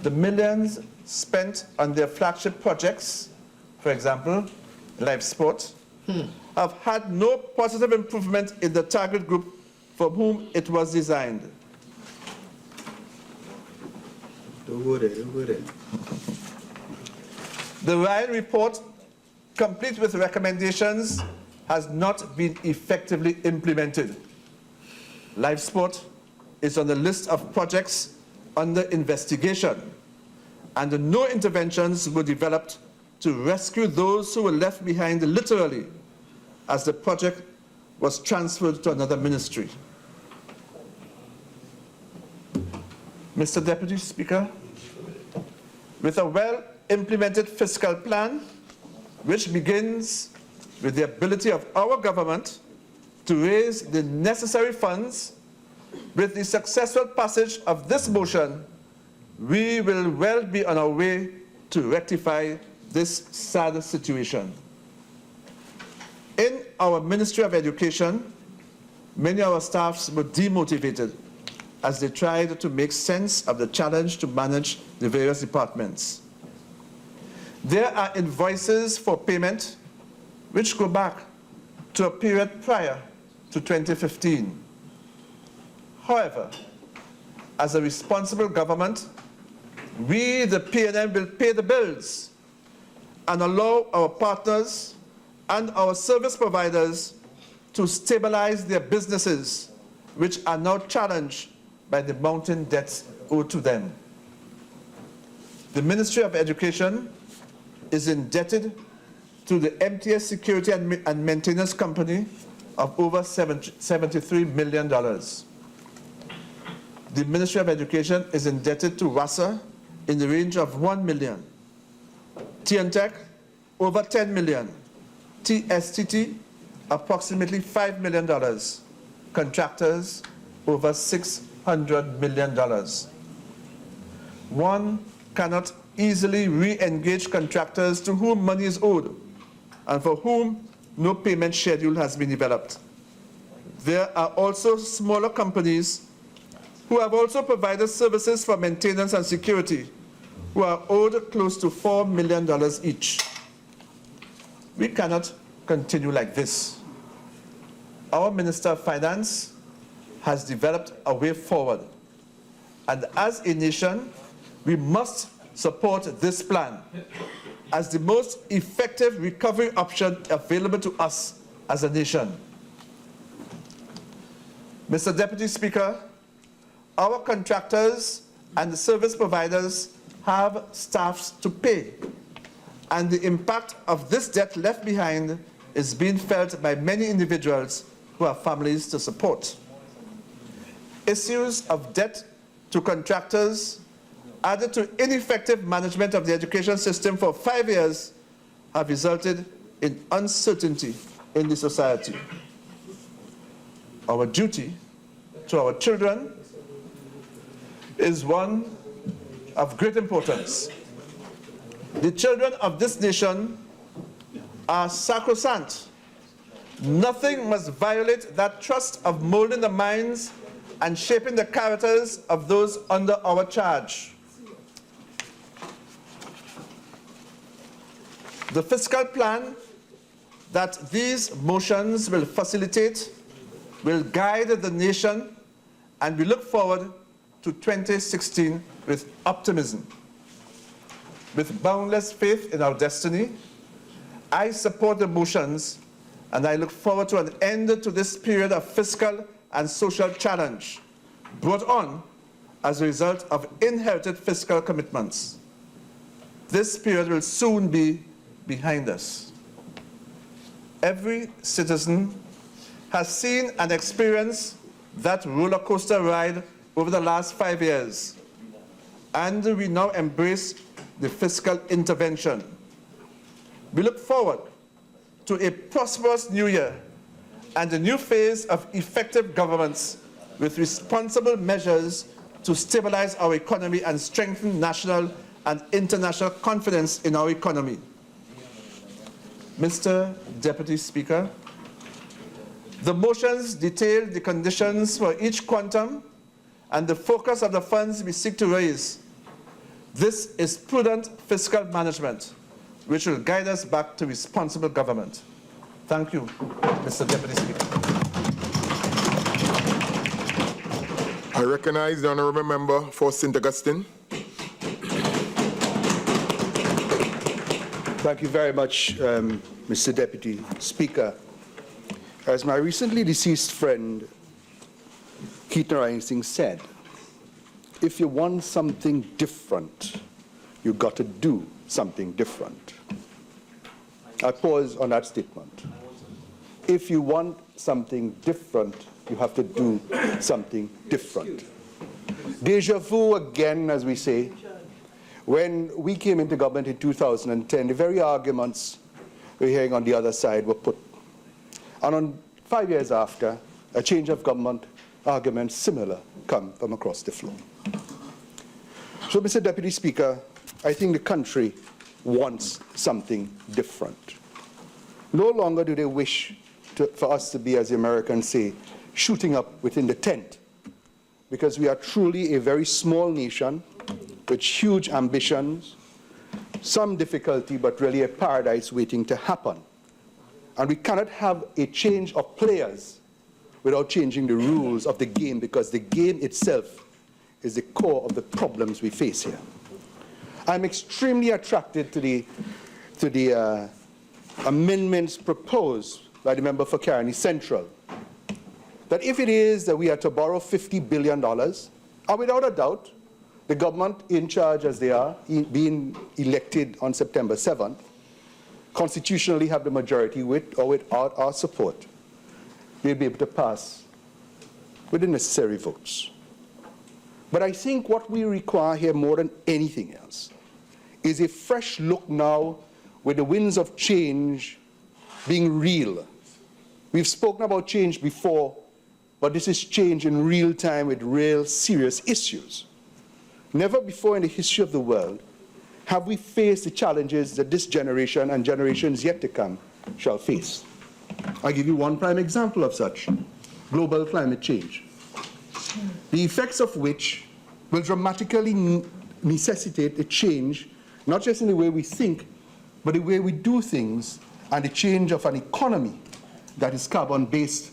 The millions spent on their flagship projects, for example, live sport, have had no positive improvement in the target group for whom it was designed. Don't go there. The Ryan report, complete with recommendations, has not been effectively implemented. Live sport is on the list of projects under investigation, and no interventions were developed to rescue those who were left behind literally as the project was transferred to another ministry. Mr. Deputy Speaker, with a well-implemented fiscal plan, which begins with the ability of our government to raise the necessary funds, with the successful passage of this motion, we will well be on our way to rectify this sad situation. In our Ministry of Education, many of our staffs were demotivated as they tried to make sense of the challenge to manage the various departments. There are invoices for payment which go back to a period prior to 2015. However, as a responsible government, we, the PNM, will pay the bills and allow our partners and our service providers to stabilize their businesses, which are now challenged by the mounting debts owed to them. The Ministry of Education is indebted to the MTS Security and Maintenance Company of over $73 million. The Ministry of Education is indebted to WASA in the range of $1 million. TNTech, over $10 million. TSTT, approximately $5 million. Contractors, over $600 million. One cannot easily re-engage contractors to whom money is owed and for whom no payment schedule has been developed. There are also smaller companies who have also provided services for maintenance and security, who are owed close to $4 million each. We cannot continue like this. Our Minister of Finance has developed a way forward, and as a nation, we must support this plan as the most effective recovery option available to us as a nation. Mr. Deputy Speaker, our contractors and the service providers have staffs to pay, and the impact of this debt left behind is being felt by many individuals who have families to support. Issues of debt to contractors, added to ineffective management of the education system for 5 years, have resulted in uncertainty in the society. Our duty to our children is one of great importance. The children of this nation are sacrosanct. Nothing must violate that trust of molding the minds and shaping the characters of those under our charge. The fiscal plan that these motions will facilitate will guide the nation, and we look forward to 2016 with optimism. With boundless faith in our destiny, I support the motions, and I look forward to an end to this period of fiscal and social challenge brought on as a result of inherited fiscal commitments. This period will soon be behind us. Every citizen has seen and experienced that roller coaster ride over the last 5 years, and we now embrace the fiscal intervention. We look forward to a prosperous new year and a new phase of effective governance with responsible measures to stabilize our economy and strengthen national and international confidence in our economy. Mr. Deputy Speaker, the motions detail the conditions for each quantum and the focus of the funds we seek to raise. This is prudent fiscal management, which will guide us back to responsible government. Thank you, Mr. Deputy Speaker. I recognize the Honourable Member for St. Augustine. Thank you very much, Mr. Deputy Speaker. As my recently deceased friend, Deyalsingh said, if you want something different, you've got to do something different. I pause on that statement. If you want something different, you have to do something different. Deja vu again, as we say. When we came into government in 2010, the very arguments we're hearing on the other side were put. And 5 years after, a change of government, arguments similar come from across the floor. So, Mr. Deputy Speaker, I think the country wants something different. No longer do they wish for us to be, as the Americans say, shooting up within the tent, because we are truly a very small nation with huge ambitions, some difficulty, but really a paradise waiting to happen. And we cannot have a change of players without changing the rules of the game, because the game itself is the core of the problems we face here. I'm extremely attracted to the amendments proposed by the member for Caroni Central, that if it is that we are to borrow $50 billion, and without a doubt, the government in charge as they are, being elected on September 7th, constitutionally have the majority with or without our support, they'll be able to pass with the necessary votes. But I think what we require here more than anything else is a fresh look now with the winds of change being real. We've spoken about change before, but this is change in real time with real serious issues. Never before in the history of the world have we faced the challenges that this generation and generations yet to come shall face. I'll give you one prime example of such: global climate change, the effects of which will dramatically necessitate a change, not just in the way we think, but the way we do things, and the change of an economy that is carbon-based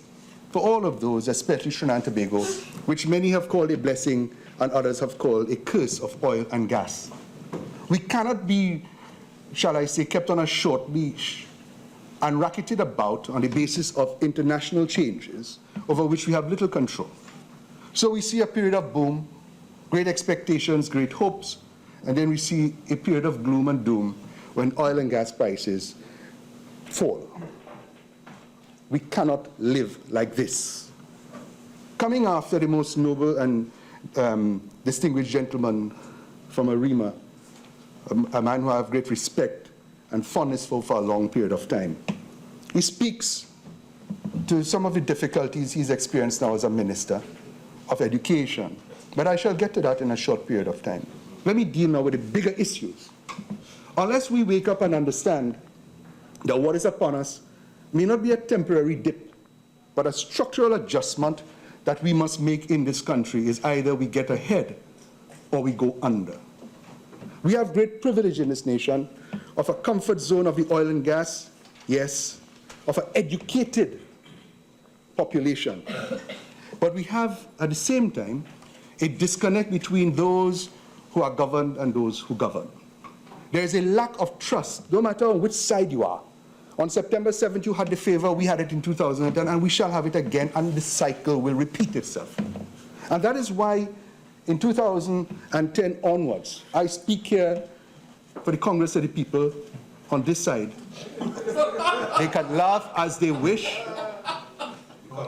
for all of those, especially Trinidad and Tobago, which many have called a blessing and others have called a curse of oil and gas. We cannot be, shall I say, kept on a short leash and racketed about on the basis of international changes over which we have little control. So we see a period of boom, great expectations, great hopes, and then we see a period of gloom and doom when oil and gas prices fall. We cannot live like this. Coming after the most noble and distinguished gentleman from Arima, a man who I have great respect and fondness for a long period of time, he speaks to some of the difficulties he's experienced now as a minister of education. But I shall get to that in a short period of time. Let me deal now with the bigger issues. Unless we wake up and understand that what is upon us may not be a temporary dip, but a structural adjustment that we must make in this country, is either we get ahead or we go under. We have great privilege in this nation of a comfort zone of the oil and gas, yes, of an educated population. But we have, at the same time, a disconnect between those who are governed and those who govern. There is a lack of trust, no matter on which side you are. On September 7th, you had the favor, we had it in 2010, and we shall have it again, and the cycle will repeat itself. And that is why, in 2010 onwards, I speak here for the Congress of the People on this side. They can laugh as they wish.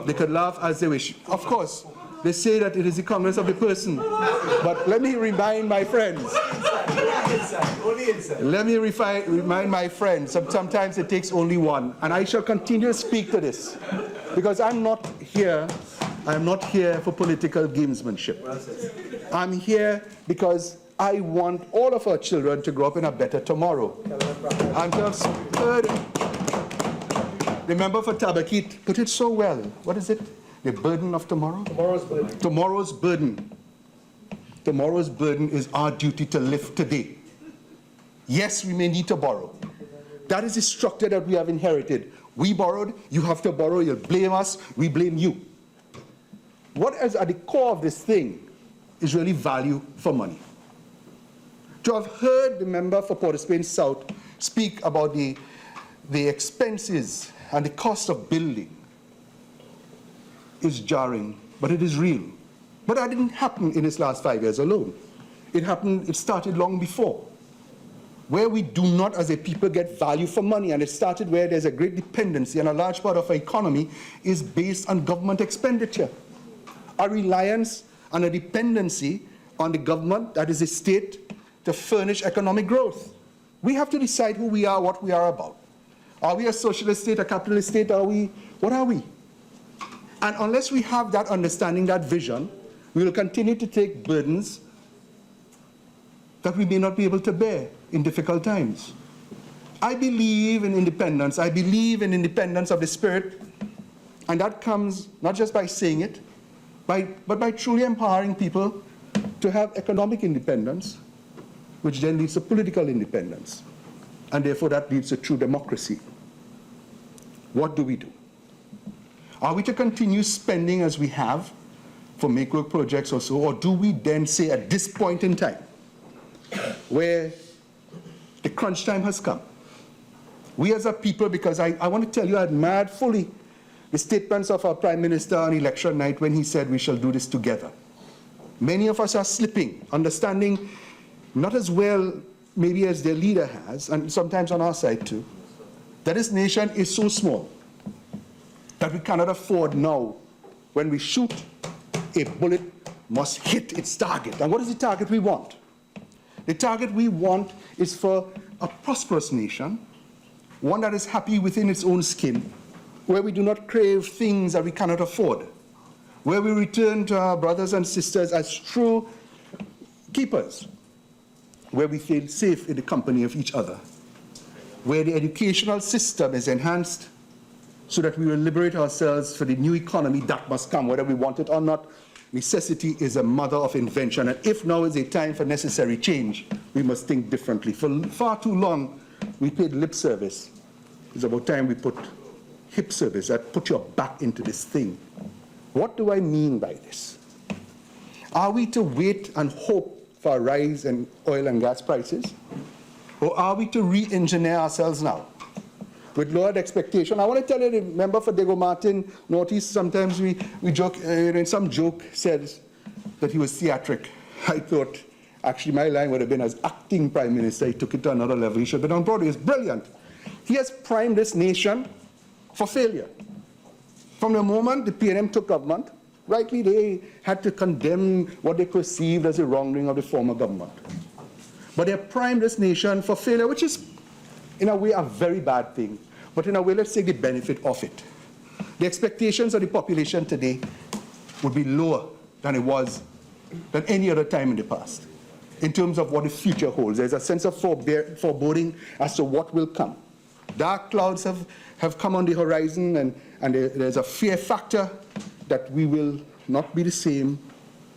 They can laugh as they wish. Of course, they say that it is the Congress of the person. But let me remind my friends Let me remind my friends, sometimes it takes only one, and I shall continue to speak to this, because I'm not here for political gamesmanship. I'm here because I want all of our children to grow up in a better tomorrow. And to have heard the member for Tabaquite put it so well. What is it? The burden of tomorrow? Tomorrow's burden. Tomorrow's burden. Tomorrow's burden is our duty to live today. Yes, we may need to borrow. That is the structure that we have inherited. We borrowed, you have to borrow, you'll blame us, we blame you. What is at the core of this thing is really value for money. To have heard the member for Port of Spain South speak about the expenses and the cost of building is jarring, but it is real. But that didn't happen in this last 5 years alone. It started long before, where we do not as a people get value for money, and it started where there's a great dependency, and a large part of our economy is based on government expenditure. A reliance and a dependency on the government, that is the state, to furnish economic growth. We have to decide who we are, what we are about. Are we a socialist state, a capitalist state? What are we? And unless we have that understanding, that vision, we will continue to take burdens that we may not be able to bear in difficult times. I believe in independence. I believe in independence of the spirit. And that comes not just by saying it, but by truly empowering people to have economic independence, which then leads to political independence. And therefore that leads to true democracy. What do we do? Are we to continue spending as we have for make-work projects or so, or do we then say at this point in time, where the crunch time has come, we as a people, because I want to tell you I admired fully the statements of our Prime Minister on election night when he said we shall do this together. Many of us are slipping, understanding not as well maybe as their leader has, and sometimes on our side too, that this nation is so small that we cannot afford now, when we shoot, a bullet must hit its target. And what is the target we want? The target we want is for a prosperous nation, one that is happy within its own skin, where we do not crave things that we cannot afford, where we return to our brothers and sisters as true keepers, where we feel safe in the company of each other, where the educational system is enhanced so that we will liberate ourselves for the new economy that must come, whether we want it or not. Necessity is a mother of invention, and if now is a time for necessary change, we must think differently. For far too long, we paid lip service. It's about time we put hip service, that put your back into this thing. What do I mean by this? Are we to wait and hope for a rise in oil and gas prices? Or are we to re-engineer ourselves now with lowered expectation? I want to tell you, the member for Diego Martin, Northeast, sometimes we joke, in some joke says that he was theatric. I thought, actually my line would have been, as acting Prime Minister, he took it to another level. He should have been on Broadway. It's brilliant. He has primed this nation for failure. From the moment the PNM took government, rightly they had to condemn what they perceived as the wrongdoing of the former government. But they have primed this nation for failure, which is, in a way, a very bad thing. But in a way, let's take the benefit of it. The expectations of the population today would be lower than it was than any other time in the past, in terms of what the future holds. There's a sense of foreboding as to what will come. Dark clouds have come on the horizon, and there's a fear factor that we will not be the same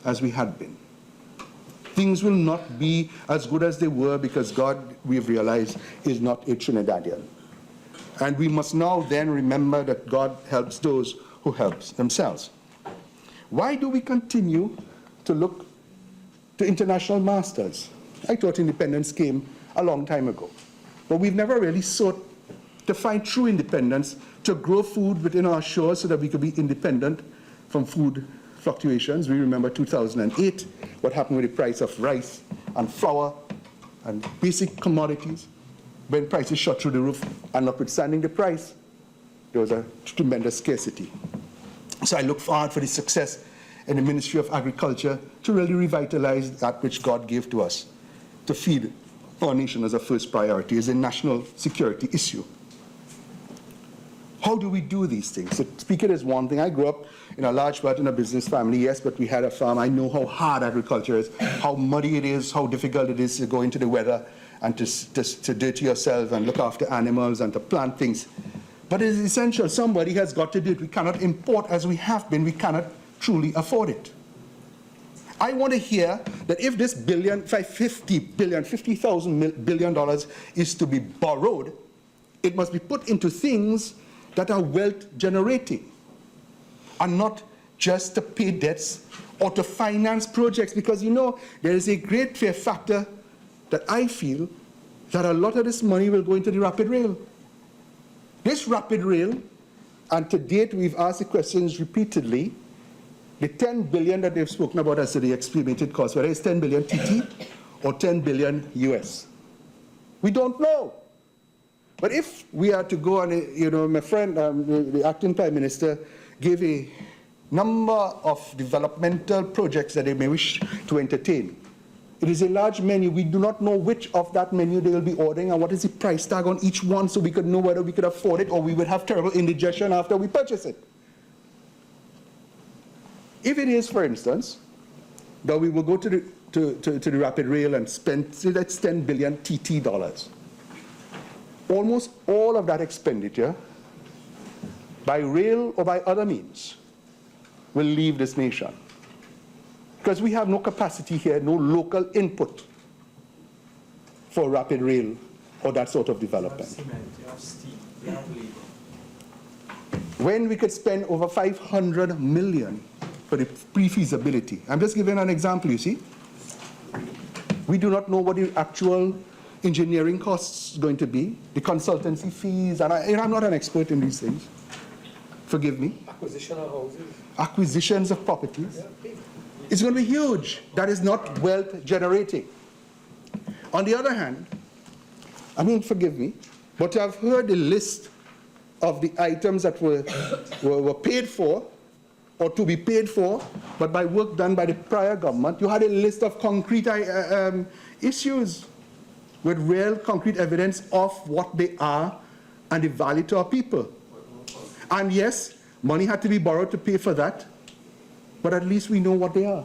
as we had been. Things will not be as good as they were because God, we've realized, is not a Trinidadian. And we must now then remember that God helps those who help themselves. Why do we continue to look to international masters? I thought independence came a long time ago, but we've never really sought to find true independence, to grow food within our shores so that we could be independent from food fluctuations. We remember 2008, what happened with the price of rice and flour and basic commodities, when prices shot through the roof, and notwithstanding the price, there was a tremendous scarcity. So I look forward for the success in the Ministry of Agriculture to really revitalize that which God gave to us, to feed our nation as a first priority, is a national security issue. How do we do these things? So speaking is one thing. I grew up in a large part in a business family, yes, but we had a farm. I know how hard agriculture is, how muddy it is, how difficult it is to go into the weather and to dirty yourself and look after animals and to plant things. But it is essential. Somebody has got to do it. We cannot import as we have been. We cannot truly afford it. I want to hear that if this $50,000 billion is to be borrowed, it must be put into things that are wealth generating and not just to pay debts or to finance projects, because you know there is a great fear factor that I feel that a lot of this money will go into the rapid rail. This rapid rail, and to date we've asked the questions repeatedly, the 10 billion that they've spoken about as the estimated cost, whether it's 10 billion TT or 10 billion US. We don't know. But if we are to go on, my friend, the acting Prime Minister, gave a number of developmental projects that they may wish to entertain. It is a large menu. We do not know which of that menu they will be ordering and what is the price tag on each one, so we could know whether we could afford it or we would have terrible indigestion after we purchase it. If it is, for instance, that we will go to the rapid rail and spend, say that's 10 billion TT dollars. Almost all of that expenditure, by rail or by other means, will leave this nation. Because we have no capacity here, no local input for rapid rail or that sort of development. When we could spend over 500 million for the pre-feasibility. I'm just giving an example, you see. We do not know what the actual engineering costs going to be, the consultancy fees, and I'm not an expert in these things. Forgive me. Acquisition of houses. Acquisitions of properties. It's going to be huge. That is not wealth generating. On the other hand, forgive me, but I've heard the list of the items that were paid for or to be paid for, but by work done by the prior government. You had a list of concrete issues with real concrete evidence of what they are and the value to our people. And yes, money had to be borrowed to pay for that, but at least we know what they are.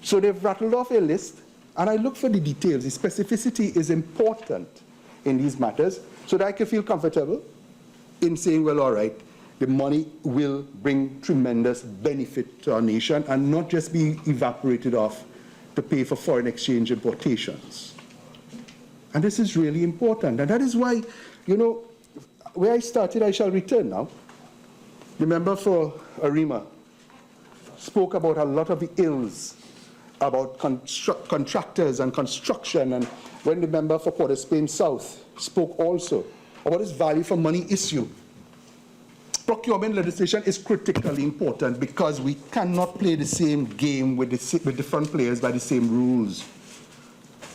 So they've rattled off a list, and I look for the details. The specificity is important in these matters, so that I can feel comfortable in saying, well, all right, the money will bring tremendous benefit to our nation and not just be evaporated off to pay for foreign exchange importations. And this is really important. And that is why, where I started, I shall return now. The member for Arima spoke about a lot of the ills about contractors and construction, and when the member for Port of Spain South spoke also about this value for money issue. Procurement legislation is critically important because we cannot play the same game with different players by the same rules.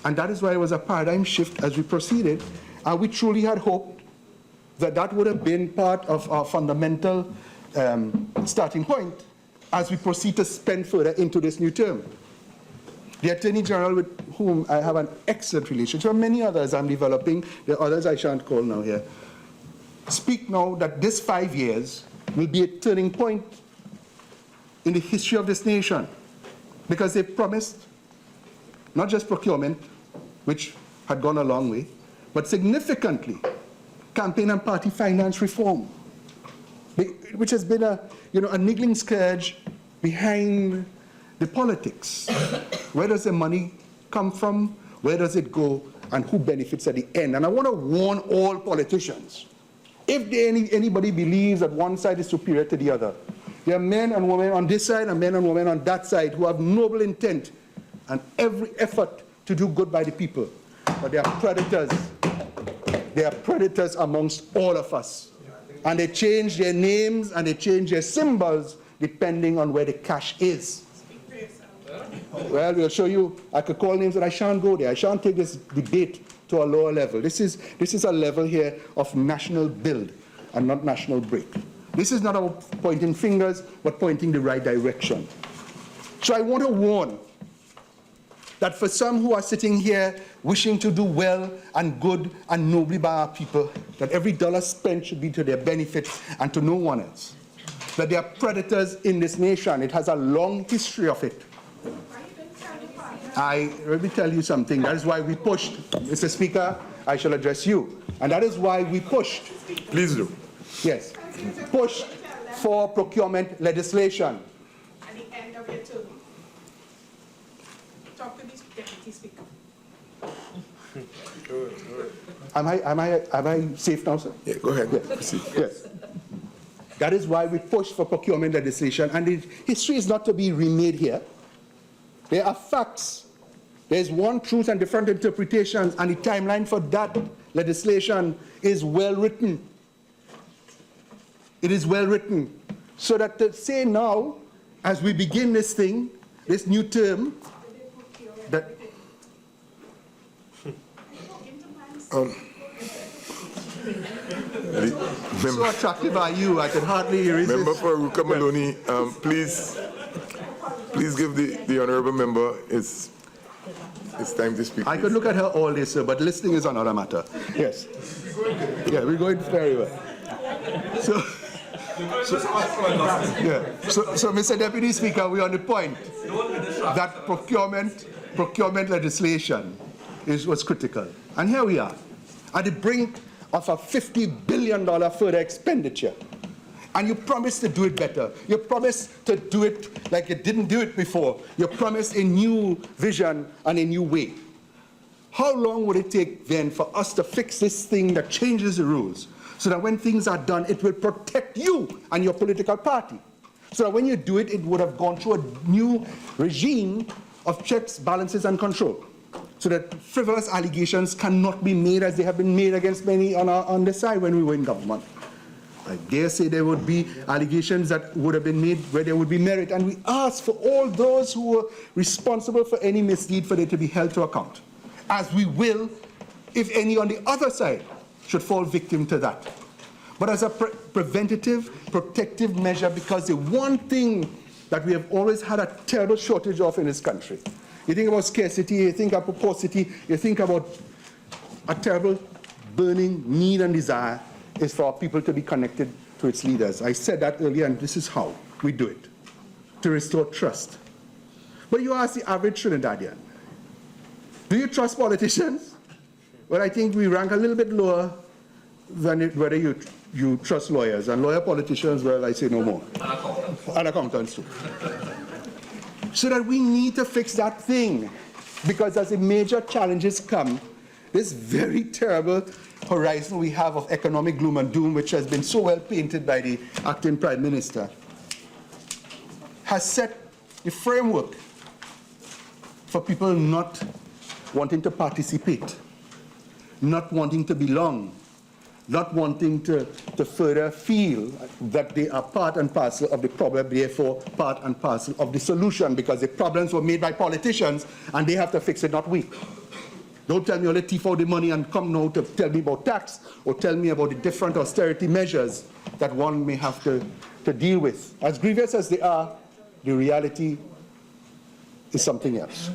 And that is why it was a paradigm shift as we proceeded, and we truly had hoped that that would have been part of our fundamental starting point as we proceed to spend further into this new term. The Attorney General, with whom I have an excellent relationship, and many others I'm developing, there are others I shan't call now here, speak now that this 5 years will be a turning point in the history of this nation, because they promised not just procurement, which had gone a long way, but significantly campaign and party finance reform, which has been a niggling scourge behind the politics. Where does the money come from? Where does it go? And who benefits at the end? And I want to warn all politicians, if anybody believes that one side is superior to the other, there are men and women on this side and men and women on that side who have noble intent and every effort to do good by the people. But they are predators. They are predators amongst all of us. And they change their names and they change their symbols depending on where the cash is. Well, we'll show you. I could call names, but I shan't go there. I shan't take this debate to a lower level. This is a level here of national build and not national break. This is not about pointing fingers, but pointing the right direction. So I want to warn that for some who are sitting here wishing to do well and good and nobly by our people, that every dollar spent should be to their benefit and to no one else. That they are predators in this nation. It has a long history of it. Let me tell you something. That is why we pushed. Mr. Speaker, I shall address you. And that is why we pushed. Please do. Yes. Pushed for procurement legislation. At the end of your term. Talk to the Deputy Speaker. Am I safe now, sir? Yeah, go ahead. Yeah. Yes. That is why we pushed for procurement legislation. And the history is not to be remade here. There are facts. There's one truth and different interpretations, and the timeline for that legislation is well written. It is well written. So that to say now, as we begin this thing, this new term, that so attracted by you, I can hardly resist. Member for Kamaluddin, please give the honourable member his time to speak. I could look at her all day, sir, but listening is another matter. Yes. Yeah, we're going very well. So, Mr. Deputy Speaker, we're on the point that procurement legislation was critical. And here we are, at the brink of a $50 billion further expenditure. And you promised to do it better. You promised to do it like you didn't do it before. You promised a new vision and a new way. How long would it take then for us to fix this thing that changes the rules so that when things are done, it will protect you and your political party? So that when you do it, it would have gone through a new regime of checks, balances, and control. So that frivolous allegations cannot be made as they have been made against many on the side when we were in government. I dare say there would be allegations that would have been made where there would be merit. And we ask for all those who were responsible for any misdeed for them to be held to account. As we will, if any on the other side should fall victim to that. But as a preventative, protective measure, because the one thing that we have always had a terrible shortage of in this country. You think about scarcity, you think about paucity, you think about a terrible burning need and desire is for people to be connected to its leaders. I said that earlier, and this is how we do it, to restore trust. But you ask the average Trinidadian, do you trust politicians? Well, I think we rank a little bit lower than whether you trust lawyers. And lawyer politicians, well, I say no more. And accountants too. So that we need to fix that thing. Because as the major challenges come, this very terrible horizon we have of economic gloom and doom, which has been so well painted by the acting Prime Minister, has set the framework for people not wanting to participate, not wanting to belong, not wanting to further feel that they are part and parcel of the problem, therefore part and parcel of the solution, because the problems were made by politicians and they have to fix it, not we. Don't tell me all the thief out the money and come now to tell me about tax or tell me about the different austerity measures that one may have to deal with. As grievous as they are, the reality is something else.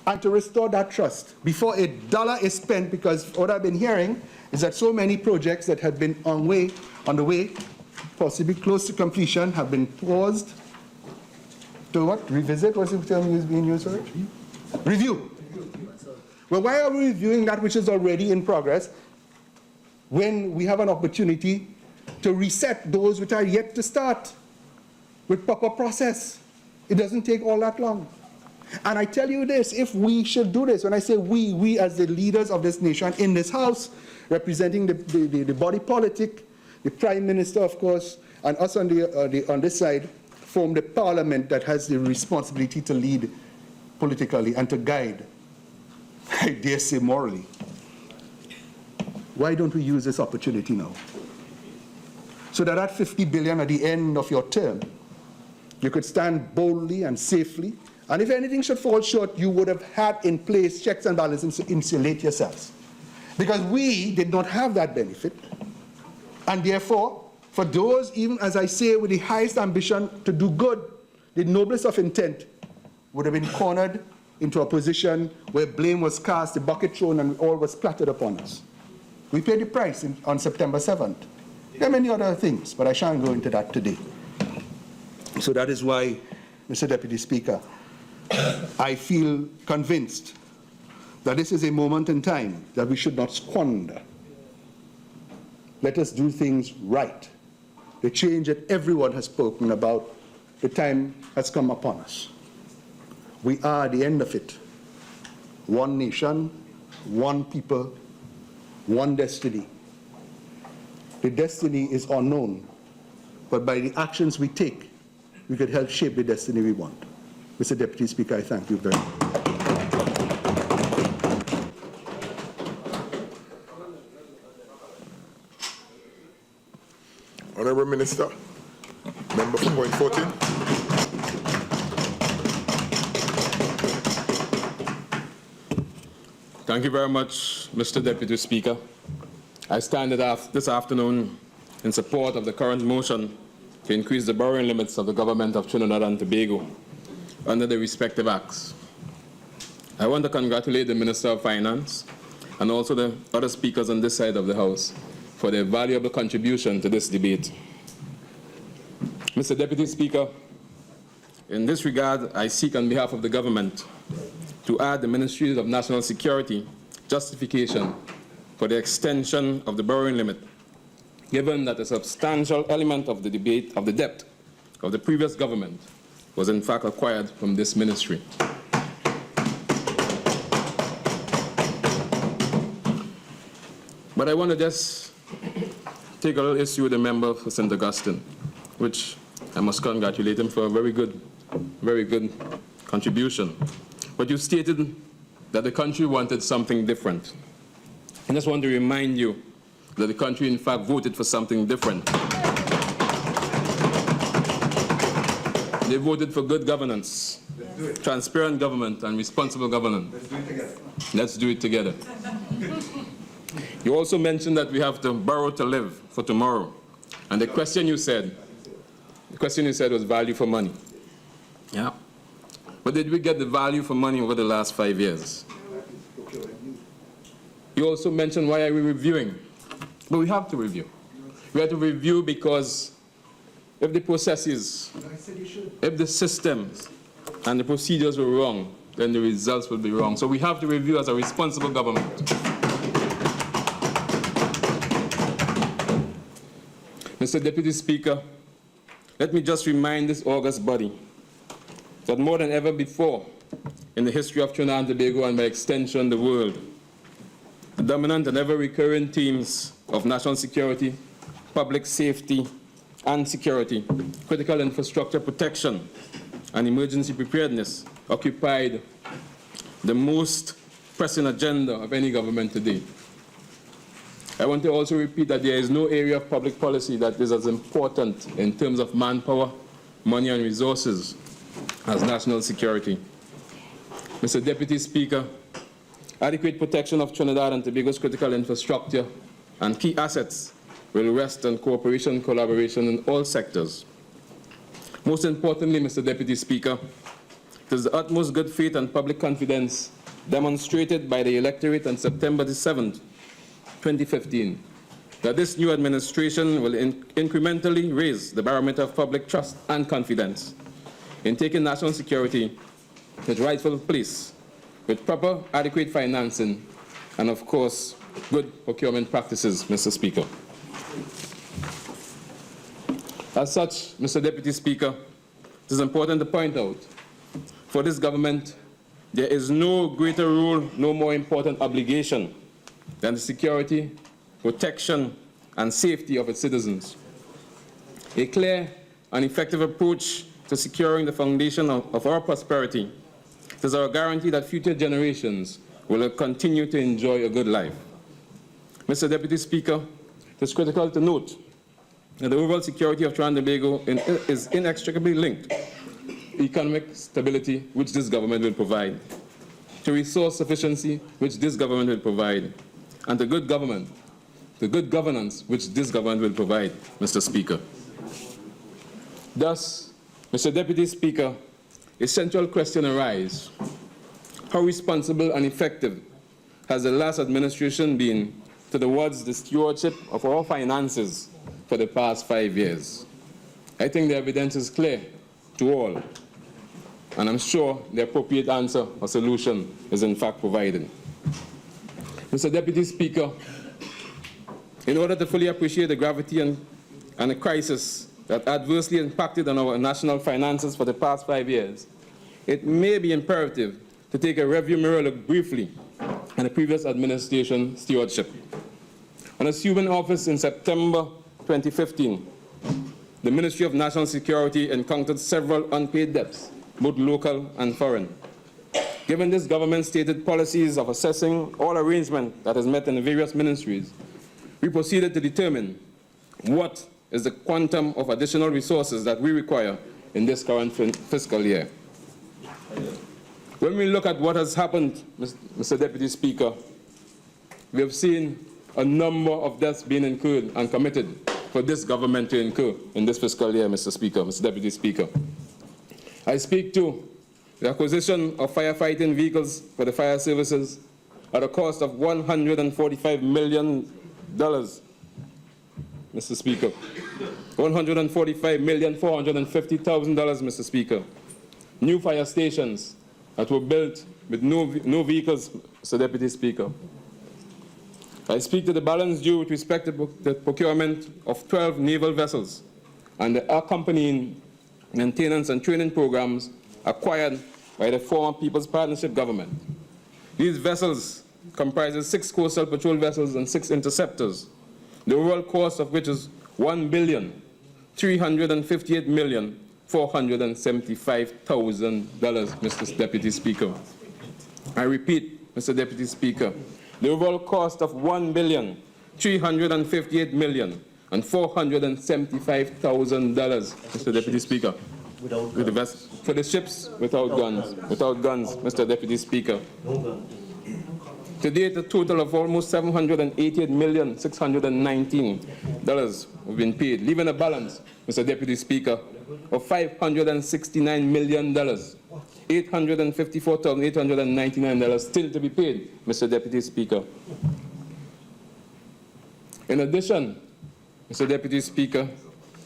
And to restore that trust, before a dollar is spent, because what I've been hearing is that so many projects that had been on the way, possibly close to completion, have been paused. To what? Revisit? What's the term being used for it? Review. Well, why are we reviewing that which is already in progress when we have an opportunity to reset those which are yet to start with proper process? It doesn't take all that long. And I tell you this, if we should do this, when I say we as the leaders of this nation in this house, representing the body politic, the Prime Minister, of course, and us on this side, form the parliament that has the responsibility to lead politically and to guide, I dare say morally. Why don't we use this opportunity now? So that at $50 billion at the end of your term, you could stand boldly and safely. And if anything should fall short, you would have had in place checks and balances to insulate yourselves. Because we did not have that benefit. And therefore, for those, even as I say, with the highest ambition to do good, the noblest of intent, would have been cornered into a position where blame was cast, the bucket thrown, and all was splattered upon us. We paid the price on September 7th. There are many other things, but I shan't go into that today. So that is why, Mr. Deputy Speaker, I feel convinced that this is a moment in time that we should not squander. Let us do things right. The change that everyone has spoken about, the time has come upon us. We are at the end of it. One nation, one people, one destiny. The destiny is unknown, but by the actions we take, we could help shape the destiny we want. Mr. Deputy Speaker, I thank you very much. Honourable Minister, member for point 14. Thank you very much, Mr. Deputy Speaker. I stand this afternoon in support of the current motion to increase the borrowing limits of the government of Trinidad and Tobago under the respective acts. I want to congratulate the Minister of Finance and also the other speakers on this side of the House for their valuable contribution to this debate. Mr. Deputy Speaker, in this regard, I seek on behalf of the government to add the Ministry of National Security justification for the extension of the borrowing limit, given that a substantial element of the debate of the debt of the previous government was in fact acquired from this ministry. But I want to just take a little issue with the member for St. Augustine, which I must congratulate him for a very good contribution. But you stated that the country wanted something different. I just want to remind you that the country in fact voted for something different. They voted for good governance, transparent government, and responsible governance. Let's do it together. You also mentioned that we have to borrow to live for tomorrow. And the question you said was value for money. Yeah. But did we get the value for money over the last 5 years? You also mentioned, why are we reviewing? But we have to review. We have to review because if the processes, if the systems and the procedures were wrong, then the results will be wrong. So we have to review as a responsible government. Mr. Deputy Speaker, let me just remind this august body that more than ever before in the history of Trinidad and Tobago, and by extension the world, the dominant and ever-recurring themes of national security, public safety and security, critical infrastructure protection, and emergency preparedness occupied the most pressing agenda of any government today. I want to also repeat that there is no area of public policy that is as important in terms of manpower, money and resources as national security. Mr. Deputy Speaker, adequate protection of Trinidad and Tobago's critical infrastructure and key assets will rest on cooperation and collaboration in all sectors. Most importantly, Mr. Deputy Speaker, it is the utmost good faith and public confidence demonstrated by the electorate on September the 7th, 2015, that this new administration will incrementally raise the barometer of public trust and confidence in taking national security to its rightful place with proper, adequate financing and, of course, good procurement practices, Mr. Speaker. As such, Mr. Deputy Speaker, it is important to point out, for this government, there is no greater role, no more important obligation than the security, protection, and safety of its citizens. A clear and effective approach to securing the foundation of our prosperity is our guarantee that future generations will continue to enjoy a good life. Mr. Deputy Speaker, it is critical to note that the overall security of Trinidad and Tobago is inextricably linked to economic stability, which this government will provide, to resource sufficiency, which this government will provide, and to good government, the good governance which this government will provide, Mr. Speaker. Thus, Mr. Deputy Speaker, a central question arises. How responsible and effective has the last administration been towards the stewardship of our finances for the past 5 years? I think the evidence is clear to all, and I'm sure the appropriate answer or solution is in fact provided. Mr. Deputy Speaker, in order to fully appreciate the gravity and the crisis that adversely impacted on our national finances for the past 5 years, it may be imperative to take a review mirror look briefly at the previous administration stewardship. On assuming office in September 2015, the Ministry of National Security encountered several unpaid debts, both local and foreign. Given this government's stated policies of assessing all arrangement that is met in the various ministries, we proceeded to determine what is the quantum of additional resources that we require in this current fiscal year. When we look at what has happened, Mr. Deputy Speaker, we have seen a number of debts being incurred and committed for this government to incur in this fiscal year, Mr. Deputy Speaker. I speak to the acquisition of firefighting vehicles for the fire services at a cost of $145 million, Mr. Speaker. $145,450,000, Mr. Speaker. New fire stations that were built with no vehicles, Mr. Deputy Speaker. I speak to the balance due with respect to the procurement of 12 naval vessels and the accompanying maintenance and training programs acquired by the former People's Partnership government. These vessels comprises 6 coastal patrol vessels and 6 interceptors, the overall cost of which is $1,358,475,000, Mr. Deputy Speaker. I repeat, Mr. Deputy Speaker, the overall cost of $1,358,475,000, Mr. Deputy Speaker. For the ships without guns, Mr. Deputy Speaker. To date, a total of almost $788,619 have been paid, leaving a balance, Mr. Deputy Speaker, of $569 million, $854,899 still to be paid, Mr. Deputy Speaker. In addition, Mr. Deputy Speaker,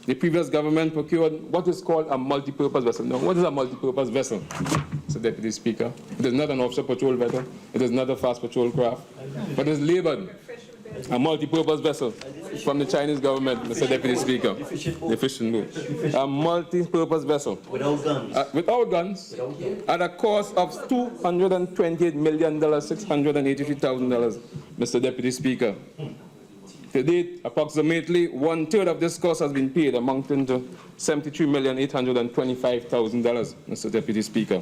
the previous government procured what is called a multi-purpose vessel. Now, what is a multi-purpose vessel, Mr. Deputy Speaker? It is not an offshore patrol vessel. It is not a fast patrol craft. But it is labeled a multi-purpose vessel from the Chinese government, Mr. Deputy Speaker. The fishing boat. A multi-purpose vessel. Without guns. Without guns. At a cost of $228,683,000, Mr. Deputy Speaker. To date, approximately 1/3 of this cost has been paid, amounting to $73,825,000, Mr. Deputy Speaker.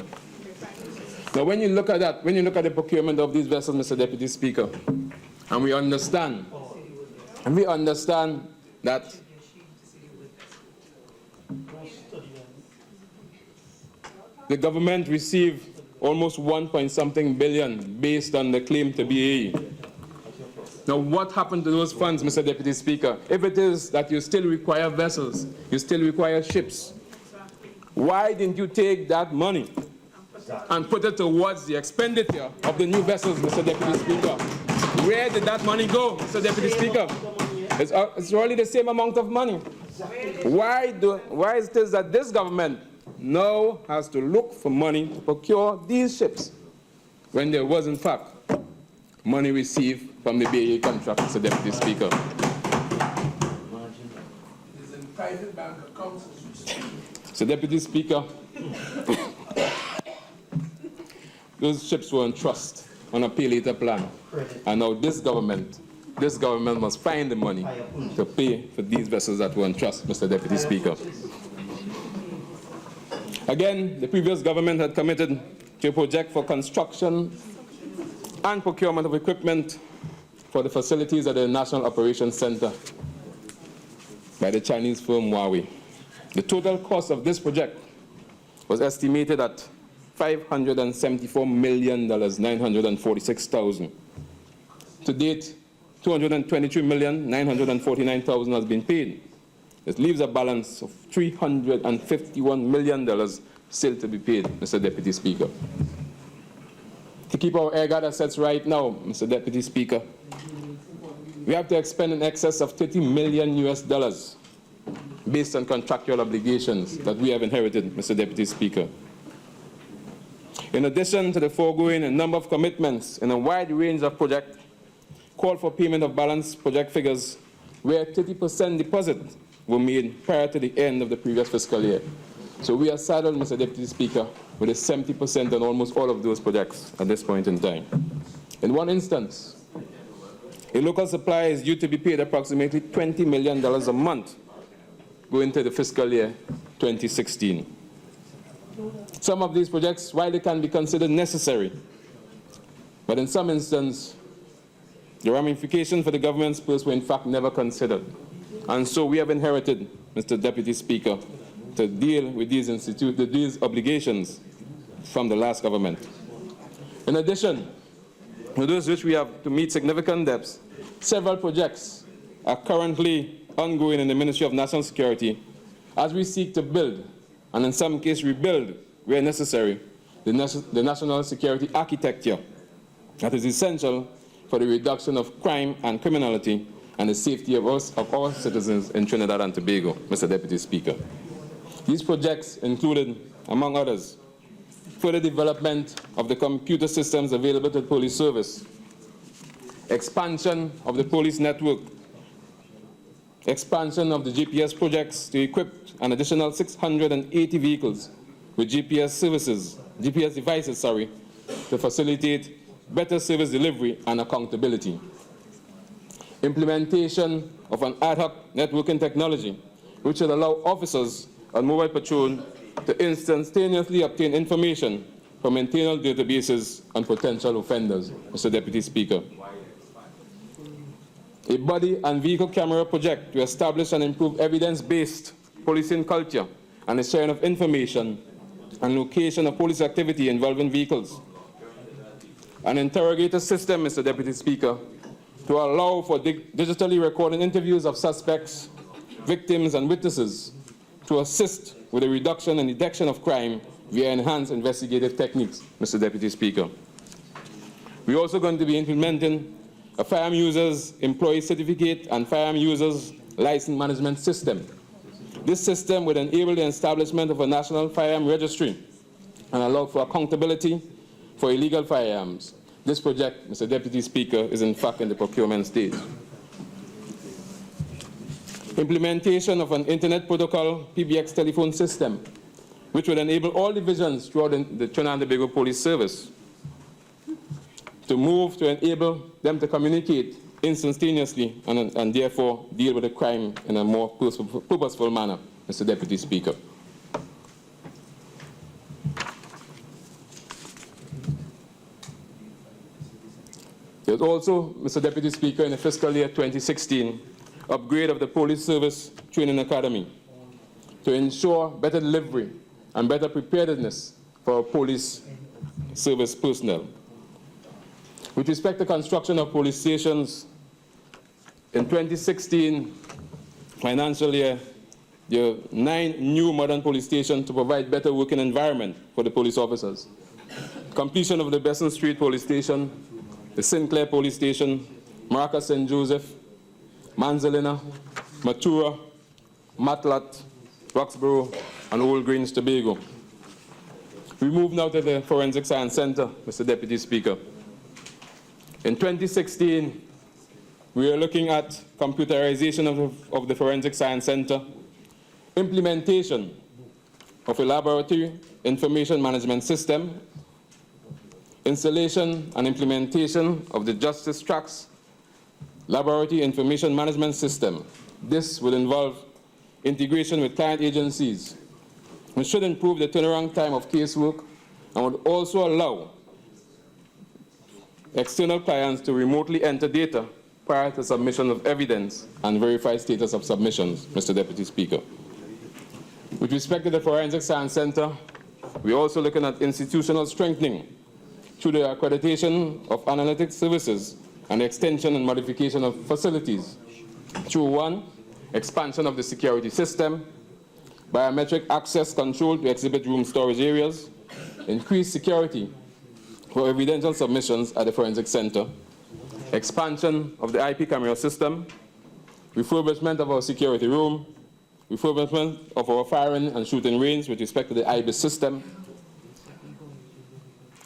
Now, when you look at that, when you look at the procurement of these vessels, Mr. Deputy Speaker, and we understand that the government received almost $1.something billion based on the claim to BAE. Now, what happened to those funds, Mr. Deputy Speaker? If it is that you still require vessels, you still require ships, why didn't you take that money and put it towards the expenditure of the new vessels, Mr. Deputy Speaker? Where did that money go, Mr. Deputy Speaker? It's really the same amount of money. Why is it that this government now has to look for money to procure these ships when there was, in fact, money received from the BAE contract, Mr. Deputy Speaker? Mr. Deputy Speaker, those ships were on trust on a pay-later plan. And now this government must find the money to pay for these vessels that were on trust, Mr. Deputy Speaker. Again, the previous government had committed to a project for construction and procurement of equipment for the facilities at the National Operations Center by the Chinese firm Huawei. The total cost of this project was estimated at $574,946,000. To date, $223,949,000 has been paid. This leaves a balance of $351 million still to be paid, Mr. Deputy Speaker. keep our air guard assets right now, Mr. Deputy Speaker, we have to expend in excess of $30 million based on contractual obligations that we have inherited, Mr. Deputy Speaker. In addition to the foregoing, a number of commitments in a wide range of projects call for payment of balance project figures where 30% deposits were made prior to the end of the previous fiscal year. So we are saddled, Mr. Deputy Speaker, with a 70% on almost all of those projects at this point in time. In one instance, a local supplier is due to be paid approximately $20 million a month going into the fiscal year 2016. Some of these projects, while they can be considered necessary, but in some instances, the ramifications for the government's purse were in fact never considered. And so we have inherited, Mr. Deputy Speaker, to deal with these obligations from the last government. In addition, to those which we have to meet significant debts, several projects are currently ongoing in the Ministry of National Security as we seek to build, and in some cases rebuild, where necessary, the national security architecture that is essential for the reduction of crime and criminality and the safety of our citizens in Trinidad and Tobago, Mr. Deputy Speaker. These projects included, among others, further development of the computer systems available to the police service, expansion of the police network, expansion of the GPS projects to equip an additional 680 vehicles with GPS devices, to facilitate better service delivery and accountability. Implementation of an ad hoc networking technology which will allow officers on mobile patrol to instantaneously obtain information from internal databases on potential offenders, Mr. Deputy Speaker. A body and vehicle camera project to establish and improve evidence-based policing culture and the sharing of information and location of police activity involving vehicles. An interrogator system, Mr. Deputy Speaker, to allow for digitally recording interviews of suspects, victims, and witnesses to assist with the reduction and detection of crime via enhanced investigative techniques, Mr. Deputy Speaker. We're also going to be implementing a firearm users employee certificate and firearm users license management system. This system would enable the establishment of a national firearm registry and allow for accountability for illegal firearms. This project, Mr. Deputy Speaker, is in fact in the procurement stage. Implementation of an Internet Protocol PBX telephone system, which would enable all divisions throughout the Trinidad and Tobago Police Service to move to enable them to communicate instantaneously and therefore deal with the crime in a more purposeful manner, Mr. Deputy Speaker. There's also, Mr. Deputy Speaker, in the fiscal year 2016, upgrade of the Police Service Training Academy to ensure better delivery and better preparedness for our police service personnel. With respect to construction of police stations, in 2016 financial year, there are 9 new modern police stations to provide better working environment for the police officers. Completion of the Besson Street Police Station, the Sinclair Police Station, Maracas St. Joseph, Manzalina, Matura, Matlat, Roxborough, and Old Grange, Tobago. We move now to the Forensic Science Center, Mr. Deputy Speaker. In 2016, we are looking at computerization of the Forensic Science Center, implementation of a laboratory information management system, installation and implementation of the Justice Tracks Laboratory Information Management System. This will involve integration with client agencies, which should improve the turnaround time of casework and would also allow external clients to remotely enter data prior to submission of evidence and verify status of submissions, Mr. Deputy Speaker. With respect to the Forensic Science Center, we're also looking at institutional strengthening through the accreditation of analytic services and extension and modification of facilities through 1, expansion of the security system, biometric access control to exhibit room storage areas, increased security for evidential submissions at the Forensic Center, expansion of the IP camera system, refurbishment of our security room, refurbishment of our firing and shooting range with respect to the IBIS system,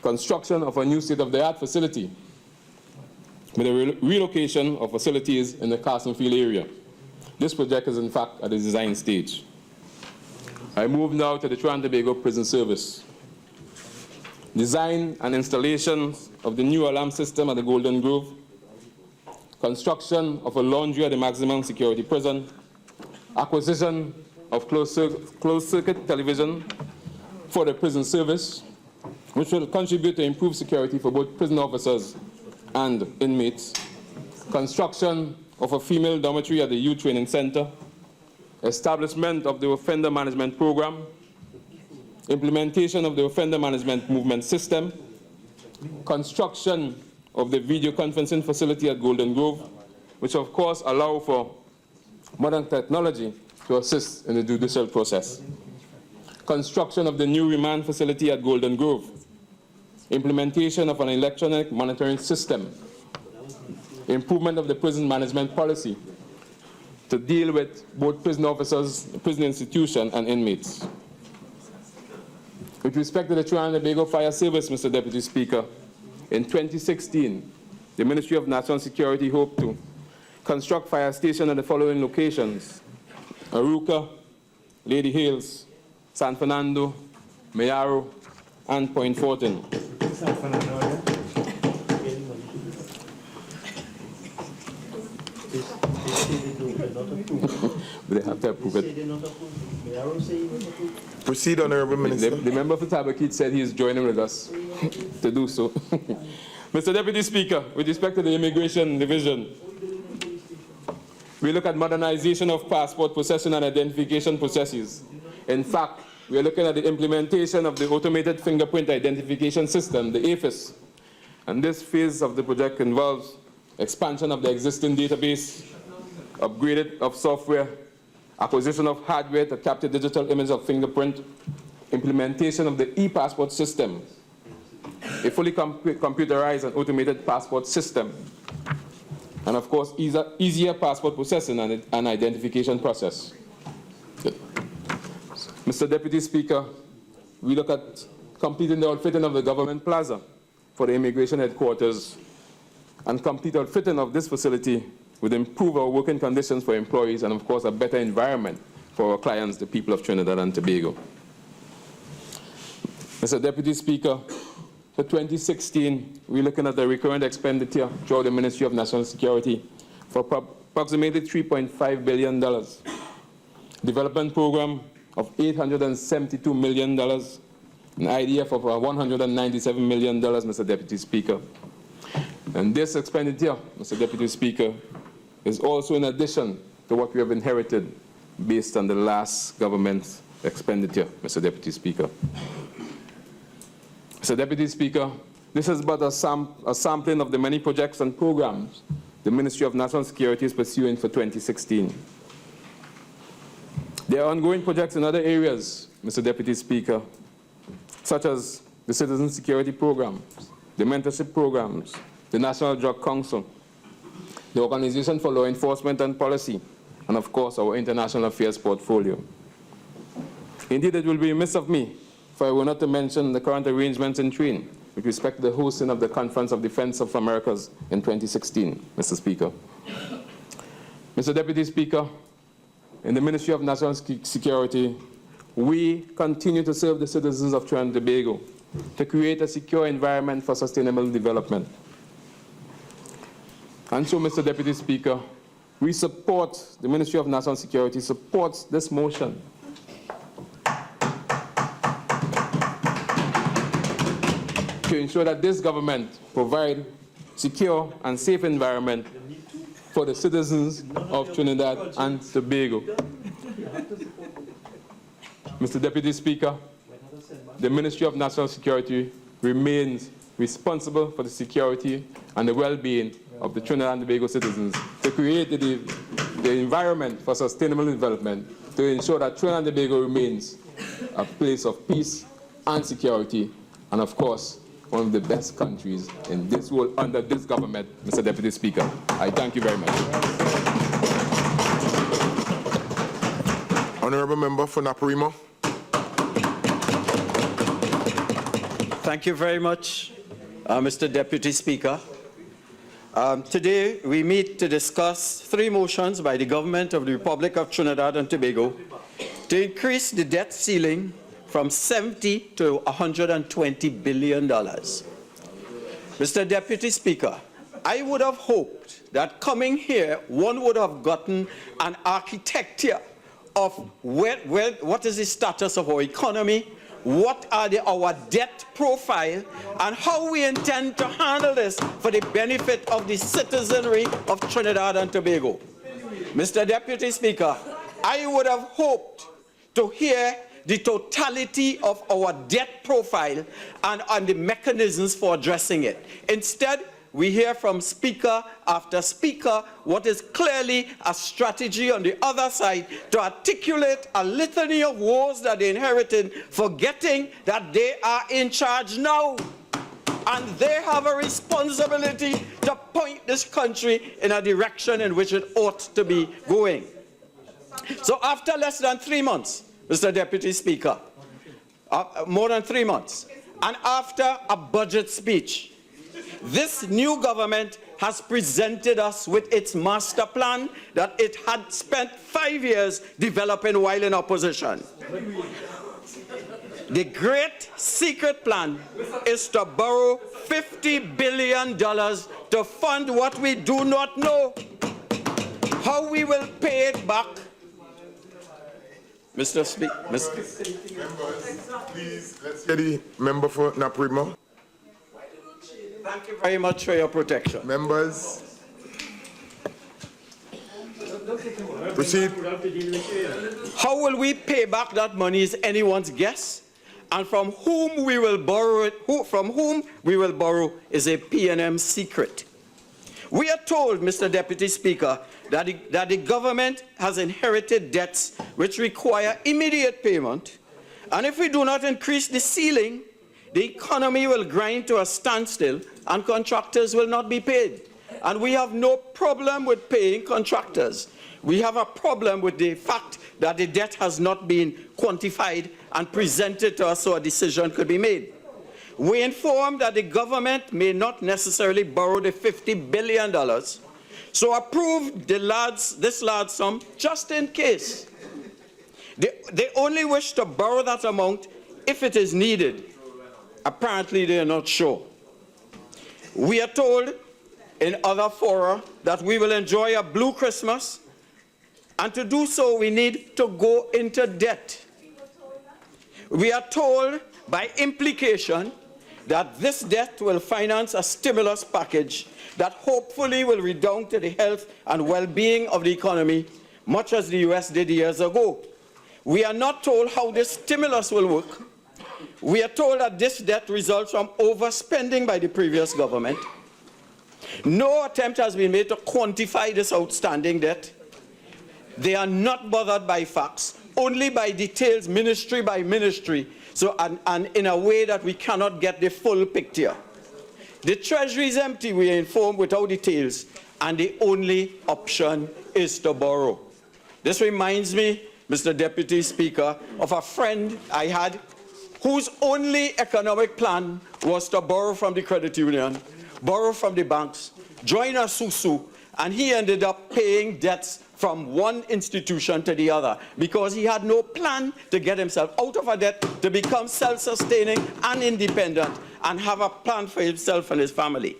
construction of a new state-of-the-art facility with a relocation of facilities in the Carsonfield area. This project is in fact at the design stage. I move now to the Trinidad and Tobago Prison Service. Design and installation of the new alarm system at the Golden Grove, construction of a laundry at the maximum security prison, acquisition of closed-circuit television for the prison service, which will contribute to improved security for both prison officers and inmates, construction of a female dormitory at the Youth Training Center, establishment of the offender management program, implementation of the offender management movement system, construction of the video conferencing facility at Golden Grove, which of course allow for modern technology to assist in the judicial process. Construction of the new remand facility at Golden Grove. Implementation of an electronic monitoring system. Improvement of the prison management policy to deal with both prison officers, prison institution, and inmates. With respect to the Trinidad and Tobago Fire Service, Mr. Deputy Speaker, in 2016, the Ministry of National Security hoped to construct fire stations at the following locations: Aruca, Lady Hales, San Fernando, Mayaro, and Point Fortin. They have to approve it. Proceed, Honorable Minister. The member for Tabaquite said he is joining with us to do so. Mr. Deputy Speaker, with respect to the Immigration Division, we look at modernization of passport possession and identification processes. In fact, we are looking at the implementation of the automated fingerprint identification system, the AFIS. And this phase of the project involves expansion of the existing database, upgraded of software, acquisition of hardware to capture digital image of fingerprint, implementation of the e-passport system, a fully computerized and automated passport system, and of course, easier passport processing and identification process. Mr. Deputy Speaker, we look at completing the outfitting of the government plaza for the immigration headquarters, and complete outfitting of this facility would improve our working conditions for employees and, of course, a better environment for our clients, the people of Trinidad and Tobago. Mr. Deputy Speaker, for 2016, we're looking at the recurrent expenditure throughout the Ministry of National Security for approximately $3.5 billion. Development program of $872 million, an IDF of $197 million, Mr. Deputy Speaker. And this expenditure, Mr. Deputy Speaker, is also in addition to what we have inherited based on the last government's expenditure, Mr. Deputy Speaker. Mr. Deputy Speaker, this is but a sampling of the many projects and programs the Ministry of National Security is pursuing for 2016. There are ongoing projects in other areas, Mr. Deputy Speaker, such as the Citizen Security Programs, the mentorship programs, the National Drug Council, the Organization for Law Enforcement and Policy, and of course our international affairs portfolio. Indeed, it will be remiss of me if I were not to mention the current arrangements in train with respect to the hosting of the Conference of Defense of Americas in 2016, Mr. Speaker. Mr. Deputy Speaker, in the Ministry of National Security, we continue to serve the citizens of Trinidad and Tobago to create a secure environment for sustainable development. And so, Mr. Deputy Speaker, we support, the Ministry of National Security supports this motion to ensure that this government provide secure and safe environment for the citizens of Trinidad and Tobago. Mr. Deputy Speaker, the Ministry of National Security remains responsible for the security and the well-being of the Trinidad and Tobago citizens to create the environment for sustainable development to ensure that Trinidad and Tobago remains a place of peace and security and, of course, one of the best countries in this world under this government, Mr. Deputy Speaker. I thank you very much. Honourable Member for Naparima. Thank you very much, Mr. Deputy Speaker. Today we meet to discuss 3 motions by the government of the Republic of Trinidad and Tobago to increase the debt ceiling from $70 to $120 billion. Mr. Deputy Speaker, I would have hoped that coming here, one would have gotten an architecture of what is the status of our economy, what are our debt profile, and how we intend to handle this for the benefit of the citizenry of Trinidad and Tobago. Mr. Deputy Speaker, I would have hoped to hear the totality of our debt profile and the mechanisms for addressing it. Instead, we hear from speaker after speaker what is clearly a strategy on the other side to articulate a litany of woes that they inherited, forgetting that they are in charge now. And they have a responsibility to point this country in a direction in which it ought to be going. So after less than 3 months, Mr. Deputy Speaker, more than 3 months, and after a budget speech, this new government has presented us with its master plan that it had spent 5 years developing while in opposition. The great secret plan is to borrow $50 billion to fund what we do not know. How we will pay it back. Mr. Speaker. Members, please, let's hear the member for Naparima. Thank you very much for your protection. Members, proceed. How will we pay back that money is anyone's guess, and from whom we will borrow it, from whom we will borrow is a P&M secret. We are told, Mr. Deputy Speaker, that the government has inherited debts which require immediate payment, and if we do not increase the ceiling, the economy will grind to a standstill and contractors will not be paid. And we have no problem with paying contractors. We have a problem with the fact that the debt has not been quantified and presented to us so a decision could be made. We inform that the government may not necessarily borrow the $50 billion, so approve this large sum just in case. They only wish to borrow that amount if it is needed. Apparently, they are not sure. We are told in other fora that we will enjoy a blue Christmas, and to do so, we need to go into debt. We are told by implication that this debt will finance a stimulus package that hopefully will redound to the health and well-being of the economy, much as the US did years ago. We are not told how this stimulus will work. We are told that this debt results from overspending by the previous government. No attempt has been made to quantify this outstanding debt. They are not bothered by facts, only by details, ministry by ministry, and in a way that we cannot get the full picture. The treasury is empty, we are informed, without details, and the only option is to borrow. This reminds me, Mr. Deputy Speaker, of a friend I had whose only economic plan was to borrow from the credit union, borrow from the banks, join a susu, and he ended up paying debts from one institution to the other because he had no plan to get himself out of a debt, to become self-sustaining and independent, and have a plan for himself and his family.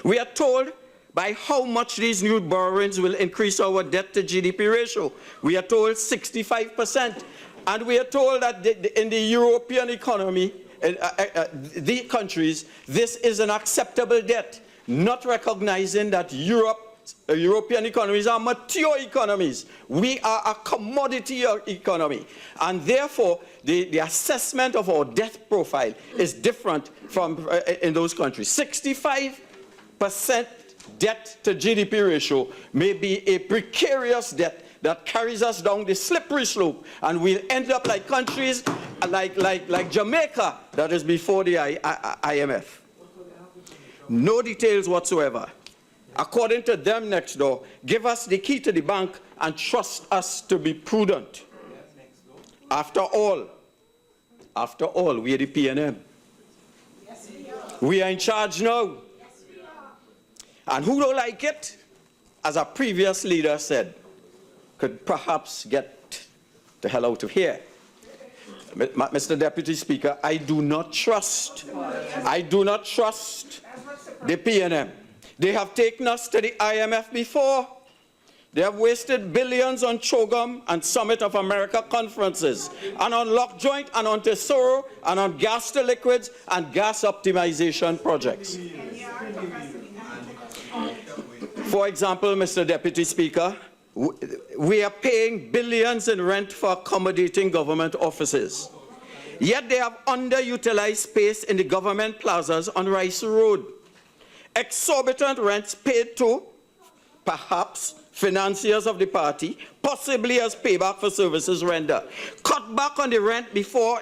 We are told by how much these new borrowings will increase our debt to GDP ratio. We are told 65%. And we are told that in the European economy, the countries, this is an acceptable debt, not recognizing that European economies are mature economies. We are a commodity economy. And therefore, the assessment of our debt profile is different from in those countries. 65% debt to GDP ratio may be a precarious debt that carries us down the slippery slope, and we'll end up like countries like Jamaica that is before the IMF. No details whatsoever. According to them next door, give us the key to the bank and trust us to be prudent. After all, we are the PNM. We are in charge now. And who don't like it, as a previous leader said, could perhaps get the hell out of here. Mr. Deputy Speaker, I do not trust the PNM. They have taken us to the IMF before. They have wasted billions on CHOGM and Summit of America conferences, and on lock joint, and on Tesoro, and on gas to liquids and gas optimization projects. For example, Mr. Deputy Speaker, we are paying billions in rent for accommodating government offices. Yet they have underutilized space in the government plazas on Rice Road. Exorbitant rents paid to, perhaps, financiers of the party, possibly as payback for services rendered. Cut back on the rent before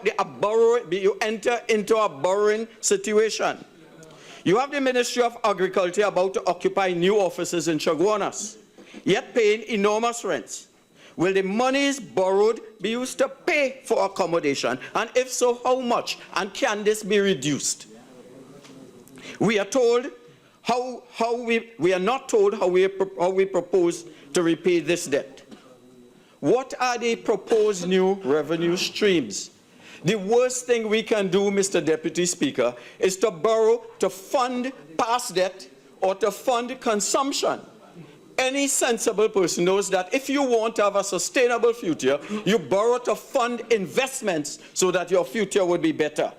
you enter into a borrowing situation. You have the Ministry of Agriculture about to occupy new offices in Chaguanas, yet paying enormous rents. Will the monies borrowed be used to pay for accommodation? And if so, how much? And can this be reduced? We are told we are not told how we propose to repay this debt. What are the proposed new revenue streams? The worst thing we can do, Mr. Deputy Speaker, is to borrow to fund past debt or to fund consumption. Any sensible person knows that if you want to have a sustainable future, you borrow to fund investments so that your future would be better.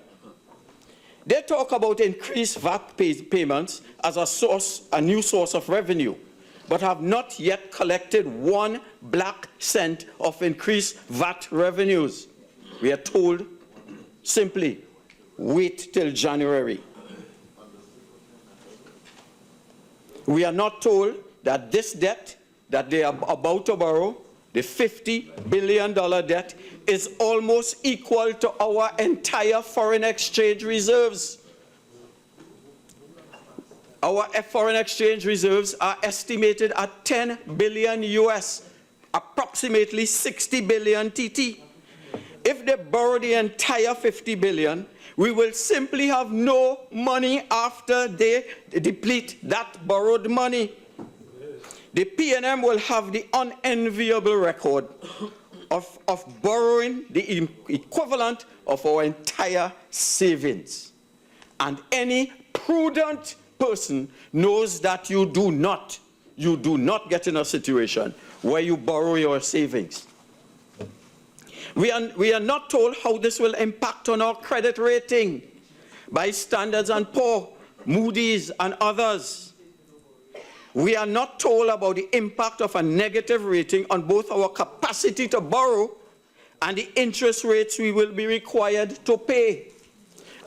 They talk about increased VAT payments as a new source of revenue, but have not yet collected 1 black cent of increased VAT revenues. We are told simply, wait till January. We are not told that this debt that they are about to borrow, the $50 billion debt, is almost equal to our entire foreign exchange reserves. Our foreign exchange reserves are estimated at 10 billion US, approximately 60 billion TT. If they borrow the entire 50 billion, we will simply have no money after they deplete that borrowed money. The PNM will have the unenviable record of borrowing the equivalent of our entire savings. And any prudent person knows that you do not get in a situation where you borrow your savings. We are not told how this will impact on our credit rating by Standards & Poor's, Moody's, and others. We are not told about the impact of a negative rating on both our capacity to borrow and the interest rates we will be required to pay.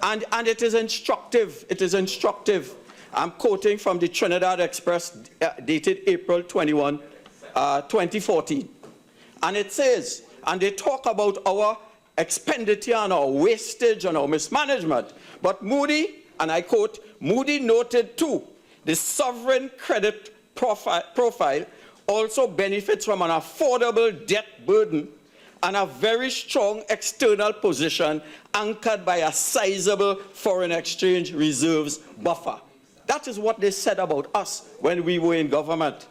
And it is instructive. It is instructive. I'm quoting from the Trinidad Express dated April 21, 2014. And it says, and they talk about our expenditure and our wastage and our mismanagement. But Moody, and I quote, Moody noted too, the sovereign credit profile also benefits from an affordable debt burden and a very strong external position anchored by a sizable foreign exchange reserves buffer. That is what they said about us when we were in government.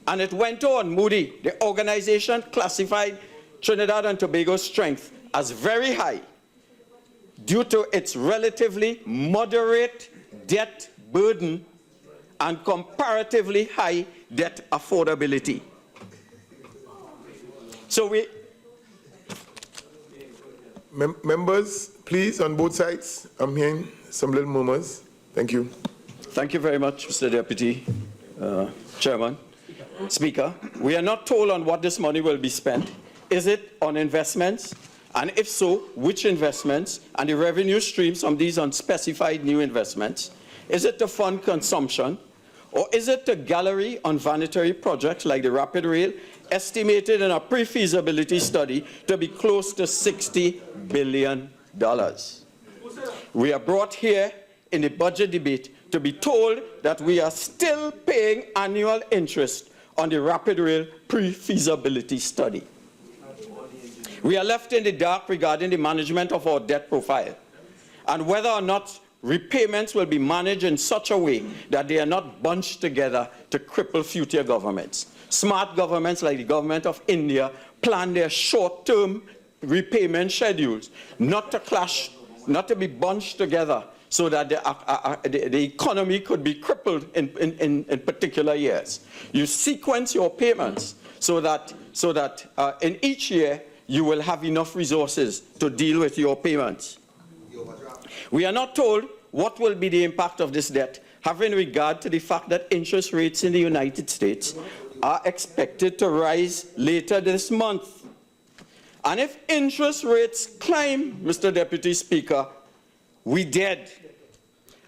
And it went on, Moody, the organization classified Trinidad and Tobago's strength as very high due to its relatively moderate debt burden and comparatively high debt affordability. So Members, please, on both sides. I'm hearing some little murmurs. Thank you. Thank you very much, Mr. Deputy Chairman. Speaker, we are not told on what this money will be spent. Is it on investments? And if so, which investments? And the revenue streams from these unspecified new investments? Is it to fund consumption? Or is it a gallery on vanity projects like the Rapid Rail, estimated in a pre-feasibility study to be close to $60 billion? We are brought here in the budget debate to be told that we are still paying annual interest on the Rapid Rail pre-feasibility study. We are left in the dark regarding the management of our debt profile and whether or not repayments will be managed in such a way that they are not bunched together to cripple future governments. Smart governments like the government of India plan their short-term repayment schedules not to clash, not to be bunched together so that the economy could be crippled in particular years. You sequence your payments so that in each year you will have enough resources to deal with your payments. We are not told what will be the impact of this debt, having regard to the fact that interest rates in the United States are expected to rise later this month. And if interest rates climb, Mr. Deputy Speaker, we dead.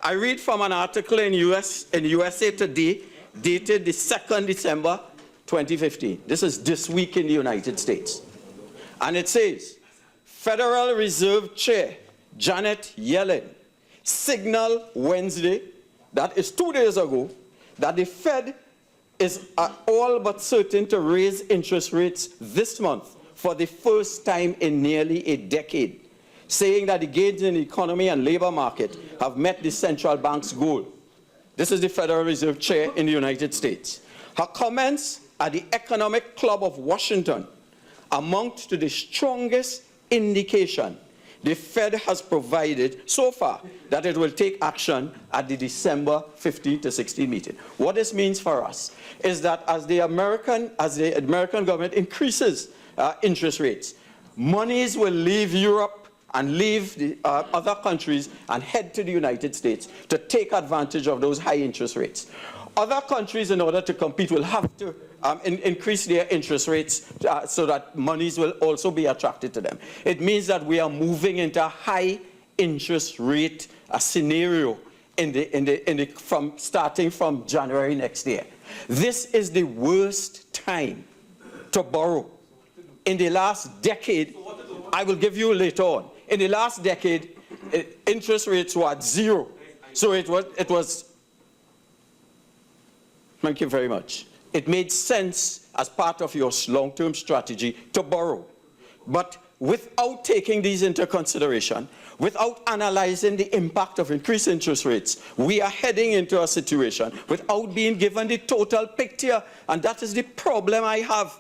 I read from an article in USA Today, dated the 2nd December 2015. This is this week in the United States. And it says, Federal Reserve Chair Janet Yellen signaled Wednesday, that is 2 days ago, that the Fed is all but certain to raise interest rates this month for the first time in nearly a decade, saying that the gains in the economy and labor market have met the central bank's goal. This is the Federal Reserve Chair in the United States. Her comments at the Economic Club of Washington amount to the strongest indication the Fed has provided so far that it will take action at the December 15 to 16 meeting. What this means for us is that as the American government increases interest rates, monies will leave Europe and leave the other countries and head to the United States to take advantage of those high interest rates. Other countries, in order to compete, will have to increase their interest rates so that monies will also be attracted to them. It means that we are moving into a high interest rate scenario starting from January next year. This is the worst time to borrow. In the last decade, I will give you later on. In the last decade, interest rates were at zero. So it was. Thank you very much. It made sense as part of your long-term strategy to borrow. But without taking these into consideration, without analyzing the impact of increased interest rates, we are heading into a situation without being given the total picture. And that is the problem I have.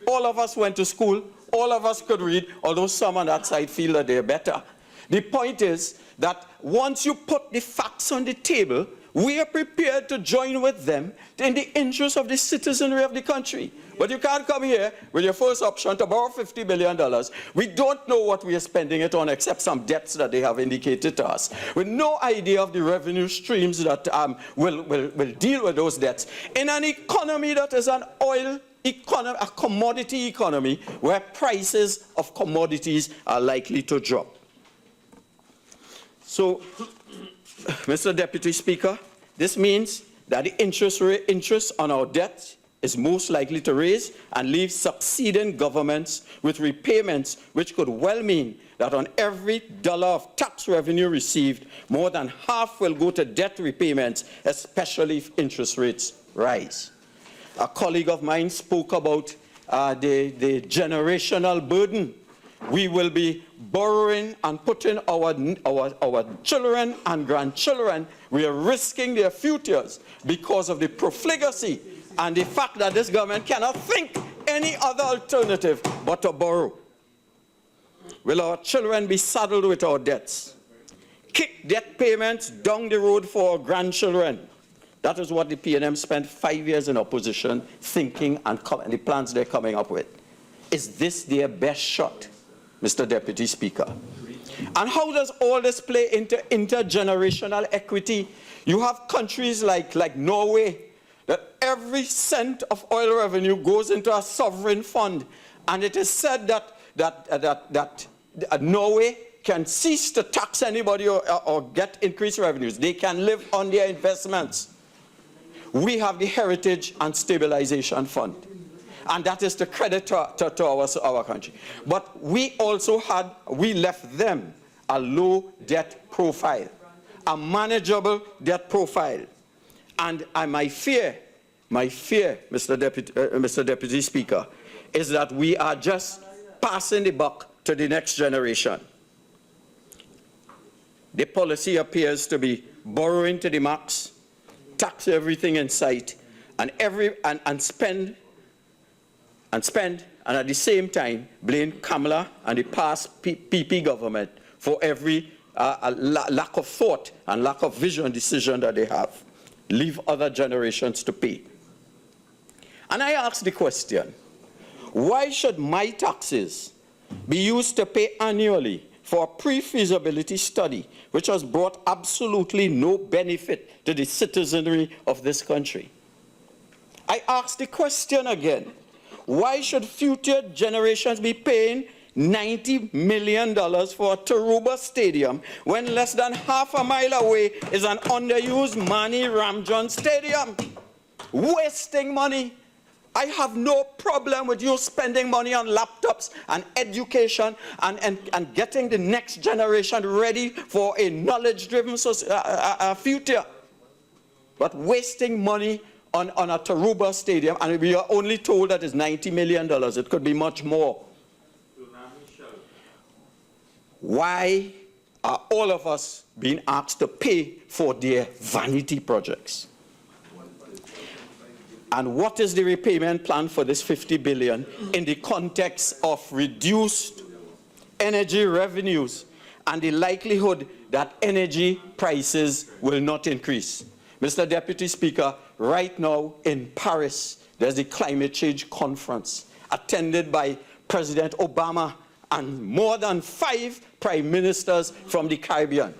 All of us went to school. All of us could read, although some on that side feel that they're better. The point is that once you put the facts on the table, we are prepared to join with them in the interest of the citizenry of the country. But you can't come here with your first option to borrow $50 billion. We don't know what we are spending it on except some debts that they have indicated to us, with no idea of the revenue streams that will deal with those debts. In an economy that is an oil economy, a commodity economy, where prices of commodities are likely to drop. So, Mr. Deputy Speaker, this means that the interest on our debt is most likely to raise and leave succeeding governments with repayments which could well mean that on every dollar of tax revenue received, more than half will go to debt repayments, especially if interest rates rise. A colleague of mine spoke about the generational burden. We will be borrowing and putting our children and grandchildren, we are risking their futures because of the profligacy and the fact that this government cannot think any other alternative but to borrow. Will our children be saddled with our debts? Kick debt payments down the road for our grandchildren. That is what the PNM spent 5 years in opposition thinking and the plans they're coming up with. Is this their best shot, Mr. Deputy Speaker? And how does all this play into intergenerational equity? You have countries like Norway, that every cent of oil revenue goes into a sovereign fund. And it is said that Norway can cease to tax anybody or get increased revenues. They can live on their investments. we have the Heritage and Stabilization Fund. And that is the credit to our country. But we also we left them a low debt profile, a manageable debt profile. And my fear, Mr. Deputy Speaker, is that we are just passing the buck to the next generation. The policy appears to be borrowing to the max, tax everything in sight, and spend, and at the same time blame Kamala and the past PP government for every lack of thought and lack of vision decision that they have. Leave other generations to pay. And I ask the question, why should my taxes be used to pay annually for a pre-feasibility study which has brought absolutely no benefit to the citizenry of this country? I ask the question again, why should future generations be paying $90 million for a Taruba Stadium when less than half a mile away is an underused Rambachan Stadium? Wasting money. I have no problem with you spending money on laptops and education and getting the next generation ready for a knowledge-driven future. But wasting money on a Taruba Stadium, and we are only told that it's $90 million. It could be much more. Why are all of us being asked to pay for their vanity projects? And what is the repayment plan for this $50 billion in the context of reduced energy revenues and the likelihood that energy prices will not increase? Mr. Deputy Speaker, right now in Paris, there's the climate change conference attended by President Obama and more than 5 prime ministers from the Caribbean.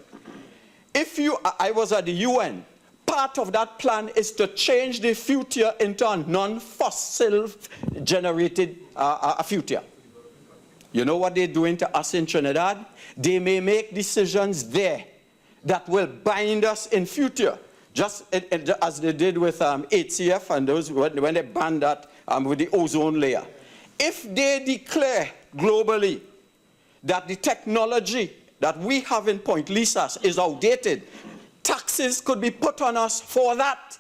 I was at the UN. Part of that plan is to change the future into a non-fossil generated future. You know what they're doing to us in Trinidad? They may make decisions there that will bind us in future, just as they did with HCF and those when they banned that with the ozone layer. If they declare globally that the technology that we have in Point Lisas is outdated, taxes could be put on us for that.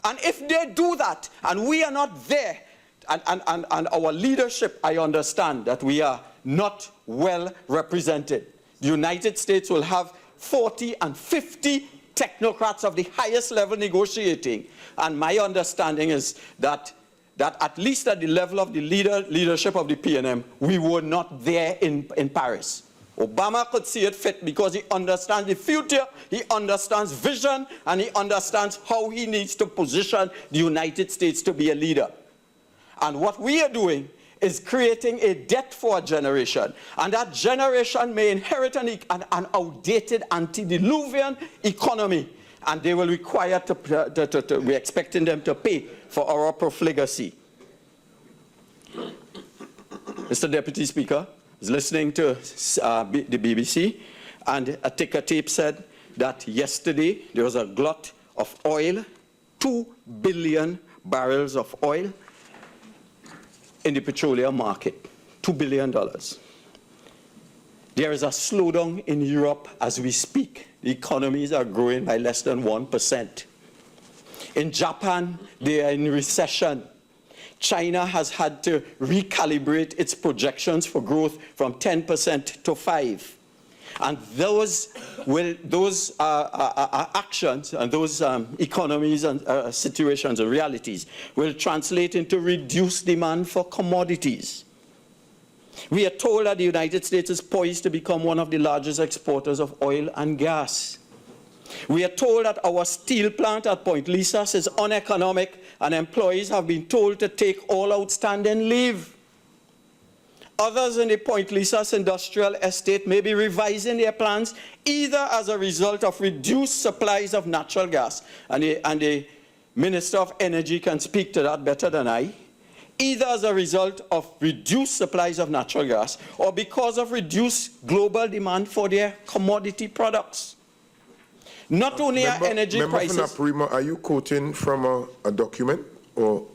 And if they do that, and we are not there, and our leadership, I understand that we are not well represented. The United States will have 40 and 50 technocrats of the highest level negotiating. And my understanding is that at least at the level of the leadership of the PNM, we were not there in Paris. Obama could see it fit because he understands the future, he understands vision, and he understands how he needs to position the United States to be a leader. And what we are doing is creating a debt for a generation. And that generation may inherit an outdated antediluvian economy. And they will require we're expecting them to pay for our profligacy. Mr. Deputy Speaker, I was listening to the BBC, and a ticker tape said that yesterday there was a glut of oil, 2 billion barrels of oil in the petroleum market, $2 billion. There is a slowdown in Europe as we speak. The economies are growing by less than 1%. In Japan, they are in recession. China has had to recalibrate its projections for growth from 10% to 5%. And those actions and those economies and situations and realities will translate into reduced demand for commodities. We are told that the United States is poised to become one of the largest exporters of oil and gas. We are told that our steel plant at Point Lisas is uneconomic and employees have been told to take all outstanding leave. Others in the Point Lisas industrial estate may be revising their plans either as a result of reduced supplies of natural gas, and the Minister of Energy can speak to that better than I, either as a result of reduced supplies of natural gas or because of reduced global demand for their commodity products. Not only are energy prices... Member from Naparima, are you quoting from a document or...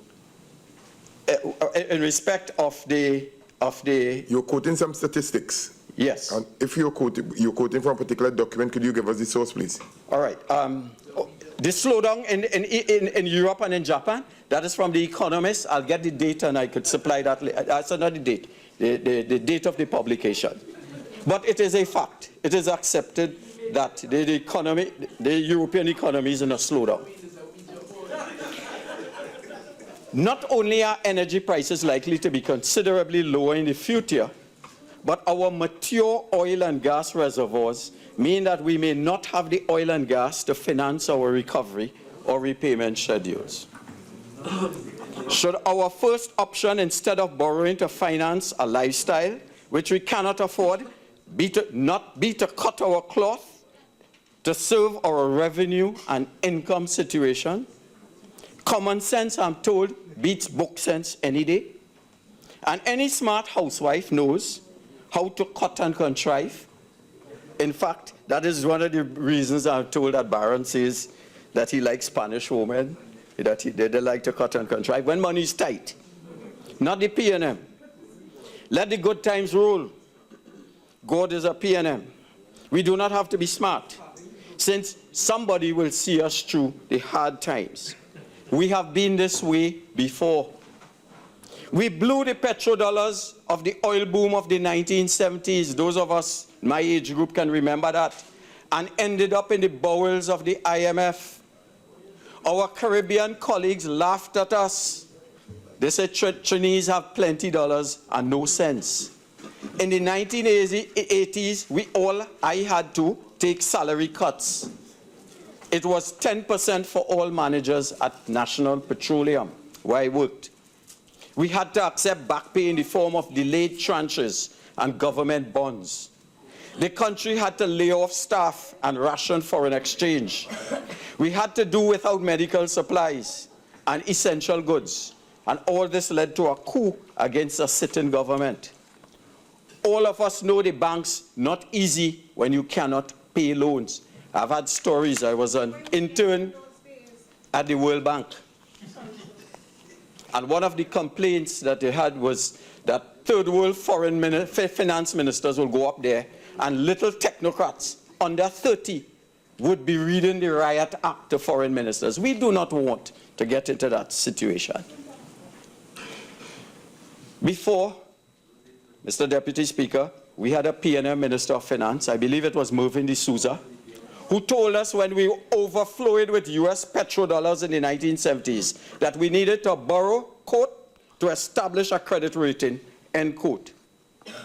in respect of the... You're quoting some statistics. Yes. And if you're quoting from a particular document, could you give us the source, please? All right. The slowdown in Europe and in Japan, that is from The Economist. I'll get the date and I could supply that. That's not the date, the date of the publication. But it is a fact. It is accepted that the European economy is in a slowdown. Not only are energy prices likely to be considerably lower in the future, but our mature oil and gas reservoirs mean that we may not have the oil and gas to finance our recovery or repayment schedules. Should our first option, instead of borrowing to finance a lifestyle which we cannot afford, not be to cut our cloth to serve our revenue and income situation? Common sense, I'm told, beats book sense any day. And any smart housewife knows how to cut and contrive. In fact, that is one of the reasons I'm told that Baron says that he likes Spanish women, that they like to cut and contrive when money is tight. Not the P&M. Let the good times roll. God is a P&M. We do not have to be smart, since somebody will see us through the hard times. We have been this way before. We blew the petrodollars of the oil boom of the 1970s. Those of us, my age group, can remember that. And ended up in the bowels of the IMF. Our Caribbean colleagues laughed at us. They said Chinese have plenty dollars and no sense. In the 1980s, I had to take salary cuts. It was 10% for all managers at National Petroleum, where I worked. We had to accept back pay in the form of delayed tranches and government bonds. The country had to lay off staff and ration foreign exchange. We had to do without medical supplies and essential goods. And all this led to a coup against a sitting government. All of us know the banks not easy when you cannot pay loans. I've had stories. I was an intern at the World Bank. And one of the complaints that they had was that third world finance ministers will go up there and little technocrats under 30 would be reading the Riot Act to foreign ministers. We do not want to get into that situation. Before, Mr. Deputy Speaker, we had a P&M Minister of Finance, I believe it was Mervyn D'Souza, who told us when we overflowed with US petrodollars in the 1970s that we needed to borrow, quote, to establish a credit rating, end quote.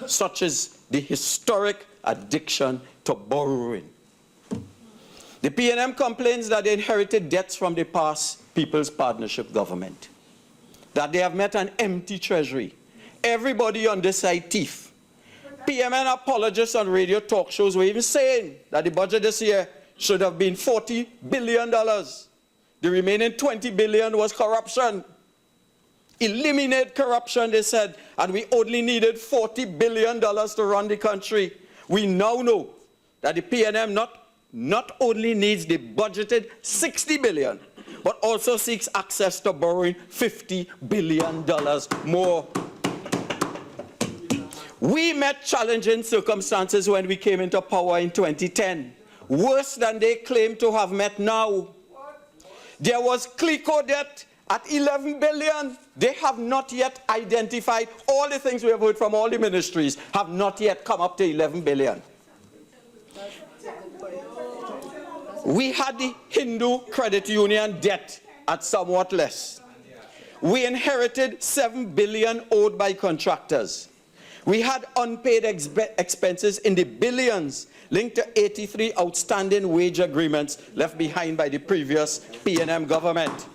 Such is the historic addiction to borrowing. The P&M complains that they inherited debts from the past People's Partnership government, that they have met an empty treasury. Everybody on this side thief. PMN apologists on radio talk shows were even saying that the budget this year should have been $40 billion. The remaining $20 billion was corruption. Eliminate corruption, they said, and we only needed $40 billion to run the country. We now know that the PNM not only needs the budgeted $60 billion, but also seeks access to borrowing $50 billion more. We met challenging circumstances when we came into power in 2010, worse than they claim to have met now. There was CLICO debt at $11 billion. They have not yet identified all the things we have heard from all the ministries have not yet come up to $11 billion. We had the Hindu credit union debt at somewhat less. We inherited $7 billion owed by contractors. We had unpaid expenses in the billions linked to 83 outstanding wage agreements left behind by the previous PNM government.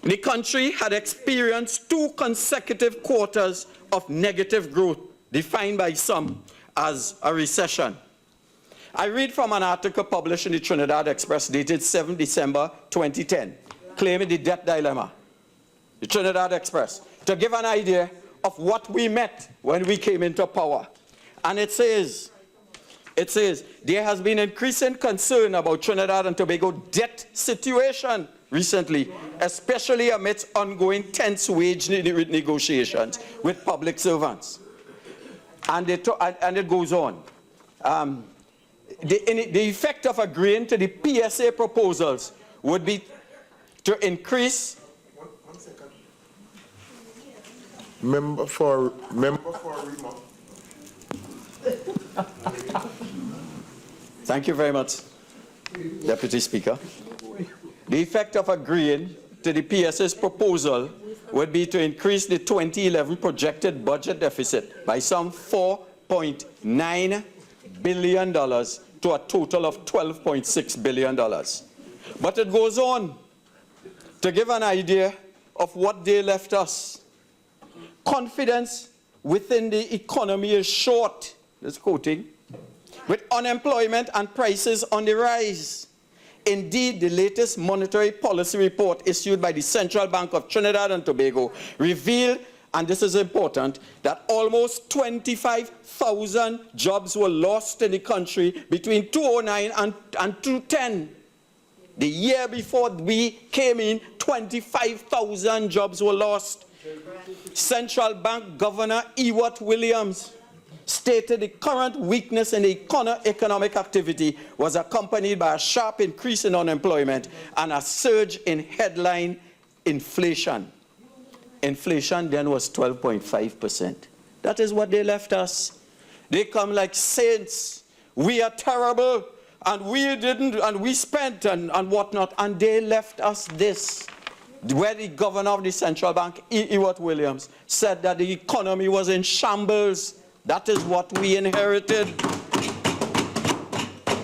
The country had experienced 2 consecutive quarters of negative growth, defined by some as a recession. I read from an article published in the Trinidad Express dated 7 December 2010, claiming the debt dilemma. The Trinidad Express, to give an idea of what we met when we came into power. And it says, It says, there has been increasing concern about Trinidad and Tobago debt situation recently, especially amidst ongoing tense wage negotiations with public servants. And it goes on. The effect of agreeing to the PSA proposals would be to increase. One second. Member for Arima. Thank you very much, Deputy Speaker. The effect of agreeing to the PSA's proposal would be to increase the 2011 projected budget deficit by some $4.9 billion to a total of $12.6 billion. But it goes on to give an idea of what they left us. Confidence within the economy is short, this quoting, with unemployment and prices on the rise. Indeed, the latest monetary policy report issued by the Central Bank of Trinidad and Tobago revealed, and this is important, that almost 25,000 jobs were lost in the country between 2009 and 2010. The year before we came in, 25,000 jobs were lost. Central Bank Governor Ewart Williams stated the current weakness in the economic activity was accompanied by a sharp increase in unemployment and a surge in headline inflation. Inflation then was 12.5%. That is what they left us. They come like saints. We are terrible, and we didn't, and we spent, and whatnot, and they left us this. Where the governor of the central bank, Ewart Williams, said that the economy was in shambles. That is what we inherited.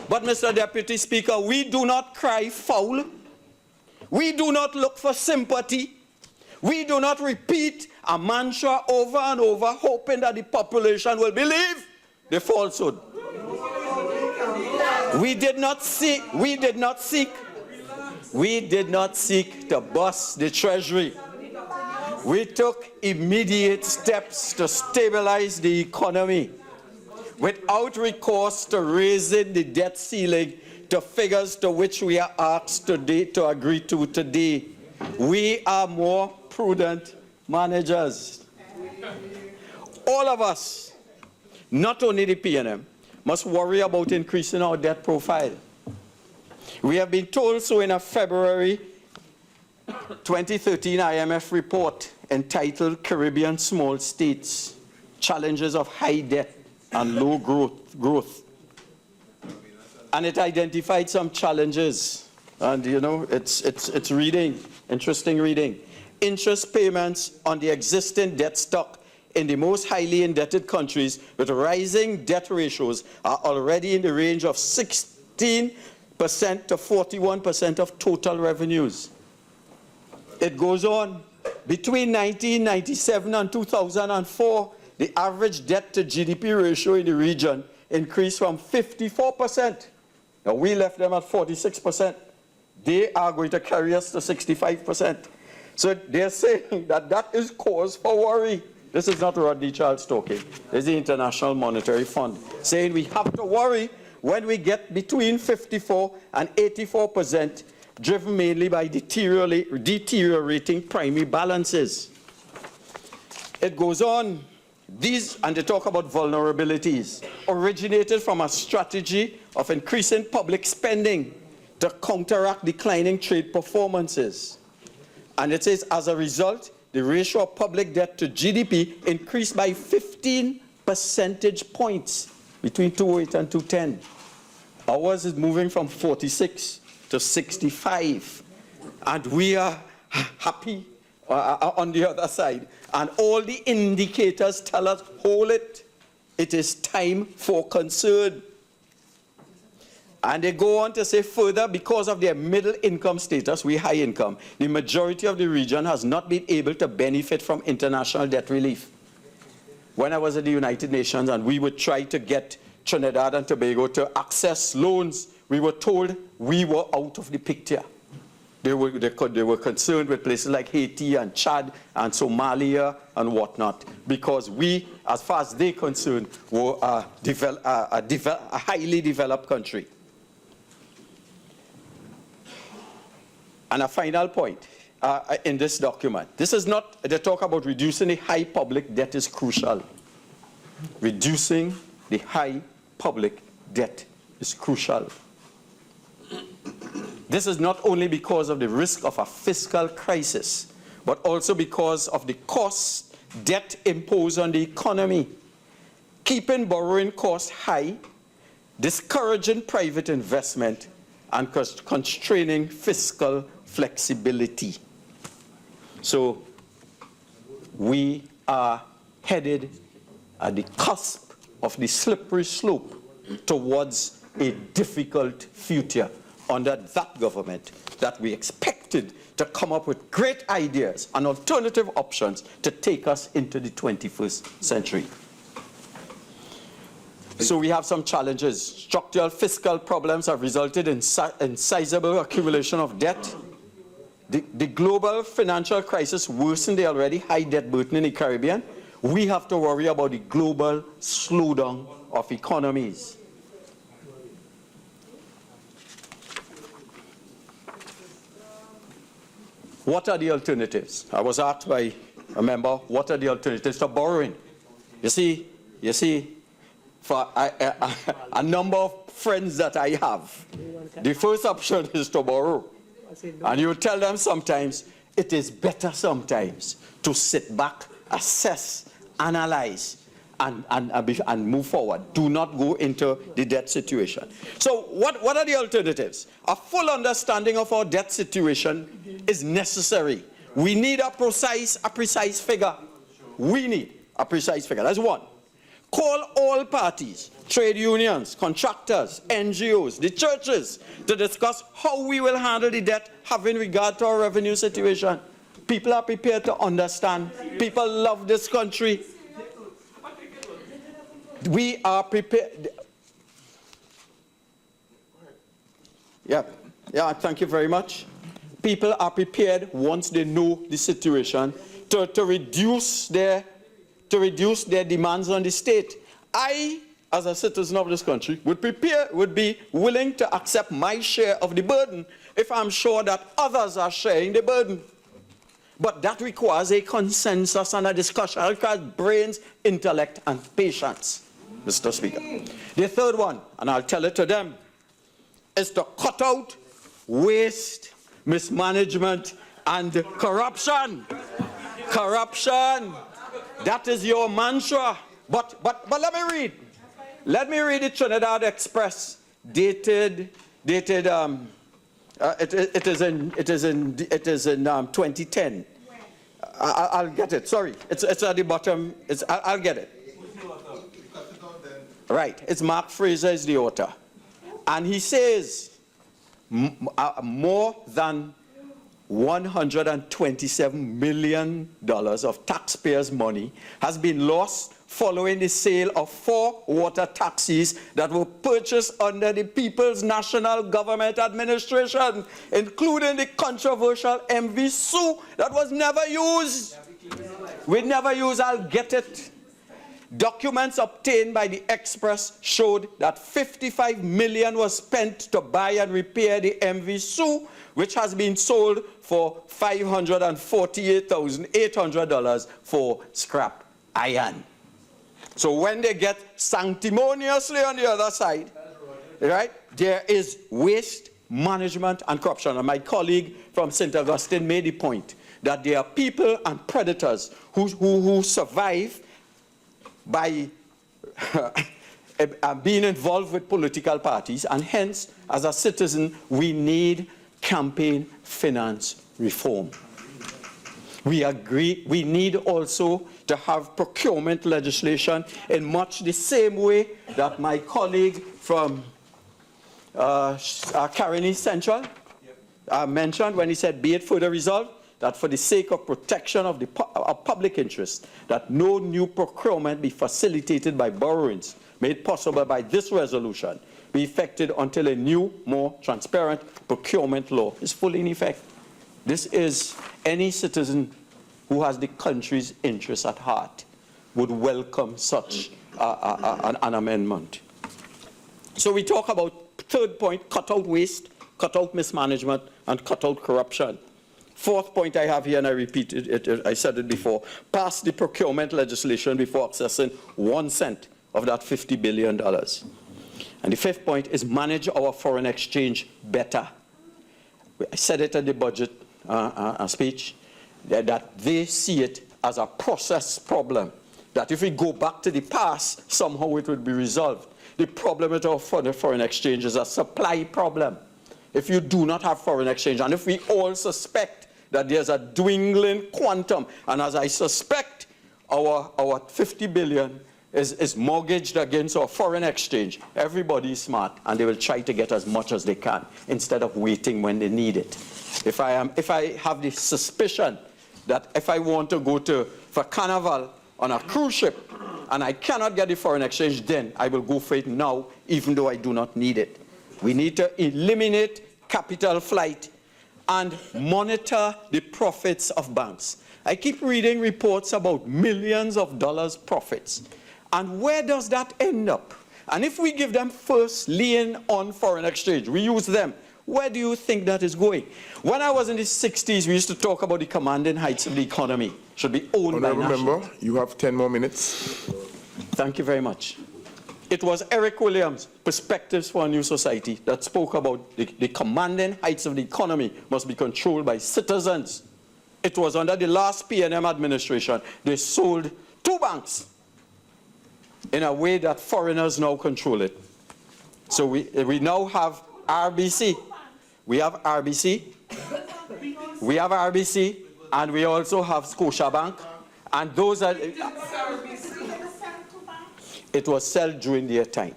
But, Mr. Deputy Speaker, we do not cry foul. We do not look for sympathy. We do not repeat a mantra over and over, hoping that the population will believe the falsehood. We did not seek to bust the treasury. We took immediate steps to stabilize the economy without recourse to raising the debt ceiling to figures to which we are asked today to agree to today. We are more prudent managers. All of us, not only the PNM, must worry about increasing our debt profile. We have been told so in a February 2013 IMF report entitled Caribbean Small States, Challenges of High Debt and Low Growth. And it identified some challenges. And you know, it's reading, interesting reading. Interest payments on the existing debt stock in the most highly indebted countries with rising debt ratios are already in the range of 16% to 41% of total revenues. It goes on. Between 1997 and 2004, the average debt to GDP ratio in the region increased from 54%. Now, we left them at 46%. They are going to carry us to 65%. So they're saying that that is cause for worry. This is not Rodney Charles talking. This is the International Monetary Fund saying we have to worry when we get between 54 and 84%, driven mainly by deteriorating primary balances. It goes on. These, and they talk about vulnerabilities, originated from a strategy of increasing public spending to counteract declining trade performances. And it says, as a result, the ratio of public debt to GDP increased by 15 percentage points between 2008 and 2010. Ours is moving from 46 to 65. And we are happy on the other side. And all the indicators tell us, hold it. It is time for concern. And they go on to say further, because of their middle income status, we high income, the majority of the region has not been able to benefit from international debt relief. When I was at the United Nations and we would try to get Trinidad and Tobago to access loans, we were told we were out of the picture. They were concerned with places like Haiti and Chad and Somalia and whatnot, because we, as far as they're concerned, were a highly developed country. And a final point in this document. This is not, the talk about reducing the high public debt is crucial. Reducing the high public debt is crucial. This is not only because of the risk of a fiscal crisis, but also because of the cost debt imposed on the economy, keeping borrowing costs high, discouraging private investment, and constraining fiscal flexibility. So we are headed at the cusp of the slippery slope towards a difficult future under that government that we expected to come up with great ideas and alternative options to take us into the 21st century. So we have some challenges. Structural fiscal problems have resulted in sizable accumulation of debt. The global financial crisis worsened the already high debt burden in the Caribbean. We have to worry about the global slowdown of economies. What are the alternatives? I was asked by a member, what are the alternatives to borrowing? You see, for a number of friends that I have, the first option is to borrow. And you tell them sometimes, it is better sometimes to sit back, assess, analyze, and move forward. Do not go into the debt situation. So what are the alternatives? A full understanding of our debt situation is necessary. We need a precise figure. We need a precise figure. That's one. Call all parties, trade unions, contractors, NGOs, the churches, to discuss how we will handle the debt having regard to our revenue situation. People are prepared to understand. People love this country. We are prepared. Yeah, thank you very much. People are prepared, once they know the situation, to reduce their demands on the state. I, as a citizen of this country, would be willing to accept my share of the burden if I'm sure that others are sharing the burden. But that requires a consensus and a discussion. It requires brains, intellect, and patience, Mr. Speaker. The third one, and I'll tell it to them, is to cut out waste, mismanagement, and corruption. Corruption. That is your mantra. But let me read. Let me read the Trinidad Express, dated. It is in 2010. I'll get it. Sorry, it's at the bottom. I'll get it. Right. It's Mark Fraser is the author, and he says more than $127 million of taxpayers' money has been lost following the sale of 4 water taxis that were purchased under the People's National Government Administration, including the controversial MV Sue that was never used. We never used, I'll get it. Documents obtained by the Express showed that $55 million was spent to buy and repair the MV Sue, which has been sold for $548,800 for scrap iron. So when they get sanctimoniously on the other side, right, there is waste, management, and corruption. And my colleague from St. Augustine made the point that there are people and predators who survive by being involved with political parties, and hence, as a citizen, we need campaign finance reform. We agree we need also to have procurement legislation in much the same way that my colleague from Caroni Central mentioned when he said, be it further resolved that for the sake of protection of the public interest, that no new procurement be facilitated by borrowings made possible by this resolution, be effected until a new, more transparent procurement law is fully in effect. This is any citizen who has the country's interests at heart would welcome such an amendment. So we talk about, third point, cut out waste, cut out mismanagement, and cut out corruption. Fourth point I have here, and I repeated it, I said it before, pass the procurement legislation before accessing 1 cent of that $50 billion. And the fifth point is manage our foreign exchange better. I said it at the budget speech, that they see it as a process problem, that if we go back to the past, somehow it would be resolved. The problem with our foreign exchange is a supply problem. If you do not have foreign exchange, and if we all suspect that there's a dwindling quantum, and as I suspect, our 50 billion is mortgaged against our foreign exchange, everybody is smart, and they will try to get as much as they can, instead of waiting when they need it. If I have the suspicion that if I want to go for Carnival on a cruise ship, and I cannot get the foreign exchange, then I will go for it now, even though I do not need it. We need to eliminate capital flight and monitor the profits of banks. I keep reading reports about millions of dollars profits. And where does that end up? And if we give them first lien on foreign exchange, we use them, where do you think that is going? When I was in the 60s, we used to talk about the commanding heights of the economy. Should be owned by nationals. Member, you have 10 more minutes. Thank you very much. It was Eric Williams' Perspectives for a New Society that spoke about the commanding heights of the economy must be controlled by citizens. It was under the last PNM administration. They sold 2 banks in a way that foreigners now control it. So we now have RBC. We have RBC. We have RBC, and we also have Scotiabank. And those are... It was sold during their time.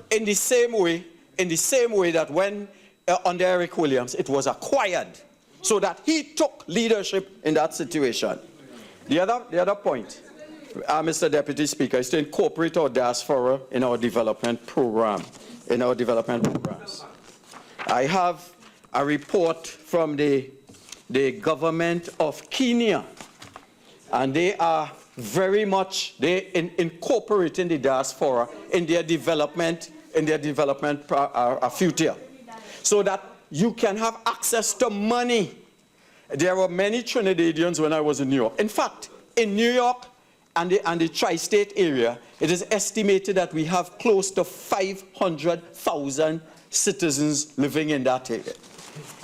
In the same way that when under Eric Williams, it was acquired, so that he took leadership in that situation. The other point, Mr. Deputy Speaker, is to incorporate our diaspora in our development program, programs. I have a report from the government of Kenya, and they are very much incorporating the diaspora in their development future, so that you can have access to money. There were many Trinidadians when I was in New York. In fact, in New York and the tri-state area, it is estimated that we have close to 500,000 citizens living in that area.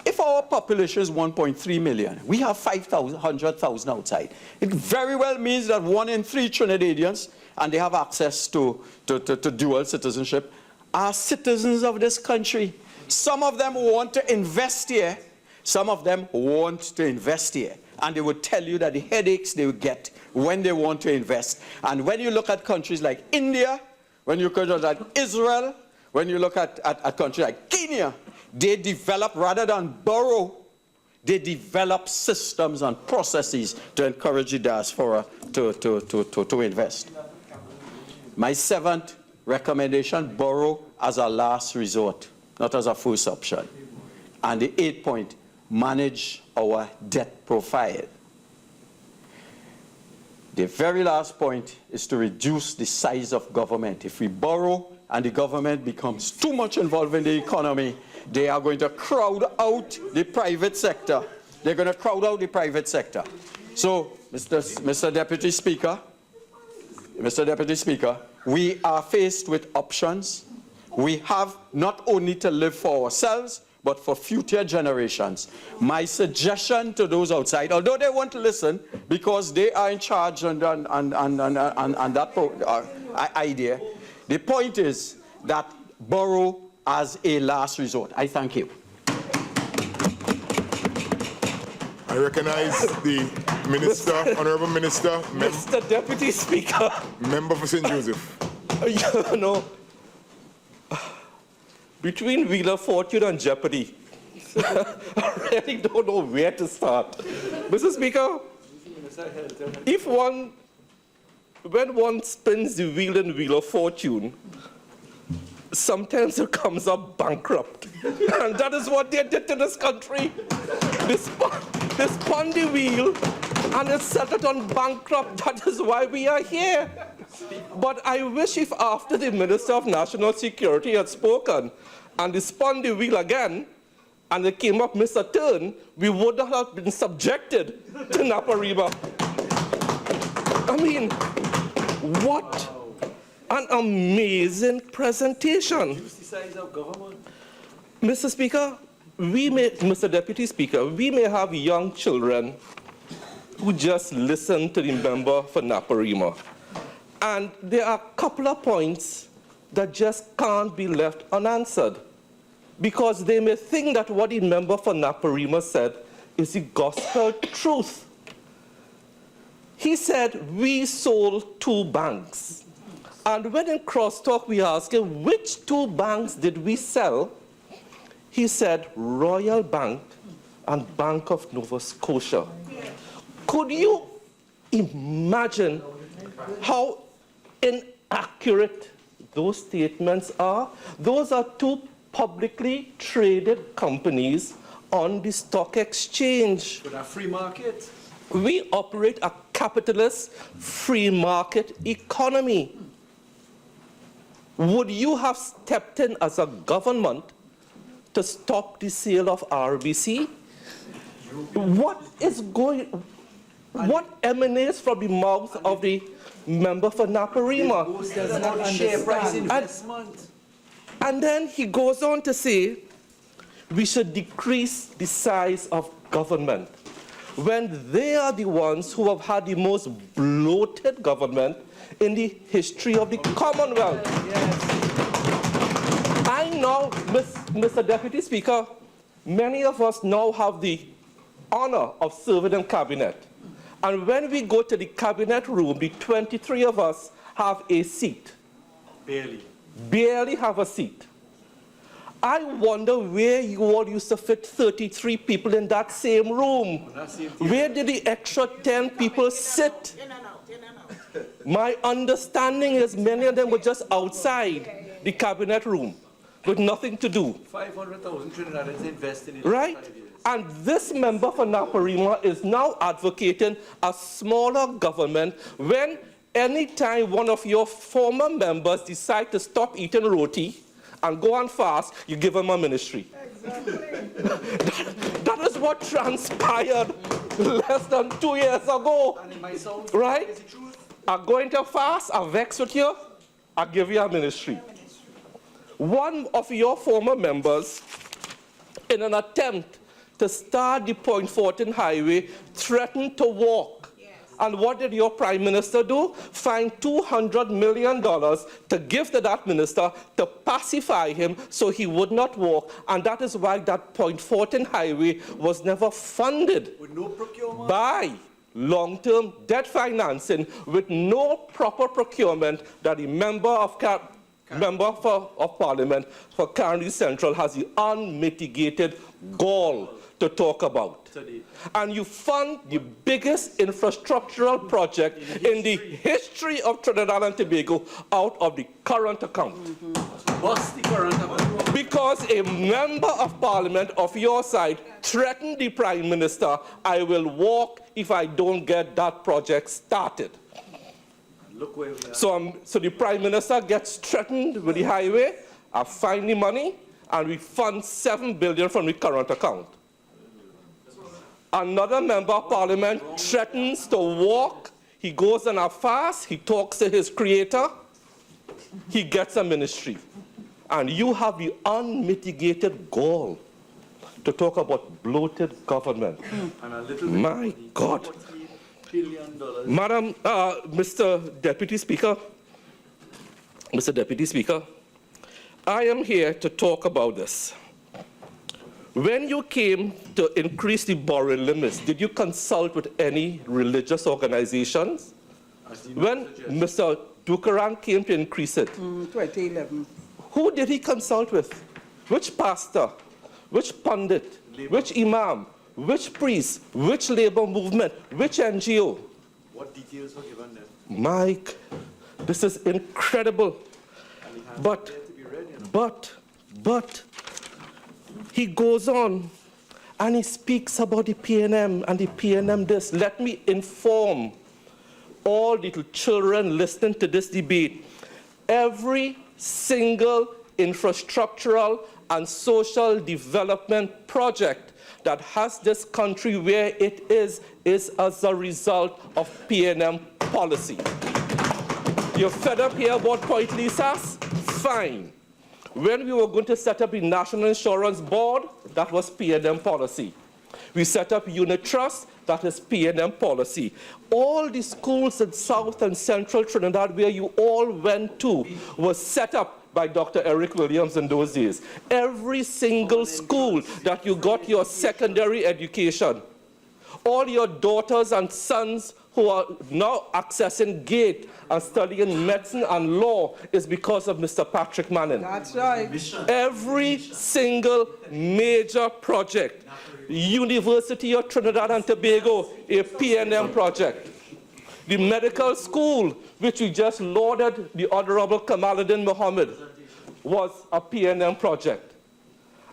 If our population is 1.3 million, we have 500,000 outside. It very well means that 1 in 3 Trinidadians, and they have access to dual citizenship, are citizens of this country. Some of them want to invest here. Some of them want to invest here. And they would tell you that the headaches they would get when they want to invest. And when you look at countries like India, when you look at Israel, when you look at countries like Kenya, they develop, rather than borrow, they develop systems and processes to encourage the diaspora to invest. My 7th recommendation, borrow as a last resort, not as a first option. And the 8th point, manage our debt profile. The very last point is to reduce the size of government. If we borrow and the government becomes too much involved in the economy, they are going to crowd out the private sector. They're going to crowd out the private sector. So, Mr. Deputy Speaker, we are faced with options. We have not only to live for ourselves, but for future generations. My suggestion to those outside, although they won't listen because they are in charge on that idea, the point is that borrow as a last resort. I thank you. I recognize the Minister, Honorable Minister. Mr. Deputy Speaker. Member for St. Joseph. You know, between Wheeler, Fortune and Jeopardy, I really don't know where to start. Mr. Speaker, if one when one spins the wheel in Wheel of Fortune, sometimes it comes up bankrupt. And that is what they did to this country. They spun the wheel and it set it on bankrupt. That is why we are here. But I wish if after the Minister of National Security had spoken and they spun the wheel again and it came up Mr. Turn, we would not have been subjected to Naparima. I mean, what an amazing presentation. Mr. Speaker, Mr. Deputy Speaker, we may have young children who just listen to the member for Naparima. And there are a couple of points that just can't be left unanswered, because they may think that what the member for Naparima said is the gospel truth. He said, we sold 2 banks. And when in crosstalk we asked him, which 2 banks did we sell? He said, Royal Bank and Bank of Nova Scotia. Could you imagine how inaccurate those statements are? Those are 2 publicly traded companies on the stock exchange. With a free market. We operate a capitalist free market economy. Would you have stepped in as a government to stop the sale of RBC? What emanates from the mouth of the member for Naparima? And then he goes on to say, we should decrease the size of government, when they are the ones who have had the most bloated government in the history of the Commonwealth. I know, Mr. Deputy Speaker, many of us now have the honor of serving in cabinet. And when we go to the cabinet room, the 23 of us have a seat. Barely have a seat. I wonder where you all used to fit 33 people in that same room. Where did the extra 10 people sit? My understanding is many of them were just outside the cabinet room with nothing to do. 500,000 Trinidadians invested in right? And this member for Naparima is now advocating a smaller government when any time one of your former members decide to stop eating roti and go on fast, you give them a ministry. Exactly. that is what transpired less than 2 years ago. Right? I'm going to fast, I'm vexed with you, I'll give you a ministry. One of your former members, in an attempt to start the Fortin highway, threatened to walk. Yes. And what did your Prime Minister do? Find $200 million to give to that minister to pacify him so he would not walk. And that is why that Fortin highway was never funded by long-term debt financing, with no proper procurement that the member of Parliament for Caroni Central has the unmitigated gall to talk about. And you fund the biggest infrastructural project in the history of Trinidad and Tobago out of the current account. What's the current account? Because a member of Parliament of your side threatened the Prime Minister, I will walk if I don't get that project started. Look where we are. So the Prime Minister gets threatened with the highway, I find the money, and we fund $7 billion from the current account. Another member of Parliament threatens to walk, he goes on a fast, he talks to his creator, he gets a ministry. And you have the unmitigated gall to talk about bloated government. My God. Madam, Mr. Deputy Speaker, I am here to talk about this. When you came to increase the borrowing limits, did you consult with any religious organizations? When Mr. Dukaran came to increase it? 2011. Who did he consult with? Which pastor? Which pundit? Which imam? Which priest? Which labor movement? Which NGO? What details were given then? Mike, this is incredible. But he goes on and he speaks about the PNM and the PNM this. Let me inform all little children listening to this debate. Every single infrastructural and social development project that has this country where it is as a result of PNM policy. You're fed up here about point Lisas? Fine. When we were going to set up the National Insurance Board, that was PNM policy. We set up Unit Trust, that is PNM policy. All the schools in South and Central Trinidad where you all went to was set up by Dr. Eric Williams in those days. Every single school that you got your secondary education, all your daughters and sons who are now accessing GATE and studying medicine and law is because of Mr. Patrick Manning. That's right. Every single major project, University of Trinidad and Tobago, a PNM project. The medical school, which we just lauded the Honorable Kamaluddin Mohammed, was a PNM project.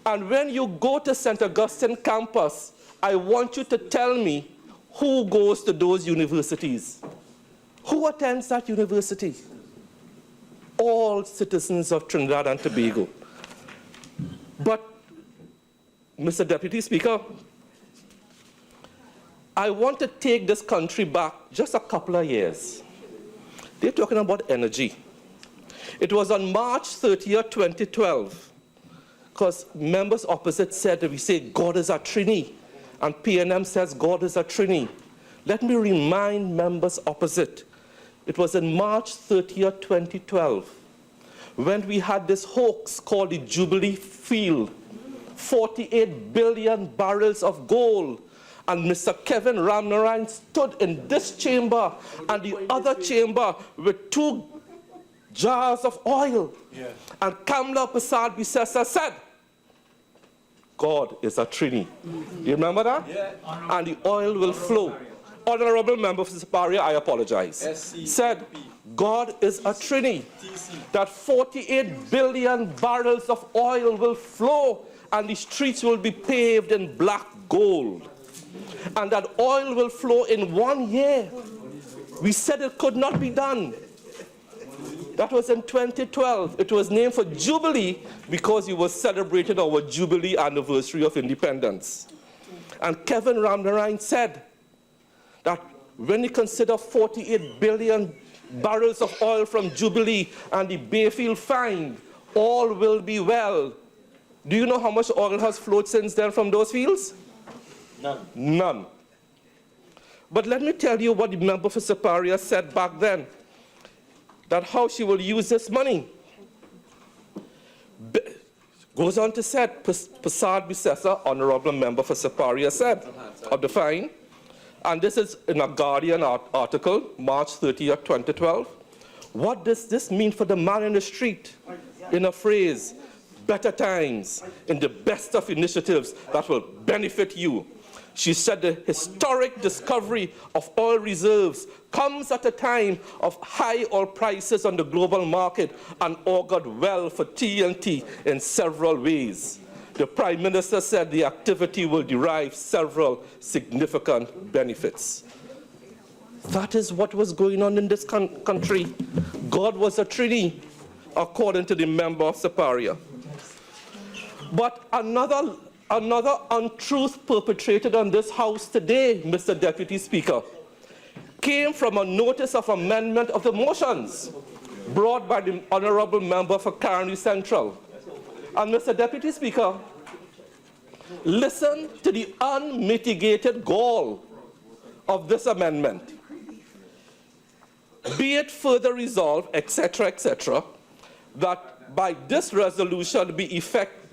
And when you go to St. Augustine campus, I want you to tell me who goes to those universities. Who attends that university? All citizens of Trinidad and Tobago. But, Mr. Deputy Speaker, I want to take this country back just a couple of years. They're talking about energy. It was on March 30th, 2012, because members opposite said that we say God is a Trini, and PNM says God is a Trini. Let me remind members opposite, it was in March 30th, 2012, when we had this hoax called the Jubilee Field, 48 billion barrels of gold, and Mr. Kevin Ramnarine stood in this chamber and the other chamber with 2 jars of oil. Yeah. And Kamla Prasad Bisesa said, God is a Trini. You remember that? Yeah. And the oil will flow. Honorable Member for Siparia, I apologize, said, God is a Trini. That 48 billion barrels of oil will flow and the streets will be paved in black gold. And that oil will flow in 1 year. We said it could not be done. That was in 2012. It was named for Jubilee because we were celebrating our Jubilee anniversary of independence. And Kevin Ramnarine said that when you consider 48 billion barrels of oil from Jubilee and the Bayfield find, all will be well. Do you know how much oil has flowed since then from those fields? None. None. But let me tell you what the member for Siparia said back then, that how she will use this money. Goes on to say, Prasad Bisesa, Honorable Member for Siparia, said of the fine, and this is in a Guardian article, March 30th, 2012. What does this mean for the man in the street? In a phrase, better times, in the best of initiatives that will benefit you. She said the historic discovery of oil reserves comes at a time of high oil prices on the global market and augured well for TNT in several ways. The Prime Minister said the activity will derive several significant benefits. That is what was going on in this country. God was a Trini, according to the member of Siparia. But another untruth perpetrated on this House today, Mr. Deputy Speaker, came from a notice of amendment of the motions brought by the Honourable Member for Caroni Central. And Mr. Deputy Speaker, listen to the unmitigated gall of this amendment. Be it further resolved, etc., that by this resolution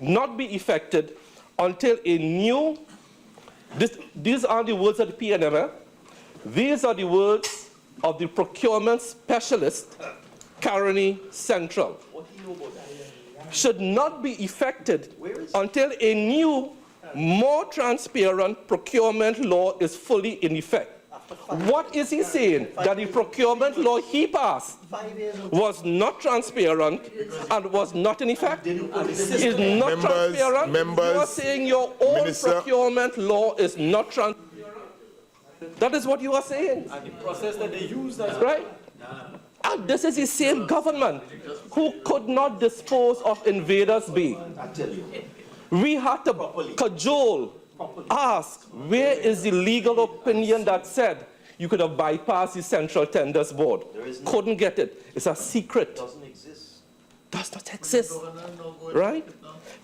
not be effected until a new, these are the words of the PNM, these are the words of the procurement specialist, Caroni Central, should not be effected until a new, more transparent procurement law is fully in effect. What is he saying? That the procurement law he passed was not transparent and was not in effect? Is not transparent? You are saying your own procurement law is not transparent. That is what you are saying. And the process that they use, right? And this is the same government who could not dispose of Invaders Bay. We had to cajole, ask, where is the legal opinion that said you could have bypassed the Central Tenders Board? Couldn't get it. It's a secret. doesn't exist. Does not exist. Right?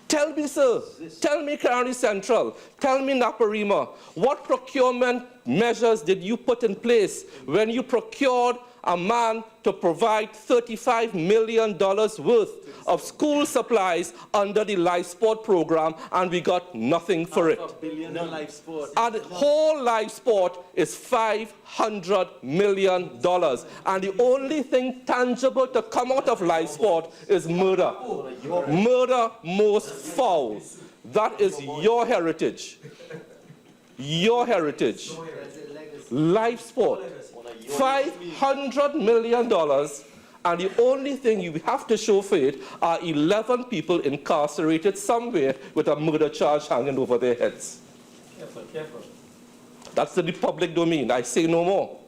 Tell me, sir. Tell me, Caroni Central. Tell me, Naparima. What procurement measures did you put in place when you procured a man to provide $35 million worth of school supplies under the life sport program, and we got nothing for it? And the whole life sport is $500 million. And the only thing tangible to come out of life sport is murder. Murder most foul. That is your heritage. Your heritage. Life sport. $500 million, and the only thing you have to show for it are 11 people incarcerated somewhere with a murder charge hanging over their heads. Careful. That's the public domain. I say no more.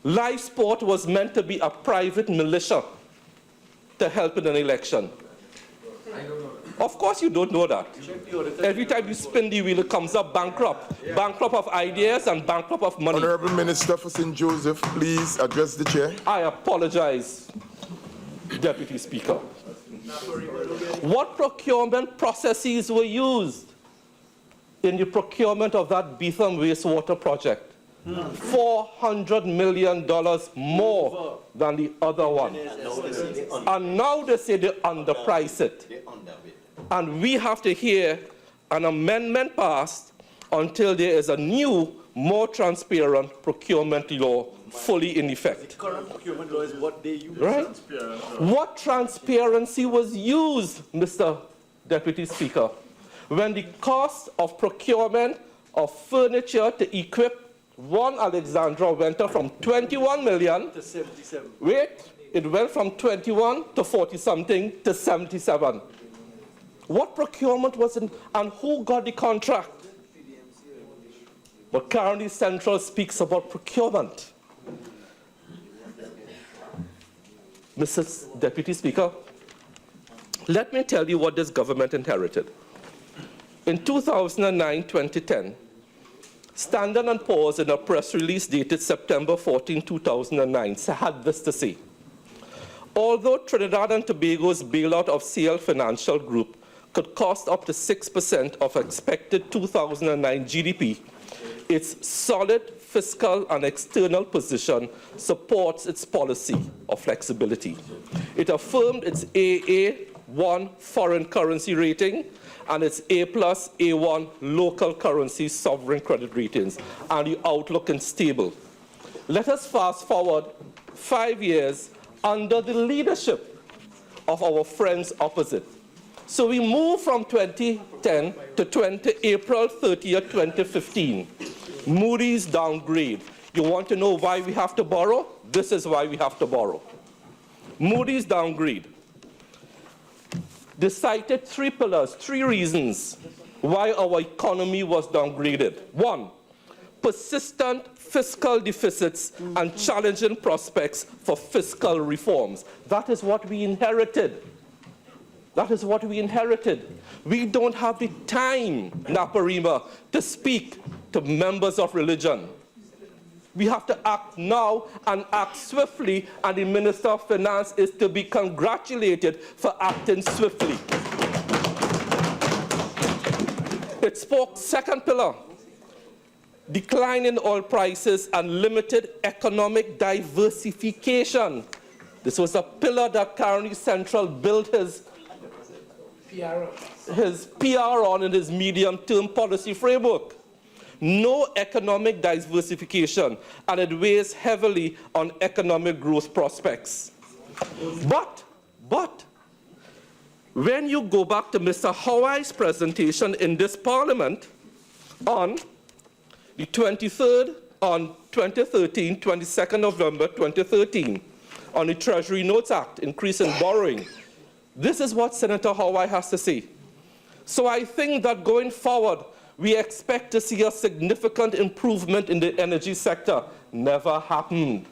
Live sport was meant to be a private militia to help in an election. I don't know. Of course you don't know that. Every time you spin the wheel, it comes up bankrupt. Yeah. Bankrupt of ideas and bankrupt of money. Honorable Minister for St. Joseph, please address the chair. I apologize, Deputy Speaker. What procurement processes were used in the procurement of that Beetham wastewater project? $400 million more than the other one. And now they say they underprice it. And we have to hear an amendment passed until there is a new, more transparent procurement law fully in effect. The current procurement law is what they use. Right? What transparency was used, Mr. Deputy Speaker, when the cost of procurement of furniture to equip one Alexandra went up from 21 million to 77. Wait, it went from 21 to 40-something to 77. What procurement was in, and who got the contract? But Caroni Central speaks about procurement. Mr. Deputy Speaker, let me tell you what this government inherited. In 2009-2010, Standard & Poor's, in a press release dated September 14, 2009, had this to say: although Trinidad and Tobago's bailout of CL Financial Group could cost up to 6% of expected 2009 GDP, its solid fiscal and external position supports its policy of flexibility. It affirmed its AA1 foreign currency rating and its A+, A1 local currency sovereign credit ratings, and the outlook is stable. Let us fast forward 5 years under the leadership of our friends opposite. So we move from 2010 to April 30th, 2015. Moody's downgrade. You want to know why we have to borrow? This is why we have to borrow. Moody's downgrade. They cited 3 pillars, 3 reasons why our economy was downgraded. 1, persistent fiscal deficits and challenging prospects for fiscal reforms. That is what we inherited. That is what we inherited. We don't have the time, Naparima, to speak to members of religion. We have to act now and act swiftly, and the Minister of Finance is to be congratulated for acting swiftly. It spoke, second pillar, decline in oil prices and limited economic diversification. This was a pillar that Caroni Central built his PR on in his medium-term policy framework. No economic diversification, and it weighs heavily on economic growth prospects. But, when you go back to Mr. Hawaii's presentation in this parliament on the 23rd on 2013, 22nd November 2013, on the Treasury Notes Act, increase in borrowing. This is what Senator Howard has to say. So I think that going forward, we expect to see a significant improvement in the energy sector. Never happened.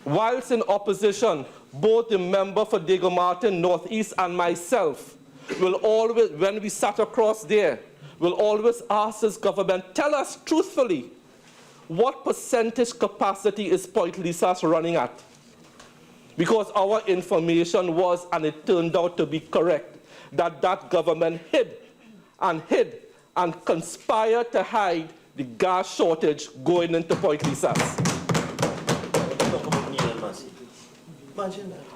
Whilst in opposition, both the member for Diego Martin Northeast and myself will always, when we sat across there, will always ask this government, tell us truthfully, what percentage capacity is Point Lisas running at? Because our information was, and it turned out to be correct, that that government hid and conspired to hide the gas shortage going into Point Lisas.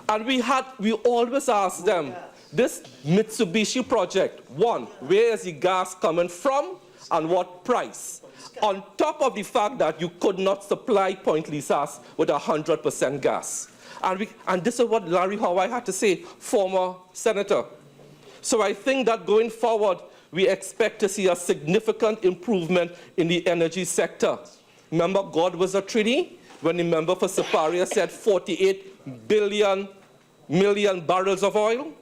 And we always asked them, this Mitsubishi project, one, where is the gas coming from and what price? On top of the fact that you could not supply Point Lisas with 100% gas. And this is what Larry Howard had to say, former senator. So I think that going forward, we expect to see a significant improvement in the energy sector. Remember, God was a treaty when the member for Siparia said 48 million barrels of oil?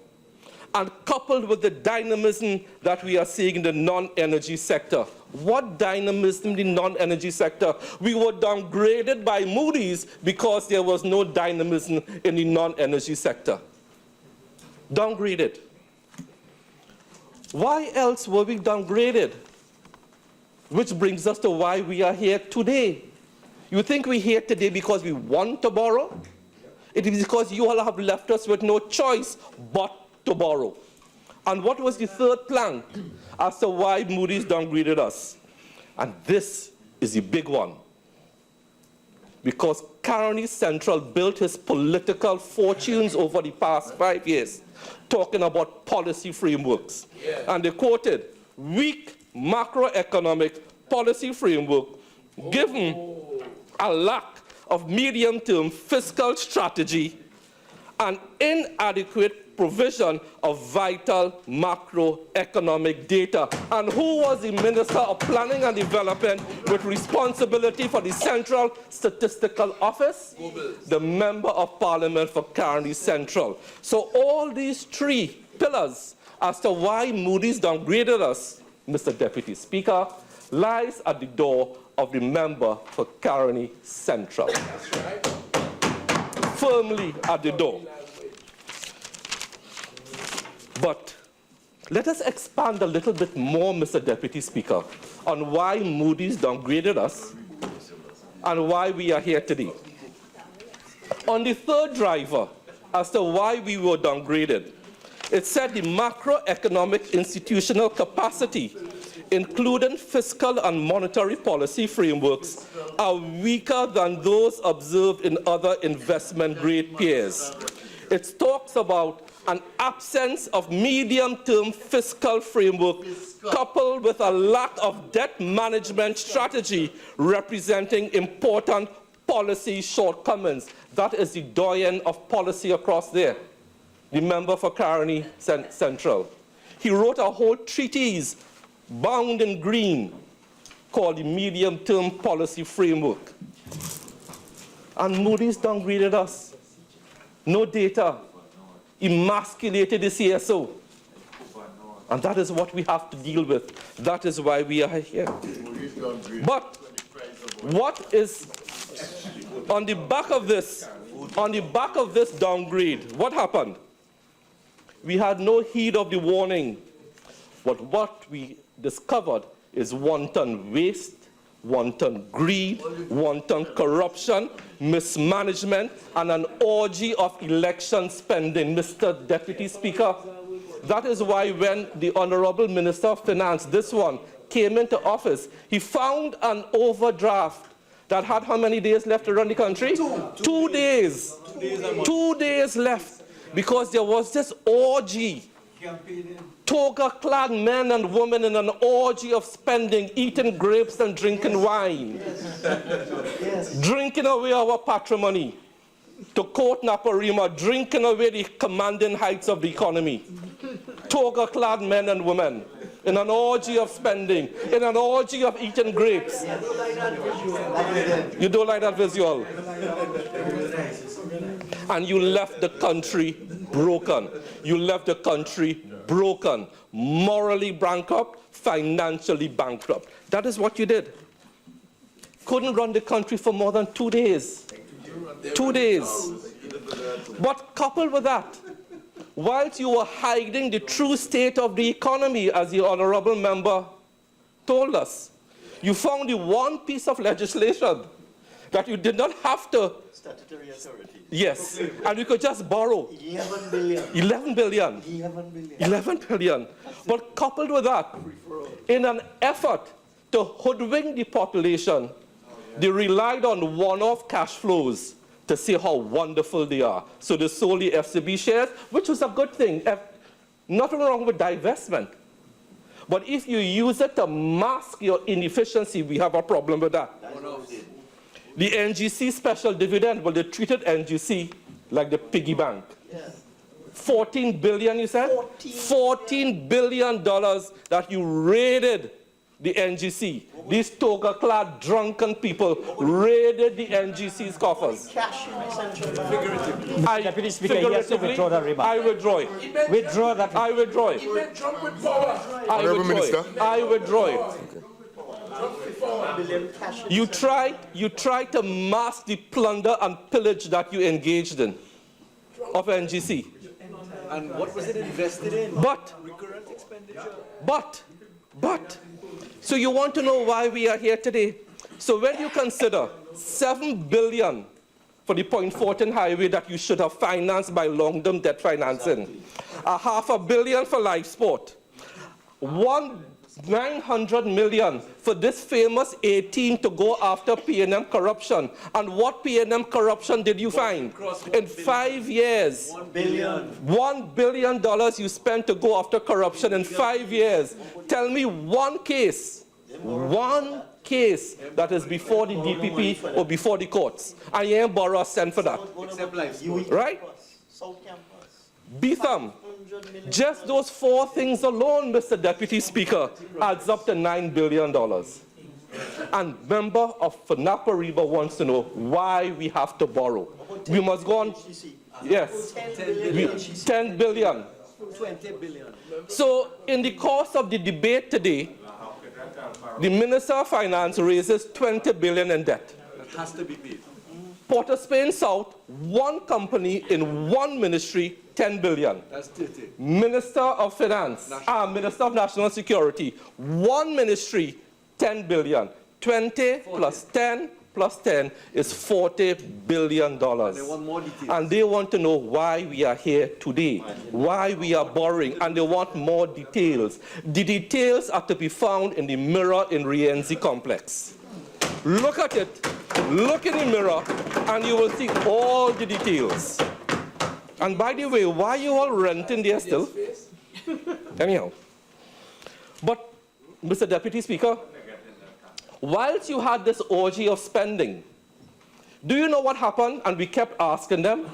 And coupled with the dynamism that we are seeing in the non-energy sector. What dynamism in the non-energy sector? We were downgraded by Moody's because there was no dynamism in the non-energy sector. Downgraded. Why else were we downgraded? Which brings us to why we are here today. You think we're here today because we want to borrow? It is because you all have left us with no choice but to borrow. And what was the third plank as to why Moody's downgraded us? And this is the big one. Because Caroni Central built his political fortunes over the past 5 years talking about policy frameworks. Yeah. And they quoted, weak macroeconomic policy framework given a lack of medium-term fiscal strategy and inadequate provision of vital macroeconomic data. And who was the Minister of Planning and Development with responsibility for the Central Statistical Office? The Member of Parliament for Caroni Central. So all these three pillars as to why Moody's downgraded us, Mr. Deputy Speaker, lies at the door of the member for Caroni Central. That's right. Firmly at the door. But let us expand a little bit more, Mr. Deputy Speaker, on why Moody's downgraded us and why we are here today. On the third driver, as to why we were downgraded, it said the macroeconomic institutional capacity, including fiscal and monetary policy frameworks, are weaker than those observed in other investment-grade peers. It talks about an absence of medium-term fiscal framework coupled with a lack of debt management strategy representing important policy shortcomings. That is the doyen of policy across there, the member for Caroni Central. He wrote a whole treatise bound in green called the Medium-Term Policy Framework. And Moody's downgraded us. No data. Emasculated the CSO. And that is what we have to deal with. That is why we are here. But what is on the back of this downgrade, what happened? We had no heed of the warning. But what we discovered is wanton waste, wanton greed, wanton corruption, mismanagement, and an orgy of election spending, Mr. Deputy Speaker. That is why when the Honorable Minister of Finance, this one, came into office, he found an overdraft that had how many days left to run the country? 2 days. 2 days left, because there was this orgy. Toga-clad men and women in an orgy of spending, eating grapes and drinking wine. Drinking away our patrimony. To quote Naparima, drinking away the commanding heights of the economy. Toga-clad men and women in an orgy of spending, in an orgy of eating grapes. You don't like that visual? And you left the country broken. You left the country broken, morally bankrupt, financially bankrupt. That is what you did. Couldn't run the country for more than 2 days. 2 days. But coupled with that, whilst you were hiding the true state of the economy, as the honorable member told us, you found the one piece of legislation that you did not have to. Statutory authority. Yes, and you could just borrow. 11 billion. 11 billion. 11 billion. 11 billion. But coupled with that, in an effort to hoodwink the population, they relied on one-off cash flows to say how wonderful they are. So they sold the FCB shares, which was a good thing. Nothing wrong with divestment. But if you use it to mask your inefficiency, we have a problem with that. The NGC special dividend, well, they treated NGC like the piggy bank. 14 billion, you said? $14 billion that you raided the NGC. These toga-clad drunken people raided the NGC's coffers. Cash in the central bank. Deputy Speaker, you have to withdraw that remark. I withdraw it. Withdraw that. I withdraw it. Honourable Minister. I withdraw it. You tried to mask the plunder and pillage that you engaged in of NGC. And what was it invested in? Recurrent expenditure. But, so you want to know why we are here today? So when you consider $7 billion for the Fortin highway that you should have financed by long-term debt financing, $500 million for life sport, $900 million for this famous A-team to go after P&M corruption. And what P&M corruption did you find? In 5 years, $1 billion you spent to go after corruption in 5 years. Tell me one case that is before the DPP or before the courts. And you ain't borrow a cent for that. Right? Betham. Just those 4 things alone, Mr. Deputy Speaker, adds up to $9 billion. And member of Naparima wants to know why we have to borrow. We must go on. Yes. 10 billion. 20 billion. So in the course of the debate today, the Minister of Finance raises 20 billion in debt. That has to be paid. Port of Spain South, one company in one ministry, 10 billion. That's 30. Minister of Finance, Minister of National Security, one ministry, 10 billion. 20 plus 10 plus 10 is $40 billion. And they want more details. And they want to know why we are here today, why we are borrowing, and they want more details. The details are to be found in the Mirror in Rienzi complex. Look at it, look in the mirror, and you will see all the details. And by the way, why are you all renting there still? Anyhow. But, Mr. Deputy Speaker, whilst you had this orgy of spending, do you know what happened? And we kept asking them,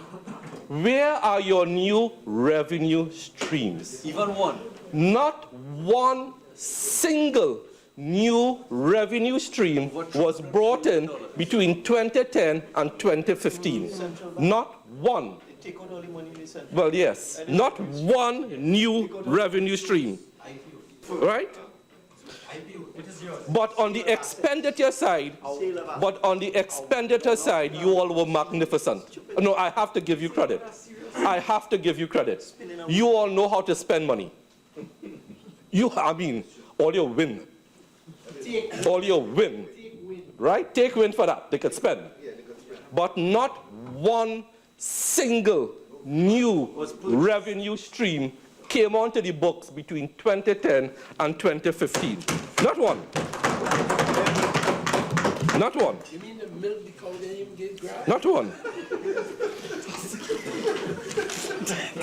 where are your new revenue streams? Even one. Not one single new revenue stream was brought in between 2010 and 2015. Not one. Well, yes, not one new revenue stream. Right? But on the expenditure side, you all were magnificent. No, I have to give you credit. I have to give you credit. You all know how to spend money. All your win. All your win. Right? Take win for that. They could spend. But not one single new revenue stream came onto the books between 2010 and 2015. Not one. Not one. You mean the milk the cow didn't even get grass? Not one.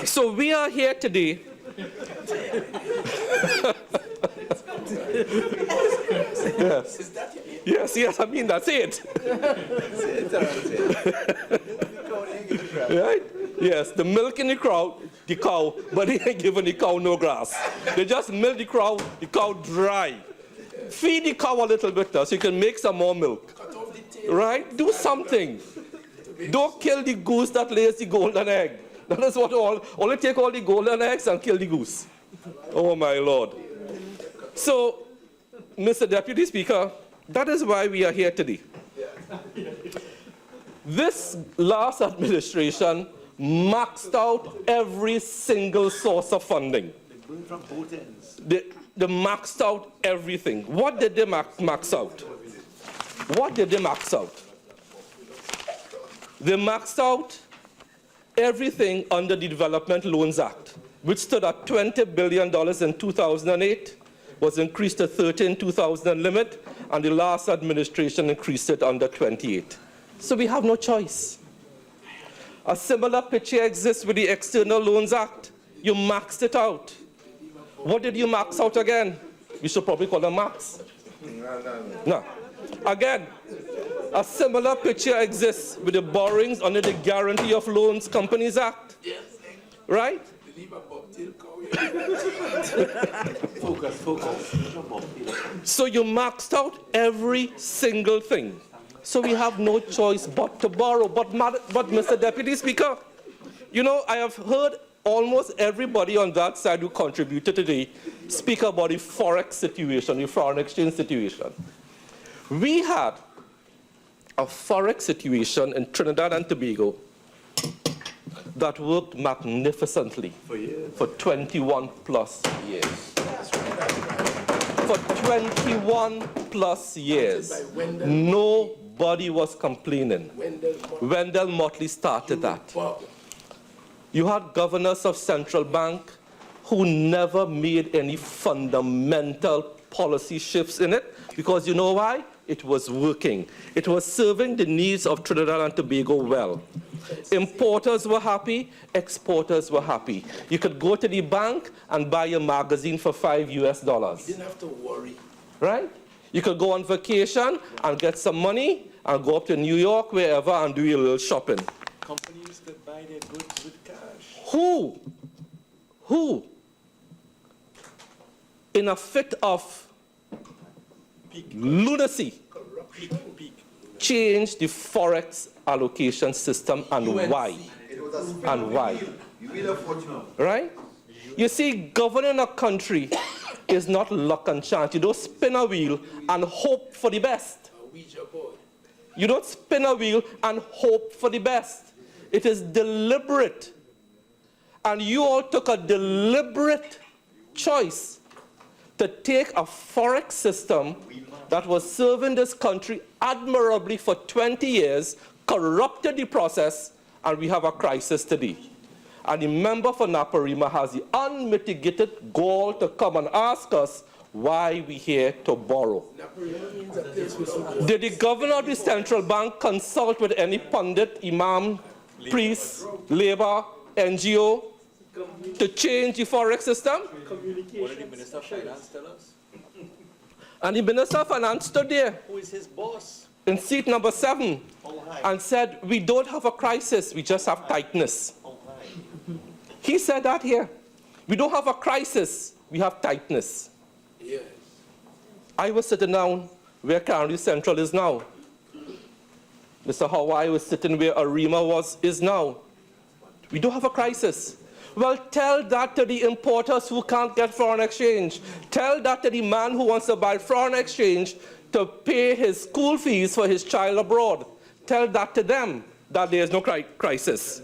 So we are here today. Yes, I mean, that's it. Right? Yes, the milk in the crowd, the cow, but they ain't giving the cow no grass. They just milk the cow dry. Feed the cow a little bit so you can make some more milk. Right? Do something. Don't kill the goose that lays the golden egg. That is what only take all the golden eggs and kill the goose. Oh my Lord. So, Mr. Deputy Speaker, that is why we are here today. This last administration maxed out every single source of funding. They maxed out everything. What did they max out? What did they max out? They maxed out everything under the Development Loans Act, which stood at $20 billion in 2008, was increased to 30 in 2000 limit, and the last administration increased it under 28. So we have no choice. A similar picture exists with the External Loans Act. You maxed it out. What did you max out again? We should probably call them max. No. Again, a similar picture exists with the borrowings under the Guarantee of Loans Companies Act. Right? So you maxed out every single thing. So we have no choice but to borrow. But Mr. Deputy Speaker, you know, I have heard almost everybody on that side who contributed today speak about the forex situation, the foreign exchange situation. We had a forex situation in Trinidad and Tobago that worked magnificently for 21 plus years. For 21 plus years, nobody was complaining. Wendell Motley started that. You had governors of central bank who never made any fundamental policy shifts in it, because you know why? It was working. It was serving the needs of Trinidad and Tobago well. Importers were happy, exporters were happy. You could go to the bank and buy a magazine for $5 US. You didn't have to worry. Right? You could go on vacation and get some money and go up to New York, wherever, and do your little shopping. Companies could buy their goods with cash. Who, in a fit of lunacy, changed the forex allocation system, and why? And why? Right? You see, governing a country is not luck and chance. You don't spin a wheel and hope for the best. You don't spin a wheel and hope for the best. It is deliberate. And you all took a deliberate choice to take a forex system that was serving this country admirably for 20 years, corrupted the process, and we have a crisis today. And the member for Naparima has the unmitigated gall to come and ask us why we're here to borrow. Did the governor of the central bank consult with any pundit, imam, priest, labor, NGO to change the forex system? What did the Minister of Finance tell us? And the Minister of Finance stood there Who is his boss? in seat number 7 and said, we don't have a crisis, we just have tightness. He said that here. We don't have a crisis, we have tightness. Yes. I was sitting down where Caroni Central is now. Mr. Hawaii was sitting where Arima is now. We don't have a crisis. Well, tell that to the importers who can't get foreign exchange. Tell that to the man who wants to buy foreign exchange to pay his school fees for his child abroad. Tell that to them, that there is no crisis.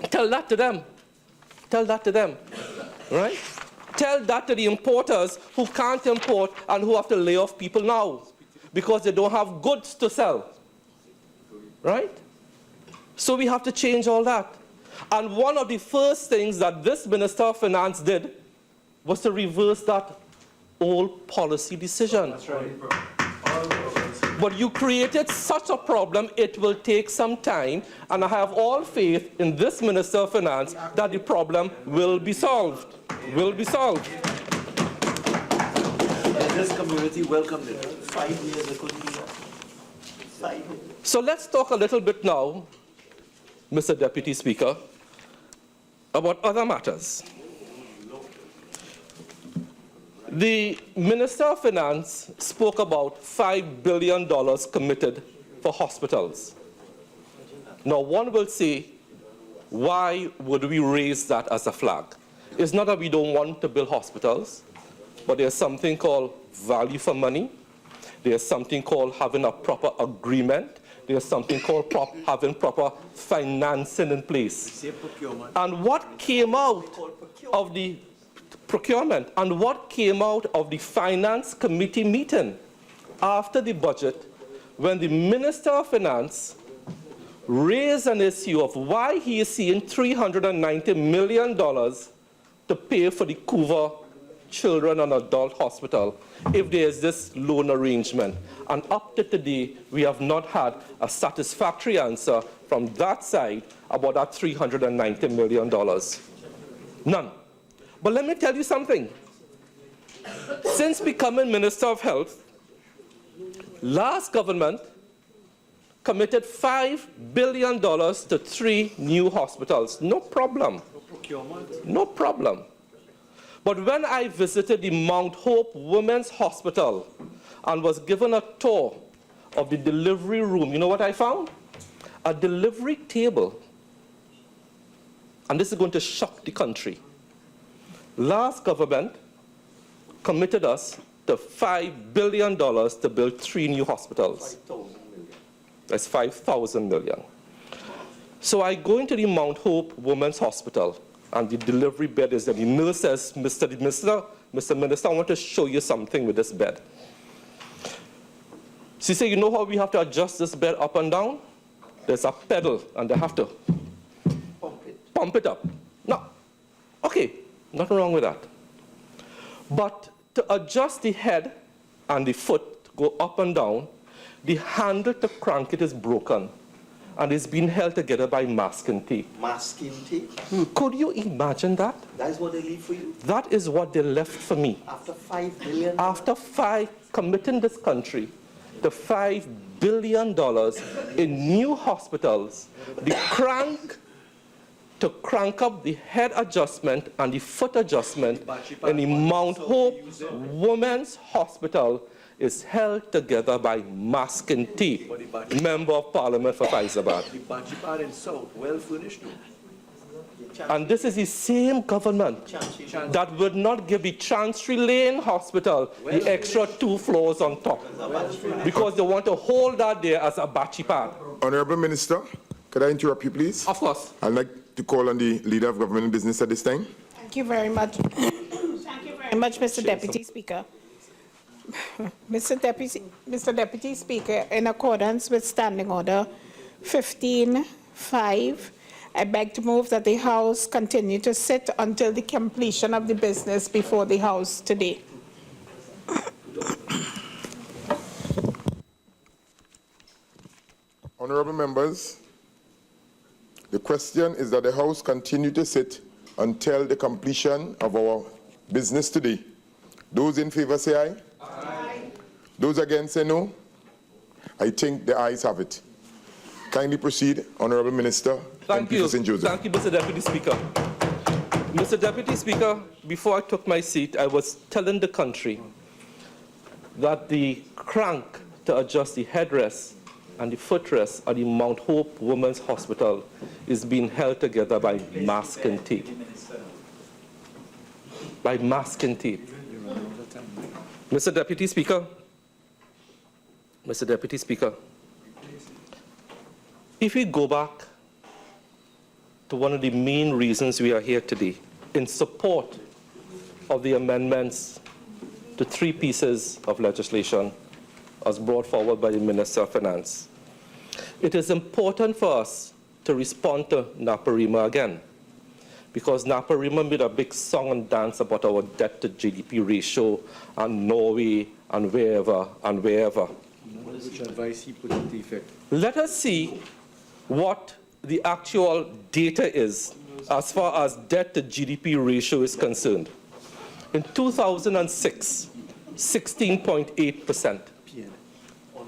Tell that to them. Tell that to them. Right? Tell that to the importers who can't import and who have to lay off people now because they don't have goods to sell. Right? So we have to change all that. And one of the first things that this Minister of Finance did was to reverse that old policy decision. That's right. But you created such a problem, it will take some time, and I have all faith in this Minister of Finance that the problem will be solved. Will be solved. This community welcomed it. 5 years they couldn't do that. 5 years. So let's talk a little bit now, Mr. Deputy Speaker, about other matters. The Minister of Finance spoke about $5 billion committed for hospitals. Now, one will say, why would we raise that as a flag? It's not that we don't want to build hospitals, but there's something called value for money. There's something called having a proper agreement. There's something called having proper financing in place. And what came out of the procurement and what came out of the Finance Committee meeting after the budget, when the Minister of Finance raised an issue of why he is seeing $390 million to pay for the Couva Children and Adult Hospital if there is this loan arrangement. And up to today, we have not had a satisfactory answer from that side about that $390 million. None. But let me tell you something. Since becoming Minister of Health, last government committed $5 billion to 3 new hospitals. No problem. No problem. But when I visited the Mount Hope Women's Hospital and was given a tour of the delivery room, you know what I found? A delivery table. And this is going to shock the country. Last government committed us to $5 billion to build 3 new hospitals. That's 5,000 million. So I go into the Mount Hope Women's Hospital, and the delivery bed is there. The nurse says, Mr. Minister, I want to show you something with this bed. She said, you know how we have to adjust this bed up and down? There's a pedal, and they have to pump it up. No. Okay, nothing wrong with that. But to adjust the head and the foot to go up and down, the handle to crank it is broken, and it's been held together by masking tape. Masking tape? Could you imagine that? That is what they leave for you? That is what they left for me. After $5 billion? After committing this country to $5 billion in new hospitals, the crank to crank up the head adjustment and the foot adjustment in the Mount Hope Women's Hospital is held together by masking tape. Member of Parliament for Faizabad. The Bachipar in South, well furnished. And this is the same government that would not give the Chancery Lane Hospital the extra 2 floors on top because they want to hold that there as a Bachipar. Honorable Minister, could I interrupt you, please? Of course. I'd like to call on the Leader of Government and Business at this time. Thank you very much. Thank you very much, Mr. Deputy Speaker. Mr. Deputy Speaker, in accordance with Standing Order 15.5, I beg to move that the House continue to sit until the completion of the business before the House today. Honorable members, the question is that the House continue to sit until the completion of our business today. Those in favor say aye. Aye. Those against say no. I think the ayes have it. Kindly proceed, Honorable Minister. Thank you. Thank you, Mr. Deputy Speaker. Mr. Deputy Speaker, before I took my seat, I was telling the country that the crank to adjust the headrest and the footrest at the Mount Hope Women's Hospital is being held together by masking tape. By masking tape. Mr. Deputy Speaker, if we go back to one of the main reasons we are here today, in support of the amendments to 3 pieces of legislation as brought forward by the Minister of Finance, it is important for us to respond to Naparima again, because Naparima made a big song and dance about our debt to GDP ratio and Norway and wherever and wherever. Which advice he put into effect? Let us see what the actual data is as far as debt to GDP ratio is concerned. In 2006, 16.8%.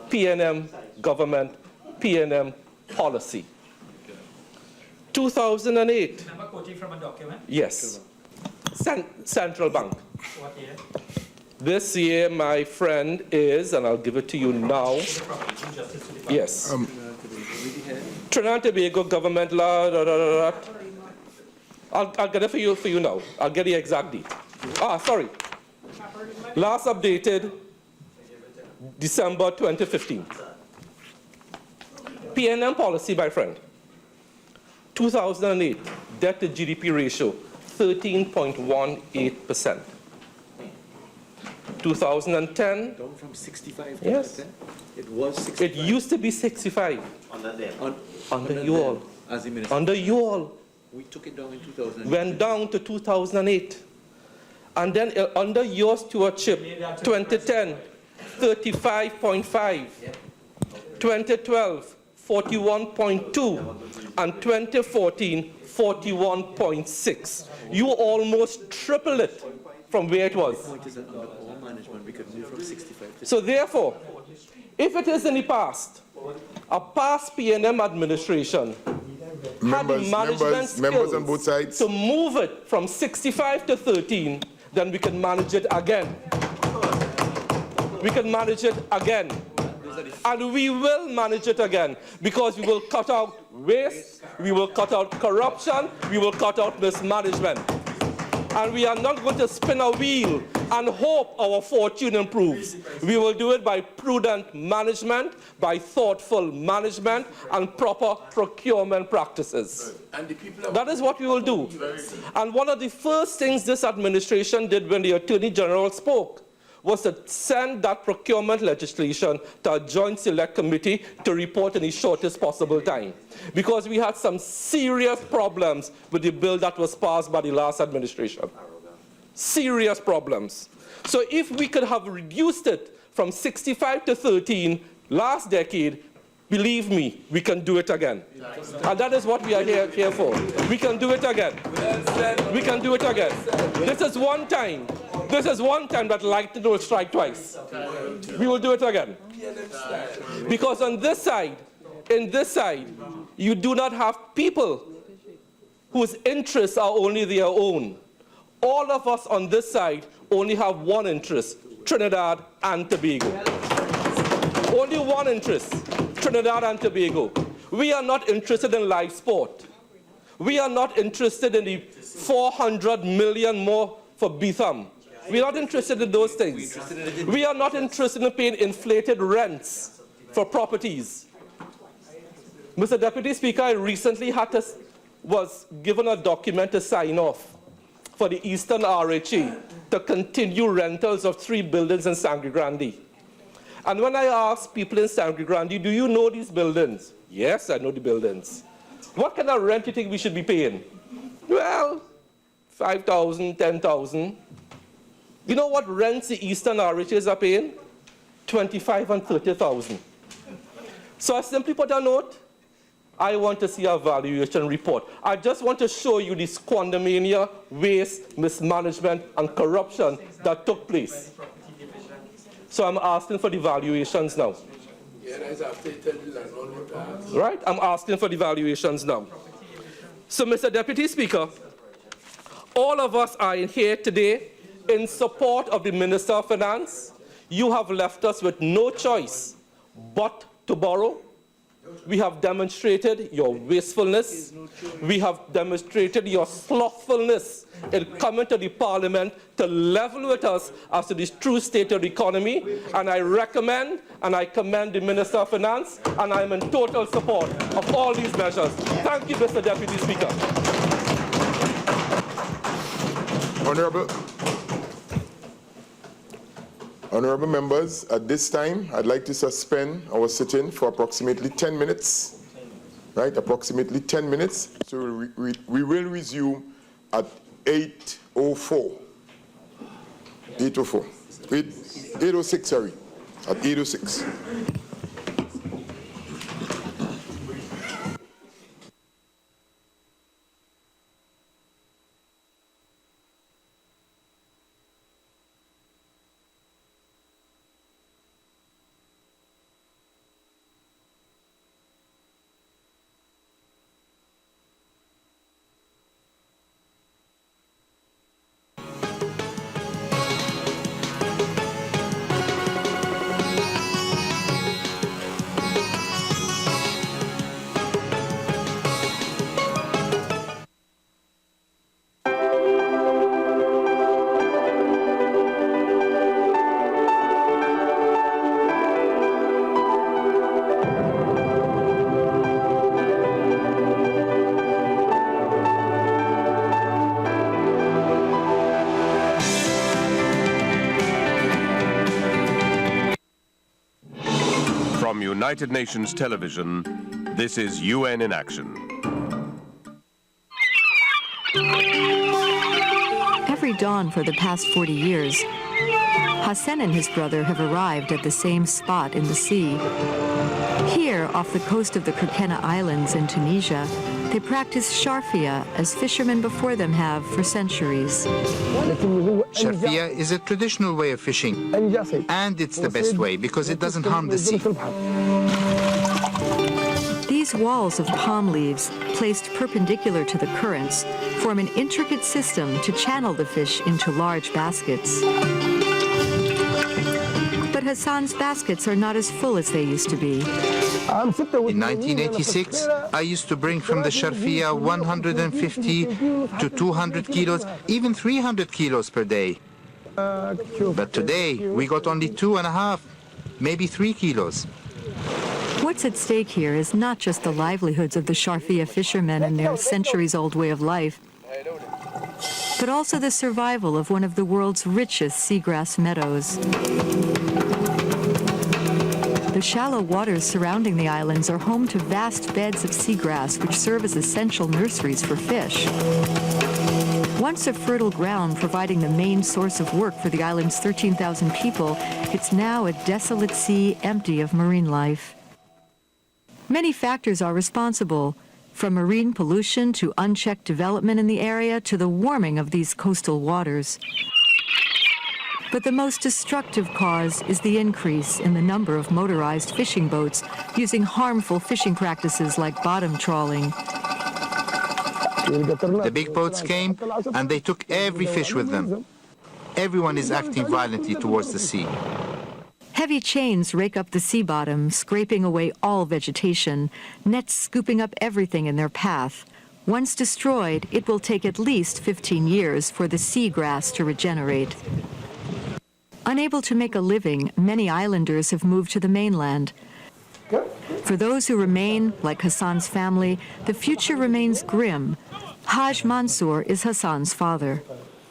PNM government, PNM policy. 2008. Remember quoting from a document? Yes. Central Bank. What year? This year, my friend, is, and I'll give it to you now. Yes. Trinidad and Tobago government law. I'll get it for you now. I'll get the exact date. Sorry. Last updated December 2015. PNM policy, my friend. 2008, debt to GDP ratio, 13.18%. 2010. Down from 65 to Yes. 10? It was 65. It used to be 65. Under them. Under you all. As the minister. Under you all. We took it down in 2000. Went down to 2008. And then under your stewardship, 2010, 35.5. 2012, 41.2. And 2014, 41.6. You almost triple it from where it was. The point is that under all management, we could move from 65 to... So therefore, if it is in the past, a past PNM administration had the management skills on both sides to move it from 65 to 13, then we can manage it again. We can manage it again. And we will manage it again, because we will cut out waste, we will cut out corruption, we will cut out mismanagement. And we are not going to spin a wheel and hope our fortune improves. We will do it by prudent management, by thoughtful management, and proper procurement practices. That is what we will do. And one of the first things this administration did when the Attorney General spoke was to send that procurement legislation to a joint select committee to report in the shortest possible time. Because we had some serious problems with the bill that was passed by the last administration. Serious problems. So if we could have reduced it from 65 to 13 last decade, believe me, we can do it again. And that is what we are here for. We can do it again. We can do it again. This is one time. This is one time that lightning will strike twice. We will do it again. Because on this side, in this side, you do not have people whose interests are only their own. All of us on this side only have one interest, Trinidad and Tobago. Only one interest, Trinidad and Tobago. We are not interested in live sport. We are not interested in the 400 million more for Betham. We are not interested in those things. We are not interested in paying inflated rents for properties. Mr. Deputy Speaker, I recently was given a document to sign off for the Eastern RHA to continue rentals of 3 buildings in Sangre Grande. And when I asked people in Sangre Grande, do you know these buildings? Yes, I know the buildings. What kind of rent do you think we should be paying? Well, 5,000, 10,000. You know what rents the Eastern RHAs are paying? 25 and 30,000. So I simply put a note. I want to see a valuation report. I just want to show you the squandermania, waste, mismanagement, and corruption that took place. So I'm asking for the valuations now. Right? I'm asking for the valuations now. So, Mr. Deputy Speaker, all of us are in here today in support of the Minister of Finance. You have left us with no choice but to borrow. We have demonstrated your wastefulness. We have demonstrated your slothfulness in coming to the Parliament to level with us as to the true state of the economy. And I recommend and I commend the Minister of Finance, and I am in total support of all these measures. Thank you, Mr. Deputy Speaker. Honorable members, at this time, I'd like to suspend our sit-in for approximately 10 minutes. Right, approximately 10 minutes. So we will resume at 8:04. 8:04. 8:06, sorry. At 8:06. United Nations Television, this is UN in Action. Every dawn for the past 40 years, Hassan and his brother have arrived at the same spot in the sea. Here, off the coast of the Kerkena Islands in Tunisia, they practice sharfia as fishermen before them have for centuries. Sharfia is a traditional way of fishing, and it's the best way because it doesn't harm the sea. These walls of palm leaves, placed perpendicular to the currents, form an intricate system to channel the fish into large baskets. But Hassan's baskets are not as full as they used to be. In 1986, I used to bring from the Sharfia 150 to 200 kilos, even 300 kilos per day. But today, we got only 2.5, maybe 3 kilos. What's at stake here is not just the livelihoods of the Sharfia fishermen and their centuries-old way of life, but also the survival of one of the world's richest seagrass meadows. The shallow waters surrounding the islands are home to vast beds of seagrass which serve as essential nurseries for fish. Once a fertile ground providing the main source of work for the island's 13,000 people, it's now a desolate sea empty of marine life. Many factors are responsible, from marine pollution to unchecked development in the area to the warming of these coastal waters. But the most destructive cause is the increase in the number of motorized fishing boats using harmful fishing practices like bottom trawling. The big boats came, and they took every fish with them. Everyone is acting violently towards the sea. Heavy chains rake up the sea bottom, scraping away all vegetation, nets scooping up everything in their path. Once destroyed, it will take at least 15 years for the seagrass to regenerate. Unable to make a living, many islanders have moved to the mainland. For those who remain, like Hassan's family, the future remains grim. Haj Mansour is Hassan's father.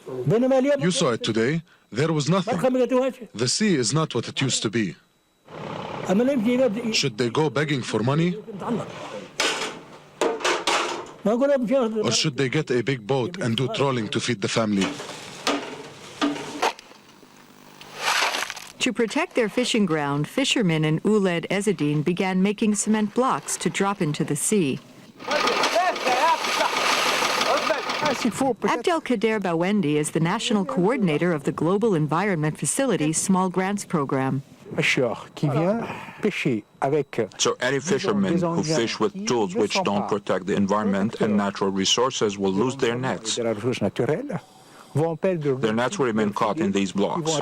You saw it today. There was nothing. The sea is not what it used to be. Should they go begging for money? Or should they get a big boat and do trawling to feed the family? To protect their fishing ground, fishermen in Ouled Ezzedine began making cement blocks to drop into the sea. Abdelkader Bawendi is the national coordinator of the Global Environment Facility Small Grants Program. So any fisherman who fish with tools which don't protect the environment and natural resources will lose their nets. Their nets will remain caught in these blocks.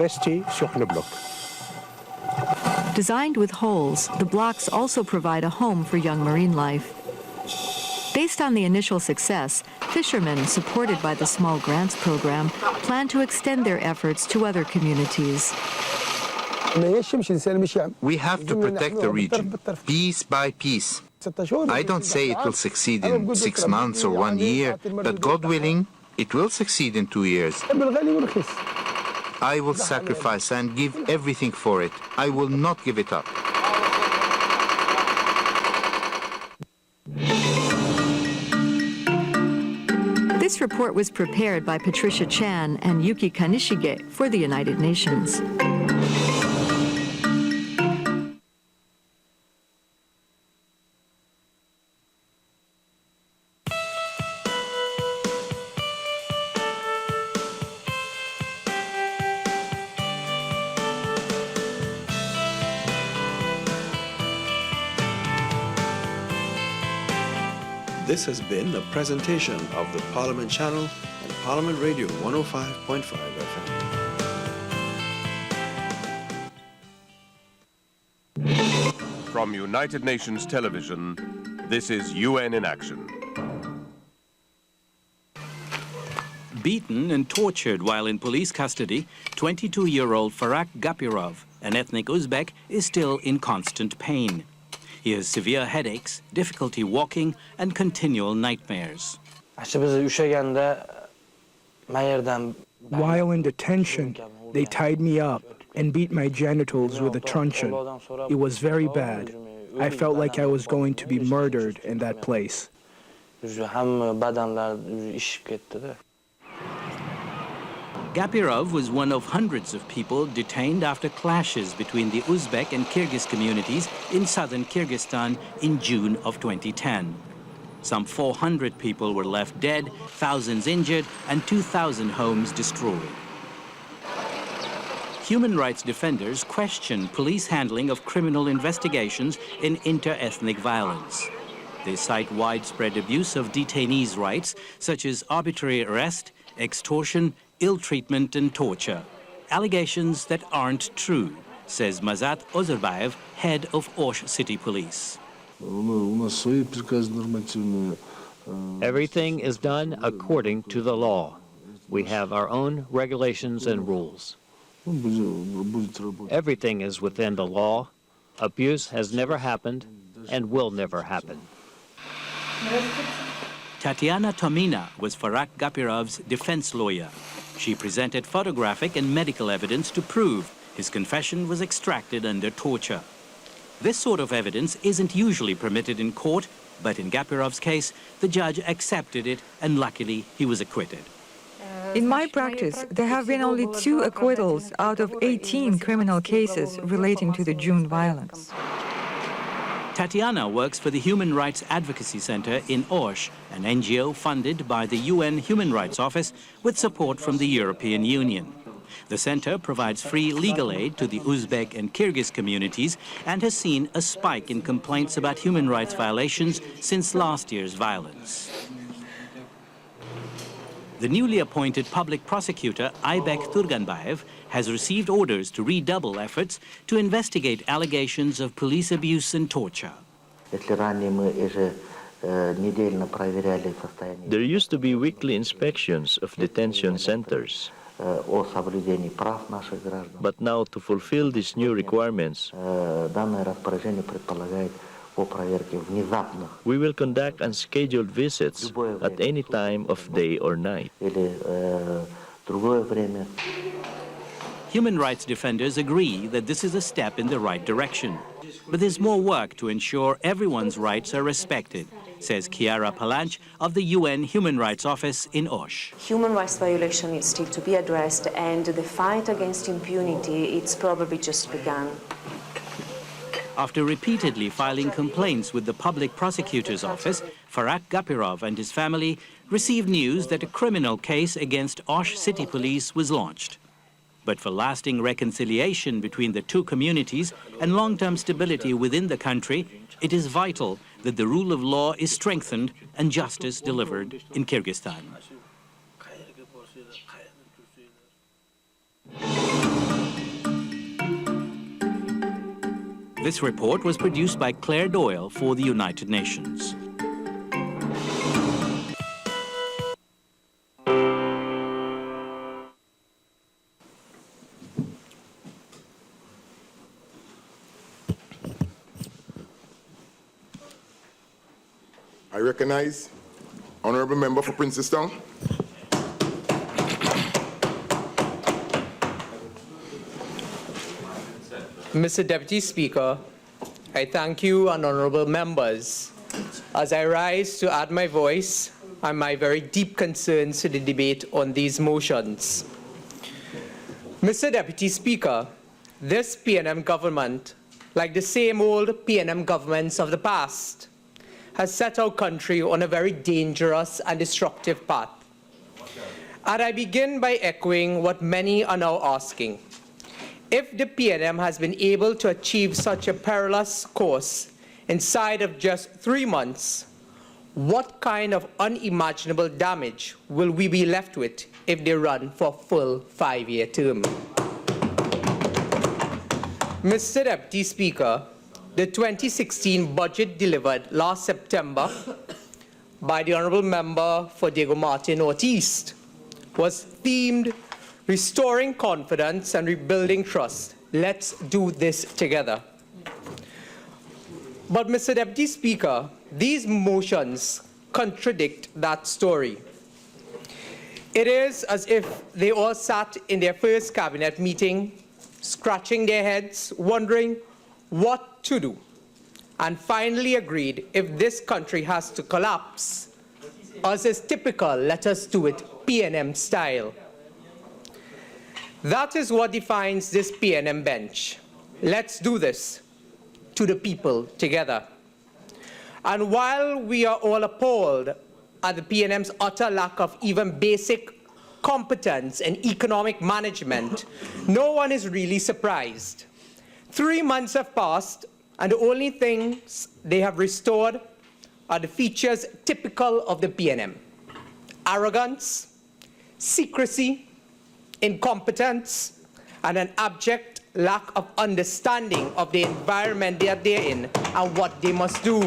Designed with holes, the blocks also provide a home for young marine life. Based on the initial success, fishermen, supported by the Small Grants Program, plan to extend their efforts to other communities. We have to protect the region, piece by piece. I don't say it will succeed in 6 months or 1 year, but God willing, it will succeed in 2 years. I will sacrifice and give everything for it. I will not give it up. This report was prepared by Patricia Chan and Yuki Kanishige for the United Nations. This has been a presentation of the Parliament Channel and Parliament Radio 105.5 FM. From United Nations Television, this is UN in Action. Beaten and tortured while in police custody, 22-year-old Farak Gapirov, an ethnic Uzbek, is still in constant pain. He has severe headaches, difficulty walking, and continual nightmares. While in detention, they tied me up and beat my genitals with a truncheon. It was very bad. I felt like I was going to be murdered in that place. Gapirov was one of hundreds of people detained after clashes between the Uzbek and Kyrgyz communities in southern Kyrgyzstan in June of 2010. Some 400 people were left dead, thousands injured, and 2,000 homes destroyed. Human rights defenders question police handling of criminal investigations in inter-ethnic violence. They cite widespread abuse of detainees' rights, such as arbitrary arrest, extortion, ill treatment and torture. Allegations that aren't true, says Mazat Ozerbaev, head of Osh City Police. Everything is done according to the law. We have our own regulations and rules. Everything is within the law. Abuse has never happened and will never happen. Tatiana Tomina was Farak Gapirov's defense lawyer. She presented photographic and medical evidence to prove his confession was extracted under torture. This sort of evidence isn't usually permitted in court, but in Gapirov's case, the judge accepted it, and luckily he was acquitted. In my practice, there have been only 2 acquittals out of 18 criminal cases relating to the June violence. Tatiana works for the Human Rights Advocacy Center in Osh, an NGO funded by the UN Human Rights Office with support from the European Union. The center provides free legal aid to the Uzbek and Kyrgyz communities and has seen a spike in complaints about human rights violations since last year's violence. The newly appointed public prosecutor, Aybek Turganbayev, has received orders to redouble efforts to investigate allegations of police abuse and torture. There used to be weekly inspections of detention centers. But now, to fulfill these new requirements, we will conduct unscheduled visits at any time of day or night. Human rights defenders agree that this is a step in the right direction. But there's more work to ensure everyone's rights are respected, says Chiara Palanch of the UN Human Rights Office in Osh. Human rights violation is still to be addressed, and the fight against impunity, it's probably just begun. After repeatedly filing complaints with the Public Prosecutor's Office, Farak Gapirov and his family received news that a criminal case against Osh City Police was launched. But for lasting reconciliation between the two communities and long-term stability within the country, it is vital that the rule of law is strengthened and justice delivered in Kyrgyzstan. This report was produced by Claire Doyle for the United Nations. I recognize Honourable Member for Princestown. Mr. Deputy Speaker, I thank you and honourable members as I rise to add my voice and my very deep concerns to the debate on these motions. Mr. Deputy Speaker, this PNM government, like the same old PNM governments of the past, has set our country on a very dangerous and destructive path. And I begin by echoing what many are now asking. If the PNM has been able to achieve such a perilous course inside of just 3 months, what kind of unimaginable damage will we be left with if they run for a full 5-year term? Mr. Deputy Speaker, the 2016 budget delivered last September by the Honourable Member for Diego Martin Northeast was themed Restoring Confidence and Rebuilding Trust. Let's do this together. But Mr. Deputy Speaker, these motions contradict that story. It is as if they all sat in their first cabinet meeting, scratching their heads, wondering what to do. and finally agreed if this country has to collapse, as is typical, let us do it PNM style. That is what defines this PNM bench. Let's do this to the people together. And while we are all appalled at the PNM's utter lack of even basic competence in economic management, no one is really surprised. 3 months have passed, and the only things they have restored are the features typical of the PNM: arrogance, secrecy, incompetence, and an abject lack of understanding of the environment they are in and what they must do.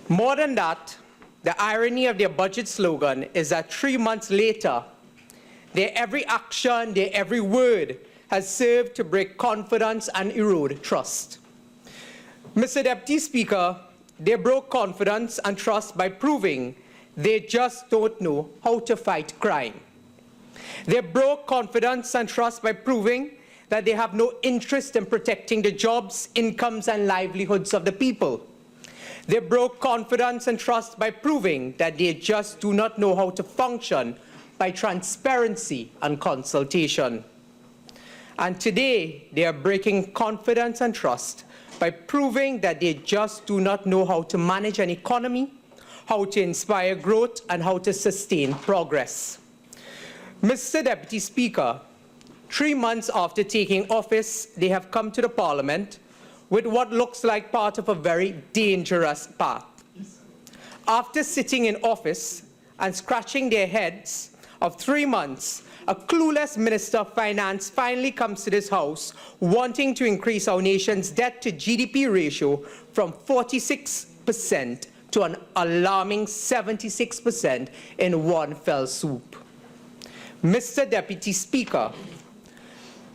More than that, the irony of their budget slogan is that 3 months later, their every action, their every word has served to break confidence and erode trust. Mr. Deputy Speaker, they broke confidence and trust by proving they just don't know how to fight crime. They broke confidence and trust by proving that they have no interest in protecting the jobs, incomes, and livelihoods of the people. They broke confidence and trust by proving that they just do not know how to function by transparency and consultation. And today, they are breaking confidence and trust by proving that they just do not know how to manage an economy, how to inspire growth, and how to sustain progress. Mr. Deputy Speaker, 3 months after taking office, they have come to the Parliament with what looks like part of a very dangerous path. After sitting in office and scratching their heads of 3 months, a clueless Minister of Finance finally comes to this House wanting to increase our nation's debt to GDP ratio from 46% to an alarming 76% in one fell swoop. Mr. Deputy Speaker,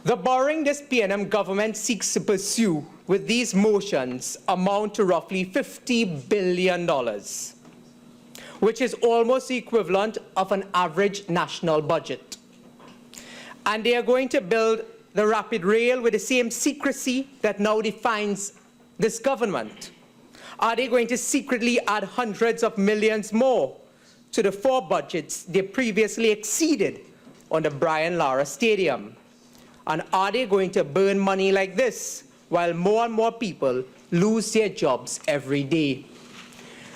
the borrowing this PNM government seeks to pursue with these motions amount to roughly $50 billion, which is almost the equivalent of an average national budget. And they are going to build the rapid rail with the same secrecy that now defines this government. Are they going to secretly add hundreds of millions more to the 4 budgets they previously exceeded on the Brian Lara Stadium? And are they going to burn money like this while more and more people lose their jobs every day?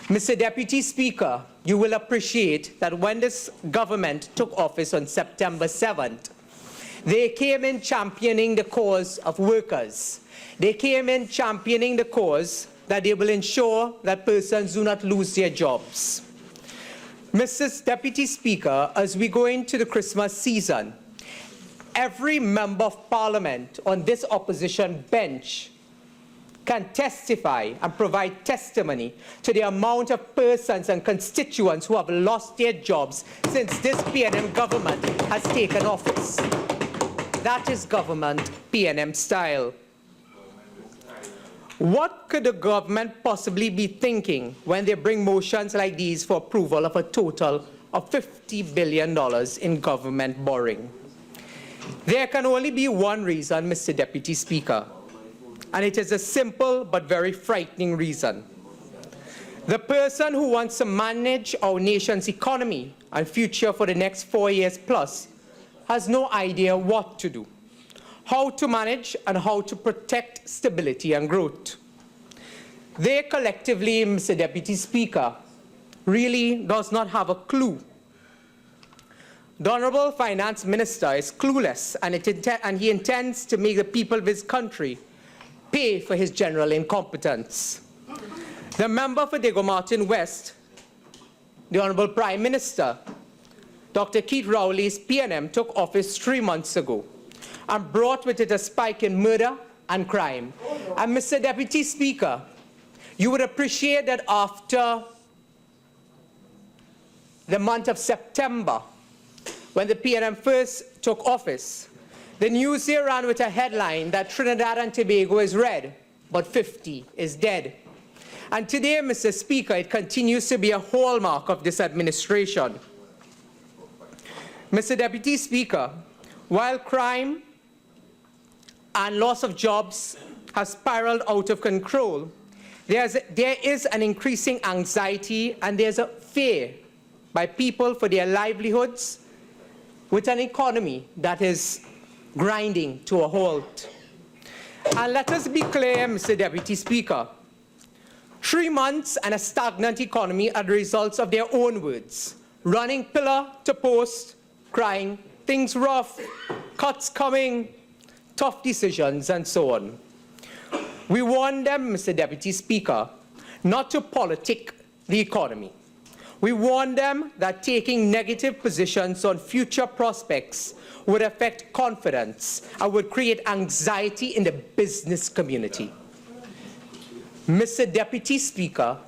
Mr. Deputy Speaker, you will appreciate that when this government took office on September 7th, they came in championing the cause of workers. They came in championing the cause that they will ensure that persons do not lose their jobs. Mr. Deputy Speaker, as we go into the Christmas season, every member of Parliament on this opposition bench can testify and provide testimony to the amount of persons and constituents who have lost their jobs since this PNM government has taken office. That is government PNM style. What could the government possibly be thinking when they bring motions like these for approval of a total of $50 billion in government borrowing? There can only be one reason, Mr. Deputy Speaker, and it is a simple but very frightening reason. The person who wants to manage our nation's economy and future for the next 4 years plus has no idea what to do, how to manage, and how to protect stability and growth. They collectively, Mr. Deputy Speaker, really does not have a clue. The Honorable Finance Minister is clueless, and he intends to make the people of his country pay for his general incompetence. The member for Diego Martin West, the Honorable Prime Minister, Dr. Keith Rowley's PNM took office 3 months ago and brought with it a spike in murder and crime. And Mr. Deputy Speaker, you would appreciate that after the month of September, when the PNM first took office, the news here ran with a headline that Trinidad and Tobago is red, but 50 is dead. And today, Mr. Speaker, it continues to be a hallmark of this administration. Mr. Deputy Speaker, while crime and loss of jobs has spiraled out of control, there is an increasing anxiety and there's a fear by people for their livelihoods with an economy that is grinding to a halt. And let us be clear, Mr. Deputy Speaker, 3 months and a stagnant economy are the results of their own words, running pillar to post, crying, things rough, cuts coming, tough decisions, and so on. We warn them, Mr. Deputy Speaker, not to politic the economy. We warn them that taking negative positions on future prospects would affect confidence and would create anxiety in the business community. Mr. Deputy Speaker,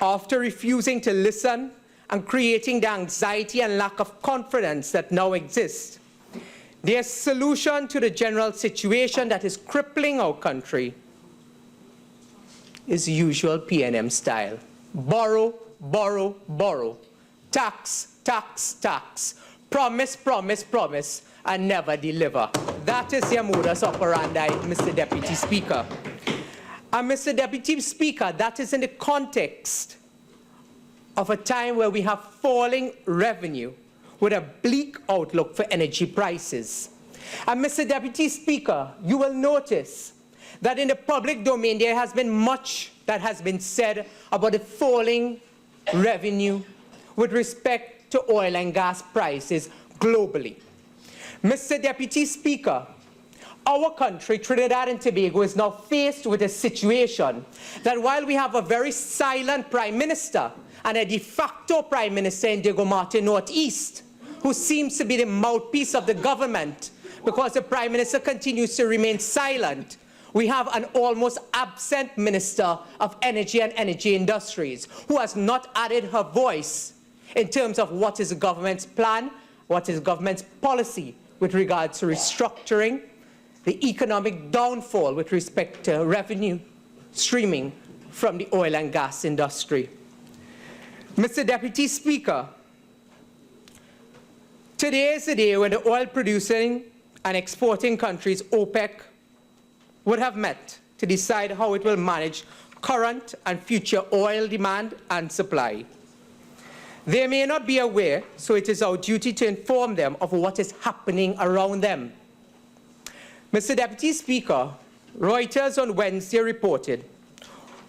after refusing to listen and creating the anxiety and lack of confidence that now exists, their solution to the general situation that is crippling our country is usual PNM style. Borrow, borrow, borrow. Tax, tax, tax. Promise, promise, promise, and never deliver. That is their modus operandi, Mr. Deputy Speaker. And Mr. Deputy Speaker, that is in the context of a time where we have falling revenue with a bleak outlook for energy prices. And Mr. Deputy Speaker, you will notice that in the public domain there has been much that has been said about the falling revenue with respect to oil and gas prices globally. Mr. Deputy Speaker, our country, Trinidad and Tobago, is now faced with a situation that while we have a very silent Prime Minister and a de facto Prime Minister in Diego Martin Northeast, who seems to be the mouthpiece of the government because the Prime Minister continues to remain silent, we have an almost absent Minister of Energy and Energy Industries who has not added her voice in terms of what is the government's plan, what is the government's policy with regards to restructuring, the economic downfall with respect to revenue streaming from the oil and gas industry. Mr. Deputy Speaker, today is the day when the oil-producing and exporting countries, OPEC, would have met to decide how it will manage current and future oil demand and supply. They may not be aware, so it is our duty to inform them of what is happening around them. Mr. Deputy Speaker, Reuters on Wednesday reported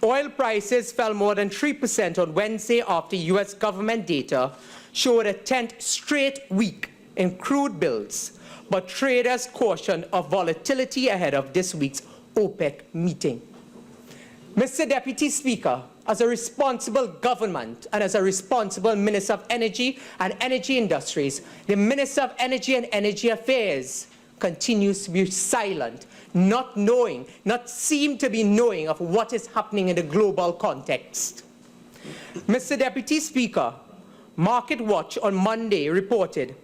oil prices fell more than 3% on Wednesday after U.S. government data showed a 10th straight week in crude builds, but traders cautioned of volatility ahead of this week's OPEC meeting. Mr. Deputy Speaker, as a responsible government and as a responsible Minister of Energy and Energy Industries, the Minister of Energy and Energy Affairs continues to be silent, not knowing, not seem to be knowing of what is happening in the global context. Mr. Deputy Speaker, Market Watch on Monday reported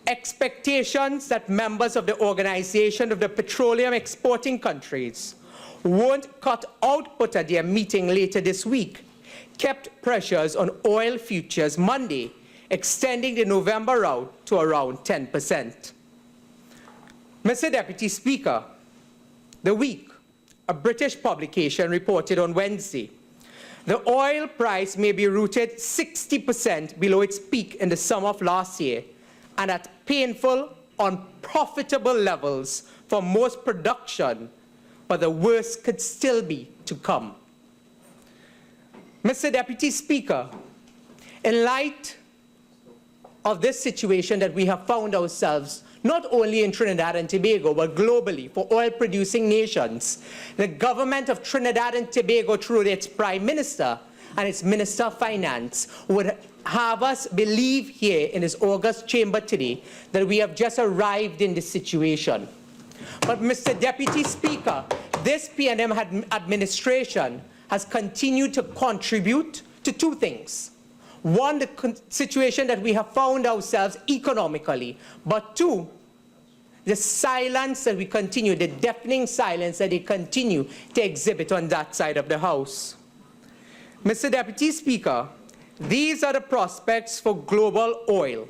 expectations that members of the Organization of the Petroleum Exporting Countries won't cut output at their meeting later this week kept pressures on oil futures Monday, extending the November rout to around 10%. Mr. Deputy Speaker, The Week, a British publication, reported on Wednesday, the oil price may be rooted 60% below its peak in the summer of last year and at painful, unprofitable levels for most production, but the worst could still be to come. Mr. Deputy Speaker, in light of this situation that we have found ourselves, not only in Trinidad and Tobago, but globally for oil-producing nations, the government of Trinidad and Tobago, through its Prime Minister and its Minister of Finance, would have us believe here in this August chamber today that we have just arrived in this situation. But Mr. Deputy Speaker, this PNM administration has continued to contribute to two things. One, the situation that we have found ourselves economically, but two, the silence that we continue, the deafening silence that they continue to exhibit on that side of the House. Mr. Deputy Speaker, these are the prospects for global oil,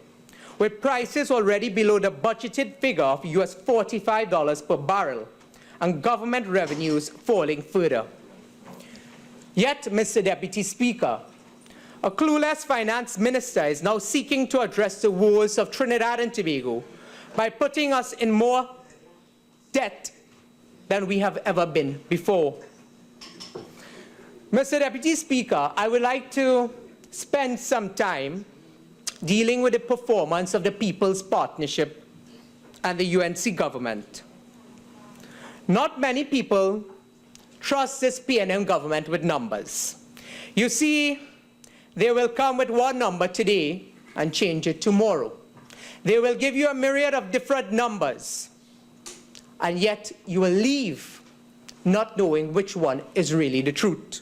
with prices already below the budgeted figure of US $45 per barrel, and government revenues falling further. Yet, Mr. Deputy Speaker, a clueless finance minister is now seeking to address the woes of Trinidad and Tobago by putting us in more debt than we have ever been before. Mr. Deputy Speaker, I would like to spend some time dealing with the performance of the People's Partnership and the UNC government. Not many people trust this PNM government with numbers. You see, they will come with one number today and change it tomorrow. They will give you a myriad of different numbers, and yet you will leave not knowing which one is really the truth.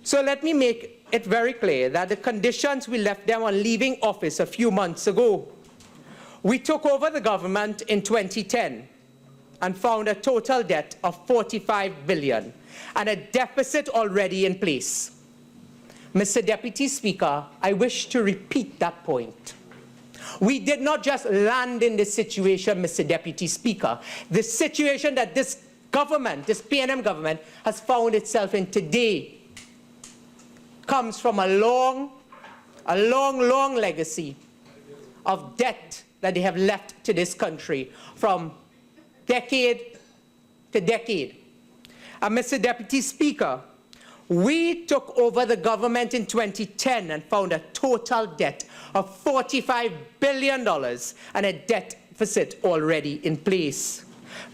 So let me make it very clear that the conditions we left them on leaving office a few months ago. We took over the government in 2010 and found a total debt of $45 billion and a deficit already in place. Mr. Deputy Speaker, I wish to repeat that point. We did not just land in this situation, Mr. Deputy Speaker. The situation that this government, this PNM government, has found itself in today comes from a long legacy of debt that they have left to this country from decade to decade. And Mr. Deputy Speaker, we took over the government in 2010 and found a total debt of $45 billion and a debt deficit already in place.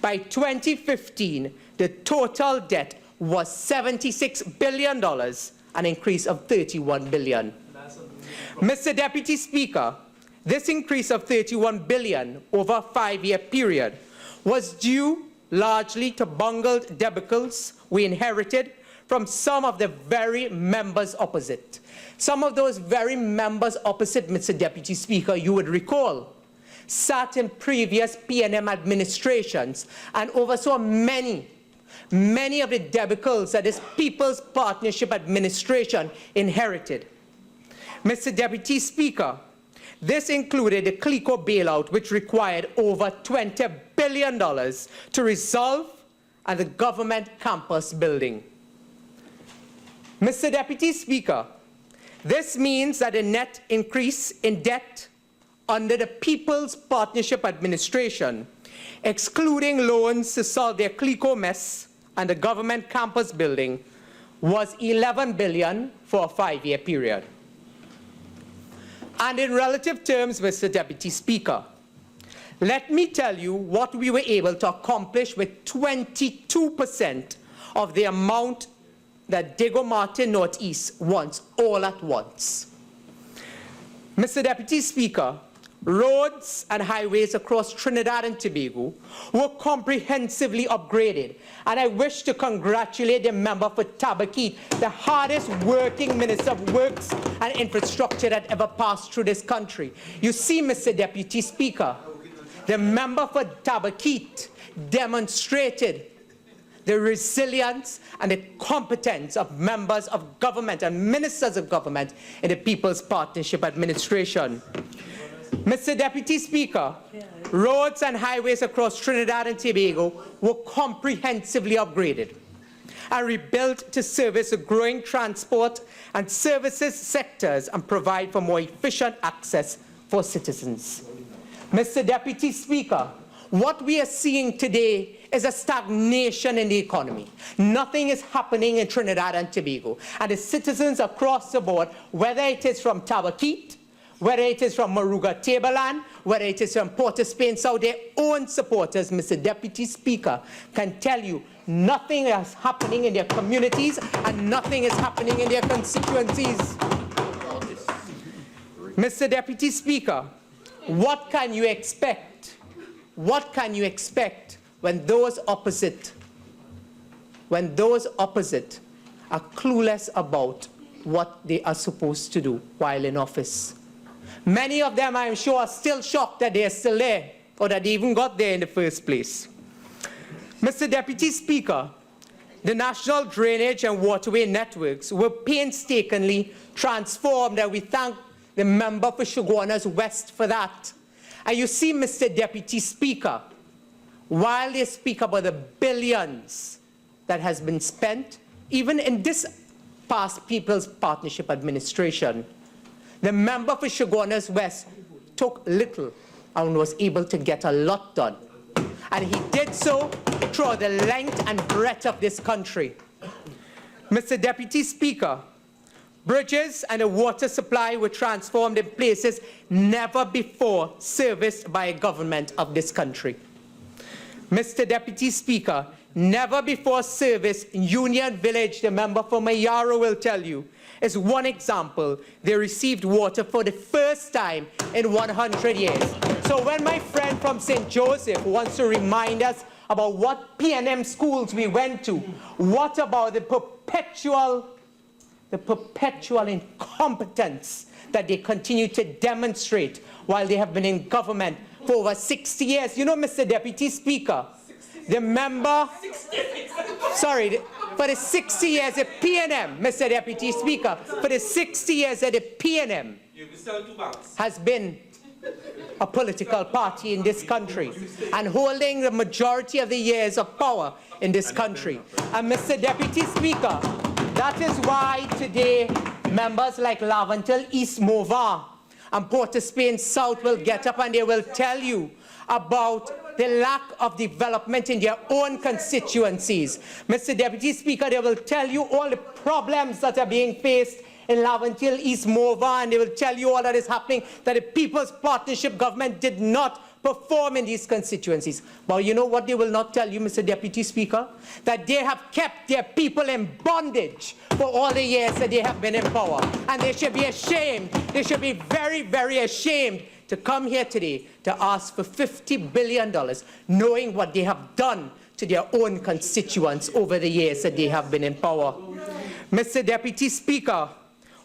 By 2015, the total debt was $76 billion, an increase of $31 billion. Mr. Deputy Speaker, this increase of $31 billion over a 5-year period was due largely to bungled debacles we inherited from some of the very members opposite. Some of those very members opposite, Mr. Deputy Speaker, you would recall, sat in previous PNM administrations and oversaw many of the debacles that this People's Partnership administration inherited. Mr. Deputy Speaker, this included the CLICO bailout, which required over $20 billion to resolve, and the government campus building. Mr. Deputy Speaker, this means that a net increase in debt under the People's Partnership administration, excluding loans to solve their CLICO mess and the government campus building, was $11 billion for a 5-year period. And in relative terms, Mr. Deputy Speaker, let me tell you what we were able to accomplish with 22% of the amount that Diego Martin Northeast wants all at once. Mr. Deputy Speaker, roads and highways across Trinidad and Tobago were comprehensively upgraded, and I wish to congratulate the member for Tabaquite, the hardest working Minister of Works and Infrastructure that ever passed through this country. You see, Mr. Deputy Speaker, the member for Tabaquite demonstrated the resilience and the competence of members of government and ministers of government in the People's Partnership administration. Mr. Deputy Speaker, roads and highways across Trinidad and Tobago were comprehensively upgraded and rebuilt to service the growing transport and services sectors and provide for more efficient access for citizens. Mr. Deputy Speaker, what we are seeing today is a stagnation in the economy. Nothing is happening in Trinidad and Tobago. And the citizens across the board, whether it is from Tabaquite, whether it is from Maruga Tableland, whether it is from Port of Spain, South, their own supporters, Mr. Deputy Speaker, can tell you nothing is happening in their communities and nothing is happening in their constituencies. Mr. Deputy Speaker, what can you expect? What can you expect when those opposite are clueless about what they are supposed to do while in office? Many of them, I'm sure, are still shocked that they are still there or that they even got there in the first place. Mr. Deputy Speaker, the national drainage and waterway networks were painstakingly transformed, and we thank the member for Shoguanas West for that. And you see, Mr. Deputy Speaker, while they speak about the billions that has been spent, even in this past People's Partnership Administration, the member for Chaguanas West took little and was able to get a lot done. And he did so throughout the length and breadth of this country. Mr. Deputy Speaker, bridges and the water supply were transformed in places never before serviced by a government of this country. Mr. Deputy Speaker, never before serviced in Union Village, the member for Mayaro will tell you, is one example. They received water for the first time in 100 years. So when my friend from St. Joseph wants to remind us about what P&M schools we went to, what about the perpetual incompetence that they continue to demonstrate while they have been in government for over 60 years. You know, Mr. Deputy Speaker, the member, sorry, for the 60 years at P&M, Mr. Deputy Speaker, for the 60 years that the P&M has been a political party in this country and holding the majority of the years of power in this country. And Mr. Deputy Speaker, that is why today members like Laventil East Morvan and Port of Spain South will get up and they will tell you about the lack of development in their own constituencies. Mr. Deputy Speaker, they will tell you all the problems that are being faced in Laventil East Morvan, and they will tell you all that is happening, that the People's Partnership government did not perform in these constituencies. But you know what they will not tell you, Mr. Deputy Speaker? That they have kept their people in bondage for all the years that they have been in power. And they should be ashamed. They should be very, very ashamed to come here today to ask for $50 billion, knowing what they have done to their own constituents over the years that they have been in power. Mr. Deputy Speaker,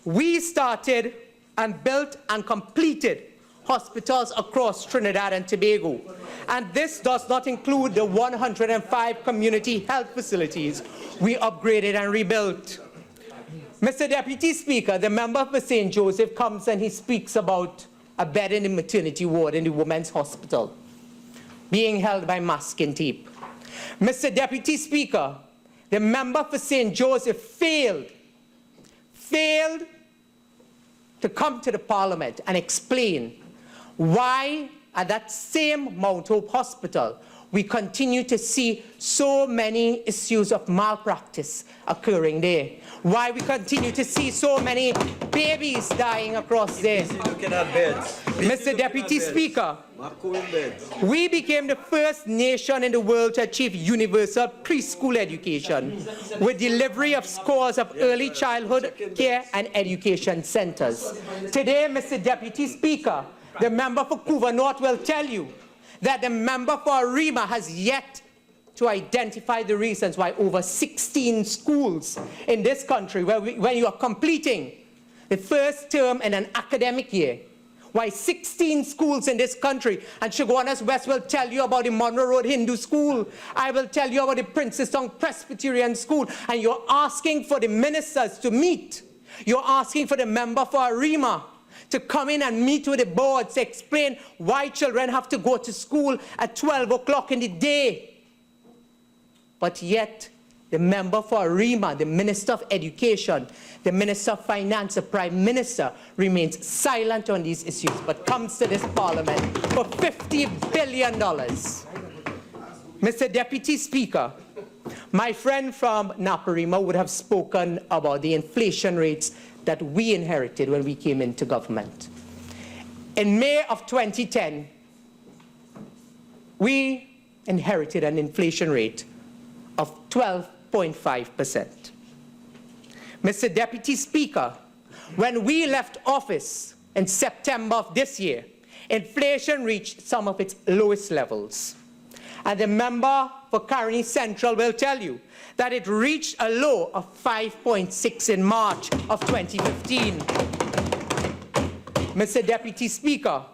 we started and built and completed hospitals across Trinidad and Tobago. And this does not include the 105 community health facilities we upgraded and rebuilt. Mr. Deputy Speaker, the member for St. Joseph comes and he speaks about a bed in the maternity ward in the women's hospital being held by masking tape. Mr. Deputy Speaker, the member for St. Joseph failed to come to the Parliament and explain why at that same Mount Hope Hospital we continue to see so many issues of malpractice occurring there. Why we continue to see so many babies dying across there. Mr. Deputy Speaker, we became the first nation in the world to achieve universal preschool education with delivery of scores of early childhood care and education centers. Today, Mr. Deputy Speaker, the member for Couva North will tell you that the member for Arima has yet to identify the reasons why over 16 schools in this country, when you are completing the first term in an academic year, why 16 schools in this country, and Chaguanas West will tell you about the Monroe Road Hindu School, I will tell you about the Princeton Presbyterian School, and you're asking for the ministers to meet. You're asking for the member for Arima to come in and meet with the boards to explain why children have to go to school at 12 o'clock in the day. But yet, the member for Arima, the Minister of Education, the Minister of Finance, the Prime Minister, remains silent on these issues, but comes to this Parliament for $50 billion. Mr. Deputy Speaker, my friend from Naparima would have spoken about the inflation rates that we inherited when we came into government. In May of 2010, we inherited an inflation rate of 12.5%. Mr. Deputy Speaker, when we left office in September of this year, inflation reached some of its lowest levels. And the member for Caroni Central will tell you that it reached a low of 5.6 in March of 2015. Mr. Deputy Speaker,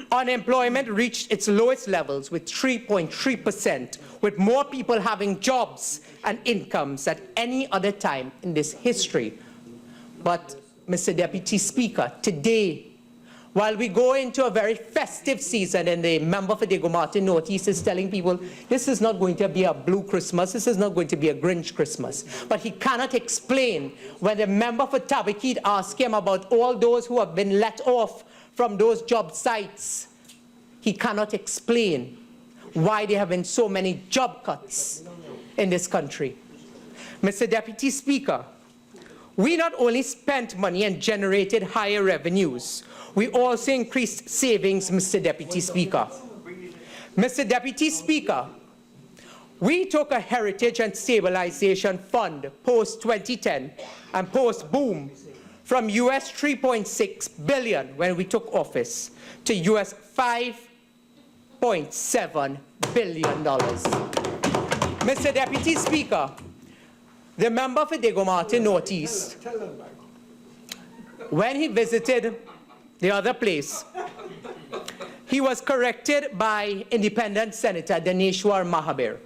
unemployment reached its lowest levels with 3.3%, with more people having jobs and incomes at any other time in this history. But, Mr. Deputy Speaker, today while we go into a very festive season and the member for Diego Martin Northeast is telling people this is not going to be a blue Christmas, this is not going to be a Grinch Christmas. But he cannot explain when the member for Tabaquite asked him about all those who have been let off from those job sites. He cannot explain why there have been so many job cuts in this country. Mr. Deputy Speaker, we not only spent money and generated higher revenues, we also increased savings, Mr. Deputy Speaker. Mr. Deputy Speaker, we took a heritage and stabilization fund post-2010 and post-boom from US $3.6 billion when we took office to US $5.7 billion. Mr. Deputy Speaker, the member for Diego Martin Northeast, when he visited the other place, he was corrected by independent Senator Daneshwar Mahabir.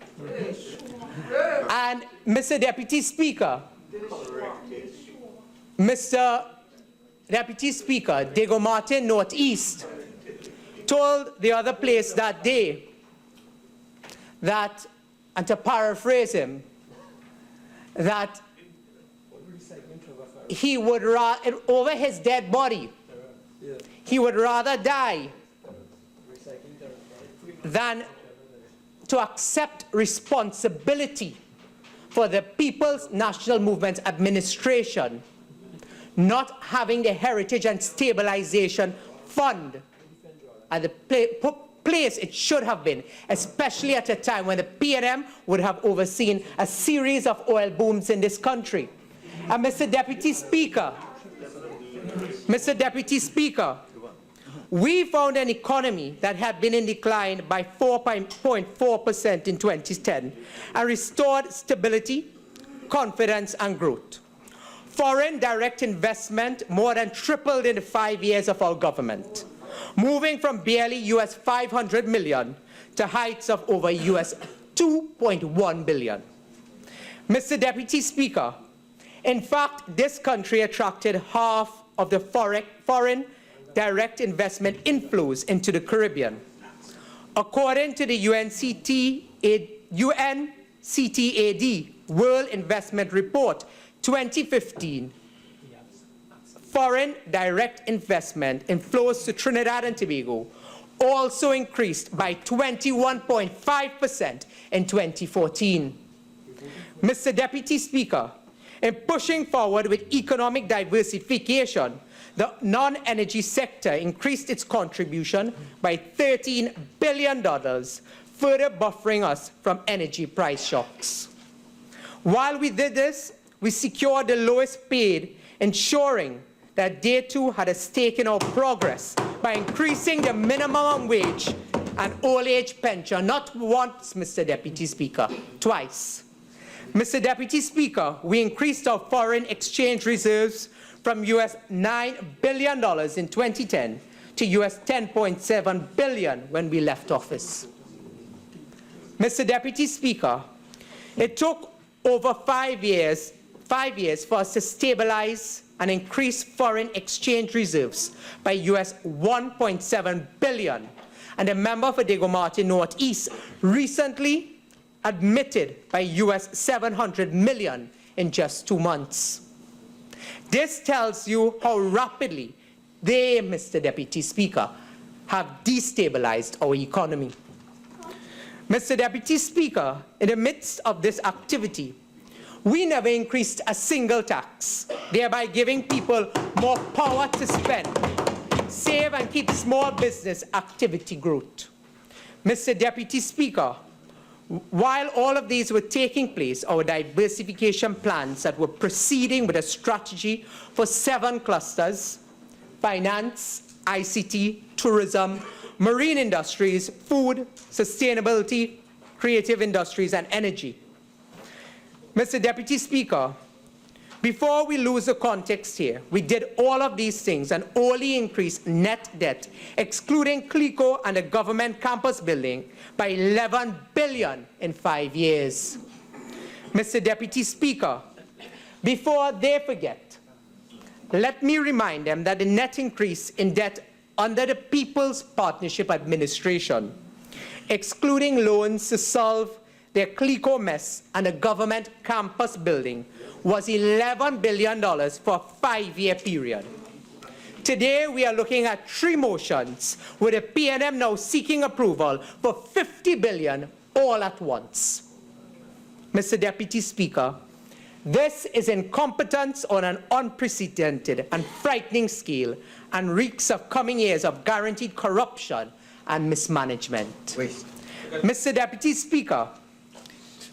And Mr. Deputy Speaker, Diego Martin Northeast told the other place that day that, and to paraphrase him, that he would rather, over his dead body, he would rather die than to accept responsibility for the People's National Movement's administration not having the Heritage and Stabilization Fund at the place it should have been, especially at a time when the PNM would have overseen a series of oil booms in this country. And Mr. Deputy Speaker, we found an economy that had been in decline by 4.4% in 2010 and restored stability, confidence, and growth. Foreign direct investment more than tripled in the 5 years of our government, moving from barely US $500 million to heights of over US $2.1 billion. Mr. Deputy Speaker, in fact, this country attracted half of the foreign direct investment inflows into the Caribbean. According to the UNCTAD World Investment Report 2015, foreign direct investment inflows to Trinidad and Tobago also increased by 21.5% in 2014. Mr. Deputy Speaker, in pushing forward with economic diversification, the non-energy sector increased its contribution by $13 billion, further buffering us from energy price shocks. While we did this, we secured the lowest paid, ensuring that they too had a stake in our progress by increasing the minimum wage and old age pension, not once, Mr. Deputy Speaker, twice. Mr. Deputy Speaker, we increased our foreign exchange reserves from US $9 billion in 2010 to US $10.7 billion when we left office. Mr. Deputy Speaker, it took over 5 years for us to stabilize and increase foreign exchange reserves by US $1.7 billion. And the member for Diego Martin Northeast recently admitted by US $700 million in just 2 months. This tells you how rapidly they, Mr. Deputy Speaker, have destabilized our economy. Mr. Deputy Speaker, in the midst of this activity, we never increased a single tax, thereby giving people more power to spend, save and keep small business activity growth. Mr. Deputy Speaker, while all of these were taking place, our diversification plans that were proceeding with a strategy for 7 clusters: finance, ICT, tourism, marine industries, food, sustainability, creative industries, and energy. Mr. Deputy Speaker, before we lose the context here, we did all of these things and only increased net debt, excluding CLICO and the government campus building, by $11 billion in 5 years. Mr. Deputy Speaker, before they forget, let me remind them that the net increase in debt under the People's Partnership Administration, excluding loans to solve their Clico mess and a government campus building, was $11 billion for a 5-year period. Today, we are looking at 3 motions, with the PNM now seeking approval for $50 billion all at once. Mr. Deputy Speaker, this is incompetence on an unprecedented and frightening scale and reeks of coming years of guaranteed corruption and mismanagement. Mr. Deputy Speaker,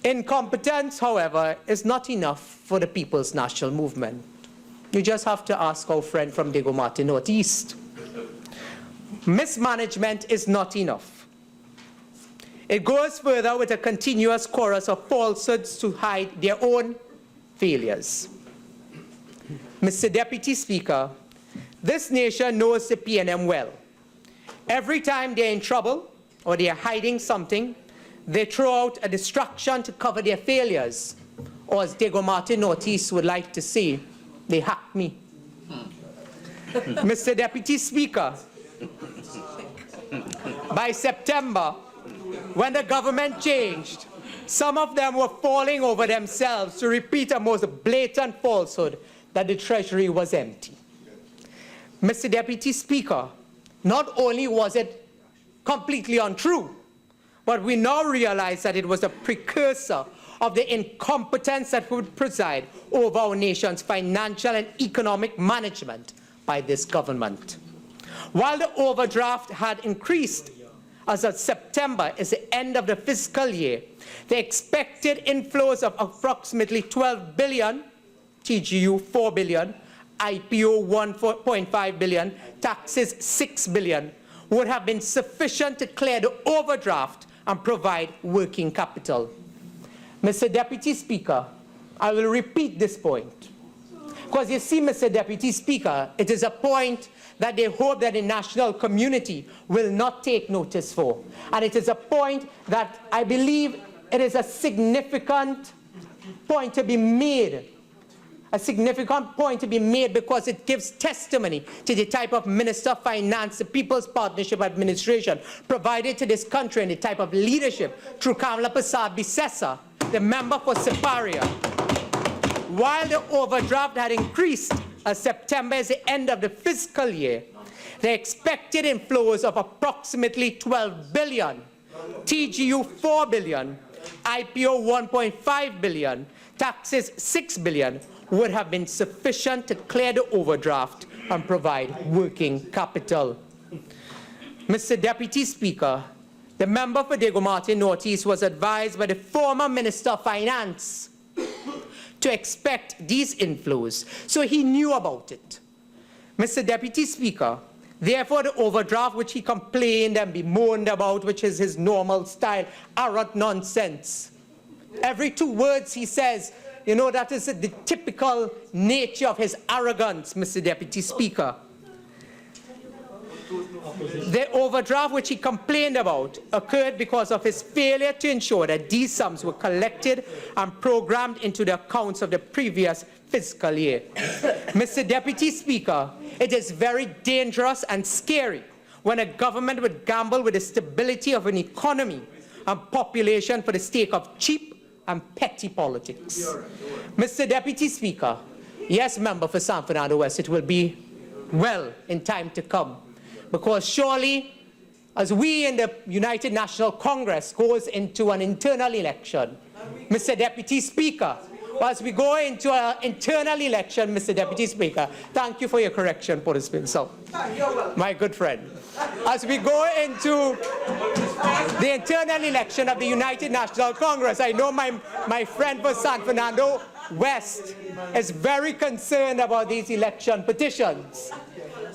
incompetence, however, is not enough for the People's National Movement. You just have to ask our friend from Degomate Northeast. Mismanagement is not enough. It goes further with a continuous chorus of falsehoods to hide their own failures. Mr. Deputy Speaker, this nation knows the PNM well. Every time they're in trouble or they're hiding something, they throw out a distraction to cover their failures, or as Degomate Northeast would like to say, they hacked me. Mr. Deputy Speaker, by September, when the government changed, some of them were falling over themselves to repeat a most blatant falsehood that the Treasury was empty. Mr. Deputy Speaker, not only was it completely untrue, but we now realize that it was a precursor of the incompetence that would preside over our nation's financial and economic management by this government. While the overdraft had increased as of September is the end of the fiscal year, the expected inflows of approximately 12 billion, TGU 4 billion, IPO 1.5 billion, taxes 6 billion, would have been sufficient to clear the overdraft and provide working capital. Mr. Deputy Speaker, I will repeat this point. Because you see, Mr. Deputy Speaker, it is a point that they hope that the national community will not take notice for. And it is a point that I believe it is a significant point to be made. A significant point to be made because it gives testimony to the type of Minister of Finance, the People's Partnership Administration provided to this country and the type of leadership through Kamla Prasad Bisessa, the member for Separia. While the overdraft had increased as September is the end of the fiscal year, the expected inflows of approximately 12 billion, TGU 4 billion, IPO 1.5 billion, taxes 6 billion, would have been sufficient to clear the overdraft and provide working capital. Mr. Deputy Speaker, the member for Degomate Northeast was advised by the former Minister of Finance to expect these inflows, so he knew about it. Mr. Deputy Speaker, therefore the overdraft which he complained and bemoaned about, which is his normal style, arrant nonsense. Every 2 words he says, you know, that is the typical nature of his arrogance, Mr. Deputy Speaker. The overdraft which he complained about occurred because of his failure to ensure that these sums were collected and programmed into the accounts of the previous fiscal year. Mr. Deputy Speaker, it is very dangerous and scary when a government would gamble with the stability of an economy and population for the sake of cheap and petty politics. Mr. Deputy Speaker, yes, member for San Fernando West, it will be well in time to come. Because surely, as we in the United National Congress goes into an internal election, Mr. Deputy Speaker, as we go into an internal election, Mr. Deputy Speaker, thank you for your correction, so my good friend. As we go into the internal election of the United National Congress, I know my friend for San Fernando West is very concerned about these election petitions.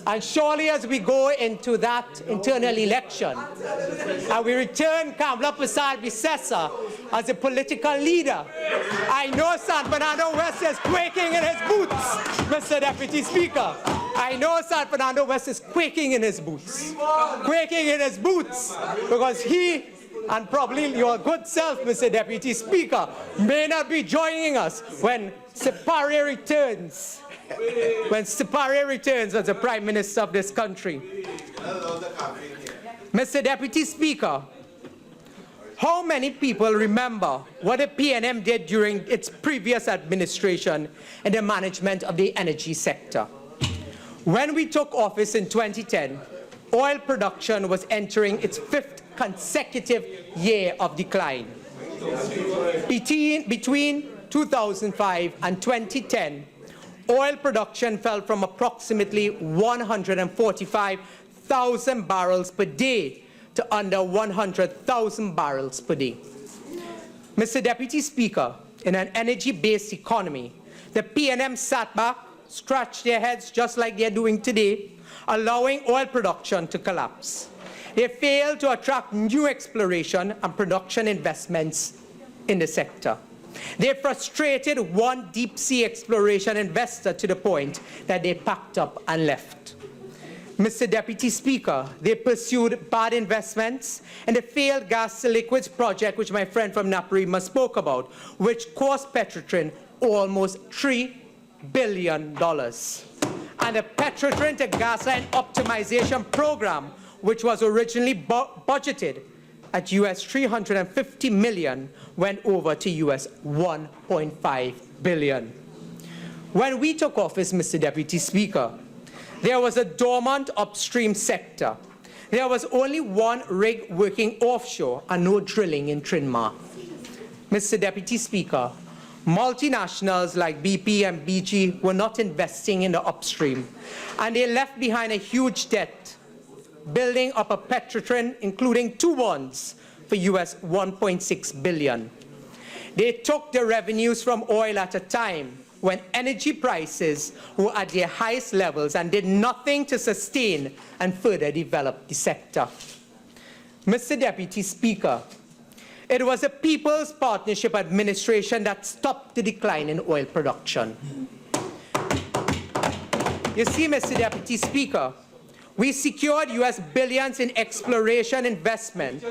And surely as we go into that internal election, and we return Kamla Prasad Bisessa as a political leader, I know San Fernando West is quaking in his boots, Mr. Deputy Speaker. I know San Fernando West is quaking in his boots. Quaking in his boots, because he, and probably your good self, Mr. Deputy Speaker, may not be joining us when Separia returns when Tewarie returns as the Prime Minister of this country. Mr. Deputy Speaker, how many people remember what the PNM did during its previous administration in the management of the energy sector? When we took office in 2010, oil production was entering its 5th consecutive year of decline. Between 2005 and 2010, oil production fell from approximately 145,000 barrels per day to under 100,000 barrels per day. Mr. Deputy Speaker, in an energy-based economy, the PNM sat back, scratched their heads just like they're doing today, allowing oil production to collapse. They failed to attract new exploration and production investments in the sector. They frustrated one deep-sea exploration investor to the point that they packed up and left. Mr. Deputy Speaker, they pursued bad investments in the failed gas-to-liquids project, which my friend from Naparima spoke about, which cost Petrotrin almost $3 billion. And the Petrotrin to Gasline optimization program, which was originally budgeted at US $350 million, went over to US $1.5 billion. When we took office, Mr. Deputy Speaker, there was a dormant upstream sector. There was only one rig working offshore and no drilling in Trinidad. Mr. Deputy Speaker, multinationals like BP and BG were not investing in the upstream, and they left behind a huge debt, building up a Petrotrin, including 2 bonds for US $1.6 billion. They took the revenues from oil at a time when energy prices were at their highest levels and did nothing to sustain and further develop the sector. Mr. Deputy Speaker, it was a People's Partnership administration that stopped the decline in oil production. You see, Mr. Deputy Speaker, we secured US billions in exploration investment,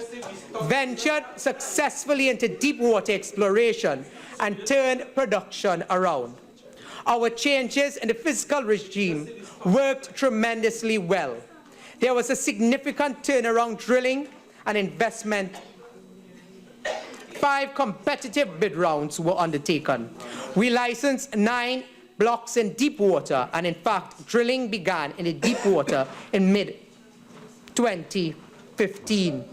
ventured successfully into deep water exploration, and turned production around. Our changes in the fiscal regime worked tremendously well. There was a significant turnaround drilling and investment. 5 competitive bid rounds were undertaken. We licensed 9 blocks in deep water, and in fact, drilling began in the deep water in mid-2015.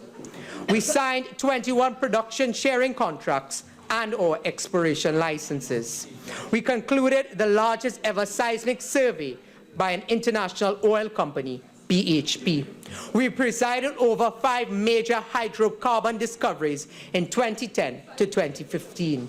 We signed 21 production sharing contracts and/or exploration licenses. We concluded the largest ever seismic survey by an international oil company, BHP. We presided over 5 major hydrocarbon discoveries in 2010 to 2015.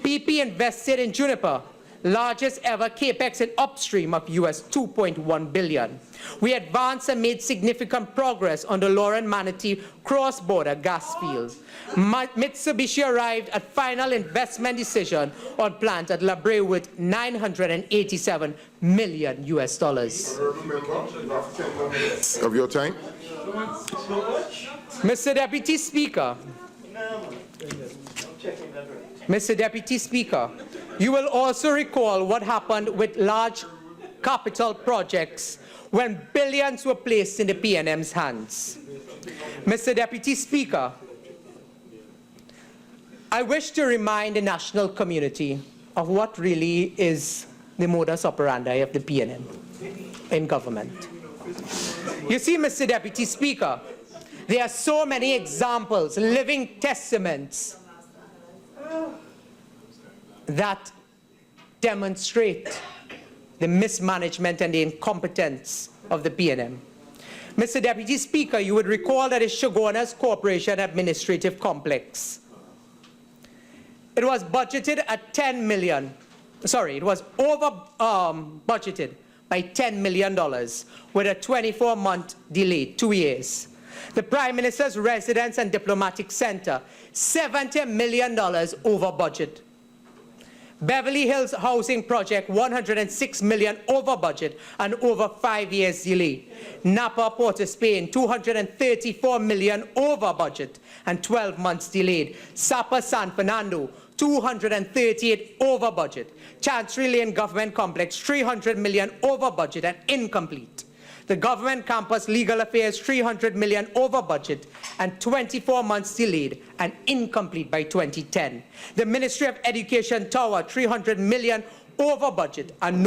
BP invested in Juniper, largest ever capex in upstream of US $2.1 billion. We advanced and made significant progress on the Lauren Manatee cross-border gas field. Mitsubishi arrived at final investment decision on plant at La Brea with $987 million US. Of your time. Mr. Deputy Speaker, Mr. Deputy Speaker, you will also recall what happened with large capital projects when billions were placed in the PNM's hands. Mr. Deputy Speaker, I wish to remind the national community of what really is the modus operandi of the PNM in government. You see, Mr. Deputy Speaker, there are so many examples, living testaments that demonstrate the mismanagement and the incompetence of the PNM. Mr. Deputy Speaker, you would recall that the Shogunas Corporation Administrative Complex, it was budgeted at $10 million. Sorry, it was over budgeted by $10 million with a 24-month delay, 2 years. The Prime Minister's Residence and Diplomatic Center, $70 million over budget. Beverly Hills Housing Project, $106 million over budget and over 5 years delay. Napa, Port of Spain, $234 million over budget and 12 months delayed. Sapa San Fernando, 238 over budget. Chancery Lane Government Complex, 300 million over budget and incomplete. The Government Campus Legal Affairs, 300 million over budget and 24 months delayed and incomplete by 2010. The Ministry of Education Tower, 300 million over budget and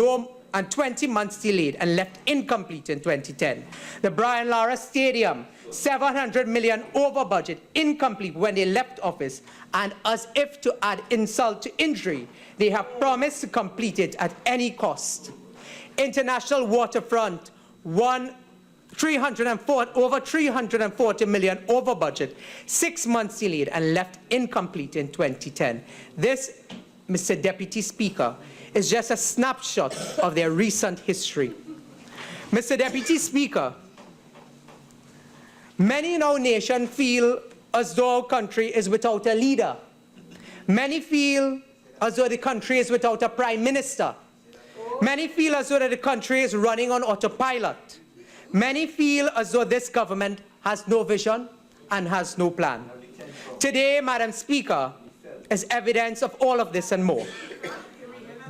20 months delayed and left incomplete in 2010. The Brian Lara Stadium, 700 million over budget, incomplete when they left office, and as if to add insult to injury, they have promised to complete it at any cost. International Waterfront, over 340 million over budget, 6 months delayed and left incomplete in 2010. This, Mr. Deputy Speaker, is just a snapshot of their recent history. Mr. Deputy Speaker, many in our nation feel as though our country is without a leader. Many feel as though the country is without a prime minister. Many feel as though the country is running on autopilot. Many feel as though this government has no vision and has no plan. Today, Madam Speaker, is evidence of all of this and more.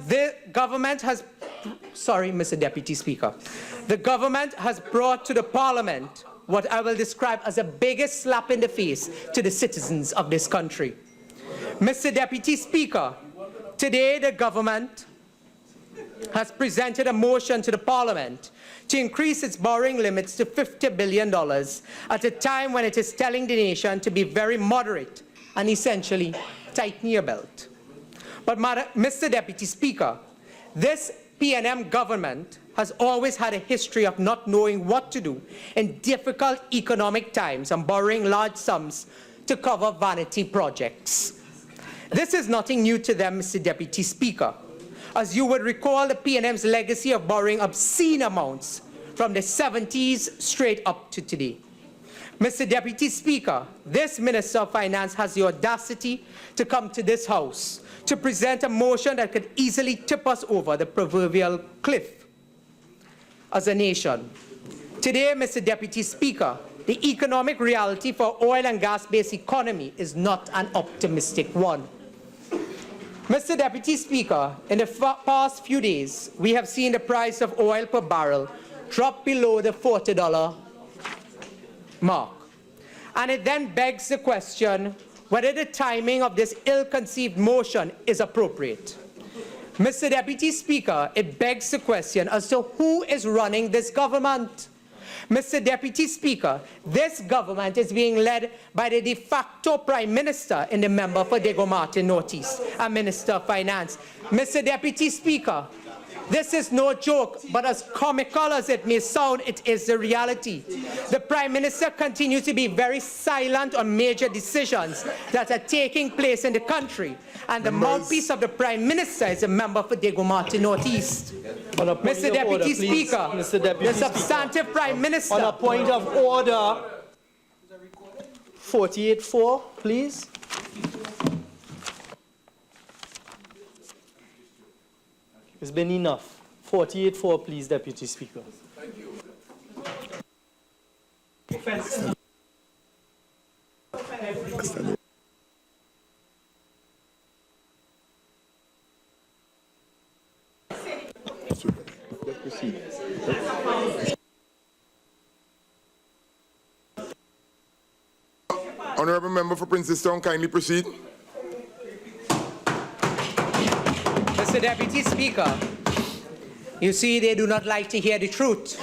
The government has, Mr. Deputy Speaker, the government has brought to the Parliament what I will describe as the biggest slap in the face to the citizens of this country. Mr. Deputy Speaker, today the government has presented a motion to the Parliament to increase its borrowing limits to $50 billion at a time when it is telling the nation to be very moderate and essentially tighten your belt. But Mr. Deputy Speaker, this PNM government has always had a history of not knowing what to do in difficult economic times and borrowing large sums to cover vanity projects. This is nothing new to them, Mr. Deputy Speaker. As you would recall, the PNM's legacy of borrowing obscene amounts from the 70s straight up to today. Mr. Deputy Speaker, this Minister of Finance has the audacity to come to this House to present a motion that could easily tip us over the proverbial cliff as a nation. Today, Mr. Deputy Speaker, the economic reality for oil and gas-based economy is not an optimistic one. Mr. Deputy Speaker, in the past few days, we have seen the price of oil per barrel drop below the $40 mark. And it then begs the question whether the timing of this ill-conceived motion is appropriate. Mr. Deputy Speaker, it begs the question as to who is running this government. Mr. Deputy Speaker, this government is being led by the de facto Prime Minister in the member for Diego Martin Northeast and Minister of Finance. Mr. Deputy Speaker, this is no joke, but as comical as it may sound, it is the reality. The Prime Minister continues to be very silent on major decisions that are taking place in the country, and the mouthpiece of the Prime Minister is a member for Diego Martin Northeast. Mr. Deputy Speaker, the substantive Prime Minister. On a point of order, 48-4, please. It's been enough. 48-4, please, Deputy Speaker. Thank you. Let's proceed. Honourable Member for Princestown, kindly proceed. Mr. Deputy Speaker, you see, they do not like to hear the truth.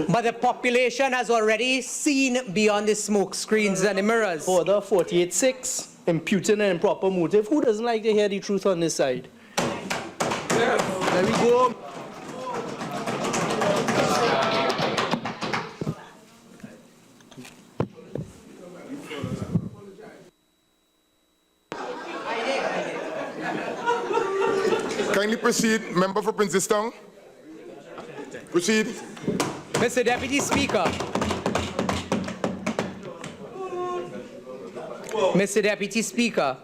But the population has already seen beyond the smoke screens and the mirrors. Order 48-6, imputing an improper motive. Who doesn't like to hear the truth on this side? There we go. Kindly proceed, Member for Princestown. Proceed. Mr. Deputy Speaker. Mr. Deputy Speaker.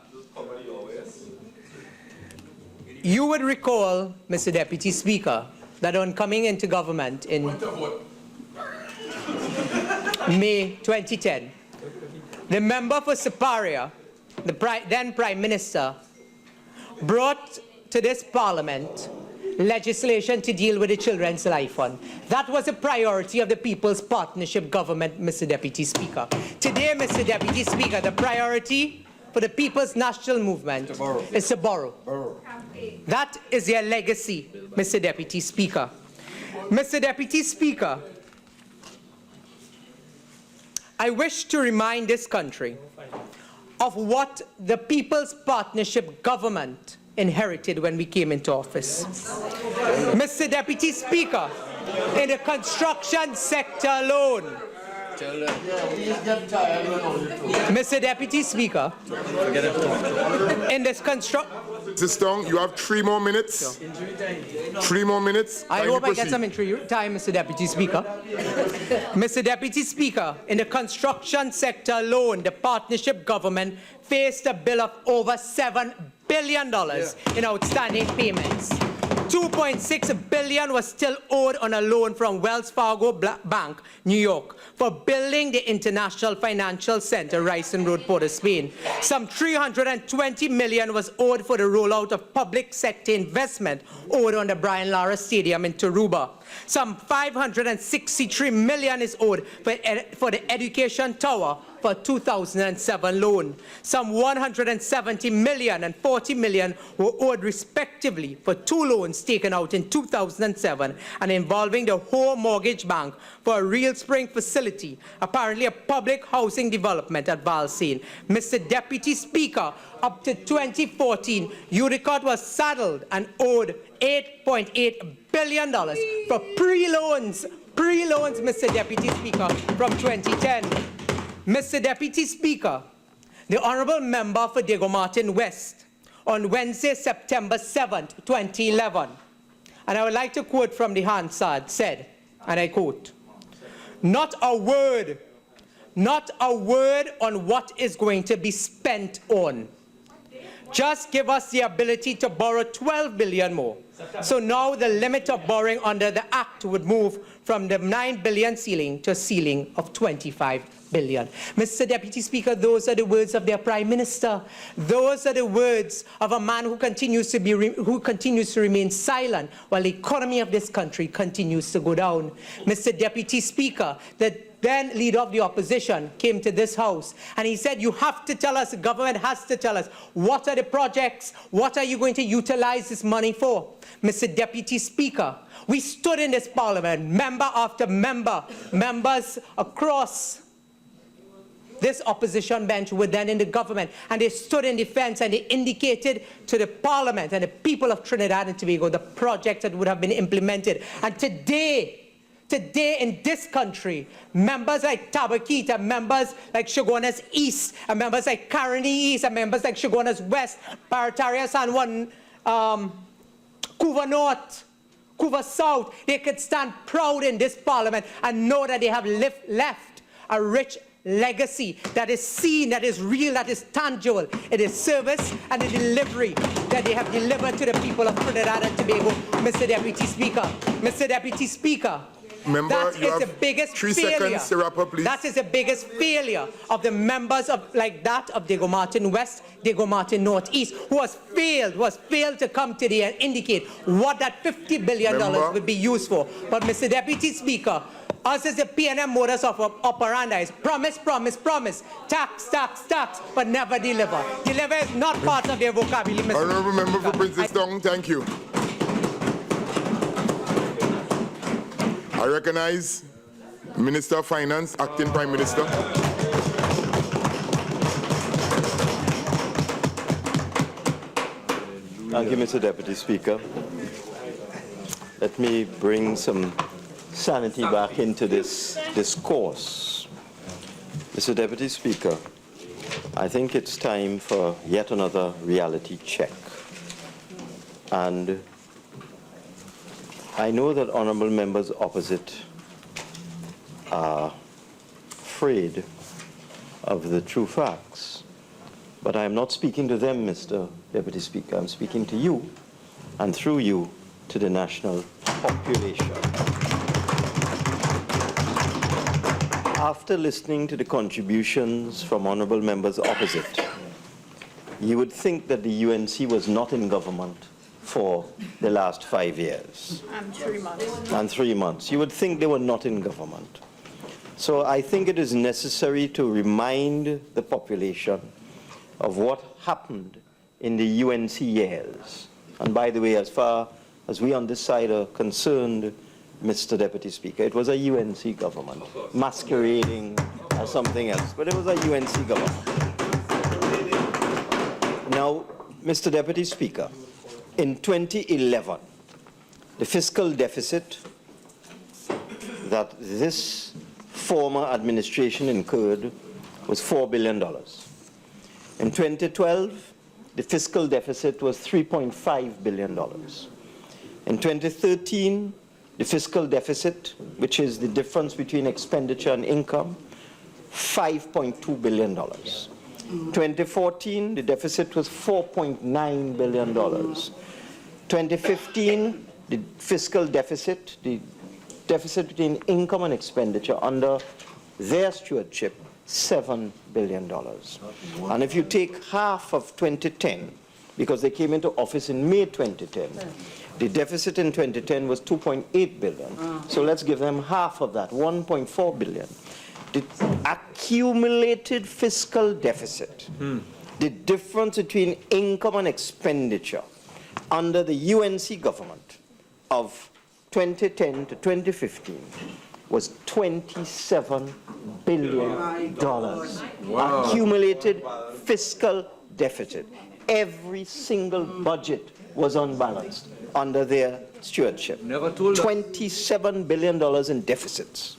You would recall, Mr. Deputy Speaker, that on coming into government in May 2010, the member for Siparia, the then Prime Minister, brought to this parliament legislation to deal with the Children's Life Fund. That was a priority of the People's Partnership Government, Mr. Deputy Speaker. Today, Mr. Deputy Speaker, the priority for the People's National Movement is to borrow. That is their legacy, Mr. Deputy Speaker. Mr. Deputy Speaker, I wish to remind this country of what the People's Partnership Government inherited when we came into office. Mr. Deputy Speaker, in the construction sector alone, Mr. Deputy Speaker, in this construction... Mr. Stong, you have 3 more minutes. 3 more minutes. I hope I get some time, Mr. Deputy Speaker. Mr. Deputy Speaker, in the construction sector alone, the partnership government faced a bill of over $7 billion in outstanding payments. $2.6 billion was still owed on a loan from Wells Fargo Bank, New York, for building the International Financial Center, Ryson Road, Port of Spain. Some $320 million was owed for the rollout of public sector investment owed on the Brian Lara Stadium in Taruba. Some $563 million is owed for the Education Tower for 2007 loan. Some $170 million and $40 million were owed respectively for 2 loans taken out in 2007 and involving the Home Mortgage Bank for a Real Spring facility, apparently a public housing development at Deyalsingh. Mr. Deputy Speaker, up to 2014, UDECOT was saddled and owed $8.8 billion for pre-loans, Mr. Deputy Speaker, from 2010. Mr. Deputy Speaker, the Honourable Member for Diego Martin West on Wednesday, September 7th, 2011, and I would like to quote from the Hansard, said, and I quote, not a word on what is going to be spent on. Just give us the ability to borrow $12 billion more. So now the limit of borrowing under the Act would move from the $9 billion ceiling to a ceiling of $25 billion. Mr. Deputy Speaker, those are the words of their Prime Minister. Those are the words of a man who continues to remain silent while the economy of this country continues to go down. Mr. Deputy Speaker, the then leader of the opposition came to this house and he said, you have to tell us, the government has to tell us, what are the projects, what are you going to utilize this money for? Mr. Deputy Speaker, we stood in this parliament, member after member, members across this opposition bench were then in the government, and they stood in defense and they indicated to the parliament and the people of Trinidad and Tobago the projects that would have been implemented. And today in this country, members like Tabaquite, members like Shogunas East, and members like Caroni East, and members like Shogunas West, Parataria San Juan, Cuba North, Cuba South, they could stand proud in this parliament and know that they have left a rich legacy that is seen, that is real, that is tangible. It is service and the delivery that they have delivered to the people of Trinidad and Tobago. Mr. Deputy Speaker, Mr. Deputy Speaker, Member, that is the biggest 3 failure. seconds to wrap up, please. That is the biggest failure of the members of like that of Diego Martin West, Diego Martin Northeast, who has failed to come today and indicate what that $50 billion would be used for. But Mr. Deputy Speaker, us as the PNM modus of operandi is promise, promise, promise, tax, tax, tax, but never deliver. Deliver is not part of their vocabulary, Mr. Honourable Member for Princess Tong, thank you. I recognize Minister of Finance, Acting Prime Minister. Thank you, Mr. Deputy Speaker. Let me bring some sanity back into this discourse. Mr. Deputy Speaker, I think it's time for yet another reality check. And I know that honourable members opposite are afraid of the true facts, but I am not speaking to them, Mr. Deputy Speaker. I'm speaking to you, and through you, to the national population. After listening to the contributions from honourable members opposite, you would think that the UNC was not in government for the last 5 years. And 3 months. And 3 months. You would think they were not in government. So I think it is necessary to remind the population of what happened in the UNC years. And by the way, as far as we on this side are concerned, Mr. Deputy Speaker, it was a UNC government, masquerading as something else, but it was a UNC government. Now, Mr. Deputy Speaker, in 2011, the fiscal deficit that this former administration incurred was $4 billion. In 2012, the fiscal deficit was $3.5 billion. In 2013, the fiscal deficit, which is the difference between expenditure and income, $5.2 billion. 2014, the deficit was $4.9 billion. 2015, the fiscal deficit, the deficit between income and expenditure under their stewardship, $7 billion. And if you take half of 2010, because they came into office in May 2010, the deficit in 2010 was $2.8 billion. So let's give them half of that, $1.4 billion. The accumulated fiscal deficit, the difference between income and expenditure under the UNC government of 2010 to 2015 was $27 billion. Wow. Accumulated fiscal deficit. Every single budget was unbalanced under their stewardship. $27 billion in deficits.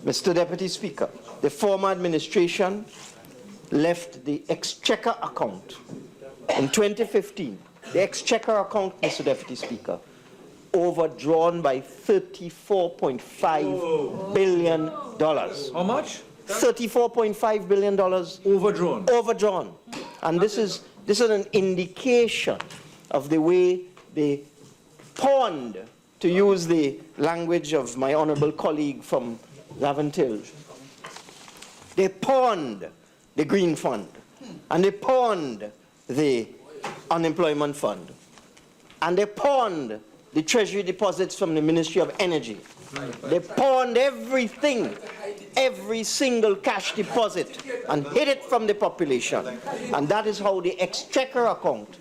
Mr. Deputy Speaker, the former administration left the exchequer account in 2015. The exchequer account, Mr. Deputy Speaker, overdrawn by $34.5 billion. How much? $34.5 billion overdrawn. Overdrawn. And this is an indication of the way they pawned, to use the language of my honorable colleague from Laventille. They pawned the Green Fund, and they pawned the Unemployment Fund, and they pawned the Treasury deposits from the Ministry of Energy. They pawned everything, every single cash deposit, and hid it from the population. And that is how the exchequer account,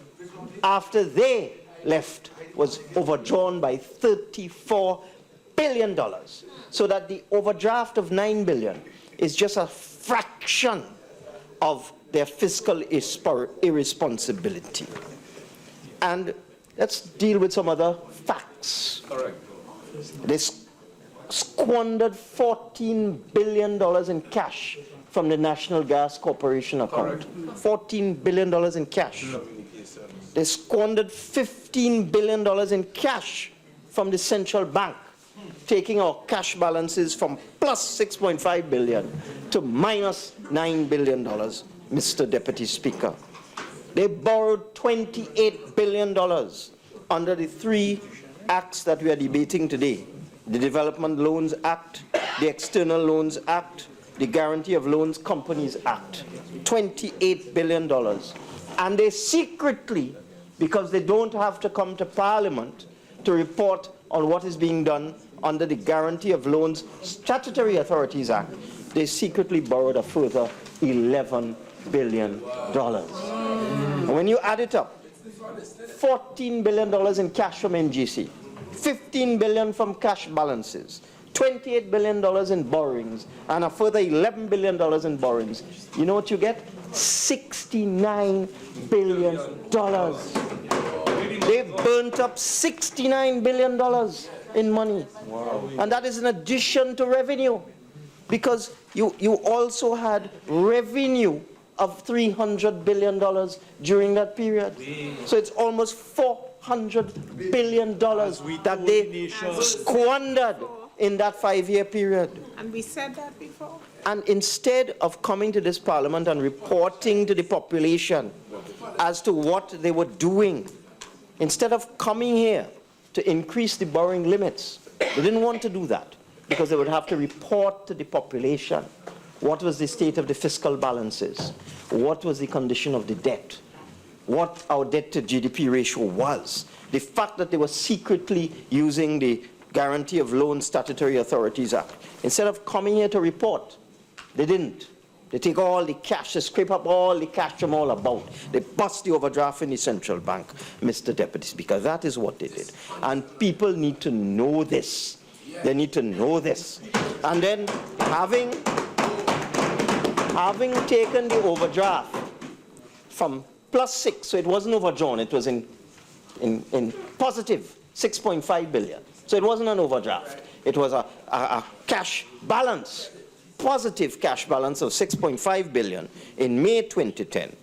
after they left, was overdrawn by $34 billion. So that the overdraft of $9 billion is just a fraction of their fiscal irresponsibility. And let's deal with some other facts. Correct. They squandered $14 billion in cash from the National Gas Corporation account. $14 billion in cash. They squandered $15 billion in cash from the central bank, taking our cash balances from plus $6.5 billion to minus $9 billion, Mr. Deputy Speaker. They borrowed $28 billion under the three acts that we are debating today: the Development Loans Act, the External Loans Act, the Guarantee of Loans Companies Act. $28 billion. And they secretly, because they don't have to come to Parliament to report on what is being done under the Guarantee of Loans Statutory Authorities Act, they secretly borrowed a further $11 billion. And when you add it up, $14 billion in cash from NGC, $15 billion from cash balances, $28 billion in borrowings, and a further $11 billion in borrowings, you know what you get? $69 billion. They burnt up $69 billion in money. Wow. And that is in addition to revenue, because you also had revenue of $300 billion during that period. So it's almost $400 billion that they squandered in that 5-year period. And we said that before. And instead of coming to this Parliament and reporting to the population as to what they were doing, instead of coming here to increase the borrowing limits, they didn't want to do that because they would have to report to the population What was the state of the fiscal balances? What was the condition of the debt? What our debt to GDP ratio was? The fact that they were secretly using the Guarantee of Loan Statutory Authorities Act. Instead of coming here to report, they didn't. They take all the cash, they scrape up all the cash from all about. They bust the overdraft in the central bank, Mr. Deputy Speaker. That is what they did. And people need to know this. They need to know this. And then having taken the overdraft from +6, so it wasn't overdrawn, it was in positive 6.5 billion. So it wasn't an overdraft. It was a cash balance, positive cash balance of 6.5 billion in May 2010,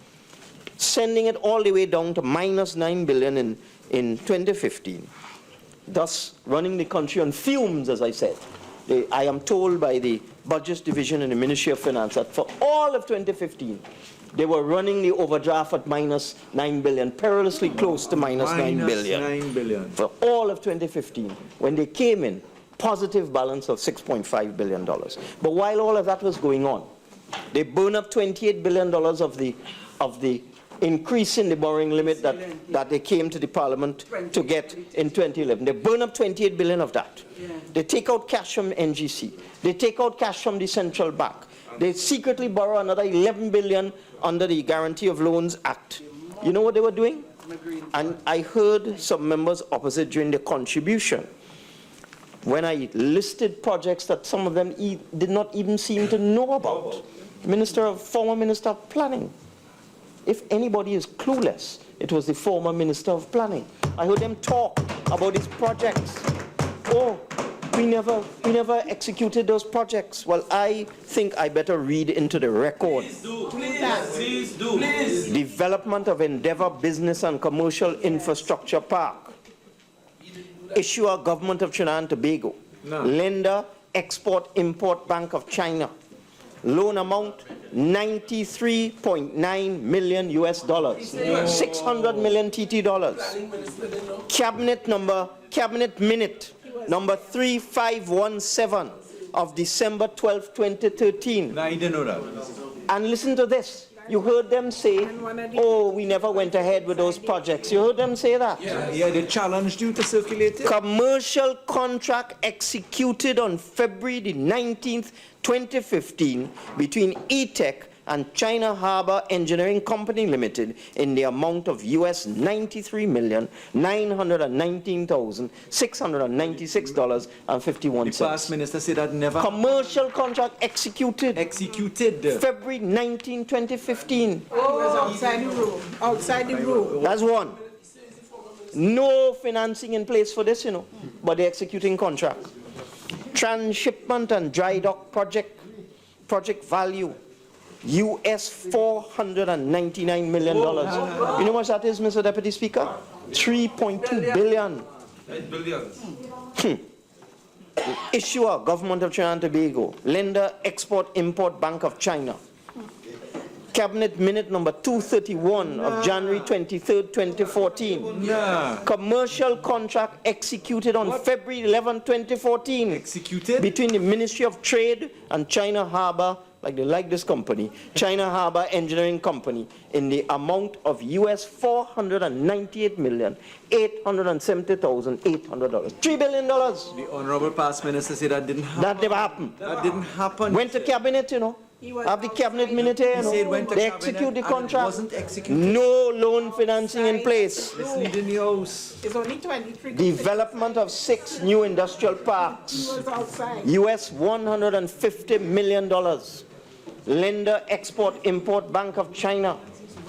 sending it all the way down to -9 billion in 2015, thus running the country on fumes, as I said. I am told by the Budgets Division in the Ministry of Finance that for all of 2015, they were running the overdraft at -9 billion, perilously close to -9 billion. -9 billion. For all of 2015, when they came in, positive balance of $6.5 billion. But while all of that was going on, they burned up $28 billion of the increase in the borrowing limit that they came to the Parliament to get in 2011. They burn up 28 billion of that. They take out cash from NGC. They take out cash from the central bank. They secretly borrow another 11 billion under the Guarantee of Loans Act. You know what they were doing? And I heard some members opposite during the contribution when I listed projects that some of them did not even seem to know about. Former Minister of Planning. If anybody is clueless, it was the former Minister of Planning. I heard them talk about these projects. Oh, we never executed those projects. Well, I think I better read into the record. Please do. Please do. Please. Development of Endeavour Business and Commercial Infrastructure Park. Issuer Government of Trinidad and Tobago. No. Lender Export-Import Bank of China. Loan amount $93.9 million US dollars. 600 million TT dollars. Cabinet minute number 3517 of December 12, 2013. No, I didn't know that. And listen to this. You heard them say, oh, we never went ahead with those projects. You heard them say that? Yeah, they challenged you to circulate it. Commercial contract executed on February the 19th, 2015 between ETEC and China Harbour Engineering Company Limited in the amount of US $93,919,696.51. The past minister said that never. Commercial contract executed. February 19, 2015. Oh, it was outside the room. Outside the room. That's one. No financing in place for this, but they're executing contract. Transshipment and dry dock project value. US $499 million. You know how much that is, Mr. Deputy Speaker? 3.2 billion. Issuer, Government of Trinidad and Tobago. Lender, Export-Import Bank of China. Cabinet minute number 231 of January 23, 2014. Commercial contract executed on February 11, 2014. Executed? Between the Ministry of Trade and China Harbour, like they like this company, China Harbour Engineering Company, in the amount of US $498,870,800. $3 billion. The honorable past minister said that didn't happen. That never happened. That didn't happen. Went to cabinet, Have the cabinet minute here, they execute the contract. Wasn't executed. No loan financing in place. Misleading the house. It's only 23. Development of 6 new industrial parks. US $150 million. Lender Export-Import Bank of China.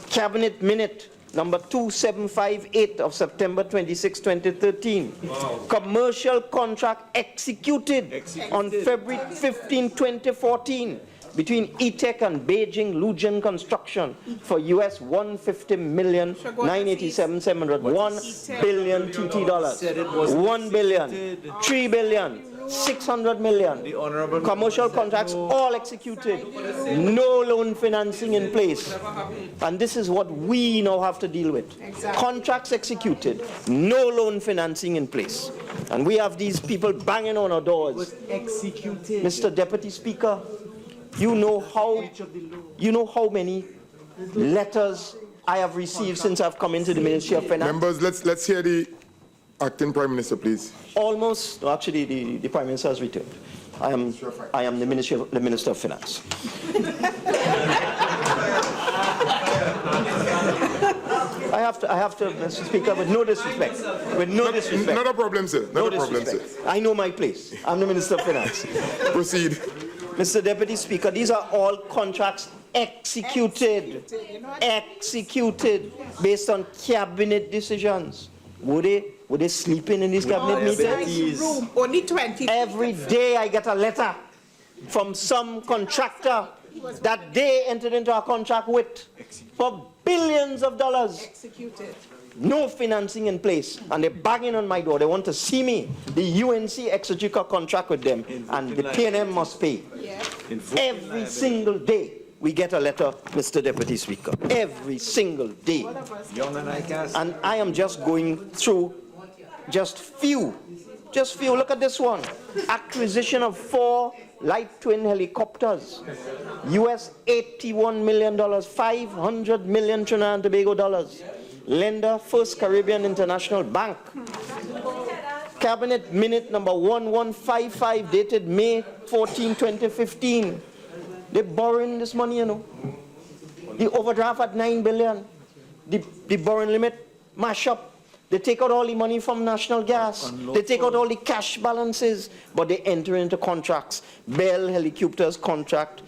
Cabinet minute number 2758 of September 26, 2013. Wow. Commercial contract executed on February 15, 2014. Between ETEC and Beijing Lujian Construction for US $150,987,700. $1 billion TT dollars. 1 billion, 3 billion, 600 million. Commercial contracts all executed. No loan financing in place. And this is what we now have to deal with. Contracts executed, no loan financing in place. And we have these people banging on our doors. Executed. Mr. Deputy Speaker, You know how many letters I have received since I've come into the Ministry of Finance? Members, let's hear the acting Prime Minister, please. Almost, no, actually, the Prime Minister has returned. I am the Minister of Finance. I have to, Mr. Speaker, with no disrespect. With no disrespect. Not a problem, sir. Not a problem, sir. I know my place. I'm the Minister of Finance. Proceed. Mr. Deputy Speaker, these are all contracts executed based on cabinet decisions. Were they sleeping in these cabinet meetings? Only 20. Every day I get a letter from some contractor that they entered into a contract with for billions of dollars. Executed. No financing in place, and they're banging on my door. They want to see me. The UNC execute a contract with them, and the PNM must pay. Yeah. Every single day we get a letter, Mr. Deputy Speaker. Every single day. And I am just going through just few. Look at this one. Acquisition of 4 light twin helicopters. US $81 million, 500 million Trinidad and Tobago dollars. Lender, First Caribbean International Bank. Cabinet minute number 1155 dated May 14, 2015. They're borrowing this money, you know. The overdraft at 9 billion. The borrowing limit mash up. They take out all the money from national gas. They take out all the cash balances, but they enter into contracts. Bell Helicopters contract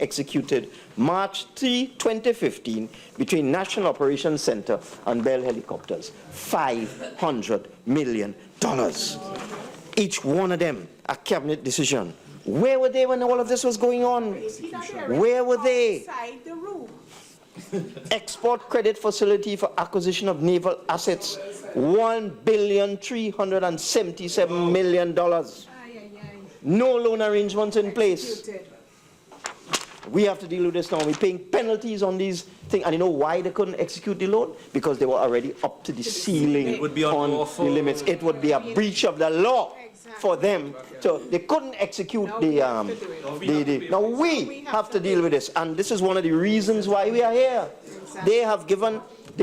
executed March 3, 2015 between National Operations Center and Bell Helicopters. $500 million. Each one of them a cabinet decision. Where were they when all of this was going on? Where were they? Outside the room. Export credit facility for acquisition of naval assets, $1,377 million. No loan arrangements in place. We have to deal with this now. We're paying penalties on these things. And you know why they couldn't execute the loan? Because they were already up to the ceiling on the limits. It would be a breach of the law for them. So they couldn't execute Now we have to deal with this. And this is one of the reasons why we are here. They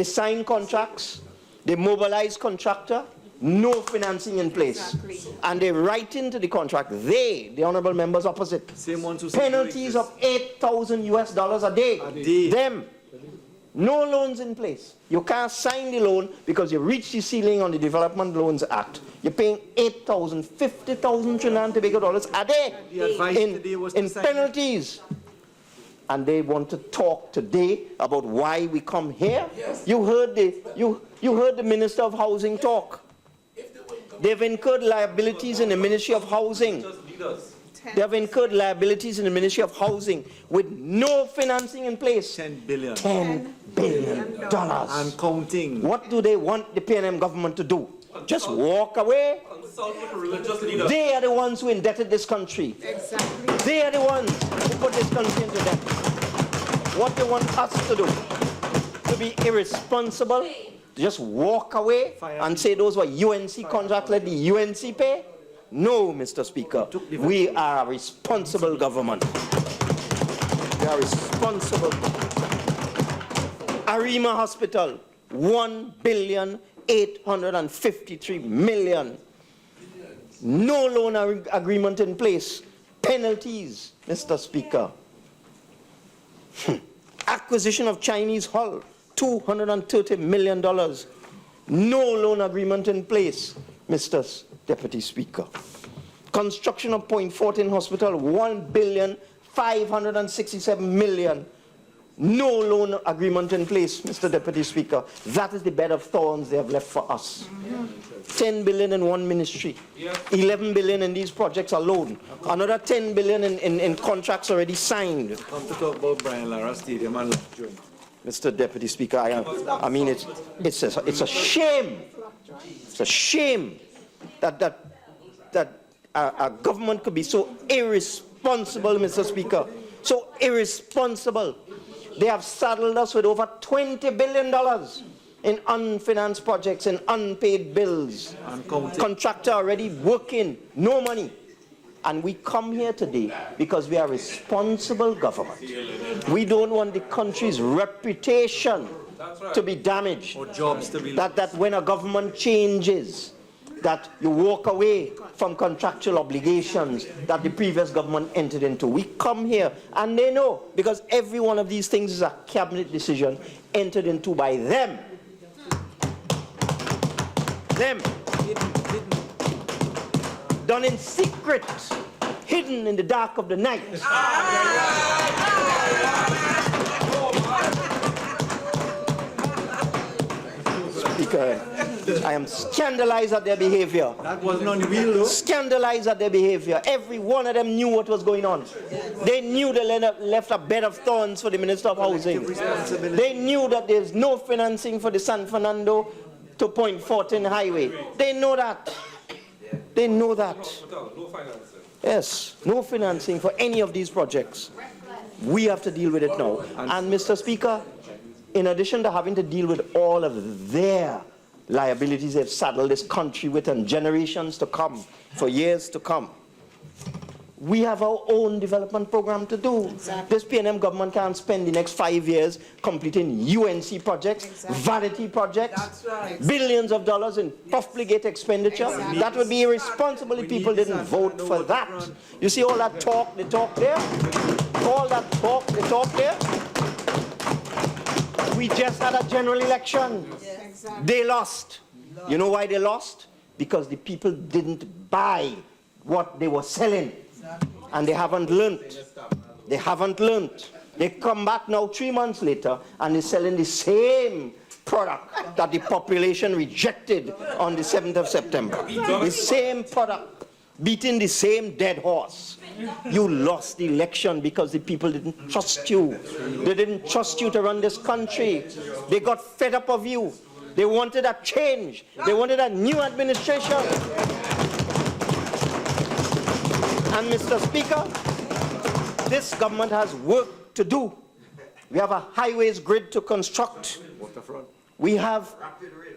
signed contracts, they mobilized contractor, no financing in place. And they write into the contract, the honorable members opposite, penalties of $8,000 US a day. Them. No loans in place. You can't sign the loan because you reach the ceiling on the Development Loans Act. You're paying $8,000, $50,000 Trinidad and Tobago dollars a day in penalties. And they want to talk today about why we come here. You heard the Minister of Housing talk. They've incurred liabilities in the Ministry of Housing. They have incurred liabilities in the Ministry of Housing with no financing in place. $10 billion. $10 billion. And counting. What do they want the PNM government to do? Just walk away? They are the ones who indebted this country. Exactly. They are the ones who put this country into debt. What they want us to do? To be irresponsible? To just walk away and say those were UNC contracts, let the UNC pay? No, Mr. Speaker. We are a responsible government. We are responsible. Arima Hospital, $1,853 million. No loan agreement in place. Penalties, Mr. Speaker. Acquisition of Chinese hull, $230 million. No loan agreement in place, Mr. Deputy Speaker. Construction of Point Fortin Hospital, $1,567 million. No loan agreement in place, Mr. Deputy Speaker. That is the bed of thorns they have left for us. $10 billion in one ministry, $11 billion in these projects alone, another $10 billion in contracts already signed. Come to talk about Brian Lara Stadium and Mr. Deputy Speaker, I mean, it's a shame. It's a shame that our government could be so irresponsible, Mr. Speaker. So irresponsible. They have saddled us with over $20 billion in unfinanced projects and unpaid bills. Contractor already working, no money. And we come here today because we are responsible government. We don't want the country's reputation to be damaged. Or jobs to be that when a government changes, that you walk away from contractual obligations that the previous government entered into. We come here, and they know, because every one of these things is a cabinet decision entered into by them. Them. Done in secret, hidden in the dark of the night. Speaker, I am scandalized at their behavior. That wasn't on the wheel, though. Scandalized at their behavior. Every one of them knew what was going on. They knew they left a bed of thorns for the Minister of Housing. They knew that there's no financing for the San Fernando to Point Fortin highway. They know that. They know that. Yes, no financing for any of these projects. We have to deal with it now. And Mr. Speaker, in addition to having to deal with all of their liabilities they've saddled this country with and generations to come, for years to come, we have our own development program to do. Exactly. This PNM government can't spend the next 5 years completing UNC projects, vanity projects, billions of dollars in profligate expenditure. That would be irresponsible if people didn't vote for that. You see all that talk, they talk there? All that talk, they talk there? We just had a general election. They lost. You know why they lost? Because the people didn't buy what they were selling. And they haven't learned. They haven't learned. They come back now 3 months later and they're selling the same product that the population rejected on the 7th of September. The same product, beating the same dead horse. You lost the election because the people didn't trust you. They didn't trust you to run this country. They got fed up of you. They wanted a change. They wanted a new administration. And Mr. Speaker, this government has work to do. We have a highways grid to construct. Waterfront. We have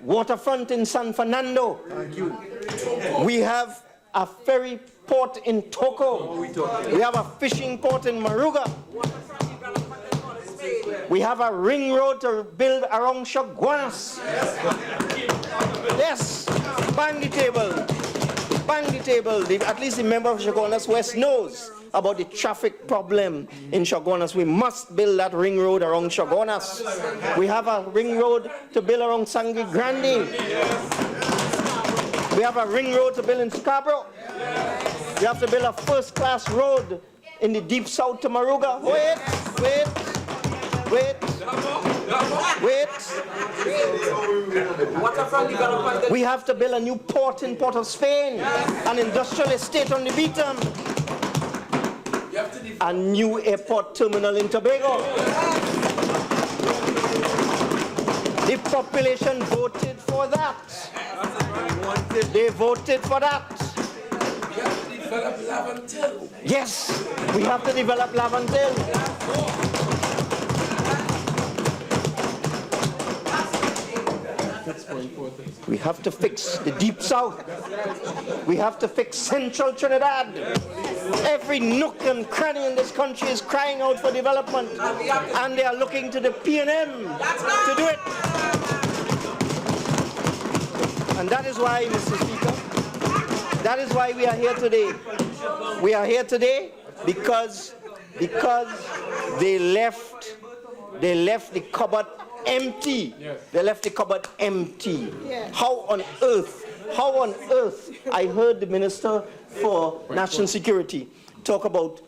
waterfront in San Fernando. Thank you. We have a ferry port in Toco. We have a fishing port in Maruga. We have a ring road to build around Chaguanas. Yes, bang the table. Bang the table. At least the member of Chaguanas West knows about the traffic problem in Chaguanas. We must build that ring road around Chaguanas. We have a ring road to build around Sangre Grande. We have a ring road to build in Scarborough. We have to build a first-class road in the deep south to Maruga. Wait. We have to build a new port in Port of Spain, an industrial estate on the Beatum, a new airport terminal in Tobago. The population voted for that. They voted for that. Yes, we have to develop Laventille. We have to fix the deep south. We have to fix central Trinidad. Every nook and cranny in this country is crying out for development, and they are looking to the PNM to do it. And that is why, Mr. Speaker, that is why we are here today. We are here today because they left the cupboard empty. They left the cupboard empty. How on earth, I heard the Minister for National Security talk about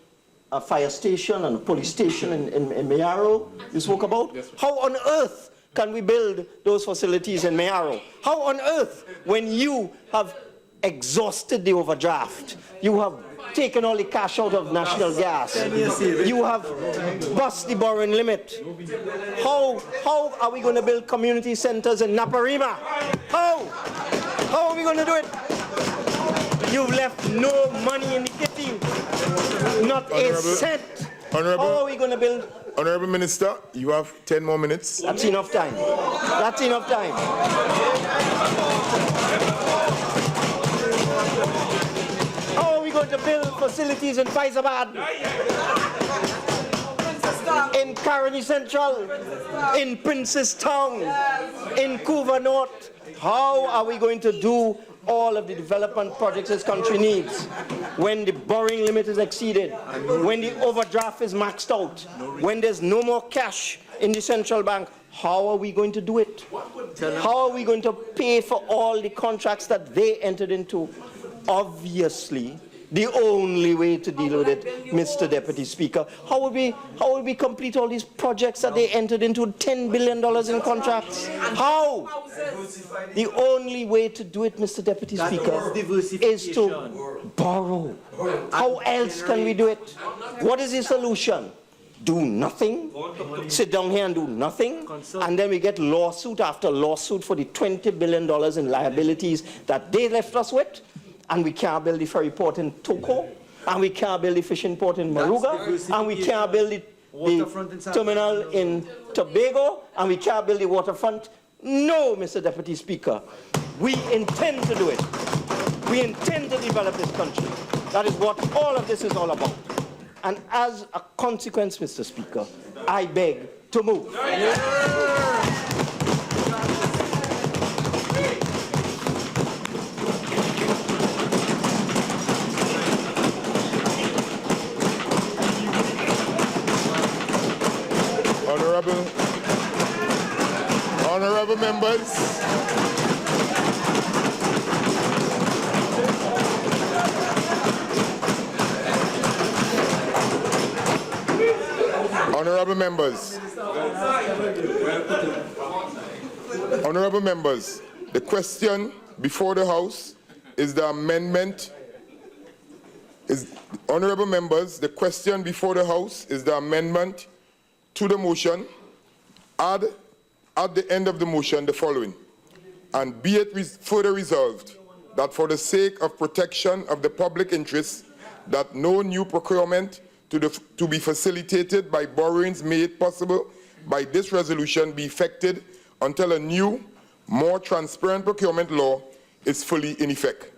a fire station and a police station in Mayaro, you spoke about? How on earth can we build those facilities in Mayaro? How on earth, when you have exhausted the overdraft, you have taken all the cash out of national gas, you have bust the borrowing limit, how are we going to build community centers in Naparima? How are we going to do it? You've left no money in the kitty, not a cent. How are we going to build? Honorable Minister, you have 10 more minutes. That's enough time. That's enough time. How are we going to build facilities in Faizabad, in Caroni Central, in Princess Town, in Couva North. How are we going to do all of the development projects this country needs when the borrowing limit is exceeded, when the overdraft is maxed out, when there's no more cash in the central bank? How are we going to do it? How are we going to pay for all the contracts that they entered into? Obviously, the only way to deal with it, Mr. Deputy Speaker, how would we complete all these projects that they entered into $10 billion in contracts? How? The only way to do it, Mr. Deputy Speaker, is to borrow. How else can we do it? What is the solution? Do nothing, sit down here and do nothing, and then we get lawsuit after lawsuit for the $20 billion in liabilities that they left us with, and we can't build the ferry port in Toko, and we can't build the fishing port in Maruga, and we can't build the terminal in Tobago, and we can't build the waterfront. No, Mr. Deputy Speaker, we intend to do it. We intend to develop this country. That is what all of this is all about. And as a consequence, Mr. Speaker, I beg to move. Honorable members, Honorable members, the question before the House is the amendment. Honorable members, the question before the House is the amendment to the motion. Add at the end of the motion the following: and be it further resolved that for the sake of protection of the public interest, that no new procurement to be facilitated by borrowings made possible by this resolution be effected until a new, more transparent procurement law is fully in effect.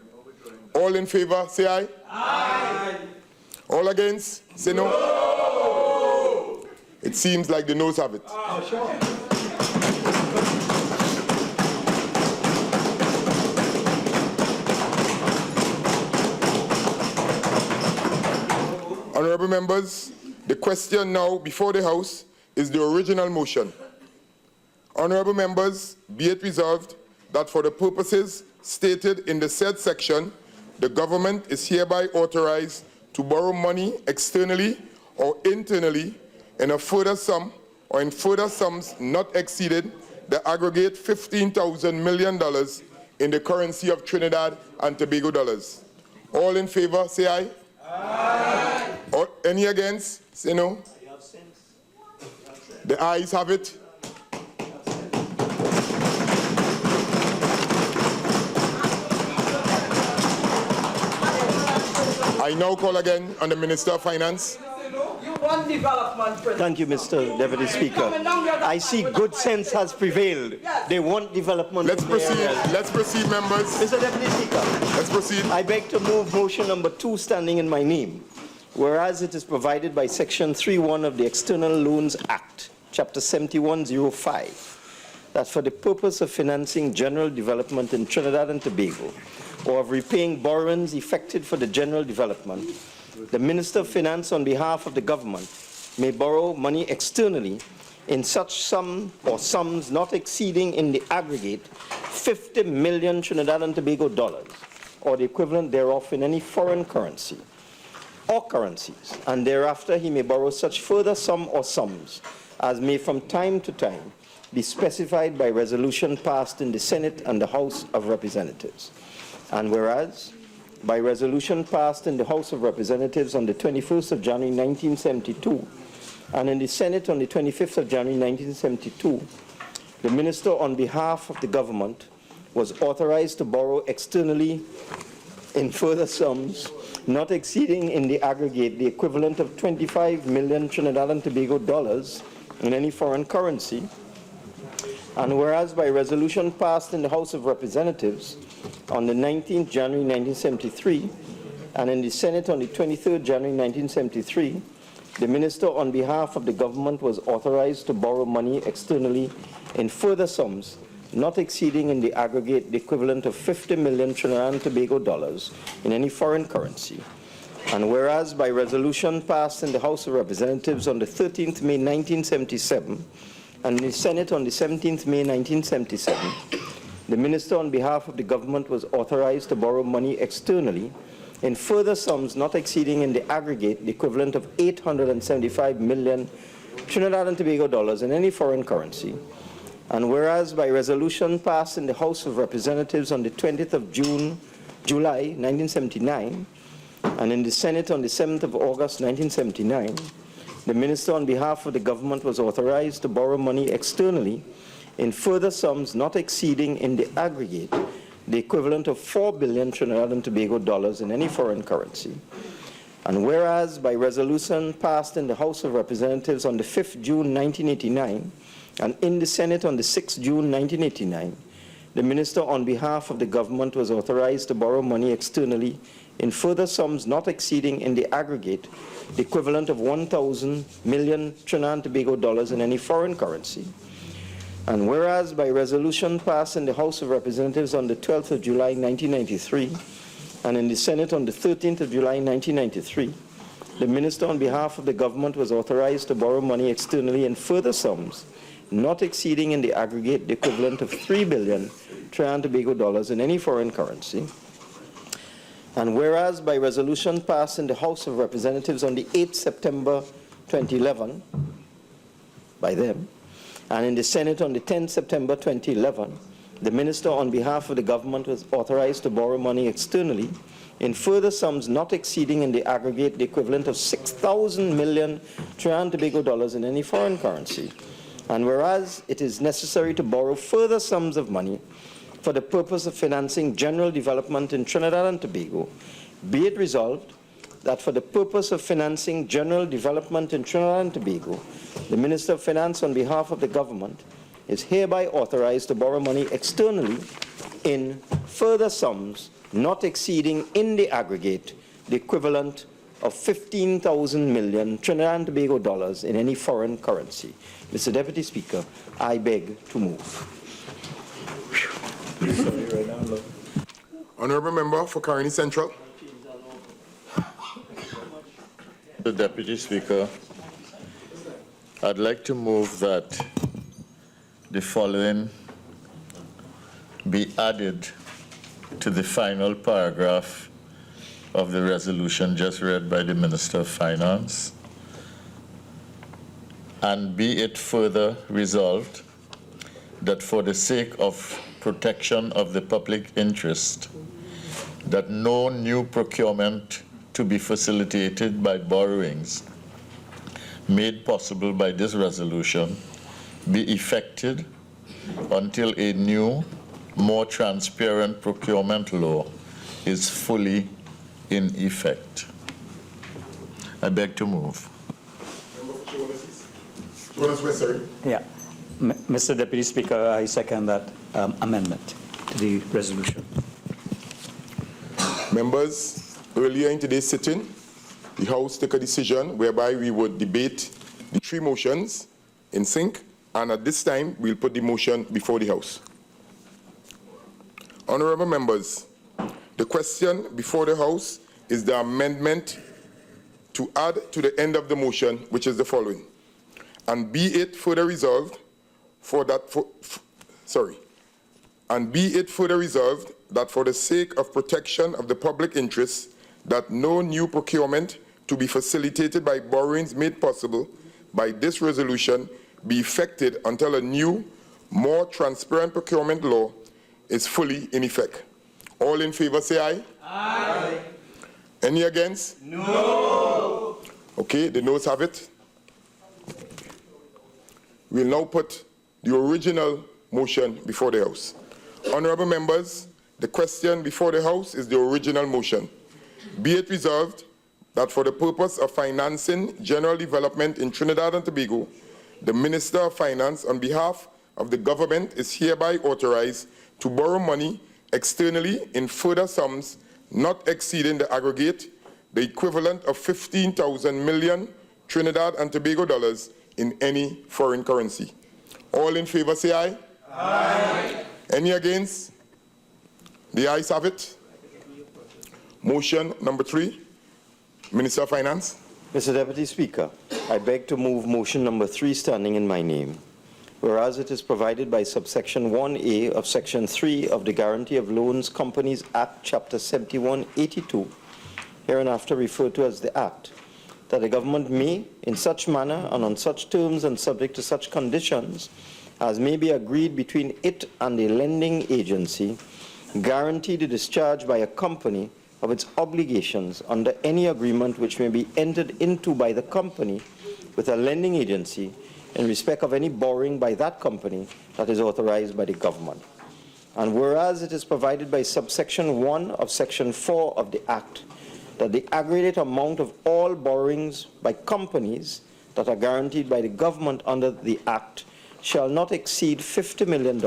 All in favor, say aye. Aye. All against, say no. No. It seems like the noes have it. Oh, sure. Honorable members, the question now before the House is the original motion. Honorable members, be it resolved that for the purposes stated in the said section, the government is hereby authorized to borrow money externally or internally in a further sum or in further sums not exceeded the aggregate $15,000 million in the currency of Trinidad and Tobago dollars. All in favor, say aye. Aye. Or any against, say no. The ayes have it. I now call again on the Minister of Finance. Thank you, Mr. Deputy Speaker. I see good sense has prevailed. They want development. Let's proceed. Let's proceed, members. Mr. Deputy Speaker. Let's proceed. I beg to move motion number 2 standing in my name. Whereas it is provided by Section 3.1 of the External Loans Act, Chapter 7105, that for the purpose of financing general development in Trinidad and Tobago, or of repaying borrowings effected for the general development, the Minister of Finance on behalf of the government may borrow money externally in such sum or sums not exceeding in the aggregate 50 million Trinidad and Tobago dollars, or the equivalent thereof in any foreign currency or currencies, and thereafter he may borrow such further sum or sums as may from time to time be specified by resolution passed in the Senate and the House of Representatives. And whereas, by resolution passed in the House of Representatives on the 21st of January 1972, and in the Senate on the 25th of January 1972, the Minister on behalf of the government was authorized to borrow externally in further sums not exceeding in the aggregate the equivalent of 25 million Trinidad and Tobago dollars in any foreign currency. And whereas by resolution passed in the House of Representatives on the 19th January 1973, And in the Senate on the 23rd January 1973, the minister on behalf of the government was authorized to borrow money externally in further sums not exceeding in the aggregate the equivalent of 50 million Trinidad and Tobago dollars in any foreign currency. And whereas by resolution passed in the House of Representatives on the 13th May 1977 and in the Senate on the 17th May 1977, the minister on behalf of the government was authorized to borrow money externally in further sums not exceeding in the aggregate the equivalent of 875 million Trinidad and Tobago dollars in any foreign currency. And whereas by resolution passed in the House of Representatives on the 20th of July 1979, and in the Senate on the 7th of August 1979, the minister on behalf of the government was authorized to borrow money externally in further sums not exceeding in the aggregate the equivalent of 4 billion Trinidad and Tobago dollars in any foreign currency. And whereas by resolution passed in the House of Representatives on the 5th June 1989 and in the Senate on the 6th June 1989, the minister on behalf of the government was authorized to borrow money externally in further sums not exceeding in the aggregate the equivalent of 1,000 million Trinidad and Tobago dollars in any foreign currency. And whereas by resolution passed in the House of Representatives on the 12th of July 1993 and in the Senate on the 13th of July 1993, the minister on behalf of the government was authorized to borrow money externally in further sums not exceeding in the aggregate the equivalent of 3 billion Trinidad and Tobago dollars in any foreign currency. And whereas by resolution passed in the House of Representatives on the 8th September 2011 by them, and in the Senate on the 10th September 2011, the minister on behalf of the government was authorized to borrow money externally in further sums not exceeding in the aggregate the equivalent of 6,000 million Trinidad and Tobago dollars in any foreign currency. And whereas it is necessary to borrow further sums of money for the purpose of financing general development in Trinidad and Tobago, be it resolved that for the purpose of financing general development in Trinidad and Tobago, the Minister of Finance on behalf of the government is hereby authorized to borrow money externally in further sums not exceeding in the aggregate the equivalent of 15,000 million Trinidad and Tobago dollars in any foreign currency. Mr. Deputy Speaker, I beg to move. Honourable Member for Caroni Central. The Deputy Speaker, I'd like to move that the following be added to the final paragraph of the resolution just read by the Minister of Finance, and be it further resolved that for the sake of protection of the public interest, that no new procurement to be facilitated by borrowings made possible by this resolution be effected until a new, more transparent procurement law is fully in effect. I beg to move. Yeah. Mr. Deputy Speaker, I second that amendment to the resolution. Members, earlier in today's sitting, the House took a decision whereby we would debate the three motions in sync, and at this time, we'll put the motion before the House. Honourable members, the question before the House is the amendment to add to the end of the motion, which is the following. And be it further resolved and be it further resolved that for the sake of protection of the public interest, that no new procurement to be facilitated by borrowings made possible by this resolution be effected until a new, more transparent procurement law is fully in effect. All in favor say aye. Aye. Any against? No. Okay, the noes have it. We'll now put the original motion before the House. Honourable members, the question before the House is the original motion. Be it resolved that for the purpose of financing general development in Trinidad and Tobago, the Minister of Finance on behalf of the government is hereby authorized to borrow money externally in further sums not exceeding the aggregate, the equivalent of 15,000 million Trinidad and Tobago dollars in any foreign currency. All in favor say aye. Aye. Any against? The ayes have it. Motion number 3. Minister of Finance. Mr. Deputy Speaker, I beg to move motion number 3 standing in my name. Whereas it is provided by subsection 1A of section 3 of the Guarantee of Loans Companies Act, chapter 7182, hereinafter referred to as the Act, that the government may, in such manner and on such terms and subject to such conditions as may be agreed between it and the lending agency, guarantee the discharge by a company of its obligations under any agreement which may be entered into by the company with a lending agency in respect of any borrowing by that company that is authorized by the government. And whereas it is provided by subsection 1 of section 4 of the Act that the aggregate amount of all borrowings by companies that are guaranteed by the government under the Act shall not exceed $50 million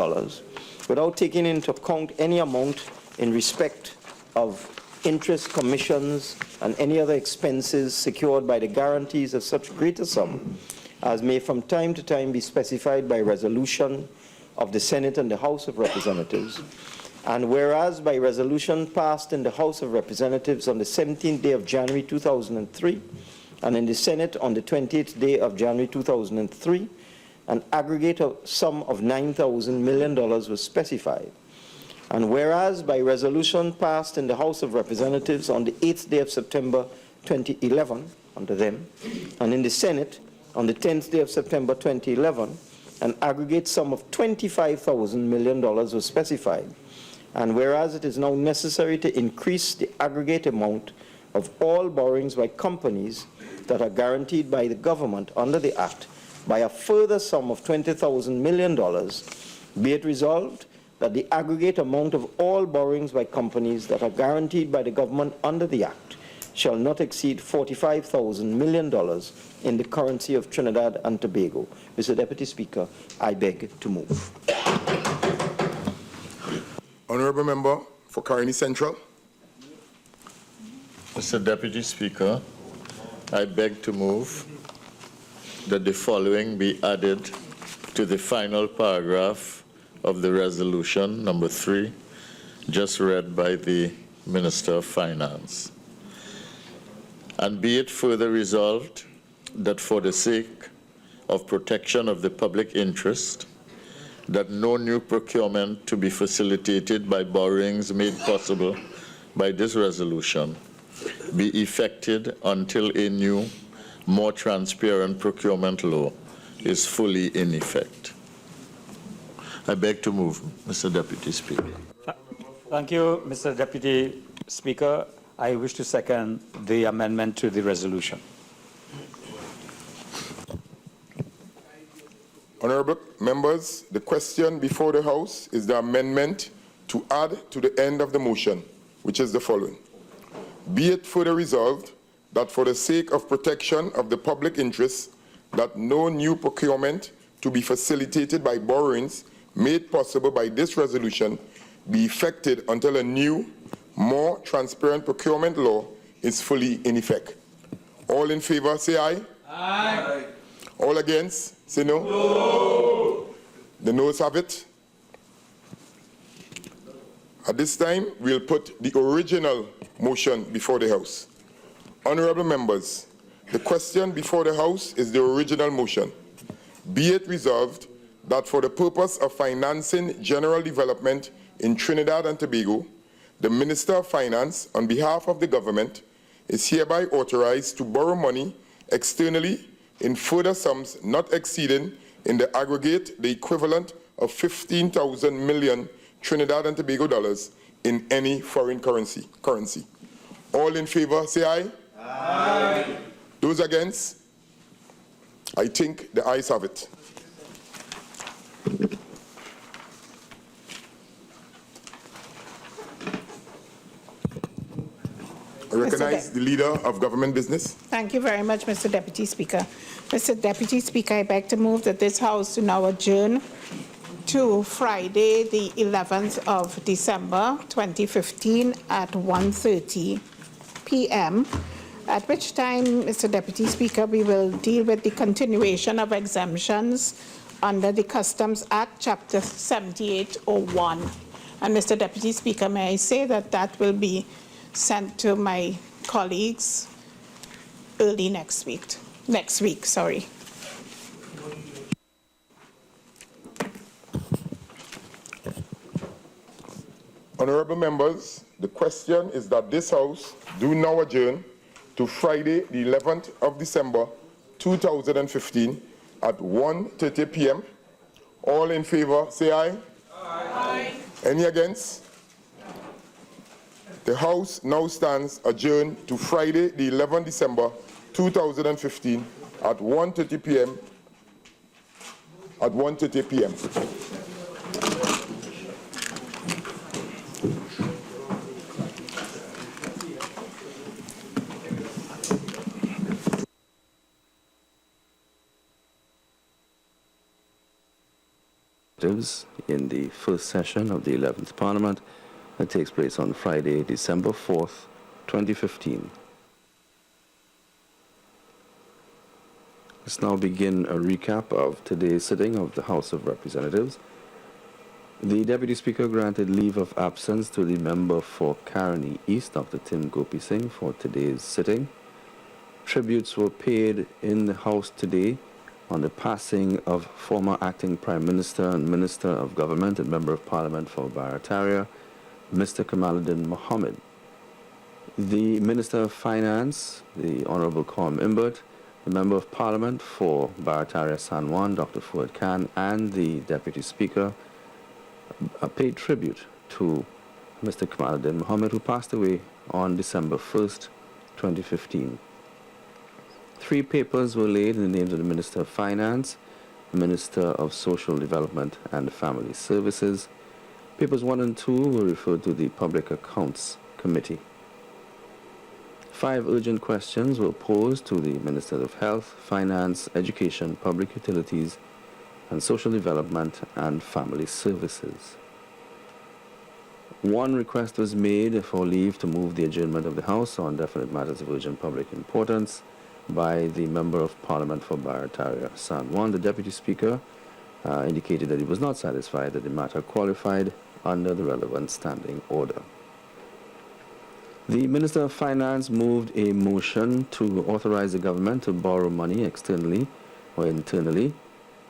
without taking into account any amount in respect of interest, commissions, and any other expenses secured by the guarantees of such greater sum as may from time to time be specified by resolution of the Senate and the House of Representatives. And whereas by resolution passed in the House of Representatives on the 17th day of January 2003 and in the Senate on the 28th day of January 2003, an aggregate sum of $9,000 million was specified. And whereas by resolution passed in the House of Representatives on the 8th day of September 2011, under them, and in the Senate on the 10th day of September 2011, an aggregate sum of $25,000 million was specified. And whereas it is now necessary to increase the aggregate amount of all borrowings by companies that are guaranteed by the government under the Act by a further sum of $20,000 million, be it resolved that the aggregate amount of all borrowings by companies that are guaranteed by the government under the Act shall not exceed $45,000 million in the currency of Trinidad and Tobago. Mr. Deputy Speaker, I beg to move. Honourable Member for Caroni Central. Mr. Deputy Speaker, I beg to move that the following be added to the final paragraph of the resolution number 3, just read by the Minister of Finance. And be it further resolved that for the sake of protection of the public interest, that no new procurement to be facilitated by borrowings made possible by this resolution be effected until a new, more transparent procurement law is fully in effect. I beg to move, Mr. Deputy Speaker. Thank you, Mr. Deputy Speaker. I wish to second the amendment to the resolution. Honourable members, the question before the House is the amendment to add to the end of the motion, which is the following. Be it further resolved that for the sake of protection of the public interest, that no new procurement to be facilitated by borrowings made possible by this resolution be effected until a new, more transparent procurement law is fully in effect. All in favor, say aye. Aye. All against, say no. No. The noes have it. At this time, we'll put the original motion before the House. Honourable members, the question before the House is the original motion. Be it resolved that for the purpose of financing general development in Trinidad and Tobago, the Minister of Finance, on behalf of the government, is hereby authorized to borrow money externally in further sums not exceeding in the aggregate the equivalent of 15,000 million Trinidad and Tobago dollars in any foreign currency. All in favor, say aye. Aye. Those against? I think the ayes have it. I recognize the Leader of Government Business. Thank you very much, Mr. Deputy Speaker. Mr. Deputy Speaker, I beg to move that this House to now adjourn to Friday, the 11th of December, 2015 at 1:30 p.m., at which time, Mr. Deputy Speaker, we will deal with the continuation of exemptions under the Customs Act, Chapter 7801. And Mr. Deputy Speaker, may I say that that will be sent to my colleagues early next week. Honorable members, the question is that this House do now adjourn to Friday, the 11th of December, 2015 at 1:30 p.m. All in favor, say aye. Aye. Any against? The House now stands adjourned to Friday, the 11th December, 2015 at 1:30 p.m. At 1:30 p.m. In the first session of the 11th Parliament that takes place on Friday, December 4th, 2015. Let's now begin a recap of today's sitting of the House of Representatives. The Deputy Speaker granted leave of absence to the member for Caroni East, Dr. Tim Gopi Singh, for today's sitting. Tributes were paid in the House today on the passing of former Acting Prime Minister and Minister of Government and Member of Parliament for Barataria, Mr. Kamaluddin Mohammed. The Minister of Finance, the Honourable Colm Imbert, the Member of Parliament for Barataria San Juan, Dr. Fortin, and the Deputy Speaker paid tribute to Mr. Kamaluddin Mohammed, who passed away on December 1st, 2015. 3 papers were laid in the names of the Minister of Finance, the Minister of Social Development and Family Services. Papers 1 and 2 were referred to the Public Accounts Committee. 5 urgent questions were posed to the Ministers of Health, Finance, Education, Public Utilities, and Social Development and Family Services. 1 request was made for leave to move the adjournment of the House on definite matters of urgent public importance by the Member of Parliament for Barataria San Juan. The Deputy Speaker indicated that he was not satisfied that the matter qualified under the relevant standing order. The Minister of Finance moved a motion to authorize the government to borrow money externally or internally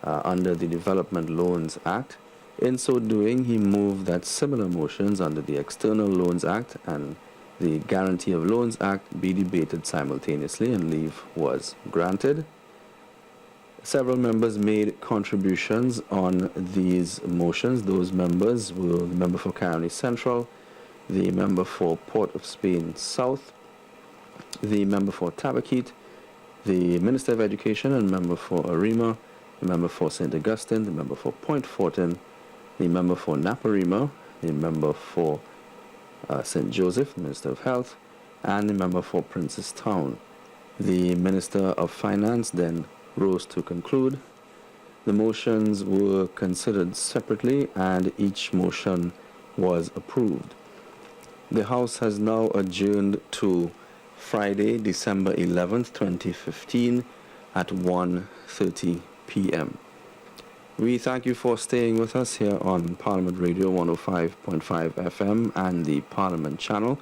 under the Development Loans Act. In so doing, he moved that similar motions under the External Loans Act and the Guarantee of Loans Act be debated simultaneously, and leave was granted. Several members made contributions on these motions. Those members were the member for Caroni Central, the member for Port of Spain South, the member for Tabaquite, the Minister of Education and member for Arima, the member for St. Augustine, the member for Point Fortin, the member for Naparima, the member for St. Joseph, Minister of Health, and the member for Princestown. The Minister of Finance then rose to conclude. The motions were considered separately and each motion was approved. The House has now adjourned to Friday, December 11th, 2015 at 1:30 p.m. We thank you for staying with us here on Parliament Radio 105.5 FM and the Parliament channel.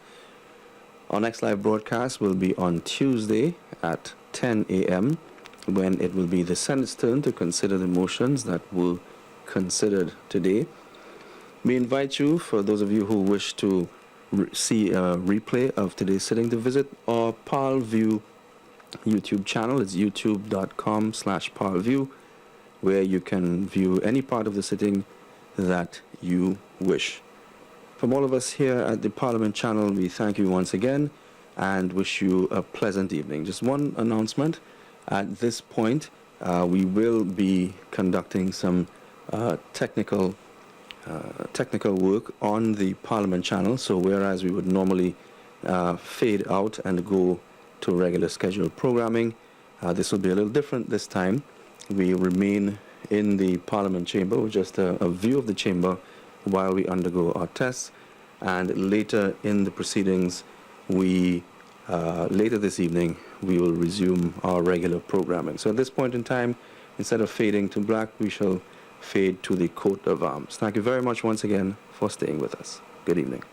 Our next live broadcast will be on Tuesday at 10 a.m. when it will be the Senate's turn to consider the motions that were considered today. We invite you, for those of you who wish to see a replay of today's sitting, to visit our ParlView YouTube channel. It's youtube.com/ParlView, where you can view any part of the sitting that you wish. From all of us here at the Parliament channel, we thank you once again and wish you a pleasant evening. Just one announcement. At this point, we will be conducting some technical work on the Parliament channel. So whereas we would normally fade out and go to regular scheduled programming, this will be a little different this time. We remain in the Parliament chamber, with just a view of the chamber while we undergo our tests. And later in the proceedings, later this evening, we will resume our regular programming. So at this point in time, instead of fading to black, we shall fade to the coat of arms. Thank you very much once again for staying with us. Good evening.